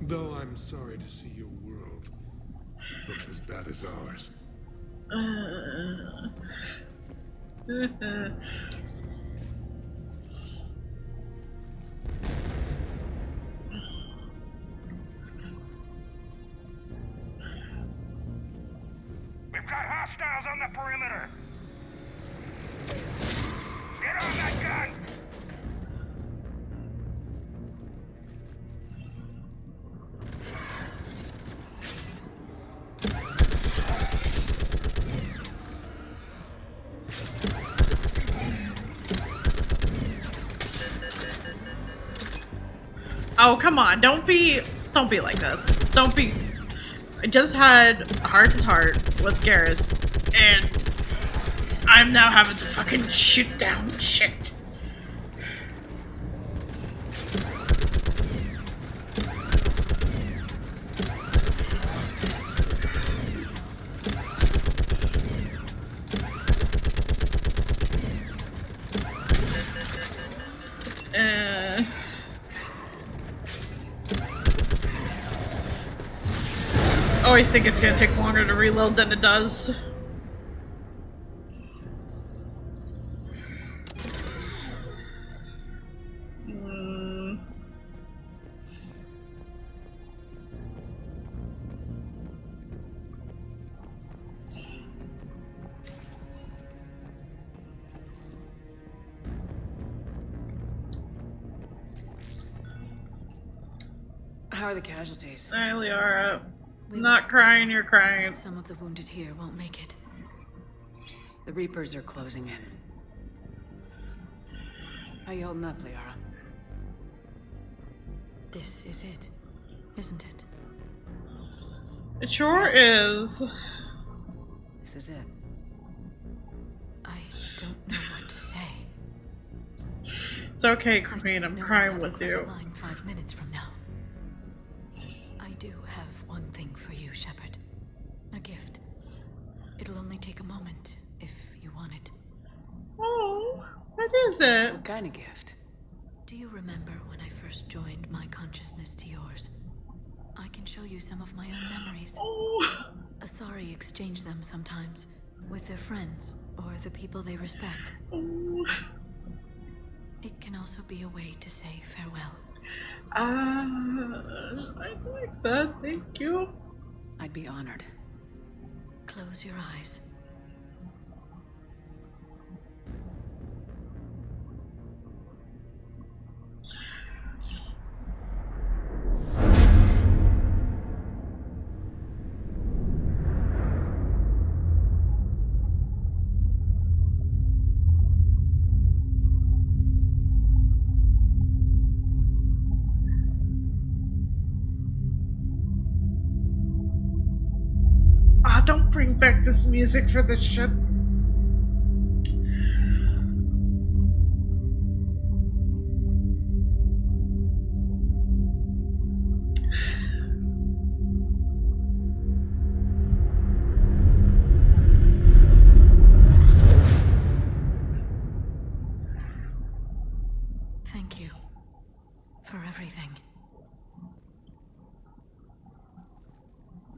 Though I'm sorry to see your world looks as bad as ours. We've got hostiles on the perimeter. Get on that gun! Oh, come on. Don't be like this. Don't be. I just had a heart-to-heart with Garrus, and I'm now having to fucking shoot down shit. I always think it's gonna take longer to reload than it does. How are the casualties? Hi, Liara. Not crying, you're crying. Some of the wounded here won't make it. The Reapers are closing in. How you holding up, Liara? This is it, isn't it? It sure is. This is it. I don't know what to say. It's okay, Queen. I'm crying with you. 5 minutes from now. I do have one thing for you, Shepard. A gift. It'll only take a moment, if you want it. Oh, what is it? What kind of gift? Do you remember when I first joined my consciousness to yours? I can show you some of my own memories. Oh. Asari exchange them sometimes, with their friends, or the people they respect. Oh. It can also be a way to say farewell. I like that, thank you. I'd be honored. Close your eyes. Don't bring back this music for this shit. Thank you for everything.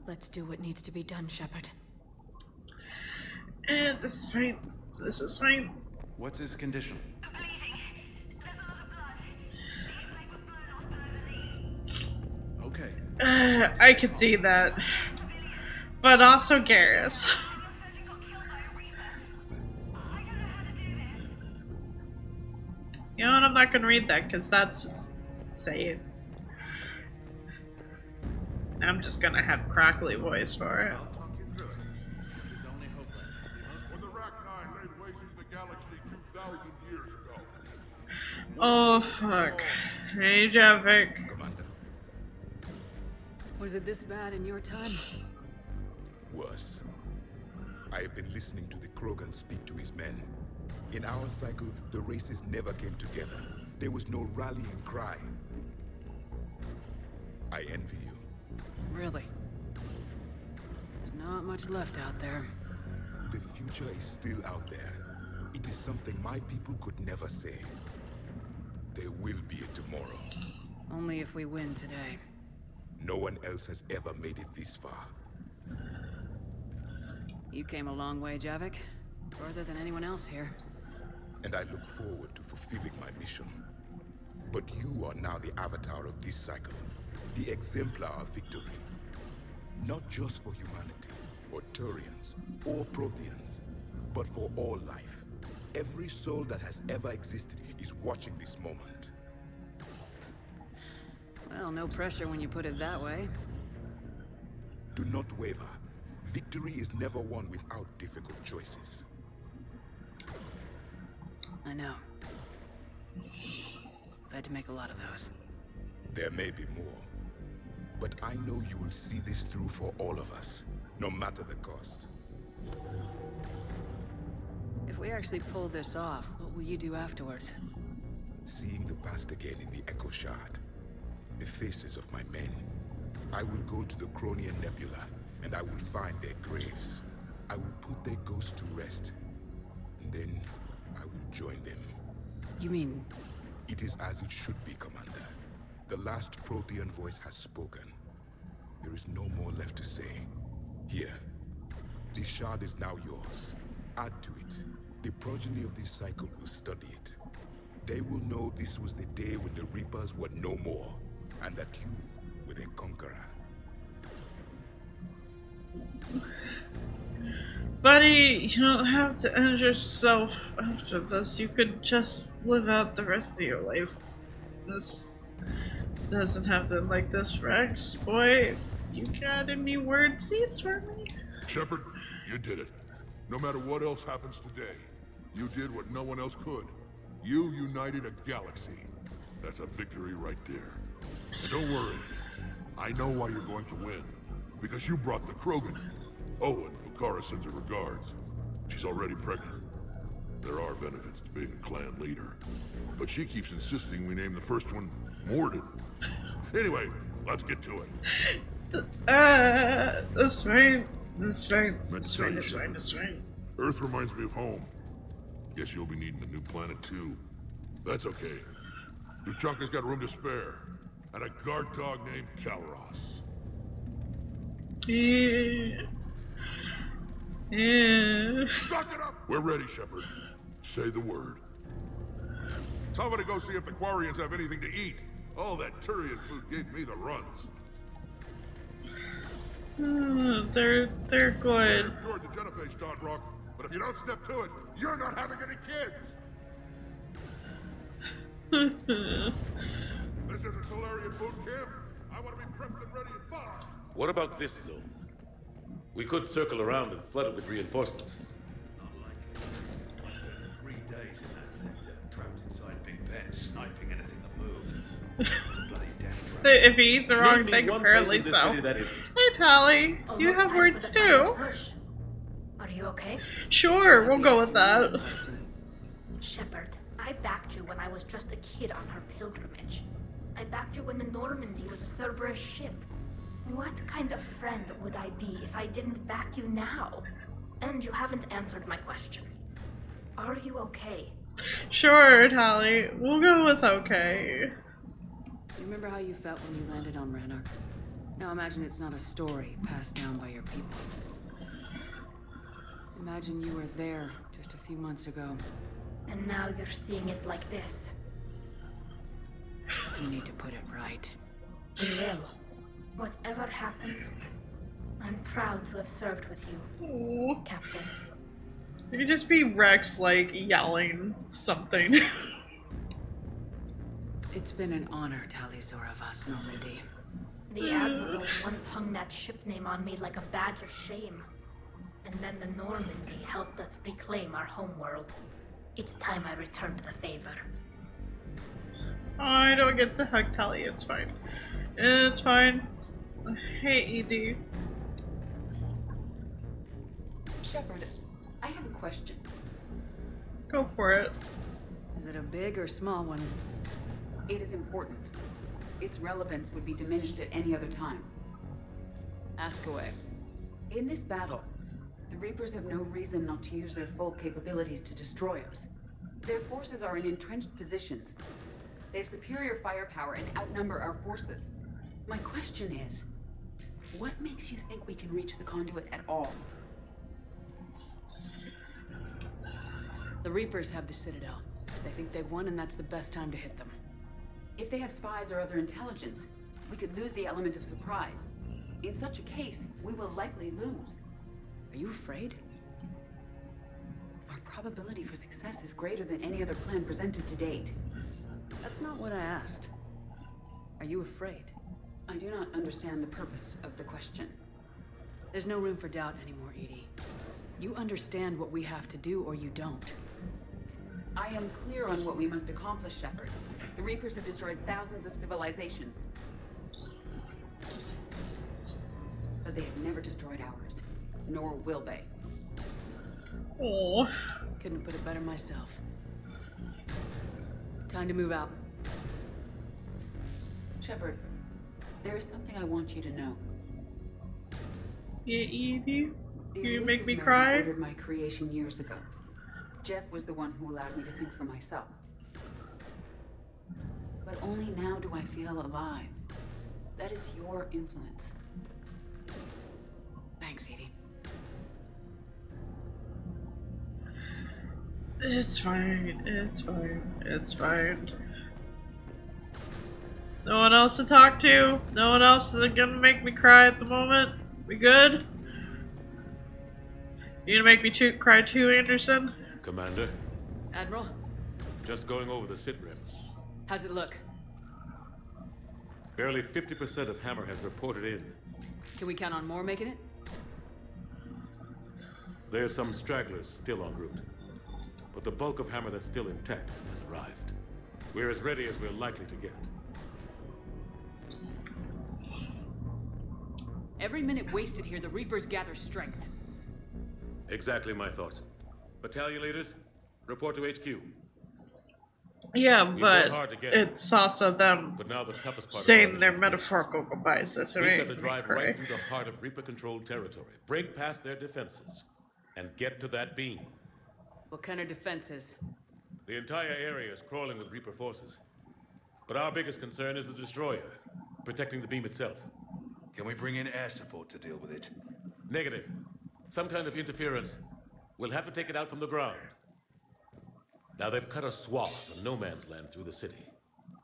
Let's do what needs to be done, Shepard. This is fine. This is fine. What's his condition? Okay. I could see that. But also Garrus. You know what? I'm not gonna read that because that's just saying. I'm just gonna have crackly voice for it. When the Rachni laid waste to the galaxy 2,000 years ago. Oh fuck. Hey Javik. Was it this bad in your time? Worse. I have been listening to the Krogan speak to his men. In our cycle, the races never came together. There was no rallying cry. I envy you. Really? There's not much left out there. The future is still out there. It is something my people could never say. There will be a tomorrow. Only if we win today. No one else has ever made it this far. You came a long way, Javik. Further than anyone else here. And I look forward to fulfilling my mission. But you are now the avatar of this cycle. The exemplar of victory. Not just for humanity, or Turians, or Protheans, but for all life. Every soul that has ever existed is watching this moment. Well, no pressure when you put it that way. Do not waver. Victory is never won without difficult choices. I know. I've had to make a lot of those. There may be more. But I know you will see this through for all of us, no matter the cost. If we actually pull this off, what will you do afterwards? Seeing the past again in the Echo Shard, the faces of my men, I will go to the Cronian Nebula, and I will find their graves. I will put their ghosts to rest, and then I will join them. You mean... It is as it should be, Commander. The last Prothean voice has spoken. There is no more left to say. Here. This shard is now yours. Add to it. The progeny of this cycle will study it. They will know this was the day when the Reapers were no more, and that you were their conqueror. Buddy, you don't have to end yourself after this. You could just live out the rest of your life. This doesn't have to end like this, Rex. Boy, You got any wordsies for me? Shepard, you did it. No matter what else happens today, you did what no one else could. You united a galaxy. That's a victory right there. And don't worry, I know why you're going to win. Because you brought the Krogan. Oh, and Bakara sends her regards. She's already pregnant. There are benefits to being a clan leader. But she keeps insisting we name the first one Mordin. Anyway, let's get to it. That's fine. That's fine. That's fine. That's fine. That's fine. Earth reminds me of home. Guess you'll be needing a new planet too. That's okay. Tuchanka's got room to spare. And a guard dog named Kalros. Yeah. Suck it up! We're ready, Shepard. Say the word. Somebody go see if the Quarians have anything to eat. All that Turian food gave me the runs. They're good. Toward the Genophage, Dawnbrock. But if you don't step to it, you're not having any kids. This isn't Solarian boot camp. I want to be prepped and ready at 5. What about this zone? We could circle around and flood it with reinforcements. Not like it. 3 days in that sector, trapped inside Big Ben, sniping anything that moved. It's a bloody death trap. If he eats the wrong thing, apparently so. Hey, Tally, you have words too. Are you okay? Sure, we'll go with that. Shepard, I backed you when I was just a kid on her pilgrimage. I backed you when the Normandy was a Cerberus ship. What kind of friend would I be if I didn't back you now? And you haven't answered my question. Are you okay? Sure, Tally. We'll go with okay. You remember how you felt when you landed on Ranark? Now imagine it's not a story passed down by your people. Imagine you were there just a few months ago. And now you're seeing it like this. You need to put it right. We will. Whatever happens, I'm proud to have served with you, Aww. Captain. It could just be Rex, like, yelling something. It's been an honor, Tali'Zor of Us Normandy. The Admiral once hung that ship name on me like a badge of shame. And then the Normandy helped us reclaim our homeworld. It's time I returned the favor. I don't get to hug Tally, it's fine. It's fine. Hey, ED. Shepard, I have a question. Go for it. Is it a big or small one? It is important. Its relevance would be diminished at any other time. Ask away. In this battle, the Reapers have no reason not to use their full capabilities to destroy us. Their forces are in entrenched positions. They have superior firepower and outnumber our forces. My question is, what makes you think we can reach the conduit at all? The Reapers have the Citadel. They think they've won, and that's the best time to hit them. If they have spies or other intelligence, we could lose the element of surprise. In such a case, we will likely lose. Are you afraid? Our probability for success is greater than any other plan presented to date. That's not what I asked. Are you afraid? I do not understand the purpose of the question. There's no room for doubt anymore, EDI. You understand what we have to do, or you don't. I am clear on what we must accomplish, Shepard. The Reapers have destroyed thousands of civilizations. But they have never destroyed ours. Nor will they. Oh, couldn't put it better myself. Time to move out. Shepard, there is something I want you to know. Yeah, ED? The You make me Illusive Man cry? ordered my creation years ago. Jeff was the one who allowed me to think for myself. But only now do I feel alive. That is your influence. Thanks, EDI. It's fine. It's fine. It's fine. No one else to talk to? No one else is gonna make me cry at the moment? We good? You gonna make me cry too, Anderson? Commander, Admiral, just going over the sitrep. how's it look? Barely 50% of Hammer has reported in. Can we count on more making it? There's some stragglers still en route, but the bulk of Hammer that's still intact has arrived. We're as ready as we're likely to get. Every minute wasted here, the Reapers gather strength. Exactly my thoughts. Battalion leaders, report to HQ. Yeah, We but fought hard to get it's also them But now the toughest part saying about their it is metaphorical goodbyes. This we've ain't got to me drive cry. right through the heart of Reaper-controlled territory, break past their defenses, and get to that beam. What kind of defenses? The entire area is crawling with Reaper forces. But our biggest concern is the destroyer, protecting the beam itself. Can we bring in air support to deal with it? Negative. Some kind of interference. We'll have to take it out from the ground. Now they've cut a swath of no man's land through the city.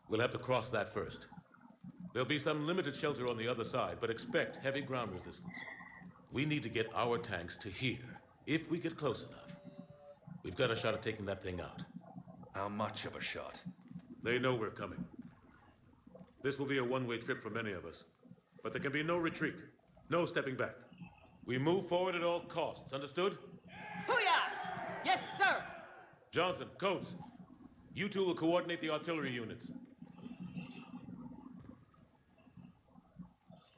We'll have to cross that first. There'll be some limited shelter on the other side, but expect heavy ground resistance. We need to get our tanks to here, if we get close enough. We've got a shot at taking that thing out. How much of a shot? They know we're coming. This will be a one-way trip for many of us. But there can be no retreat, no stepping back. We move forward at all costs, understood? Hoo-yah! Yes, sir! Johnson, Coates, you two will coordinate the artillery units.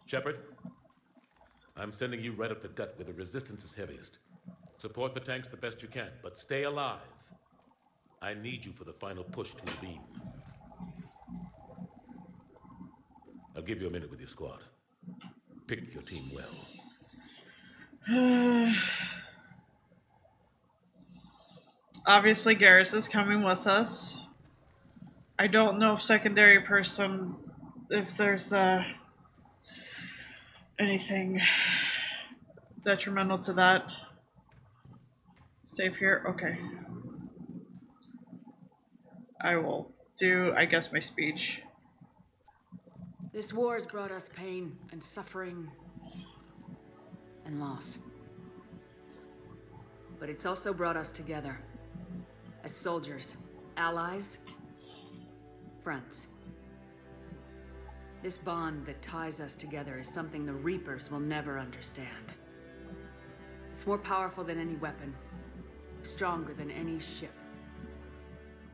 Shepard, I'm sending you right up the gut where the resistance is heaviest. Support the tanks the best you can, but stay alive. I need you for the final push to the beam. I'll give you a minute with your squad. Pick your team well. Obviously, Garrus is coming with us. I don't know if secondary person, if there's anything detrimental to that. Save here? Okay. I will do, I guess, my speech. This war has brought us pain and suffering and loss. But it's also brought us together as soldiers, allies, friends. This bond that ties us together is something the Reapers will never understand. It's more powerful than any weapon, stronger than any ship.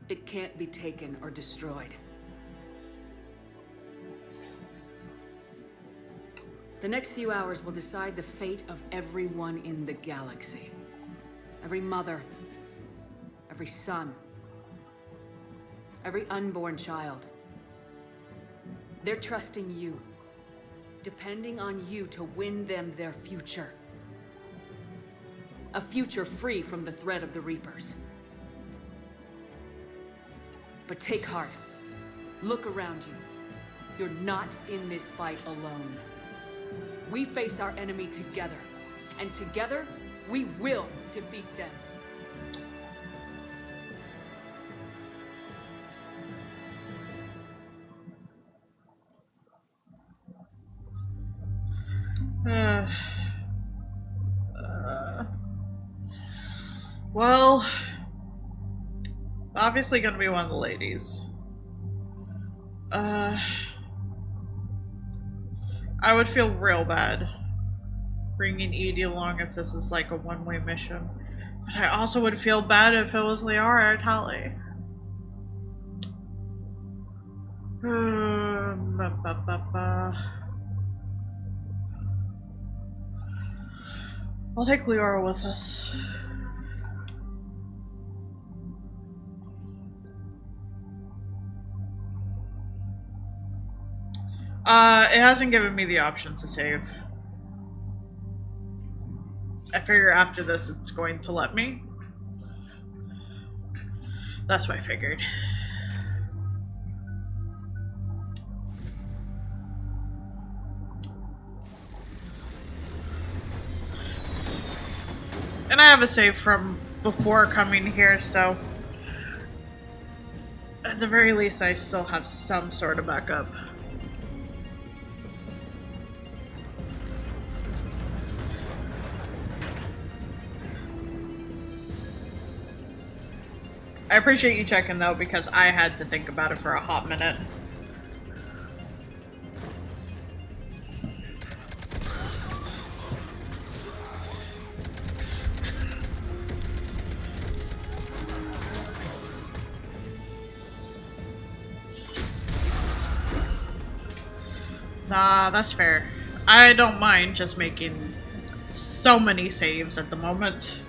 It can't be taken or destroyed. The next few hours will decide the fate of everyone in the galaxy. Every mother, every son, every unborn child. They're trusting you, depending on you to win them their future. A future free from the threat of the Reapers. But take heart. Look around you. You're not in this fight alone. We face our enemy together, and together, we will defeat them. Well, obviously gonna be one of the ladies. I would feel real bad bringing Edie along if this is like a one-way mission. But I also would feel bad if it was Liara or Tali. I'll take Liara with us. It hasn't given me the option to save. I figure after this it's going to let me. That's what I figured. And I have a save from before coming here, so at the very least I still have some sort of backup. I appreciate you checking though, because I had to think about it for a hot minute. That's fair. I don't mind just making so many saves at the moment.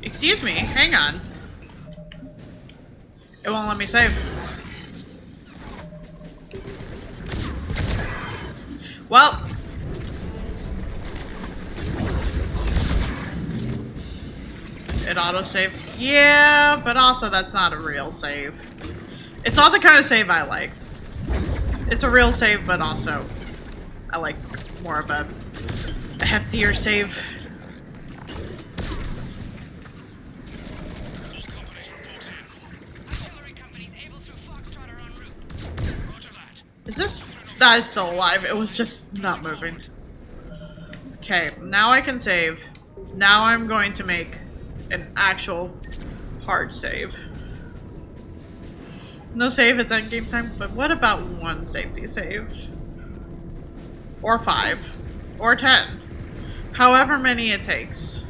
Excuse me, hang on. It won't let me save. Well. It auto-saved. Yeah, but also that's not a real save. It's not the kind of save I like. It's a real save, but also I like more of a heftier save. Is this? That is still alive. It was just not moving. Okay, now I can save. Now I'm going to make an actual hard save. No save, it's endgame time, but what about one safety save? Or 5. Or 10. However many it takes.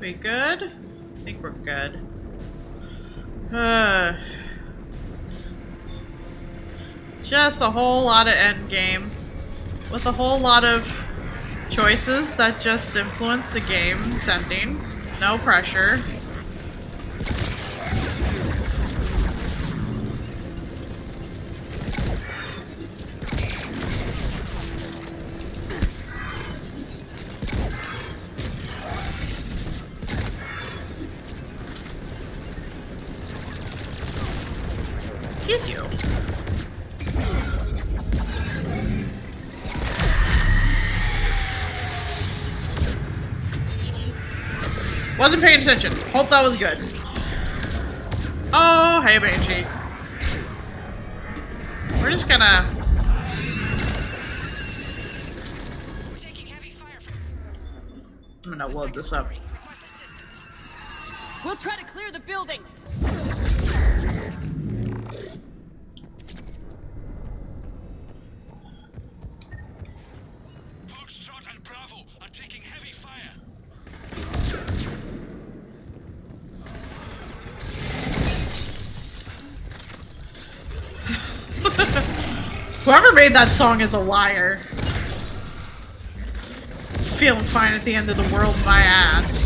We good? I think we're good. Just a whole lot of endgame with a whole lot of choices that just influence the game's ending. No pressure. Excuse you. Wasn't paying attention. Hope that was good. Oh, hey, Banshee. We're just gonna... I'm gonna load this up. We'll try to clear the building. Foxtrot and Bravo are taking heavy fire. Whoever made that song is a liar. Feeling fine at the end of the world, my ass.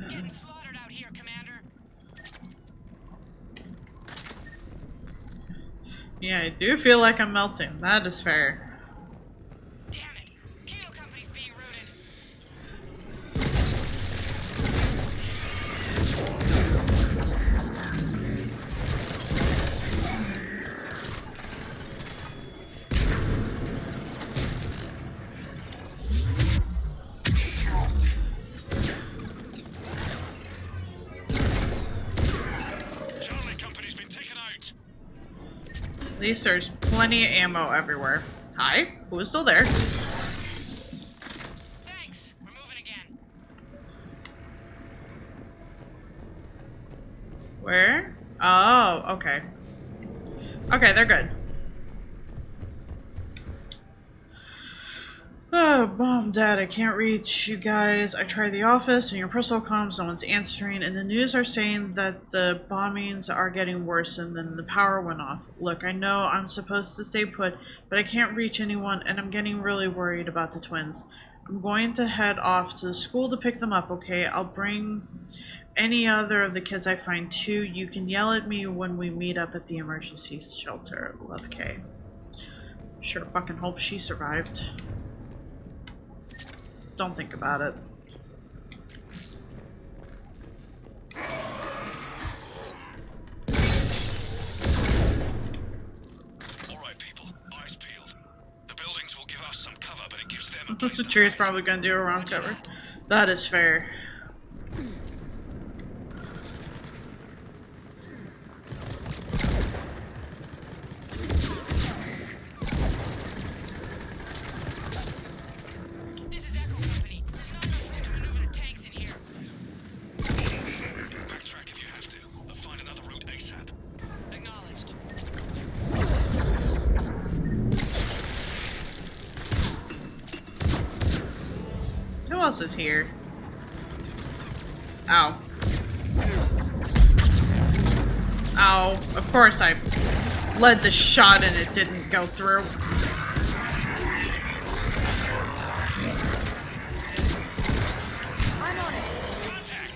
Getting slaughtered out here, Commander. Yeah, I do feel like I'm melting. That is fair. At least there's plenty of ammo everywhere. Hi, who is still there? Thanks. We're moving again. Where? Oh, okay. Okay, they're good. Mom, Dad, I can't reach you guys. I tried the office and your personal comms, no one's answering, and the news are saying that the bombings are getting worse and then the power went off. Look, I know I'm supposed to stay put, but I can't reach anyone and I'm getting really worried about the twins. I'm going to head off to the school to pick them up, okay? I'll bring any other of the kids I find too. You can yell at me when we meet up at the emergency shelter. Love, Kay. Sure fucking hope she survived. Don't think about it. Alright people, eyes peeled. The buildings will give us some cover, but it gives them a place The tree's probably gonna do a round cover. That is fair. Who else is here? Ow. Ow. Of course I led the shot and it didn't go through. I'm on it. Contact!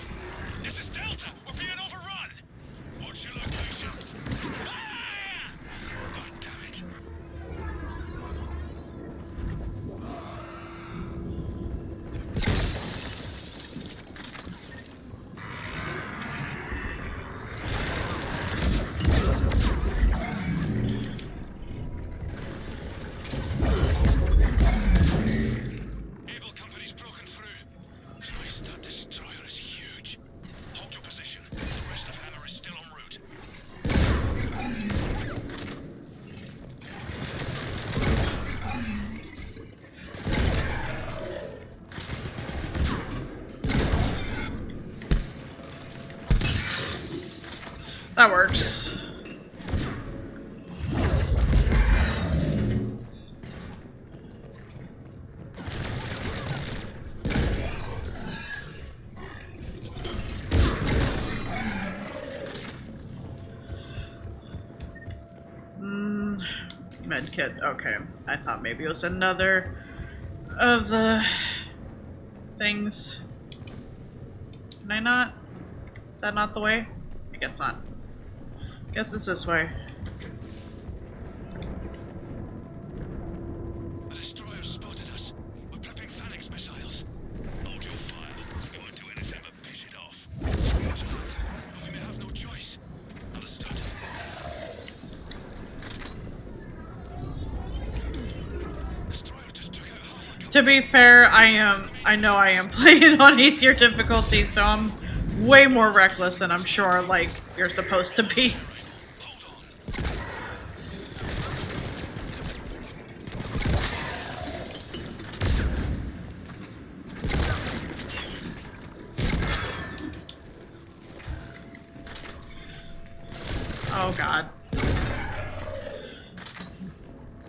This is Delta. We're being overrun. What's your location? Ah! God damn it. That works. Medkit. Okay. I thought maybe it was another of the things. Can I not? Is that not the way? I guess not. Guess it's this way. The destroyer spotted us. We're prepping Phalanx missiles. Hold your fire. We won't do anything but piss it off. We may have no choice. Understood? Destroyer just took out half our To be fair, I know I am playing on easier difficulty, so I'm way more reckless than I'm sure like you're supposed to be. Oh god.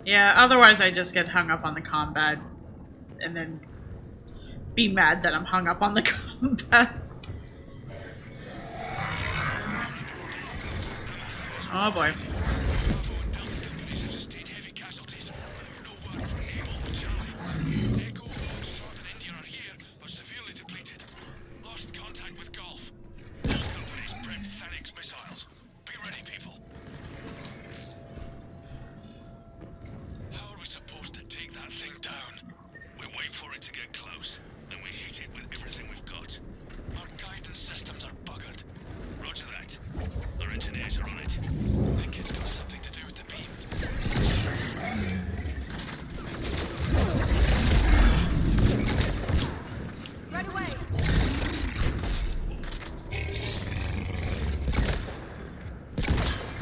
Yeah, otherwise I just get hung up on the combat and then be mad that I'm hung up on the combat. Oh boy.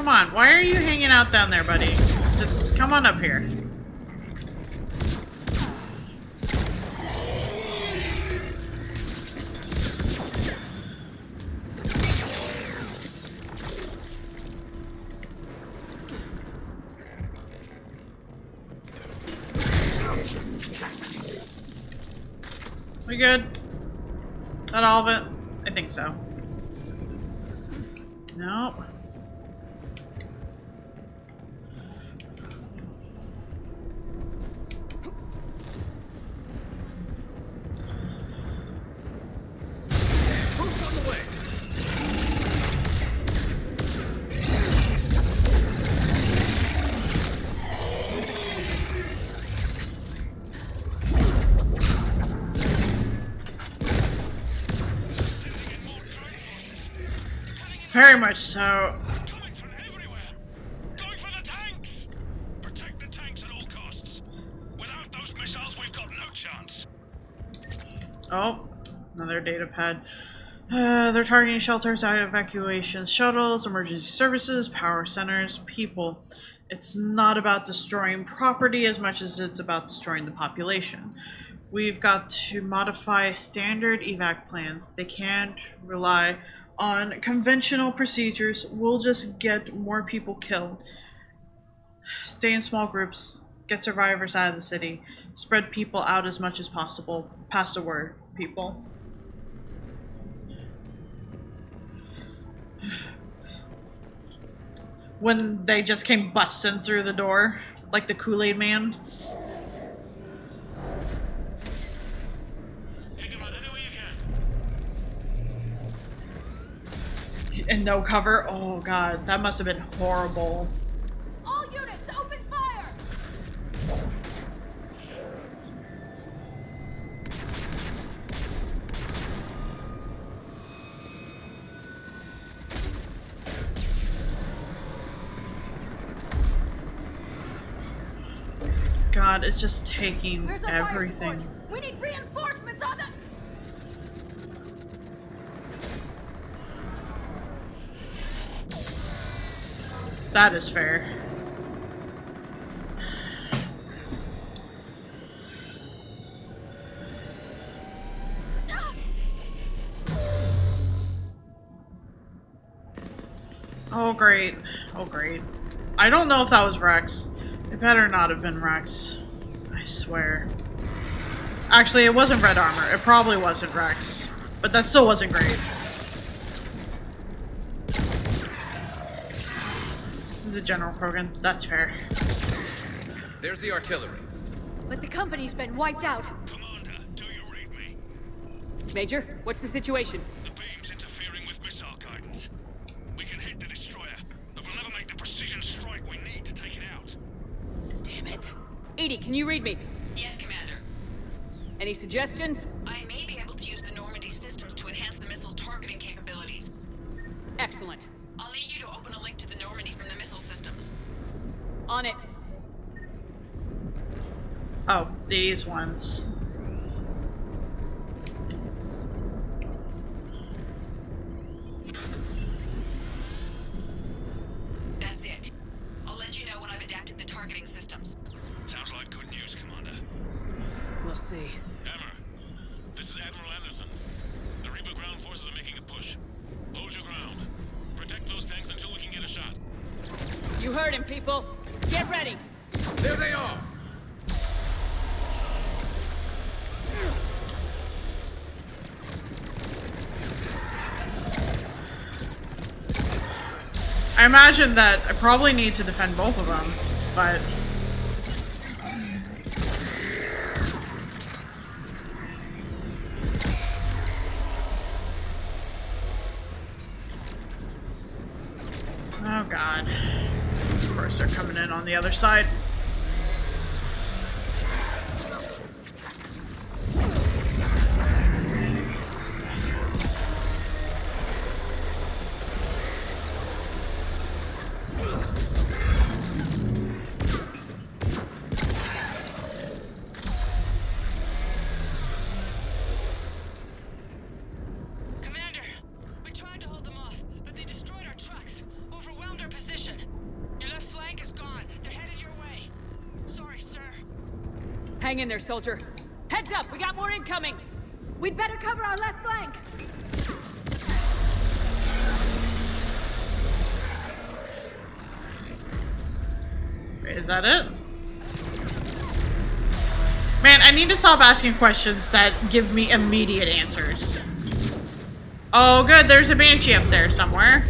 Come on, why are you hanging out down there, buddy? Just come on up here. We good? That all of it? I think so. Nope. Who's on the way? Very much so. Coming from everywhere. Going for the tanks. Protect the tanks at all costs. Without those missiles, we've got no chance. Oh, another data pad. They're targeting shelters, evacuation shuttles, emergency services, power centers, people. It's not about destroying property as much as it's about destroying the population. We've got to modify standard evac plans. They can't rely on conventional procedures. We'll just get more people killed. Stay in small groups. Get survivors out of the city. Spread people out as much as possible. Pass the word, people. When they just came busting through the door, like the Kool-Aid Man. And no cover? Oh god, that must have been horrible. All units, open fire! God, it's just taking Where's our fire everything. support? We need reinforcements on the... That is fair. Oh great. Oh great. I don't know if that was Rex. It better not have been Rex. I swear. Actually, it wasn't Red Armor. It probably wasn't Rex. But that still wasn't great. This is a General Krogan. That's fair. There's the artillery. But the company's been wiped out. Commander, do you read me? Major, what's the situation? The beam's interfering with missile guidance. We can hit the destroyer, but we'll never make the precision strike we need to take it out. Damn it. EDI, can you read me? Yes, Commander. Any suggestions? I may be able to use the Normandy systems to enhance the missile's targeting capabilities. Excellent. I'll need you to open a link to the Normandy from the missile systems. On it. Oh, these ones. That's it. I'll let you know when I've adapted the targeting systems. Sounds like good news, Commander. We'll see. Hammer, this is Admiral Anderson. The Reaper ground forces are making a push. Hold your ground. Protect those tanks until we can get a shot. You heard him, people. Get ready. There they are. I imagine that I probably need to defend both of them, but... Oh god. Of course they're coming in on the other side. Commander, we tried to hold them off, but they destroyed our trucks, overwhelmed our position. Your left flank is gone. They're headed your way. Sorry, sir. Hang in there, soldier. Heads up, we got more incoming. We'd better cover our left flank. Wait, is that it? Man, I need to stop asking questions that give me immediate answers. Oh, good. There's a banshee up there somewhere.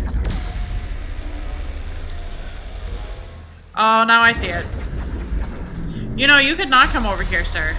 Oh, now I see it. You know, you could not come over here, sir.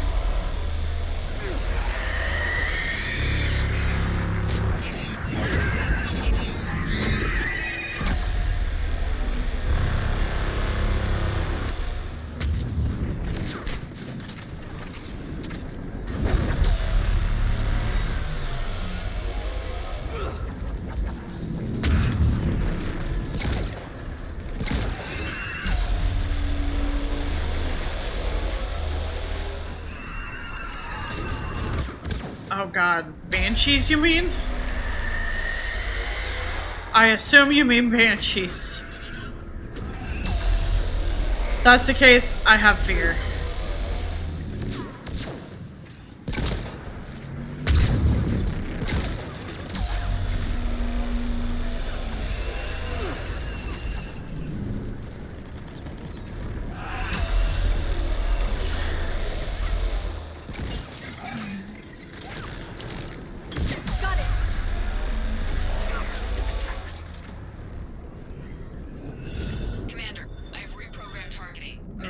Oh god, banshees you mean? I assume you mean banshees. If that's the case, I have fear.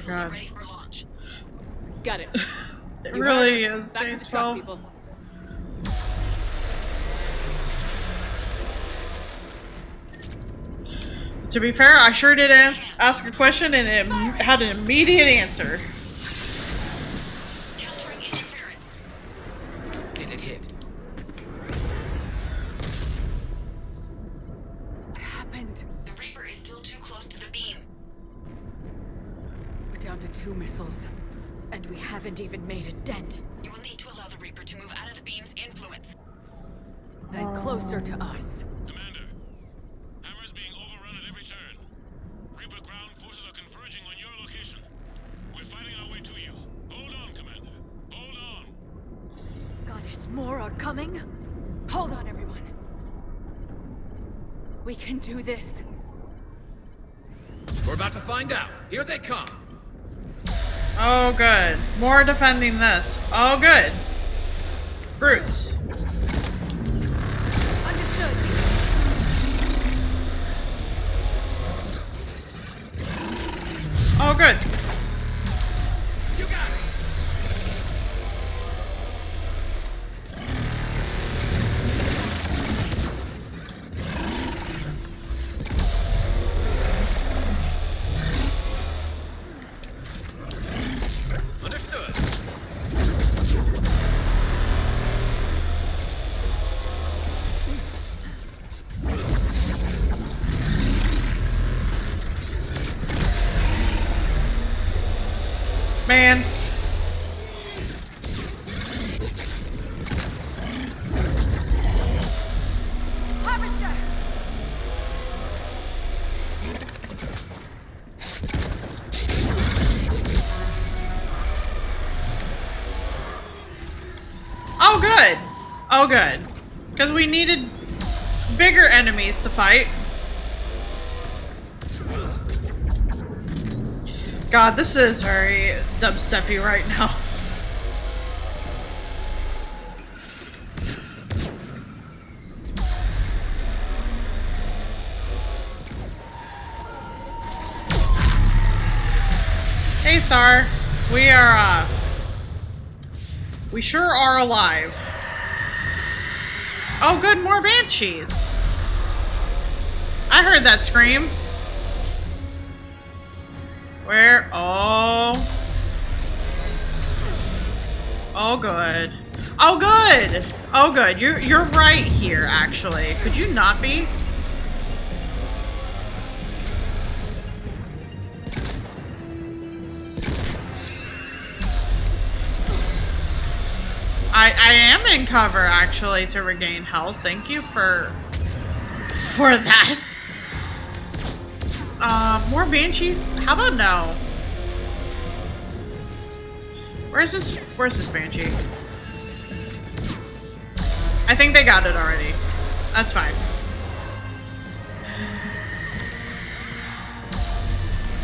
God. Ready for launch. Got it. It really is. Back to the truck, people. To be fair, I sure did ask a question and it had an immediate answer. Did it hit? What happened? The Reaper is still too close to the beam. We're down to 2 missiles, and we haven't even made a dent. You will need to allow the Reaper to move out of the beam's influence. And closer to us. Commander, Hammer's being overrun at every turn. Reaper ground forces are converging on your location. We're fighting our way to you. Hold on, Commander. Hold on. Goddess, more are coming? Hold on, everyone. We can do this. We're about to find out. Here they come. Oh, good. More defending this. Oh, good. Brutes. Understood. Oh, good. You got it. Understood. Man. Oh, good. Oh, good. Because we needed bigger enemies to fight. God, this is very dubsteppy right now. Hey, Thar. We sure are alive. Oh, good, more banshees. I heard that scream. Where? Oh. Oh, good. Oh, good. Oh, good. You're right here, actually. Could you not be? I am in cover, actually, to regain health. Thank you for that. More banshees? How about no? Where's this banshee? I think they got it already. That's fine.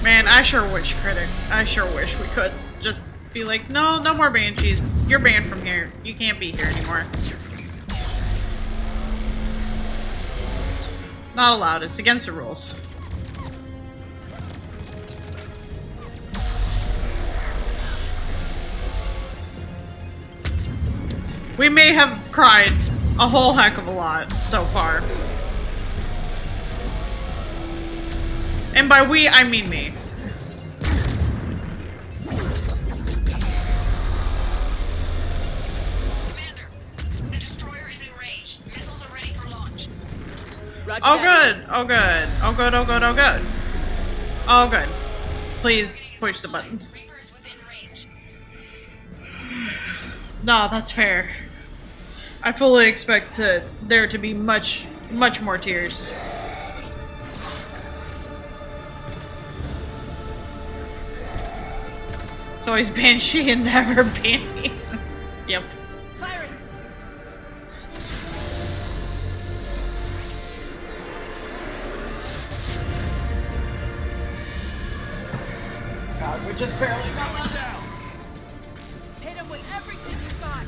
Man, I sure wish we could just be like, no, no more Banshees. You're banned from here. You can't be here anymore. Not allowed. It's against the rules. We may have cried a whole heck of a lot so far. And by we, I mean me. Commander, the destroyer is in range. Missiles are ready for launch. Roger Oh that. good, oh good, oh good, oh good, oh good. Oh good. Please push the button. No, that's fair. I fully expect there to be much more tears. It's always Banshee and never Banshee. Yep. Firing. God, we just barely got one. Hit him with everything you got.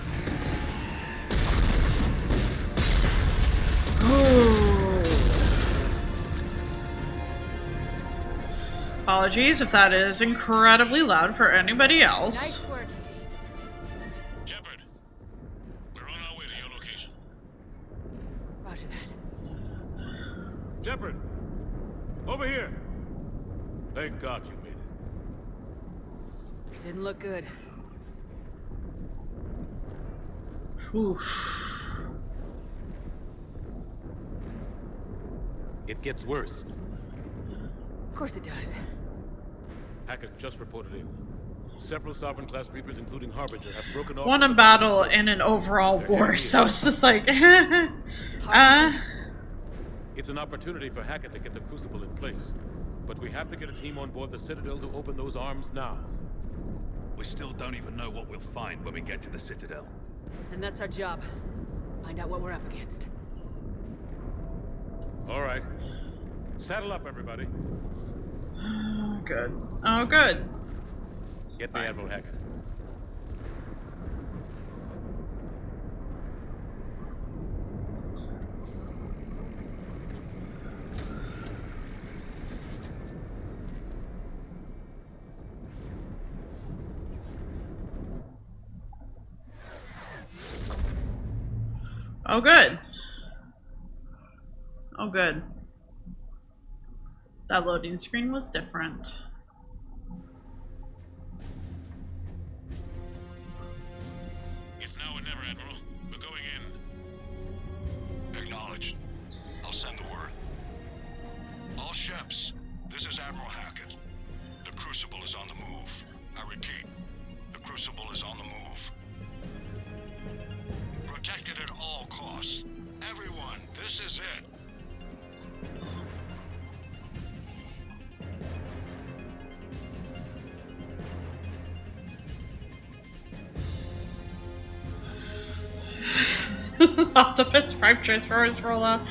Apologies if that is incredibly loud for anybody else. Nice work. Shepard, we're on our way to your location. Roger that. Shepard, over here. Thank God you made it. Didn't look good. Oof. It gets worse. Of course it does. Hackett just reported in. Several Sovereign-class Reapers, including Harbinger, have broken off... Won a battle in an overall war, so it's just like... It's an opportunity for Hackett to get the Crucible in place. But we have to get a team on board the Citadel to open those arms now. We still don't even know what we'll find when we get to the Citadel. And that's our job. Find out what we're up against. All right. Saddle up, everybody. Oh, good. Oh, good. Get me Admiral Hackett. Oh, good. Oh, good. That loading screen was different. It's now or never, Admiral. We're going in. Acknowledged. I'll send the word. All ships, this is Admiral Hackett. The Crucible is on the move. I repeat, the Crucible is on the move. Protect it at all costs. Everyone, this is it. Octopus Prime Transformers roll out.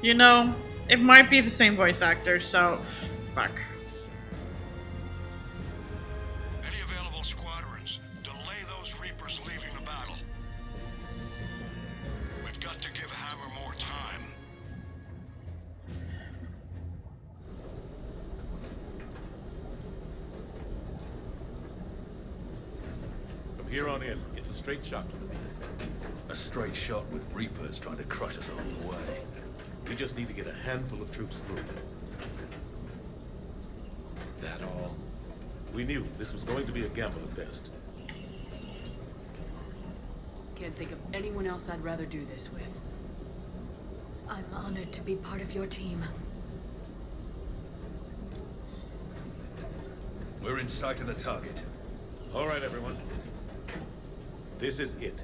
You know, it might be the same voice actor, so fuck. Any available squadrons, delay those Reapers leaving the battle. We've got to give Hammer more time. From here on in, it's a straight shot to the beam. A straight shot with Reapers trying to crush us along the way. We just need to get a handful of troops through. That all? We knew this was going to be a gamble at best. Can't think of anyone else I'd rather do this with. I'm honored to be part of your team. We're in sight of the target. All right, everyone. This is it.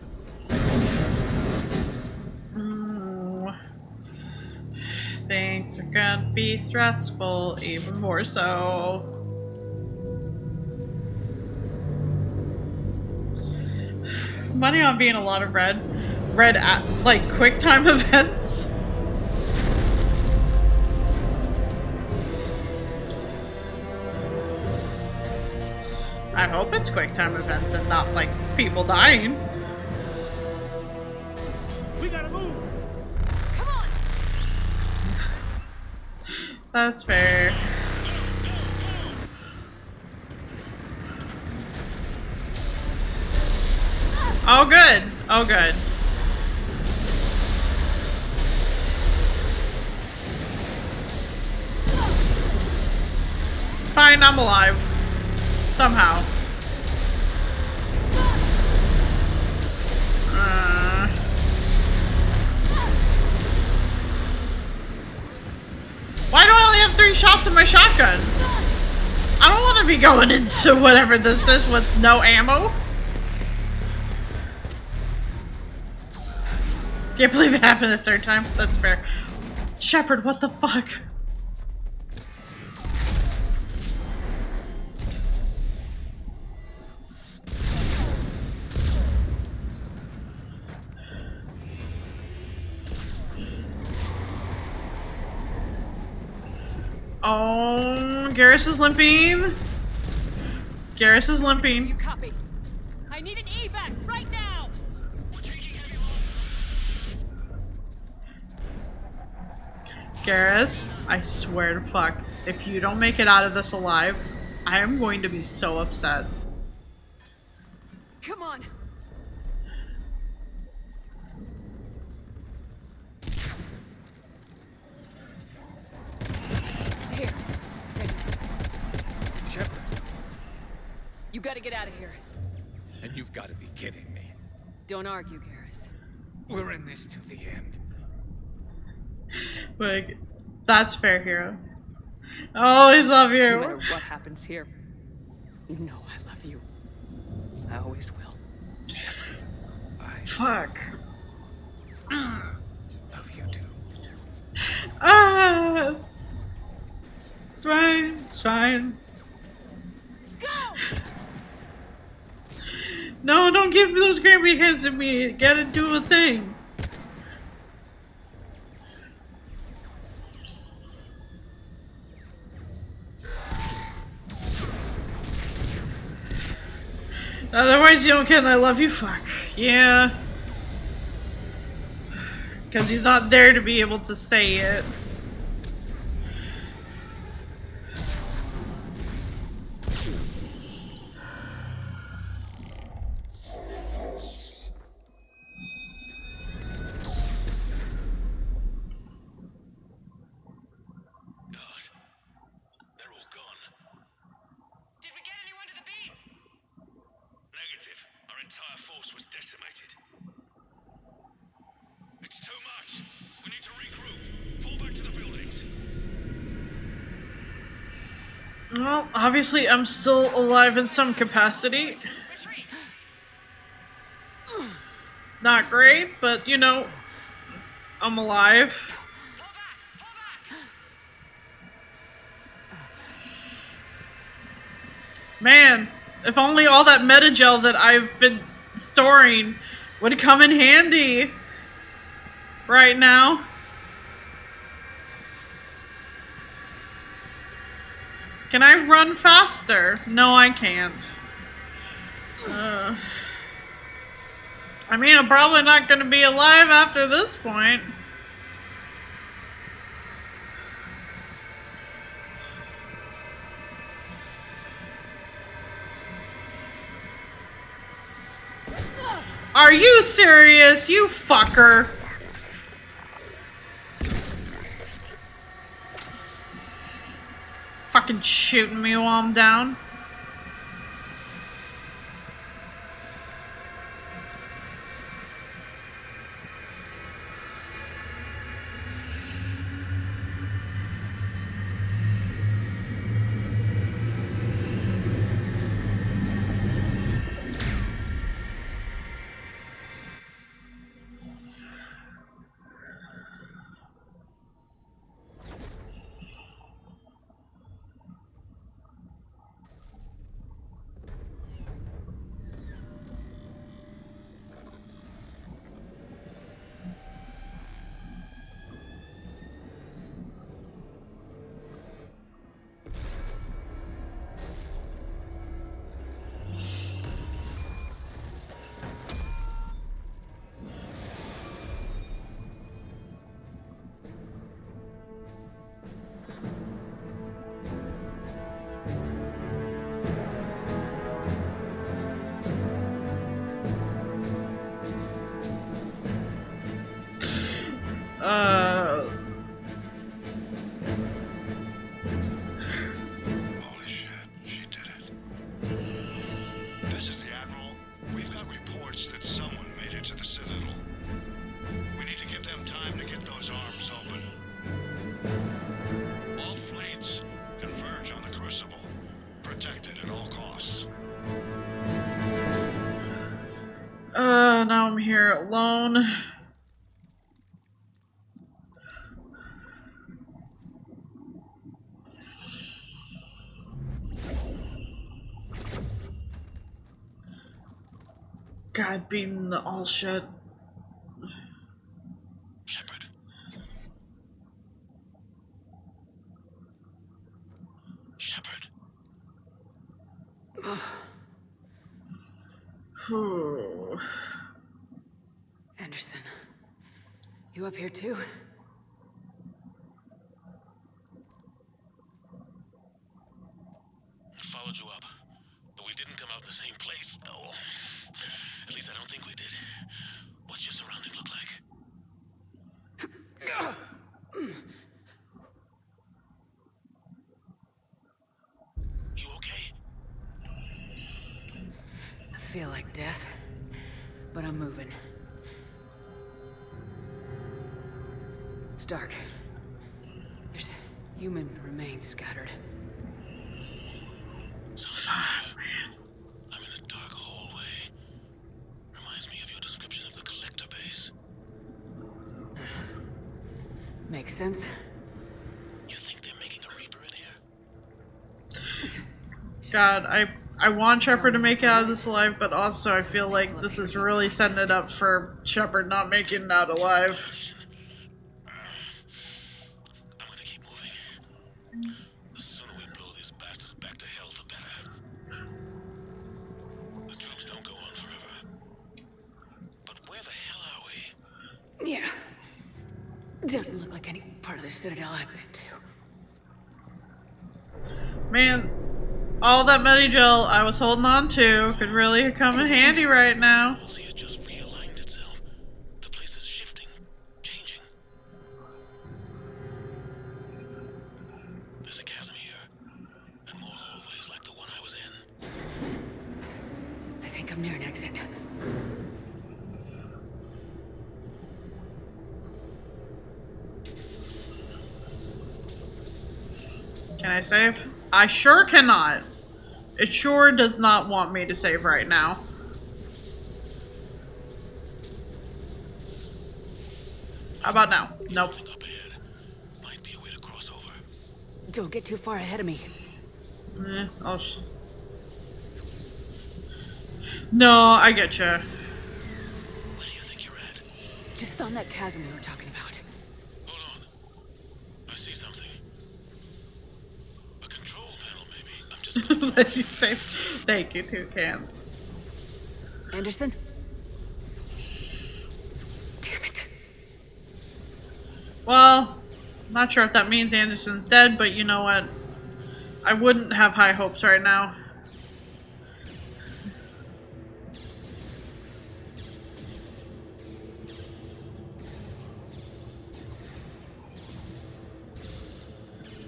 Things are gonna be stressful, even more so. Money on being a lot of red like quick time events. I hope it's quick time events and not like people dying. We gotta move. Come on. That's fair. Oh good. Oh good. It's fine, I'm alive. Somehow. Why do I only have 3 shots in my shotgun? I don't want to be going into whatever this is with no ammo. Can't believe it happened a 3rd time. That's fair. Shepard, what the fuck? Oh, Garrus is limping. Garrus is limping. You copy. I need an evac right now. Garrus, I swear to fuck, if you don't make it out of this alive, I am going to be so upset. Come on. Here. Take it. Shepard. You gotta get out of here. And you've got to be kidding me. Don't argue, Garrus. We're in this to the end. Like, that's fair, hero. I always love you. No matter what happens here, you know I love you. I always will. Fuck. Love you too. Ah! It's fine. It's fine. Go! No, don't give me those crappy hands at me. Gotta do a thing. Otherwise you don't get an I love you? Fuck. Yeah. Because he's not there to be able to say it. Well, obviously I'm still alive in some capacity. Not great, but you know, I'm alive. Man, if only all that metagel that I've been storing would come in handy right now. Can I run faster? No, I can't. I mean, I'm probably not going to be alive after this point. Are you serious, you fucker? Fucking shooting me while I'm down. to the Citadel. We need to give them time to get those arms open. All fleets converge on the Crucible, protected at all costs. Now I'm here alone. God, beating the all shit. Shepard. Shepard. Anderson, you up here too? I followed you up, but we didn't come out the same place. Oh, at least I don't think we did. What's your surrounding look like? You okay? I feel like death, but I'm moving. It's dark. There's human remains scattered. Sounds familiar. I'm in a dark hallway. Reminds me of your description of the collector base. Makes sense. You think they're making a Reaper in here? God, I want Shepard to make it out of this alive, but also I feel like this is really setting it up for Shepard not making it out alive. I'm gonna keep moving. The sooner we blow these bastards back to hell, the better. The tubes don't go on forever. But where the hell are we? Yeah. Doesn't look like any part of the Citadel I've been to. Man, all that Medigel I was holding on to could really come in handy right now. It just realigned itself. The place is shifting, changing. There's a chasm here, and more hallways like the one I was in. I think I'm near an exit. Can I save? I sure cannot. It sure does not want me to save right now. How about now? Nope. Don't get too far ahead of me. No, I get you. Just found that chasm we were talking about. I see something. A control panel, maybe. I'm just Let you save. Thank you, Toucan. Anderson? Damn it. Well, not sure if that means Anderson's dead, but you know what? I wouldn't have high hopes right now.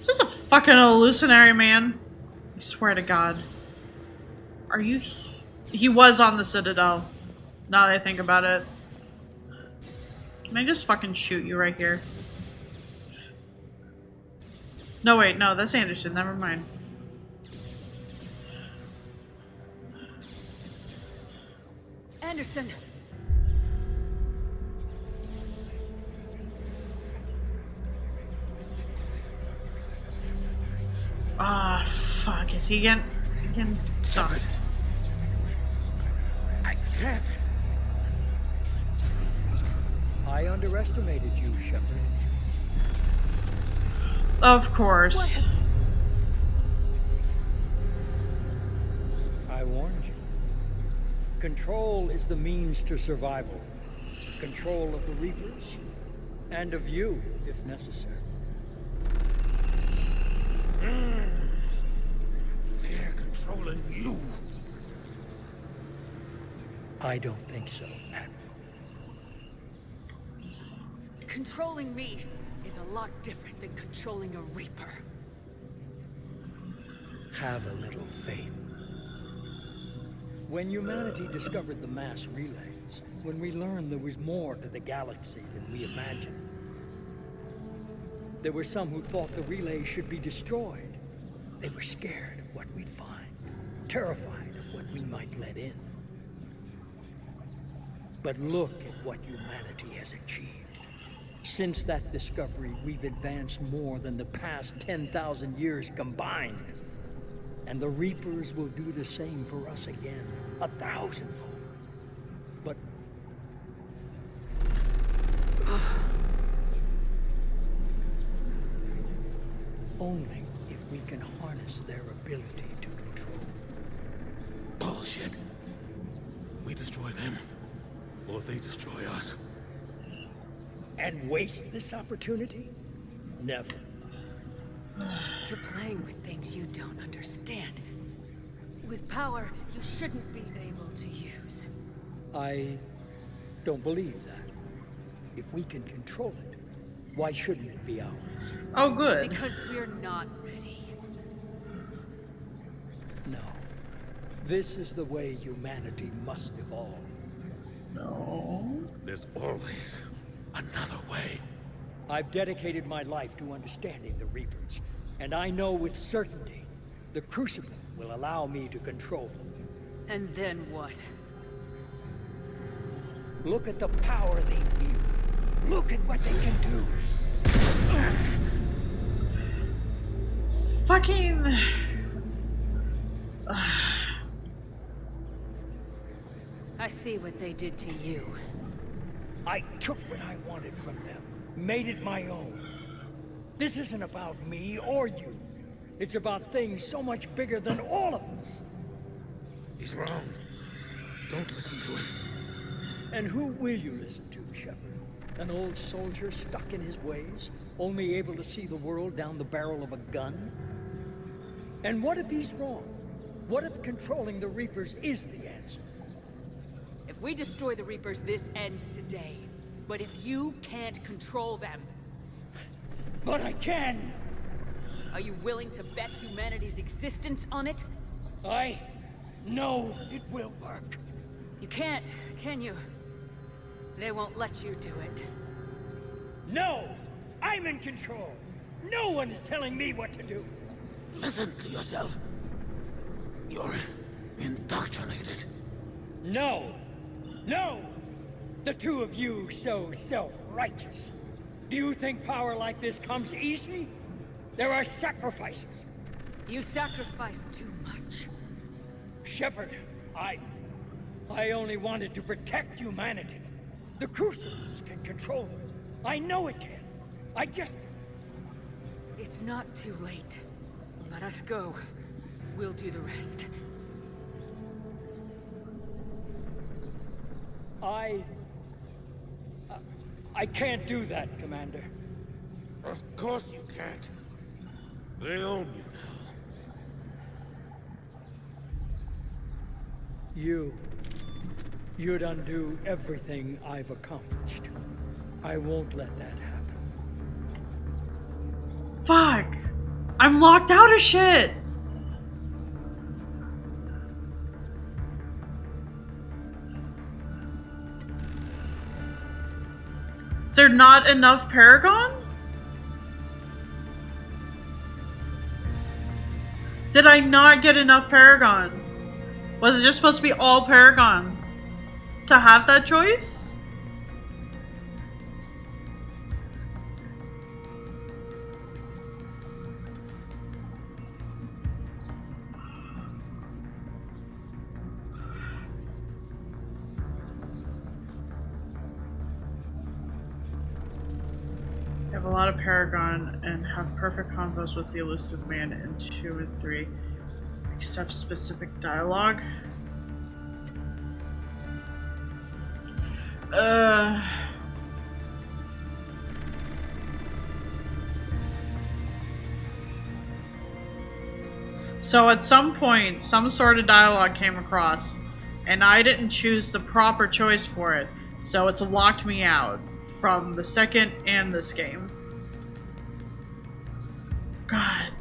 Is this a fucking hallucinatory, man? I swear to God. Are you... He was on the Citadel. Now that I think about it. Can I just fucking shoot you right here? No, wait, no, that's Anderson. Never mind. Anderson! Ah, fuck. Is he getting sorry. I can't. I underestimated you, Shepard. Of course. I warned you. Control is the means to survival. Control of the Reapers. And of you, if necessary. They're controlling you. I don't think so, Admiral. Controlling me is a lot different than controlling a Reaper. Have a little faith. When humanity discovered the mass relays, when we learned there was more to the galaxy than we imagined. There were some who thought the relay should be destroyed. They were scared of what we'd find, terrified of what we might let in. But look at what humanity has achieved. Since that discovery, we've advanced more than the past 10,000 years combined. And the Reapers will do the same for us again, 1,000-fold. But... only if we can harness their ability to control. Bullshit. We destroy them, or they destroy us. And waste this opportunity? Never. You're playing with things you don't understand. With power you shouldn't be able to use. I don't believe that. If we can control it, why shouldn't it be ours? Oh, good. Because we're not ready. No. This is the way humanity must evolve. No. There's always another way. I've dedicated my life to understanding the Reapers, and I know with certainty the Crucible will allow me to control them. And then what? Look at the power they wield. Look at what they can do. Fucking... I see what they did to you. I took what I wanted from them, made it my own. This isn't about me or you. It's about things so much bigger than all of us. He's wrong. Don't listen to him. And who will you listen to, Shepard? An old soldier stuck in his ways, only able to see the world down the barrel of a gun? And what if he's wrong? What if controlling the Reapers is the answer? If we destroy the Reapers, this ends today. But if you can't control them... But I can! Are you willing to bet humanity's existence on it? I know it will work. You can't, can you? They won't let you do it. No! I'm in control! No one is telling me what to do! Listen to yourself. You're indoctrinated. No! No! The two of you so self-righteous. Do you think power like this comes easy? There are sacrifices. You sacrifice too much. Shepard, I only wanted to protect humanity. The Crucibles can control them. I know it can. I just... It's not too late. Let us go. We'll do the rest. I can't do that, Commander. Of course you can't. They own you now. You'd undo everything I've accomplished. I won't let that happen. Fuck! I'm locked out of shit! Is there not enough Paragon? Did I not get enough Paragon? Was it just supposed to be all Paragon to have that choice? I have a lot of Paragon and have perfect combos with the Elusive Man in 2 and 3, except specific dialogue. So at some point, some sort of dialogue came across, and I didn't choose the proper choice for it, so it's locked me out from the second and this game. God,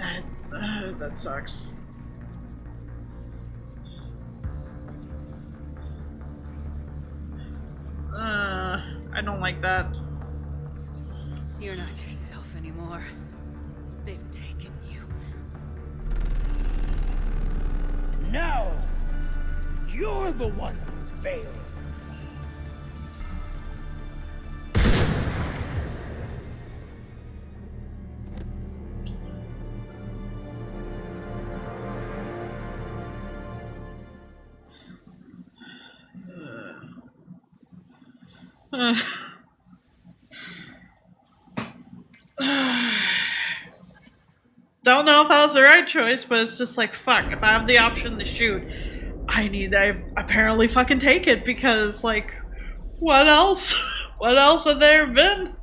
that sucks. I don't like that. You're not yourself anymore. They've taken you. Now, you're the one who's failed. Don't know if that was the right choice, but it's just like, fuck, if I have the option to shoot, I apparently fucking take it, because, like, what else? What else have there been?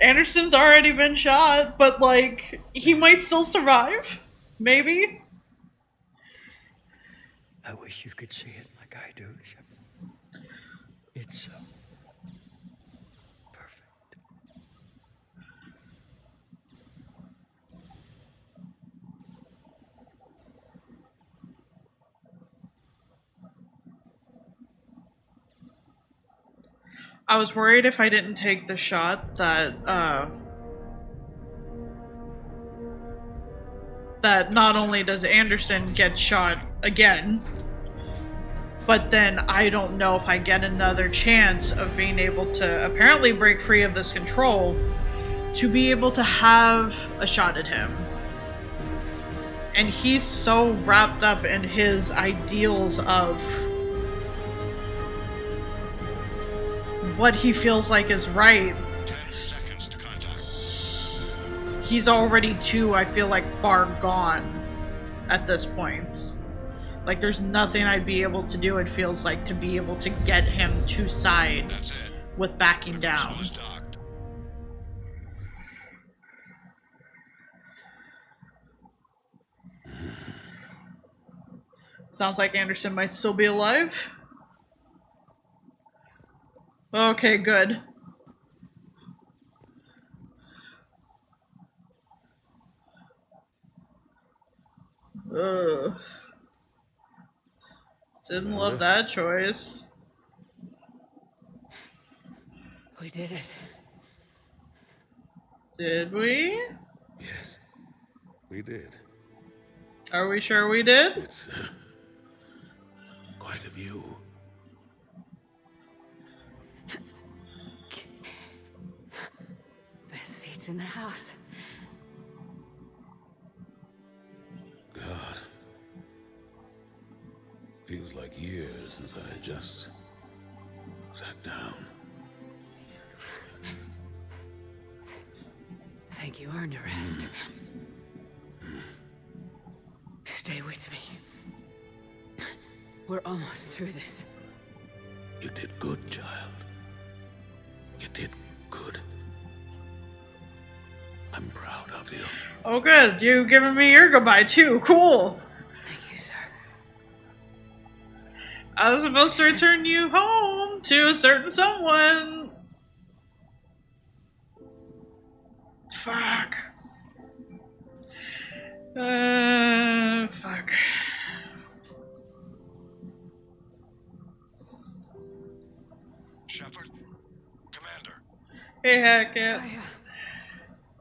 Anderson's already been shot, but, like, he might still survive? Maybe? I wish you could see it like I do, Shepard. It's perfect. I was worried if I didn't take the shot that not only does Anderson get shot again, but then I don't know if I get another chance of being able to apparently break free of this control to be able to have a shot at him. And he's so wrapped up in his ideals of what he feels like is right. 10 seconds to contact. He's already too, I feel like, far gone at this point. Like, there's nothing I'd be able to do, it feels like, to be able to get him to side with backing down. Sounds like Anderson might still be alive. Okay, good. Ugh. Didn't love that choice. We did it. Did we? Yes, we did. Are we sure we did? It's quite a view. Best seats in the house. God. Feels like years since I just sat down. Think you earned a rest. Stay with me. We're almost through this. You did good, child. You did good. I'm proud of you. Oh good, you giving me your goodbye too, cool. Thank you, sir. I was supposed to return you home to a certain someone. Fuck. Fuck. Shepard? Commander. Hey, Hackett.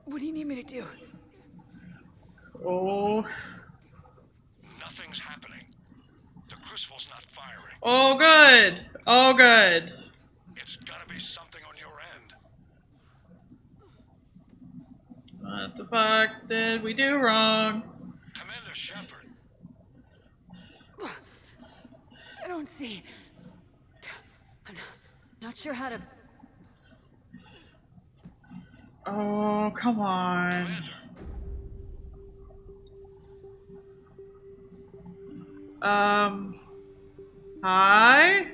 What do you need me to do? Oh. Nothing's happening. The Crucible's not firing. Oh, good. Oh, good. It's gotta be something on your end. What the fuck did we do wrong? Commander Shepard. I don't see. I'm not sure how to. Oh, come on. Hi?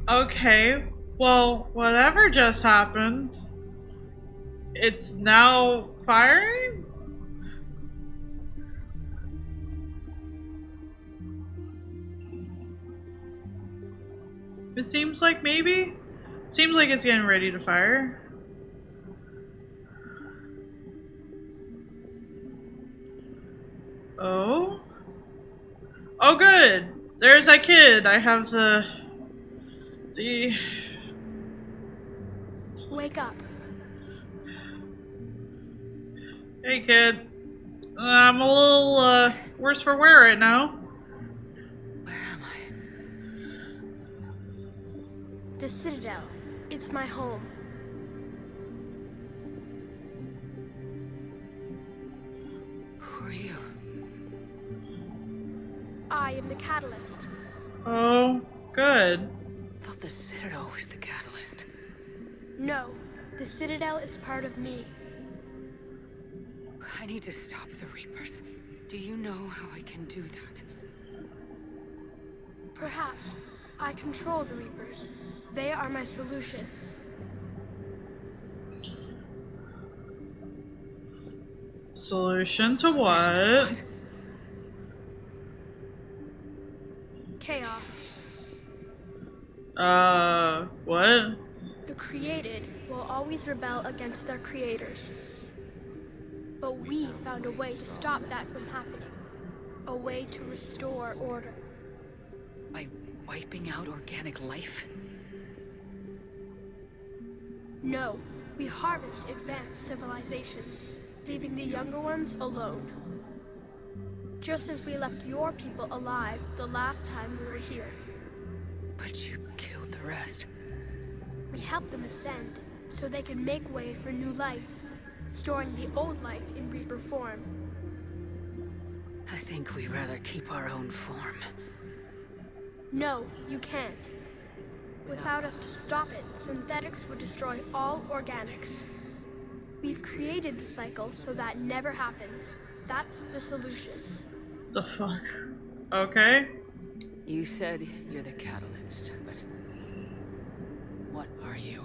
Okay, well, whatever just happened, it's now firing? It seems like maybe? Seems like it's getting ready to fire. Oh? Oh good! There's that kid! I have the... Wake up. Hey kid. I'm a little, worse for wear right now. Where am I? The Citadel. It's my home. Who are you? I am the Catalyst. Oh, good. I thought the Citadel was the catalyst. No, the Citadel is part of me. I need to stop the Reapers. Do you know how I can do that? Perhaps. I control the Reapers. They are my solution. Solution to what? Chaos. What? The created will always rebel against their creators. But we found a way to stop that from happening. A way to restore order. By wiping out organic life? No, we harvest advanced civilizations, leaving the younger ones alone. Just as we left your people alive the last time we were here. But you killed the rest. We helped them ascend, so they can make way for new life, storing the old life in Reaper form. I think we'd rather keep our own form. No, you can't. Without us to stop it, synthetics would destroy all organics. We've created the cycle so that never happens. That's the solution. The fuck? Okay. You said you're the catalyst, but what are you?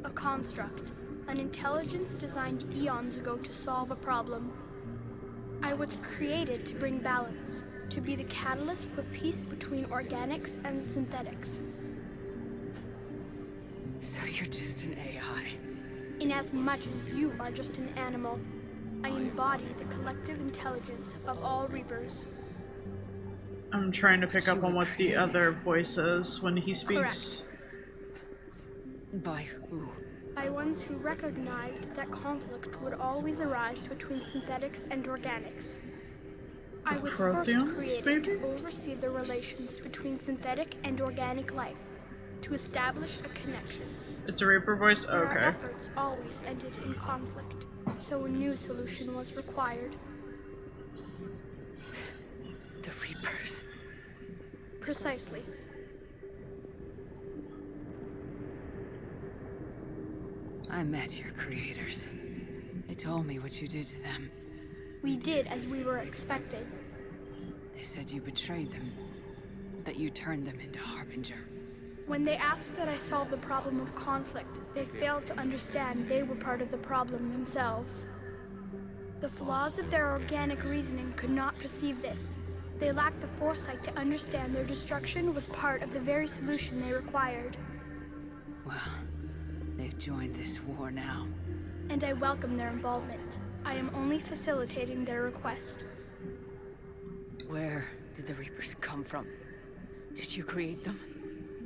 A construct. An intelligence designed eons ago to solve a problem. I was created to bring balance, to be the catalyst for peace between organics and synthetics. So you're just an AI? In as much as you are just an animal, I embody the collective intelligence of all Reapers. I'm trying to pick up on what the other voice is when he speaks. Correct. By who? By ones who recognized that conflict would always arise between synthetics and organics. I was first created to oversee the relations between synthetic and organic life, to establish a connection. It's a Reaper voice? But our Okay. efforts always ended in conflict, so a new solution was required. The Reapers? Precisely. I met your creators. They told me what you did to them. We did as we were expected. They said you betrayed them, that you turned them into Harbinger. When they asked that I solve the problem of conflict, they failed to understand they were part of the problem themselves. The flaws of their organic reasoning could not perceive this. They lacked the foresight to understand their destruction was part of the very solution they required. Well, they've joined this war now. And I welcome their involvement. I am only facilitating their request. Where did the Reapers come from? Did you create them?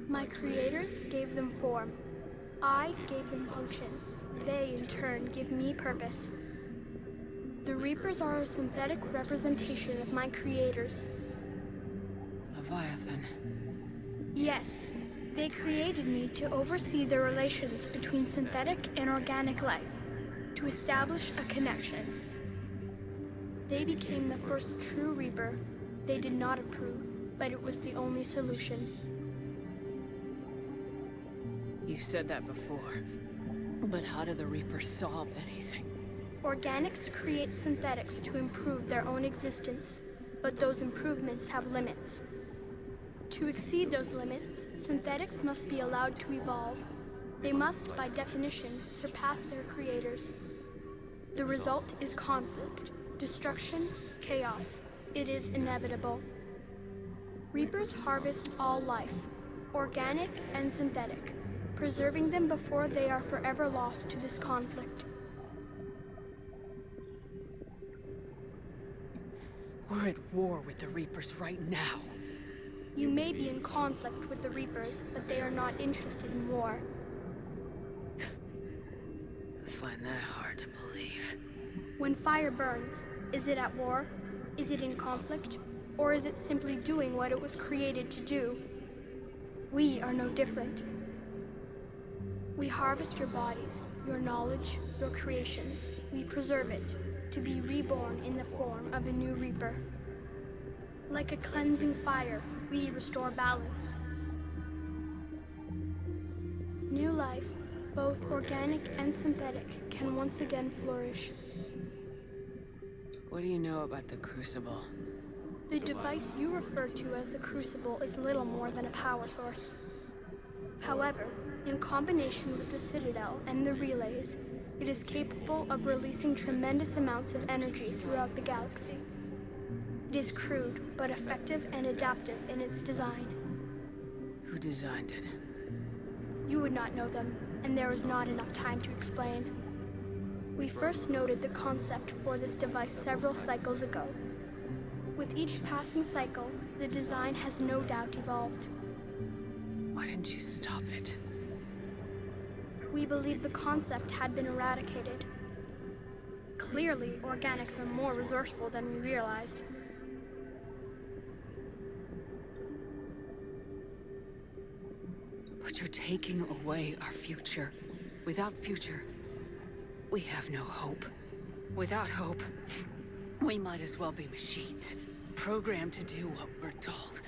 My creators gave them form. I gave them function. They, in turn, give me purpose. The Reapers are a synthetic representation of my creators. Leviathan. Yes, they created me to oversee the relations between synthetic and organic life, to establish a connection. They became the first true Reaper. They did not approve, but it was the only solution. You said that before. But how do the Reapers solve anything? Organics create synthetics to improve their own existence, but those improvements have limits. To exceed those limits, synthetics must be allowed to evolve. They must, by definition, surpass their creators. The result is conflict, destruction, chaos. It is inevitable. Reapers harvest all life. organic and synthetic, preserving them before they are forever lost to this conflict. We're at war with the Reapers right now. You may be in conflict with the Reapers, but they are not interested in war. I find that hard to believe. When fire burns, is it at war? Is it in conflict? Or is it simply doing what it was created to do? We are no different. We harvest your bodies, your knowledge, your creations. We preserve it, to be reborn in the form of a new Reaper. Like a cleansing fire, we restore balance. New life, both organic and synthetic, can once again flourish. What do you know about the Crucible? The device you refer to as the Crucible is little more than a power source. However, in combination with the Citadel and the relays, it is capable of releasing tremendous amounts of energy throughout the galaxy. It is crude, but effective and adaptive in its design. Who designed it? You would not know them, and there is not enough time to explain. We first noted the concept for this device several cycles ago. With each passing cycle, the design has no doubt evolved. Why didn't you stop it? We believed the concept had been eradicated. Clearly, organics are more resourceful than we realized. But you're taking away our future. Without future, we have no hope. Without hope, we might as well be machines, programmed to do what we're told.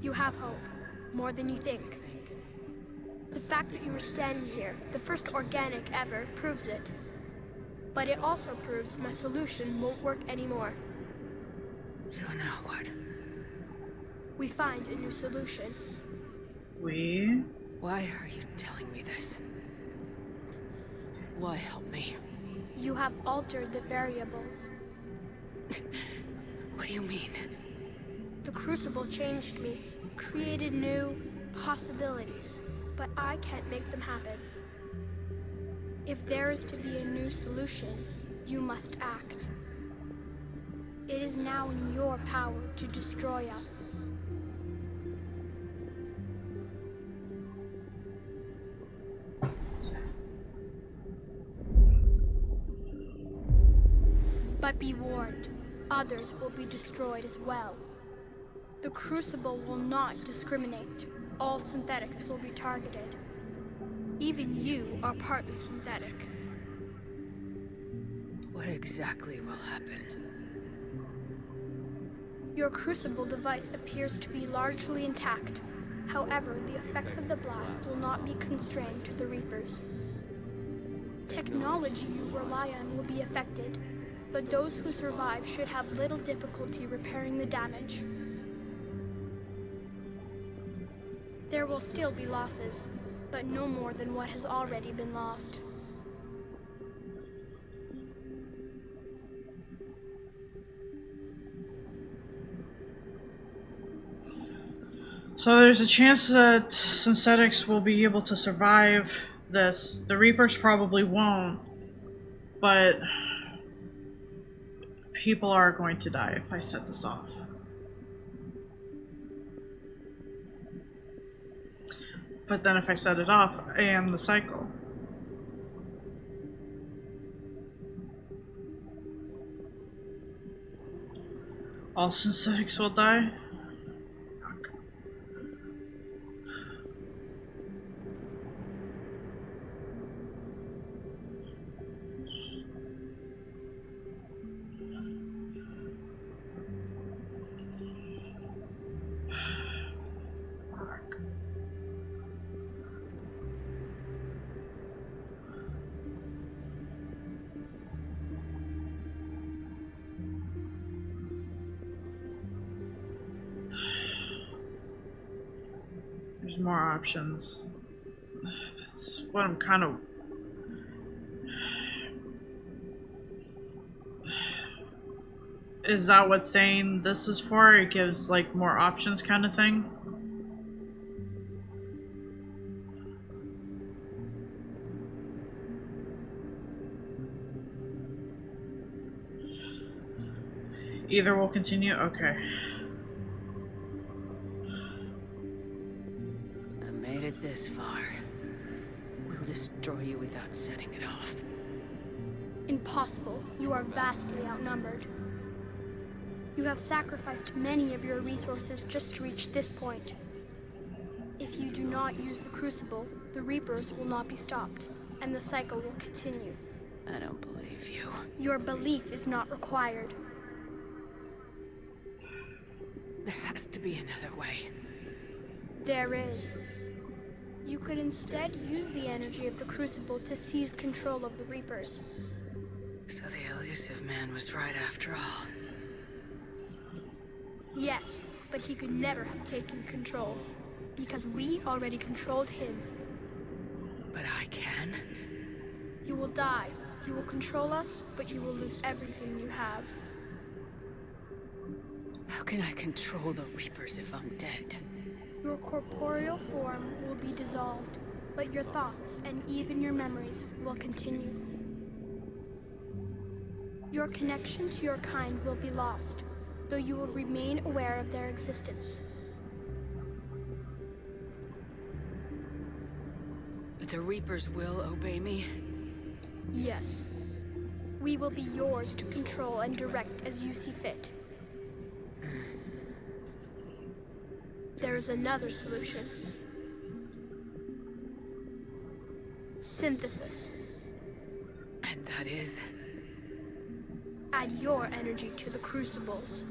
You have hope, more than you think. The fact that you are standing here, the first organic ever, proves it. But it also proves my solution won't work anymore. So now what? We find a new solution. Why are you telling me this? Why help me? You have altered the variables. What do you mean? The Crucible changed me, created new possibilities, but I can't make them happen. If there is to be a new solution, you must act. It is now in your power to destroy us. But be warned, others will be destroyed as well. The Crucible will not discriminate. All synthetics will be targeted. Even you are partly synthetic. What exactly will happen? Your Crucible device appears to be largely intact. However, the effects of the blast will not be constrained to the Reapers. Technology you rely on will be affected, but those who survive should have little difficulty repairing the damage. There will still be losses, but no more than what has already been lost. So there's a chance that synthetics will be able to survive this. The Reapers probably won't, but people are going to die if I set this off. But then if I set it off, I end the cycle. All synthetics will die? There's more options. That's what I'm kind of... Is that what saying this is for? It gives like more options kind of thing? Either will continue. Okay. I made it this far. We'll destroy you without setting it off. Impossible. You are vastly outnumbered. You have sacrificed many of your resources just to reach this point. If you do not use the Crucible, the Reapers will not be stopped, and the cycle will continue. I don't believe you. Your belief is not required. There has to be another way. There is. You could instead use the energy of the Crucible to seize control of the Reapers. So the elusive man was right after all. Yes, but he could never have taken control, because we already controlled him. But I can? You will die. You will control us, but you will lose everything you have. How can I control the Reapers if I'm dead? Your corporeal form will be dissolved, but your thoughts and even your memories will continue. Your connection to your kind will be lost, though you will remain aware of their existence. But the Reapers will obey me? Yes. We will be yours to control and direct as you see fit. There is another solution. Synthesis. And that is? Add your energy to the crucibles.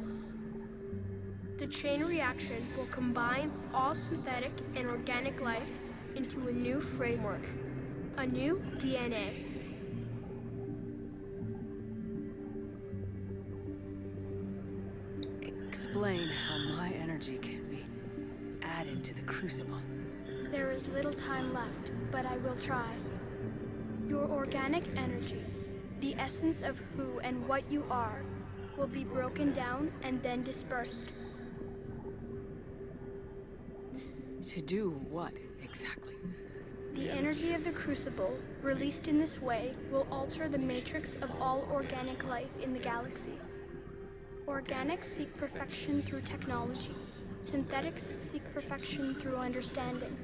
The chain reaction will combine all synthetic and organic life into a new framework, a new DNA. Explain how my energy can be added to the Crucible. There is little time left, but I will try. Your organic energy, the essence of who and what you are, will be broken down and then dispersed. To do what, exactly? The energy of the Crucible, released in this way, will alter the matrix of all organic life in the galaxy. Organics seek perfection through technology. Synthetics seek perfection through understanding.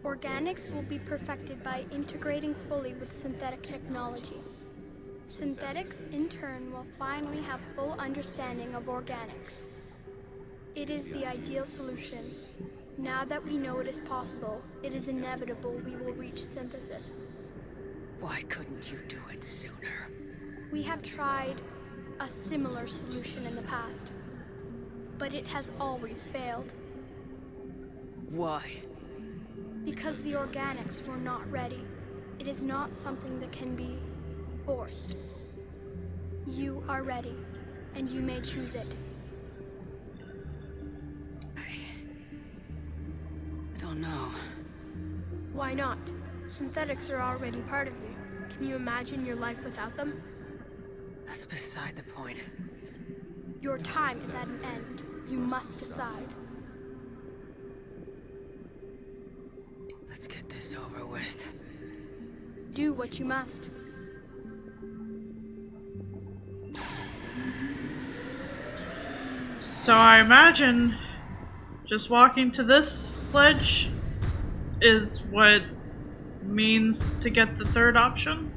Organics will be perfected by integrating fully with synthetic technology. Synthetics, in turn, will finally have full understanding of organics. It is the ideal solution. Now that we know it is possible, it is inevitable we will reach synthesis. Why couldn't you do it sooner? We have tried a similar solution in the past, but it has always failed. Why? Because the organics were not ready. It is not something that can be forced. You are ready, and you may choose it. I don't know. Why not? Synthetics are already part of you. Can you imagine your life without them? That's beside the point. Your time is at an end. You must decide. Let's get this over with. Do what you must. So I imagine just walking to this ledge is what means to get the third option?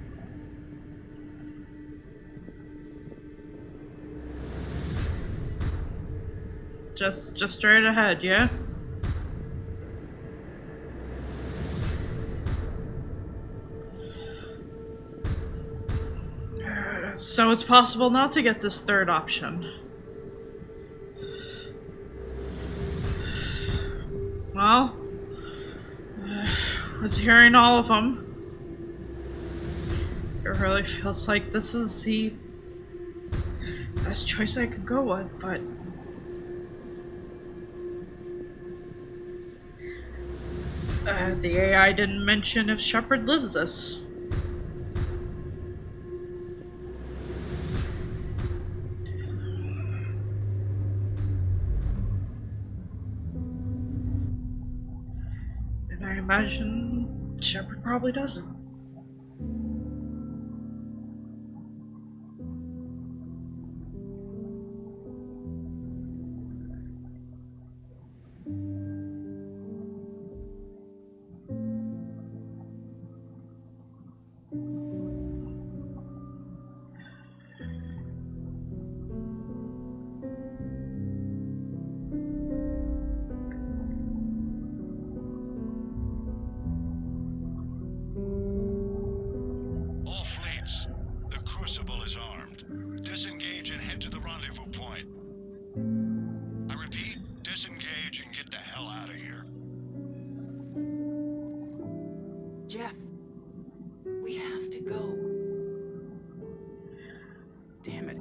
Just straight ahead, yeah? So it's possible not to get this third option. Well, with hearing all of them, it really feels like this is the best choice I could go with, but the AI didn't mention if Shepard lives this. And I imagine Shepard probably doesn't. Jeff, we have to go. Damn it.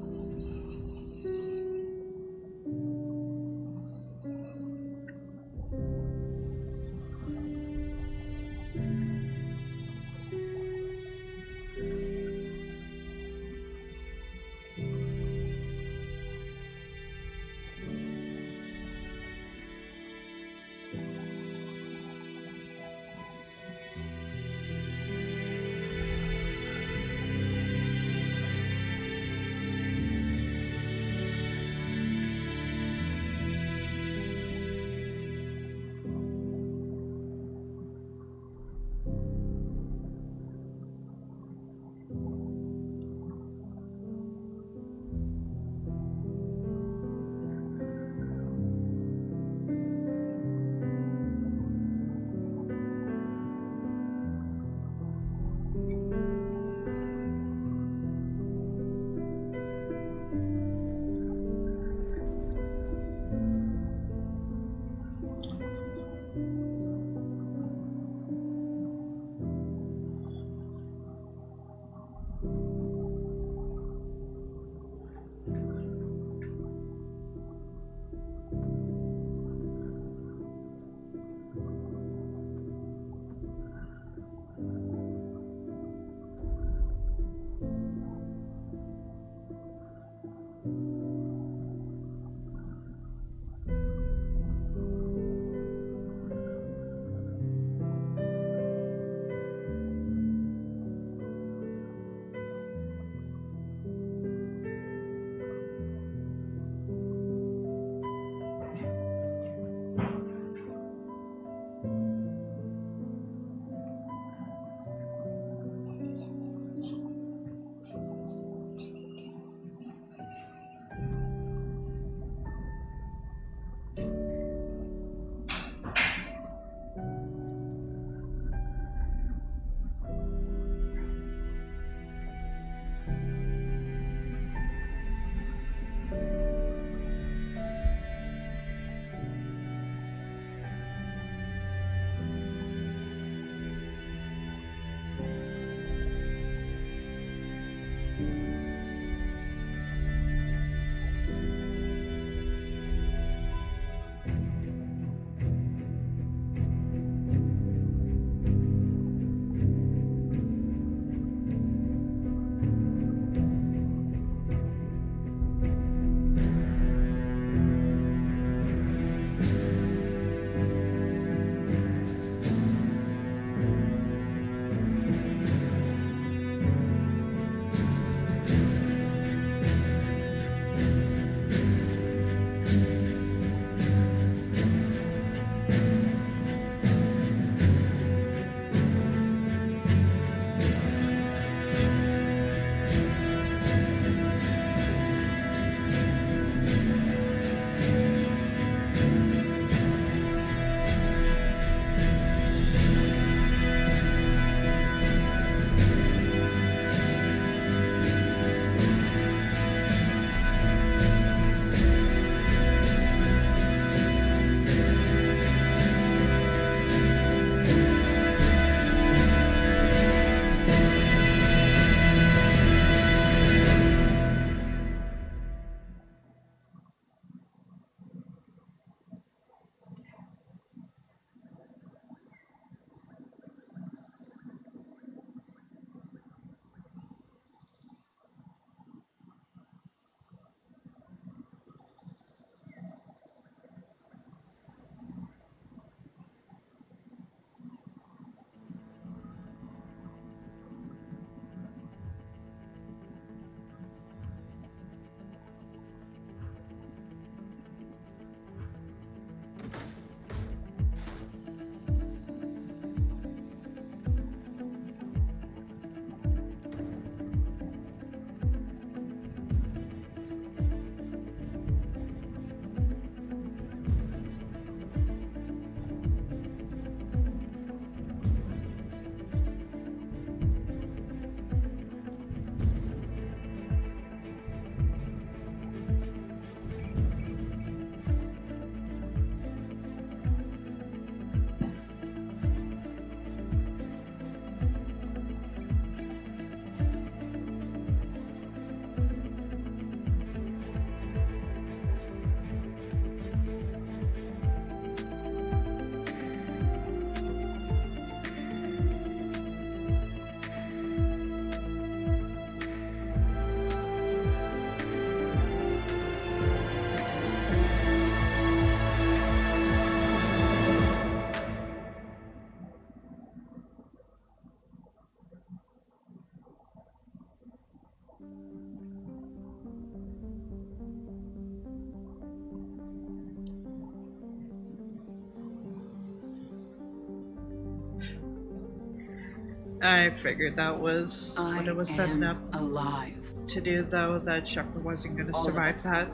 I figured that was what it was setting up alive to do, though, that Shepard wasn't going to All of survive us, that.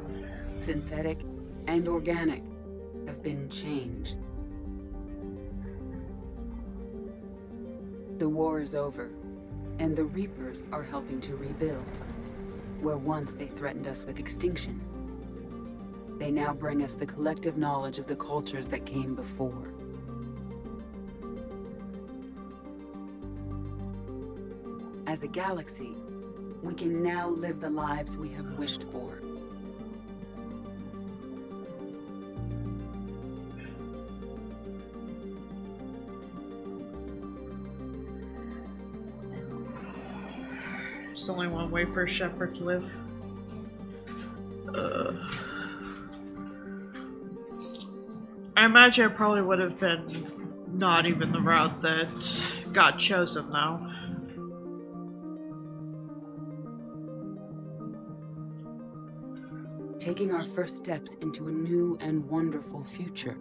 synthetic and organic, have been changed. The war is over, and the Reapers are helping to rebuild. Where once they threatened us with extinction, they now bring us the collective knowledge of the cultures that came before. As a galaxy, we can now live the lives we have wished for. There's only one way for Shepard to live. I imagine it probably would have been not even the route that got chosen, though. Taking our first steps into a new and wonderful future,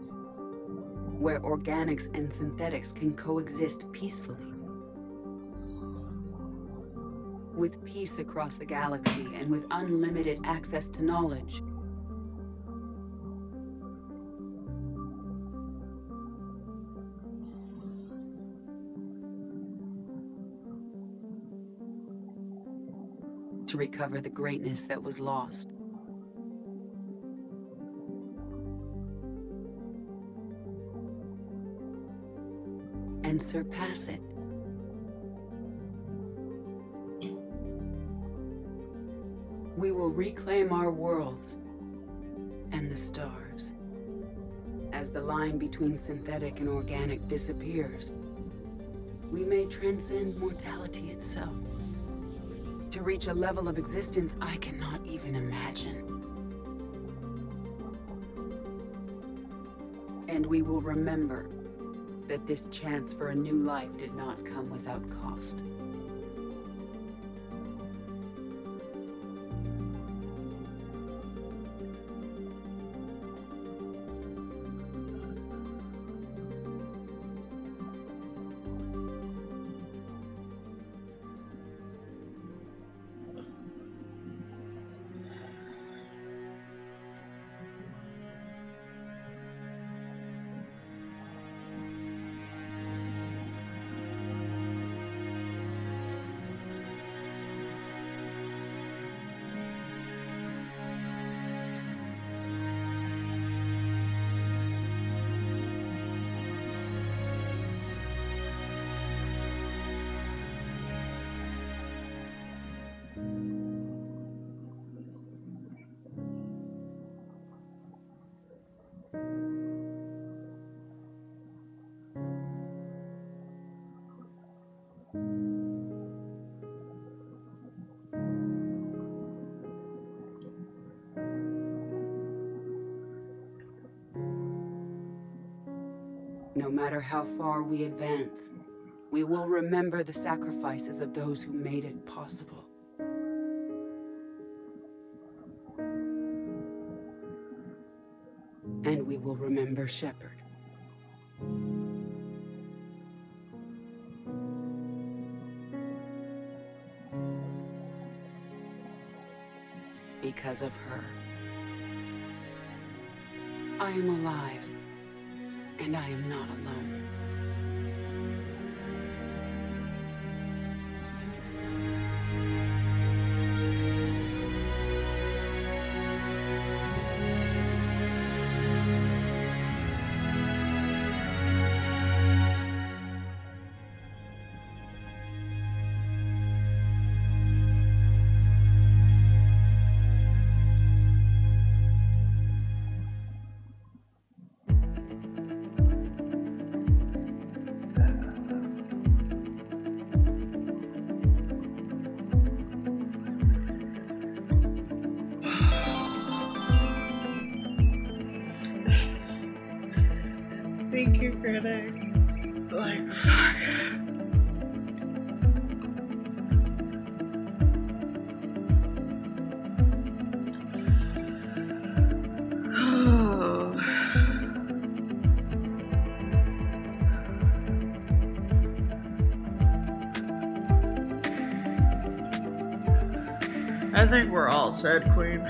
where organics and synthetics can coexist peacefully. With peace across the galaxy and with unlimited access to knowledge. To recover the greatness that was lost. And surpass it. We will reclaim our worlds and the stars. As the line between synthetic and organic disappears, we may transcend mortality itself to reach a level of existence I cannot even imagine. And we will remember that this chance for a new life did not come without cost. No matter how far we advance, we will remember the sacrifices of those who made it possible. And we will remember Shepard. Because of her, I am alive. And I am not alone. Thank you, critic. Like, fuck. I think we're all set, Queen.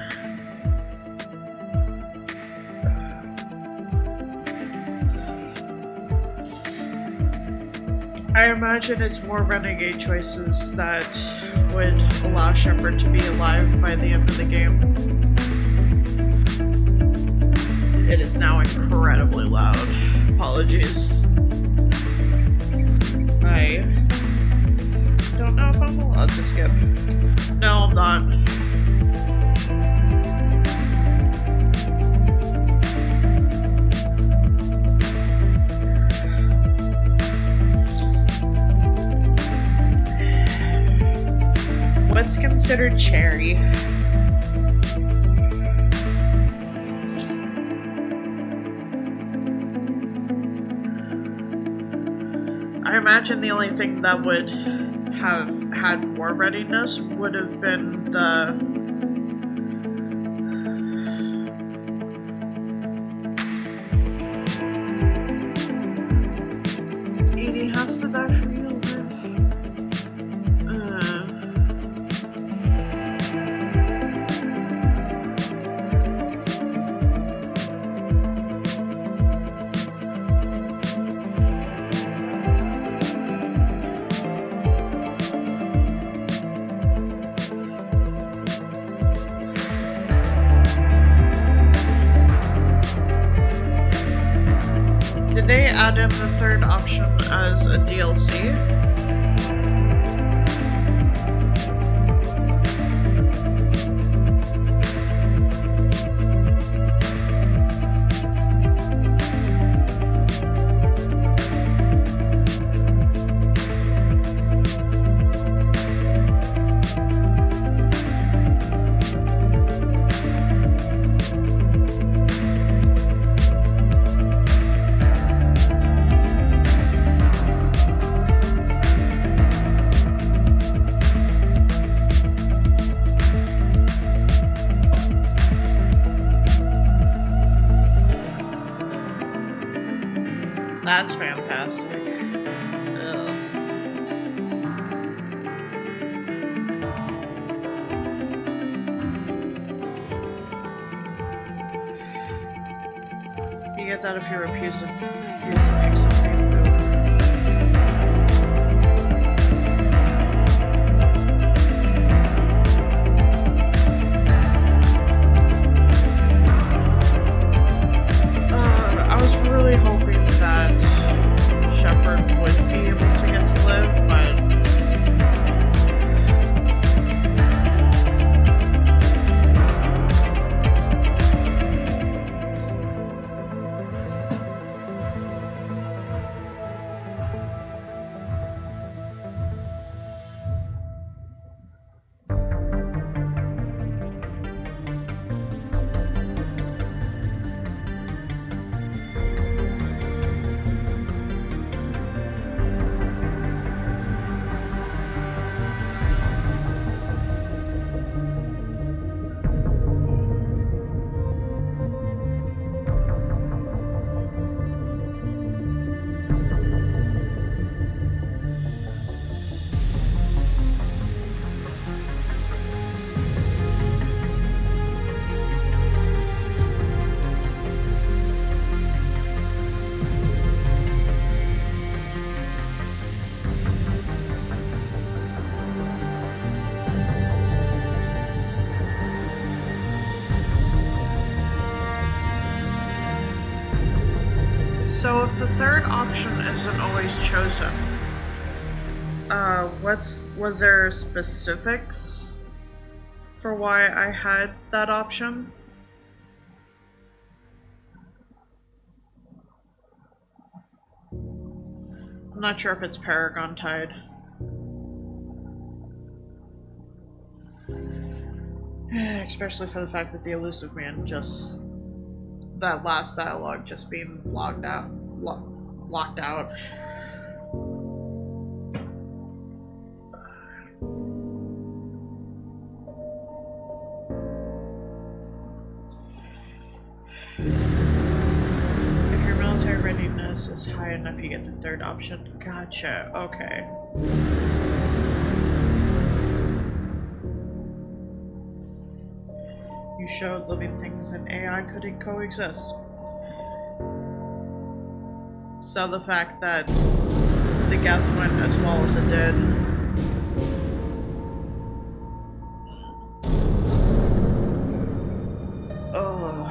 I imagine it's more renegade choices that would allow Shepard to be alive by the end of the game. It is now incredibly loud. Apologies. I don't know if I'm allowed to skip. No, I'm not. What's considered cherry? I imagine the only thing that would have had more readiness would have been the Edie has to die for you. Did they add in the third option as a DLC? That's fantastic. Ugh. You get that if you refuse to make something new. I was really hoping that Shepard would be able to get to live, but so if the third option isn't always chosen, was there specifics for why I had that option? I'm not sure if it's Paragon Tide. Especially for the fact that the Elusive Man just... that last dialogue just being locked out. If your military readiness is high enough, you get the third option. Gotcha, okay. You showed living things and AI couldn't coexist. So the fact that the Geth went as well as it did. Oh.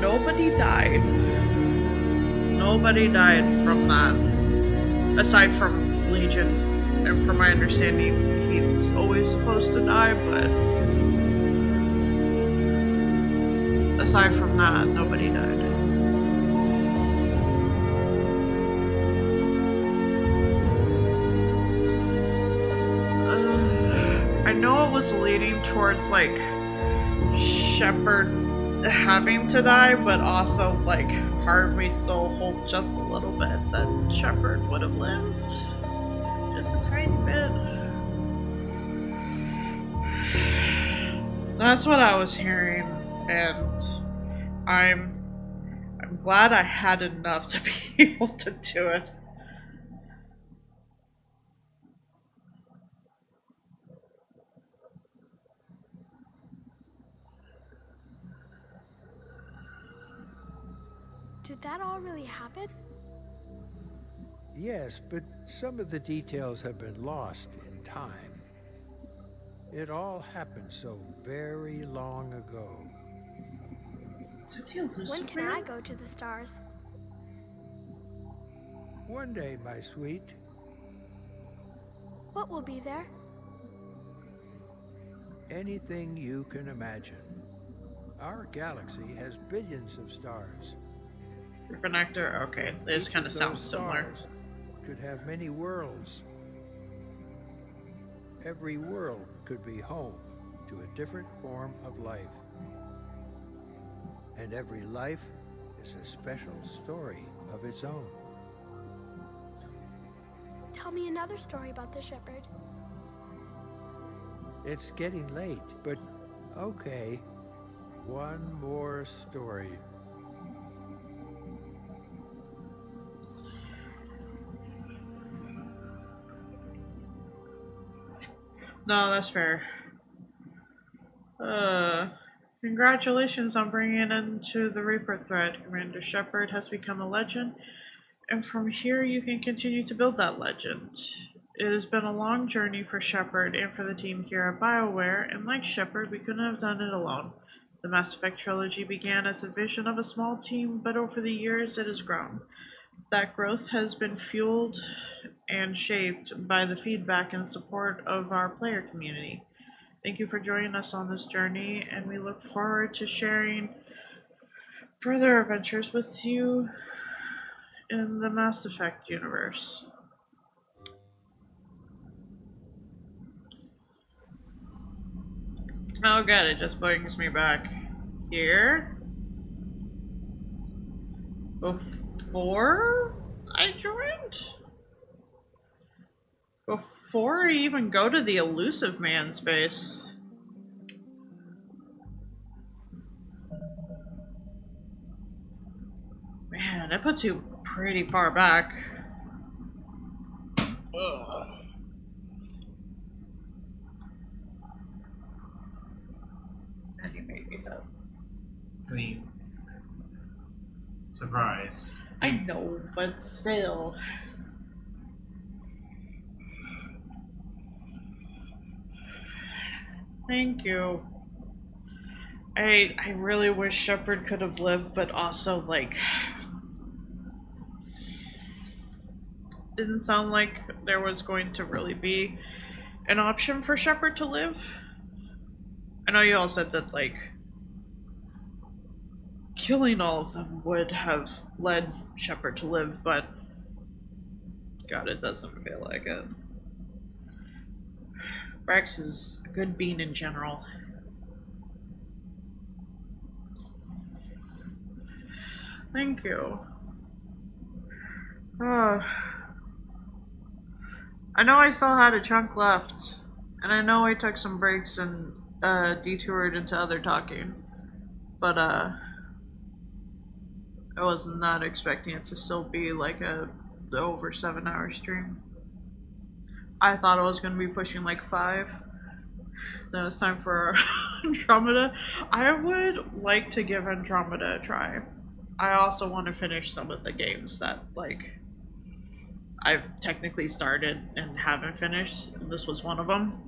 Nobody died. Nobody died from that. Aside from Legion. And from my understanding, he's always supposed to die, but aside from that, nobody died. I know it was leading towards, like, Shepard having to die, but also, like, part of me still holds just a little bit that Shepard would have lived. Just a tiny bit. That's what I was hearing, and I'm glad I had enough to be able to do it. Did that all really happen? Yes, but some of the details have been lost in time. It all happened so very long ago. When can I go to the stars? One day, my sweet. What will be there? Anything you can imagine. Our galaxy has billions of stars. Different actor? Okay, they just kind of sound similar. Could have many worlds. Every world could be home to a different form of life. And every life is a special story of its own. Tell me another story about the Shepherd. It's getting late, but okay. One more story. No, that's fair. Congratulations on bringing it into the Reaper thread. Commander Shepard has become a legend, and from here you can continue to build that legend. It has been a long journey for Shepard and for the team here at BioWare, and like Shepard, we couldn't have done it alone. The Mass Effect trilogy began as a vision of a small team, but over the years it has grown. That growth has been fueled and shaped by the feedback and support of our player community. Thank you for joining us on this journey, and we look forward to sharing further adventures with you in the Mass Effect universe. Oh god, it just brings me back here. Before I joined? Before I even go to the Elusive Man's base. Man, that puts you pretty far back. Ugh. And you made me so. I mean, surprise. I know, but still. Thank you. I really wish Shepard could have lived, but also, like, didn't sound like there was going to really be an option for Shepard to live. I know you all said that, like, killing all of them would have led Shepard to live, but God, it doesn't feel like it. Rex is a good bean in general. Thank you. I know I still had a chunk left, and I know I took some breaks and detoured into other talking, but I was not expecting it to still be like a over 7-hour stream. I thought I was going to be pushing like 5. Then it's time for Andromeda. I would like to give Andromeda a try. I also want to finish some of the games that like I've technically started and haven't finished. This was one of them.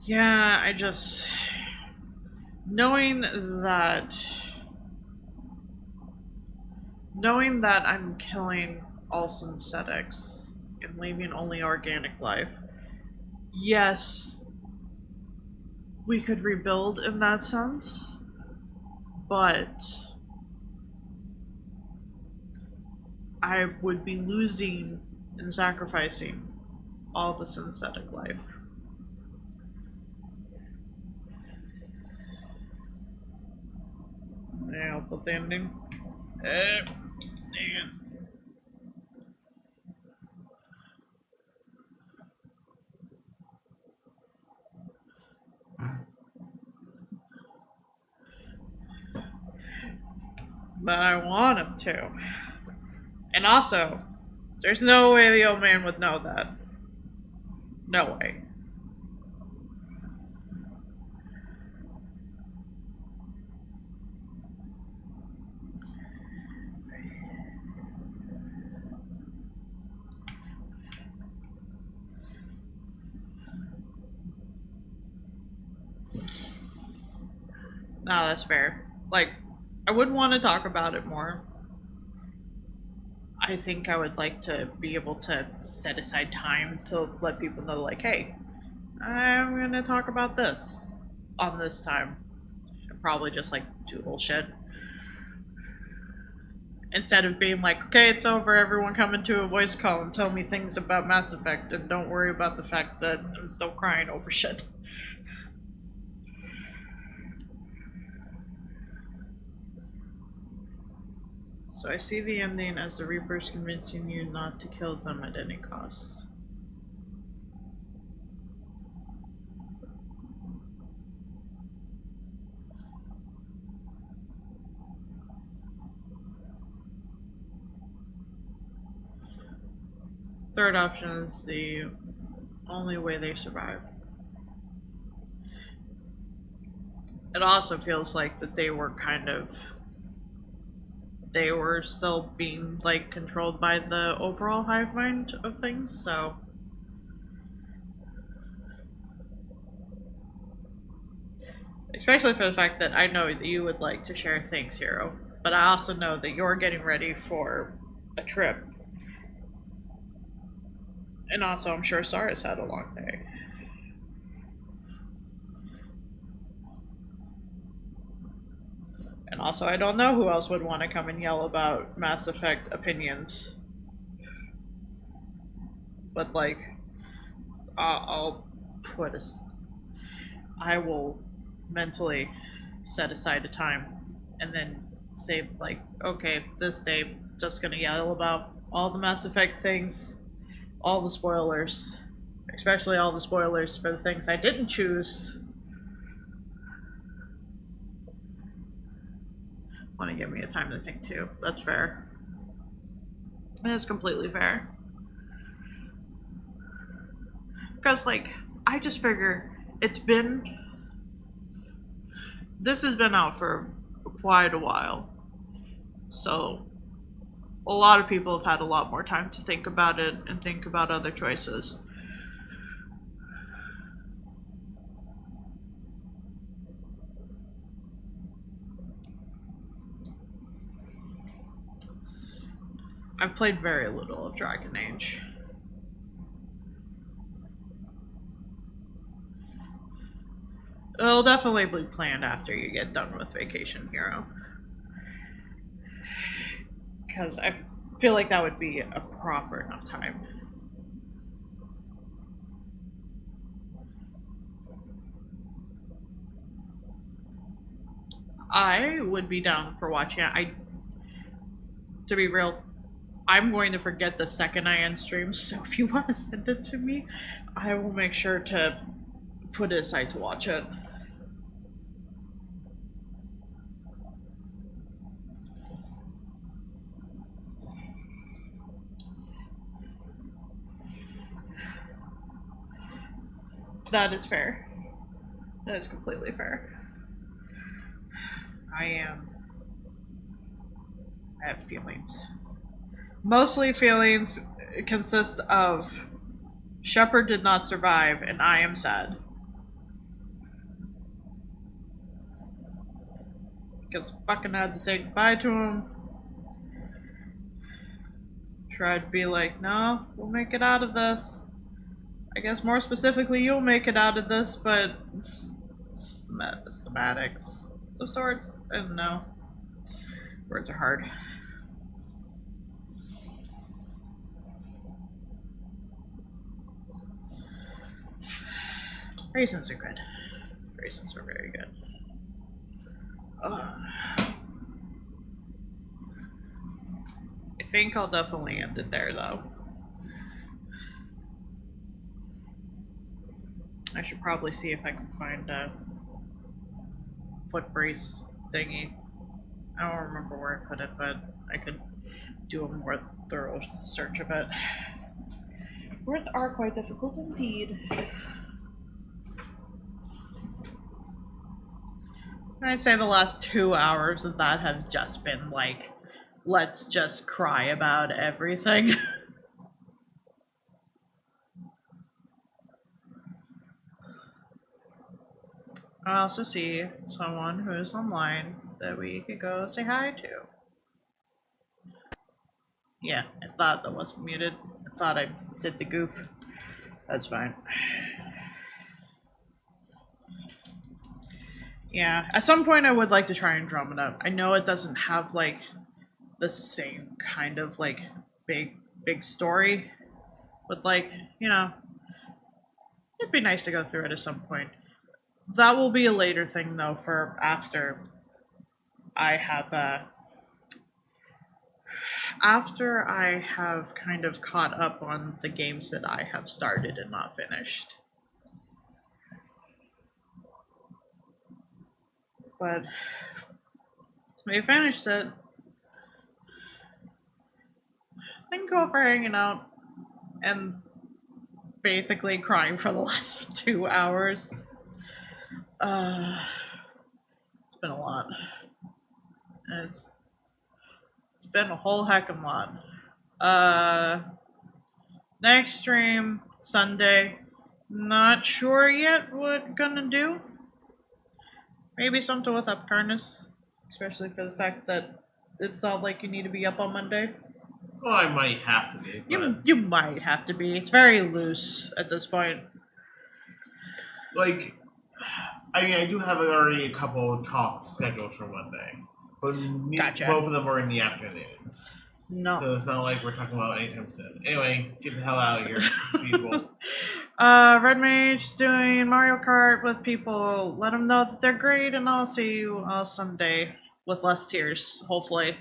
Yeah, I just... Knowing that I'm killing all synthetics and leaving only organic life, yes, we could rebuild in that sense, but I would be losing and sacrificing all the synthetic life. Yeah, I'll put the ending. Dang it. But I want him to. And also, there's no way the old man would know that. No way. No, that's fair. Like, I would want to talk about it more. I think I would like to be able to set aside time to let people know, like, hey, I'm going to talk about this on this time. And probably just, like, do bullshit. Instead of being like, okay, it's over, everyone come into a voice call and tell me things about Mass Effect, and don't worry about the fact that I'm still crying over shit. So I see the ending as the Reapers convincing you not to kill them at any cost. Third option is the only way they survive. It also feels like that they were still being like controlled by the overall hive mind of things, so especially for the fact that I know that you would like to share things, Hero, but I also know that you're getting ready for a trip. And also, I'm sure Sara's had a long day. And also, I don't know who else would want to come and yell about Mass Effect opinions. But, like, I will mentally set aside a time and then say, like, okay, this day, just gonna yell about all the Mass Effect things. All the spoilers, especially all the spoilers for the things I didn't choose. Want to give me a time to think too. That's fair. And it's completely fair. Because, like, I just figure this has been out for quite a while. So a lot of people have had a lot more time to think about it and think about other choices. I've played very little of Dragon Age. It'll definitely be planned after you get done with Vacation Hero. Because I feel like that would be a proper enough time. I would be down for watching it. To be real, I'm going to forget the second I end stream, so if you want to send it to me, I will make sure to put it aside to watch it. That is fair. That is completely fair. I have feelings. Mostly feelings consist of Shepard did not survive and I am sad. Because fucking had to say goodbye to him. Tried to be like, no, we'll make it out of this. I guess more specifically, you'll make it out of this, but schematics of sorts. I don't know. Words are hard. Raisins are good. Raisins are very good. I think I'll definitely end it there, though. I should probably see if I can find a foot brace thingy. I don't remember where I put it, but I could do a more thorough search of it. Words are quite difficult indeed. I'd say the last 2 hours of that have just been like, let's just cry about everything. I also see someone who's online that we could go say hi to. Yeah, I thought that wasn't muted. I thought I did the goof. That's fine. Yeah, at some point I would like to try and drum it up. I know it doesn't have like the same kind of like big story, but like, you know, it'd be nice to go through it at some point. That will be a later thing though, for after I have kind of caught up on the games that I have started and not finished. But we finished it. Thank you all for hanging out and basically crying for the last 2 hours. It's been a lot. It's been a whole heck of a lot. Next stream, Sunday. Not sure yet what gonna do. Maybe something with Upcarnus, especially for the fact that it's not like you need to be up on Monday. Well, I might have to be. You might have to be. It's very loose at this point. Like, I mean, I do have already a couple of talks scheduled for Monday, but Gotcha. Both of them are in the afternoon. No. So it's not like we're talking about anytime soon. Anyway, get the hell out of here, people. Red Mage is doing Mario Kart with people. Let them know that they're great, and I'll see you all someday with less tears, hopefully.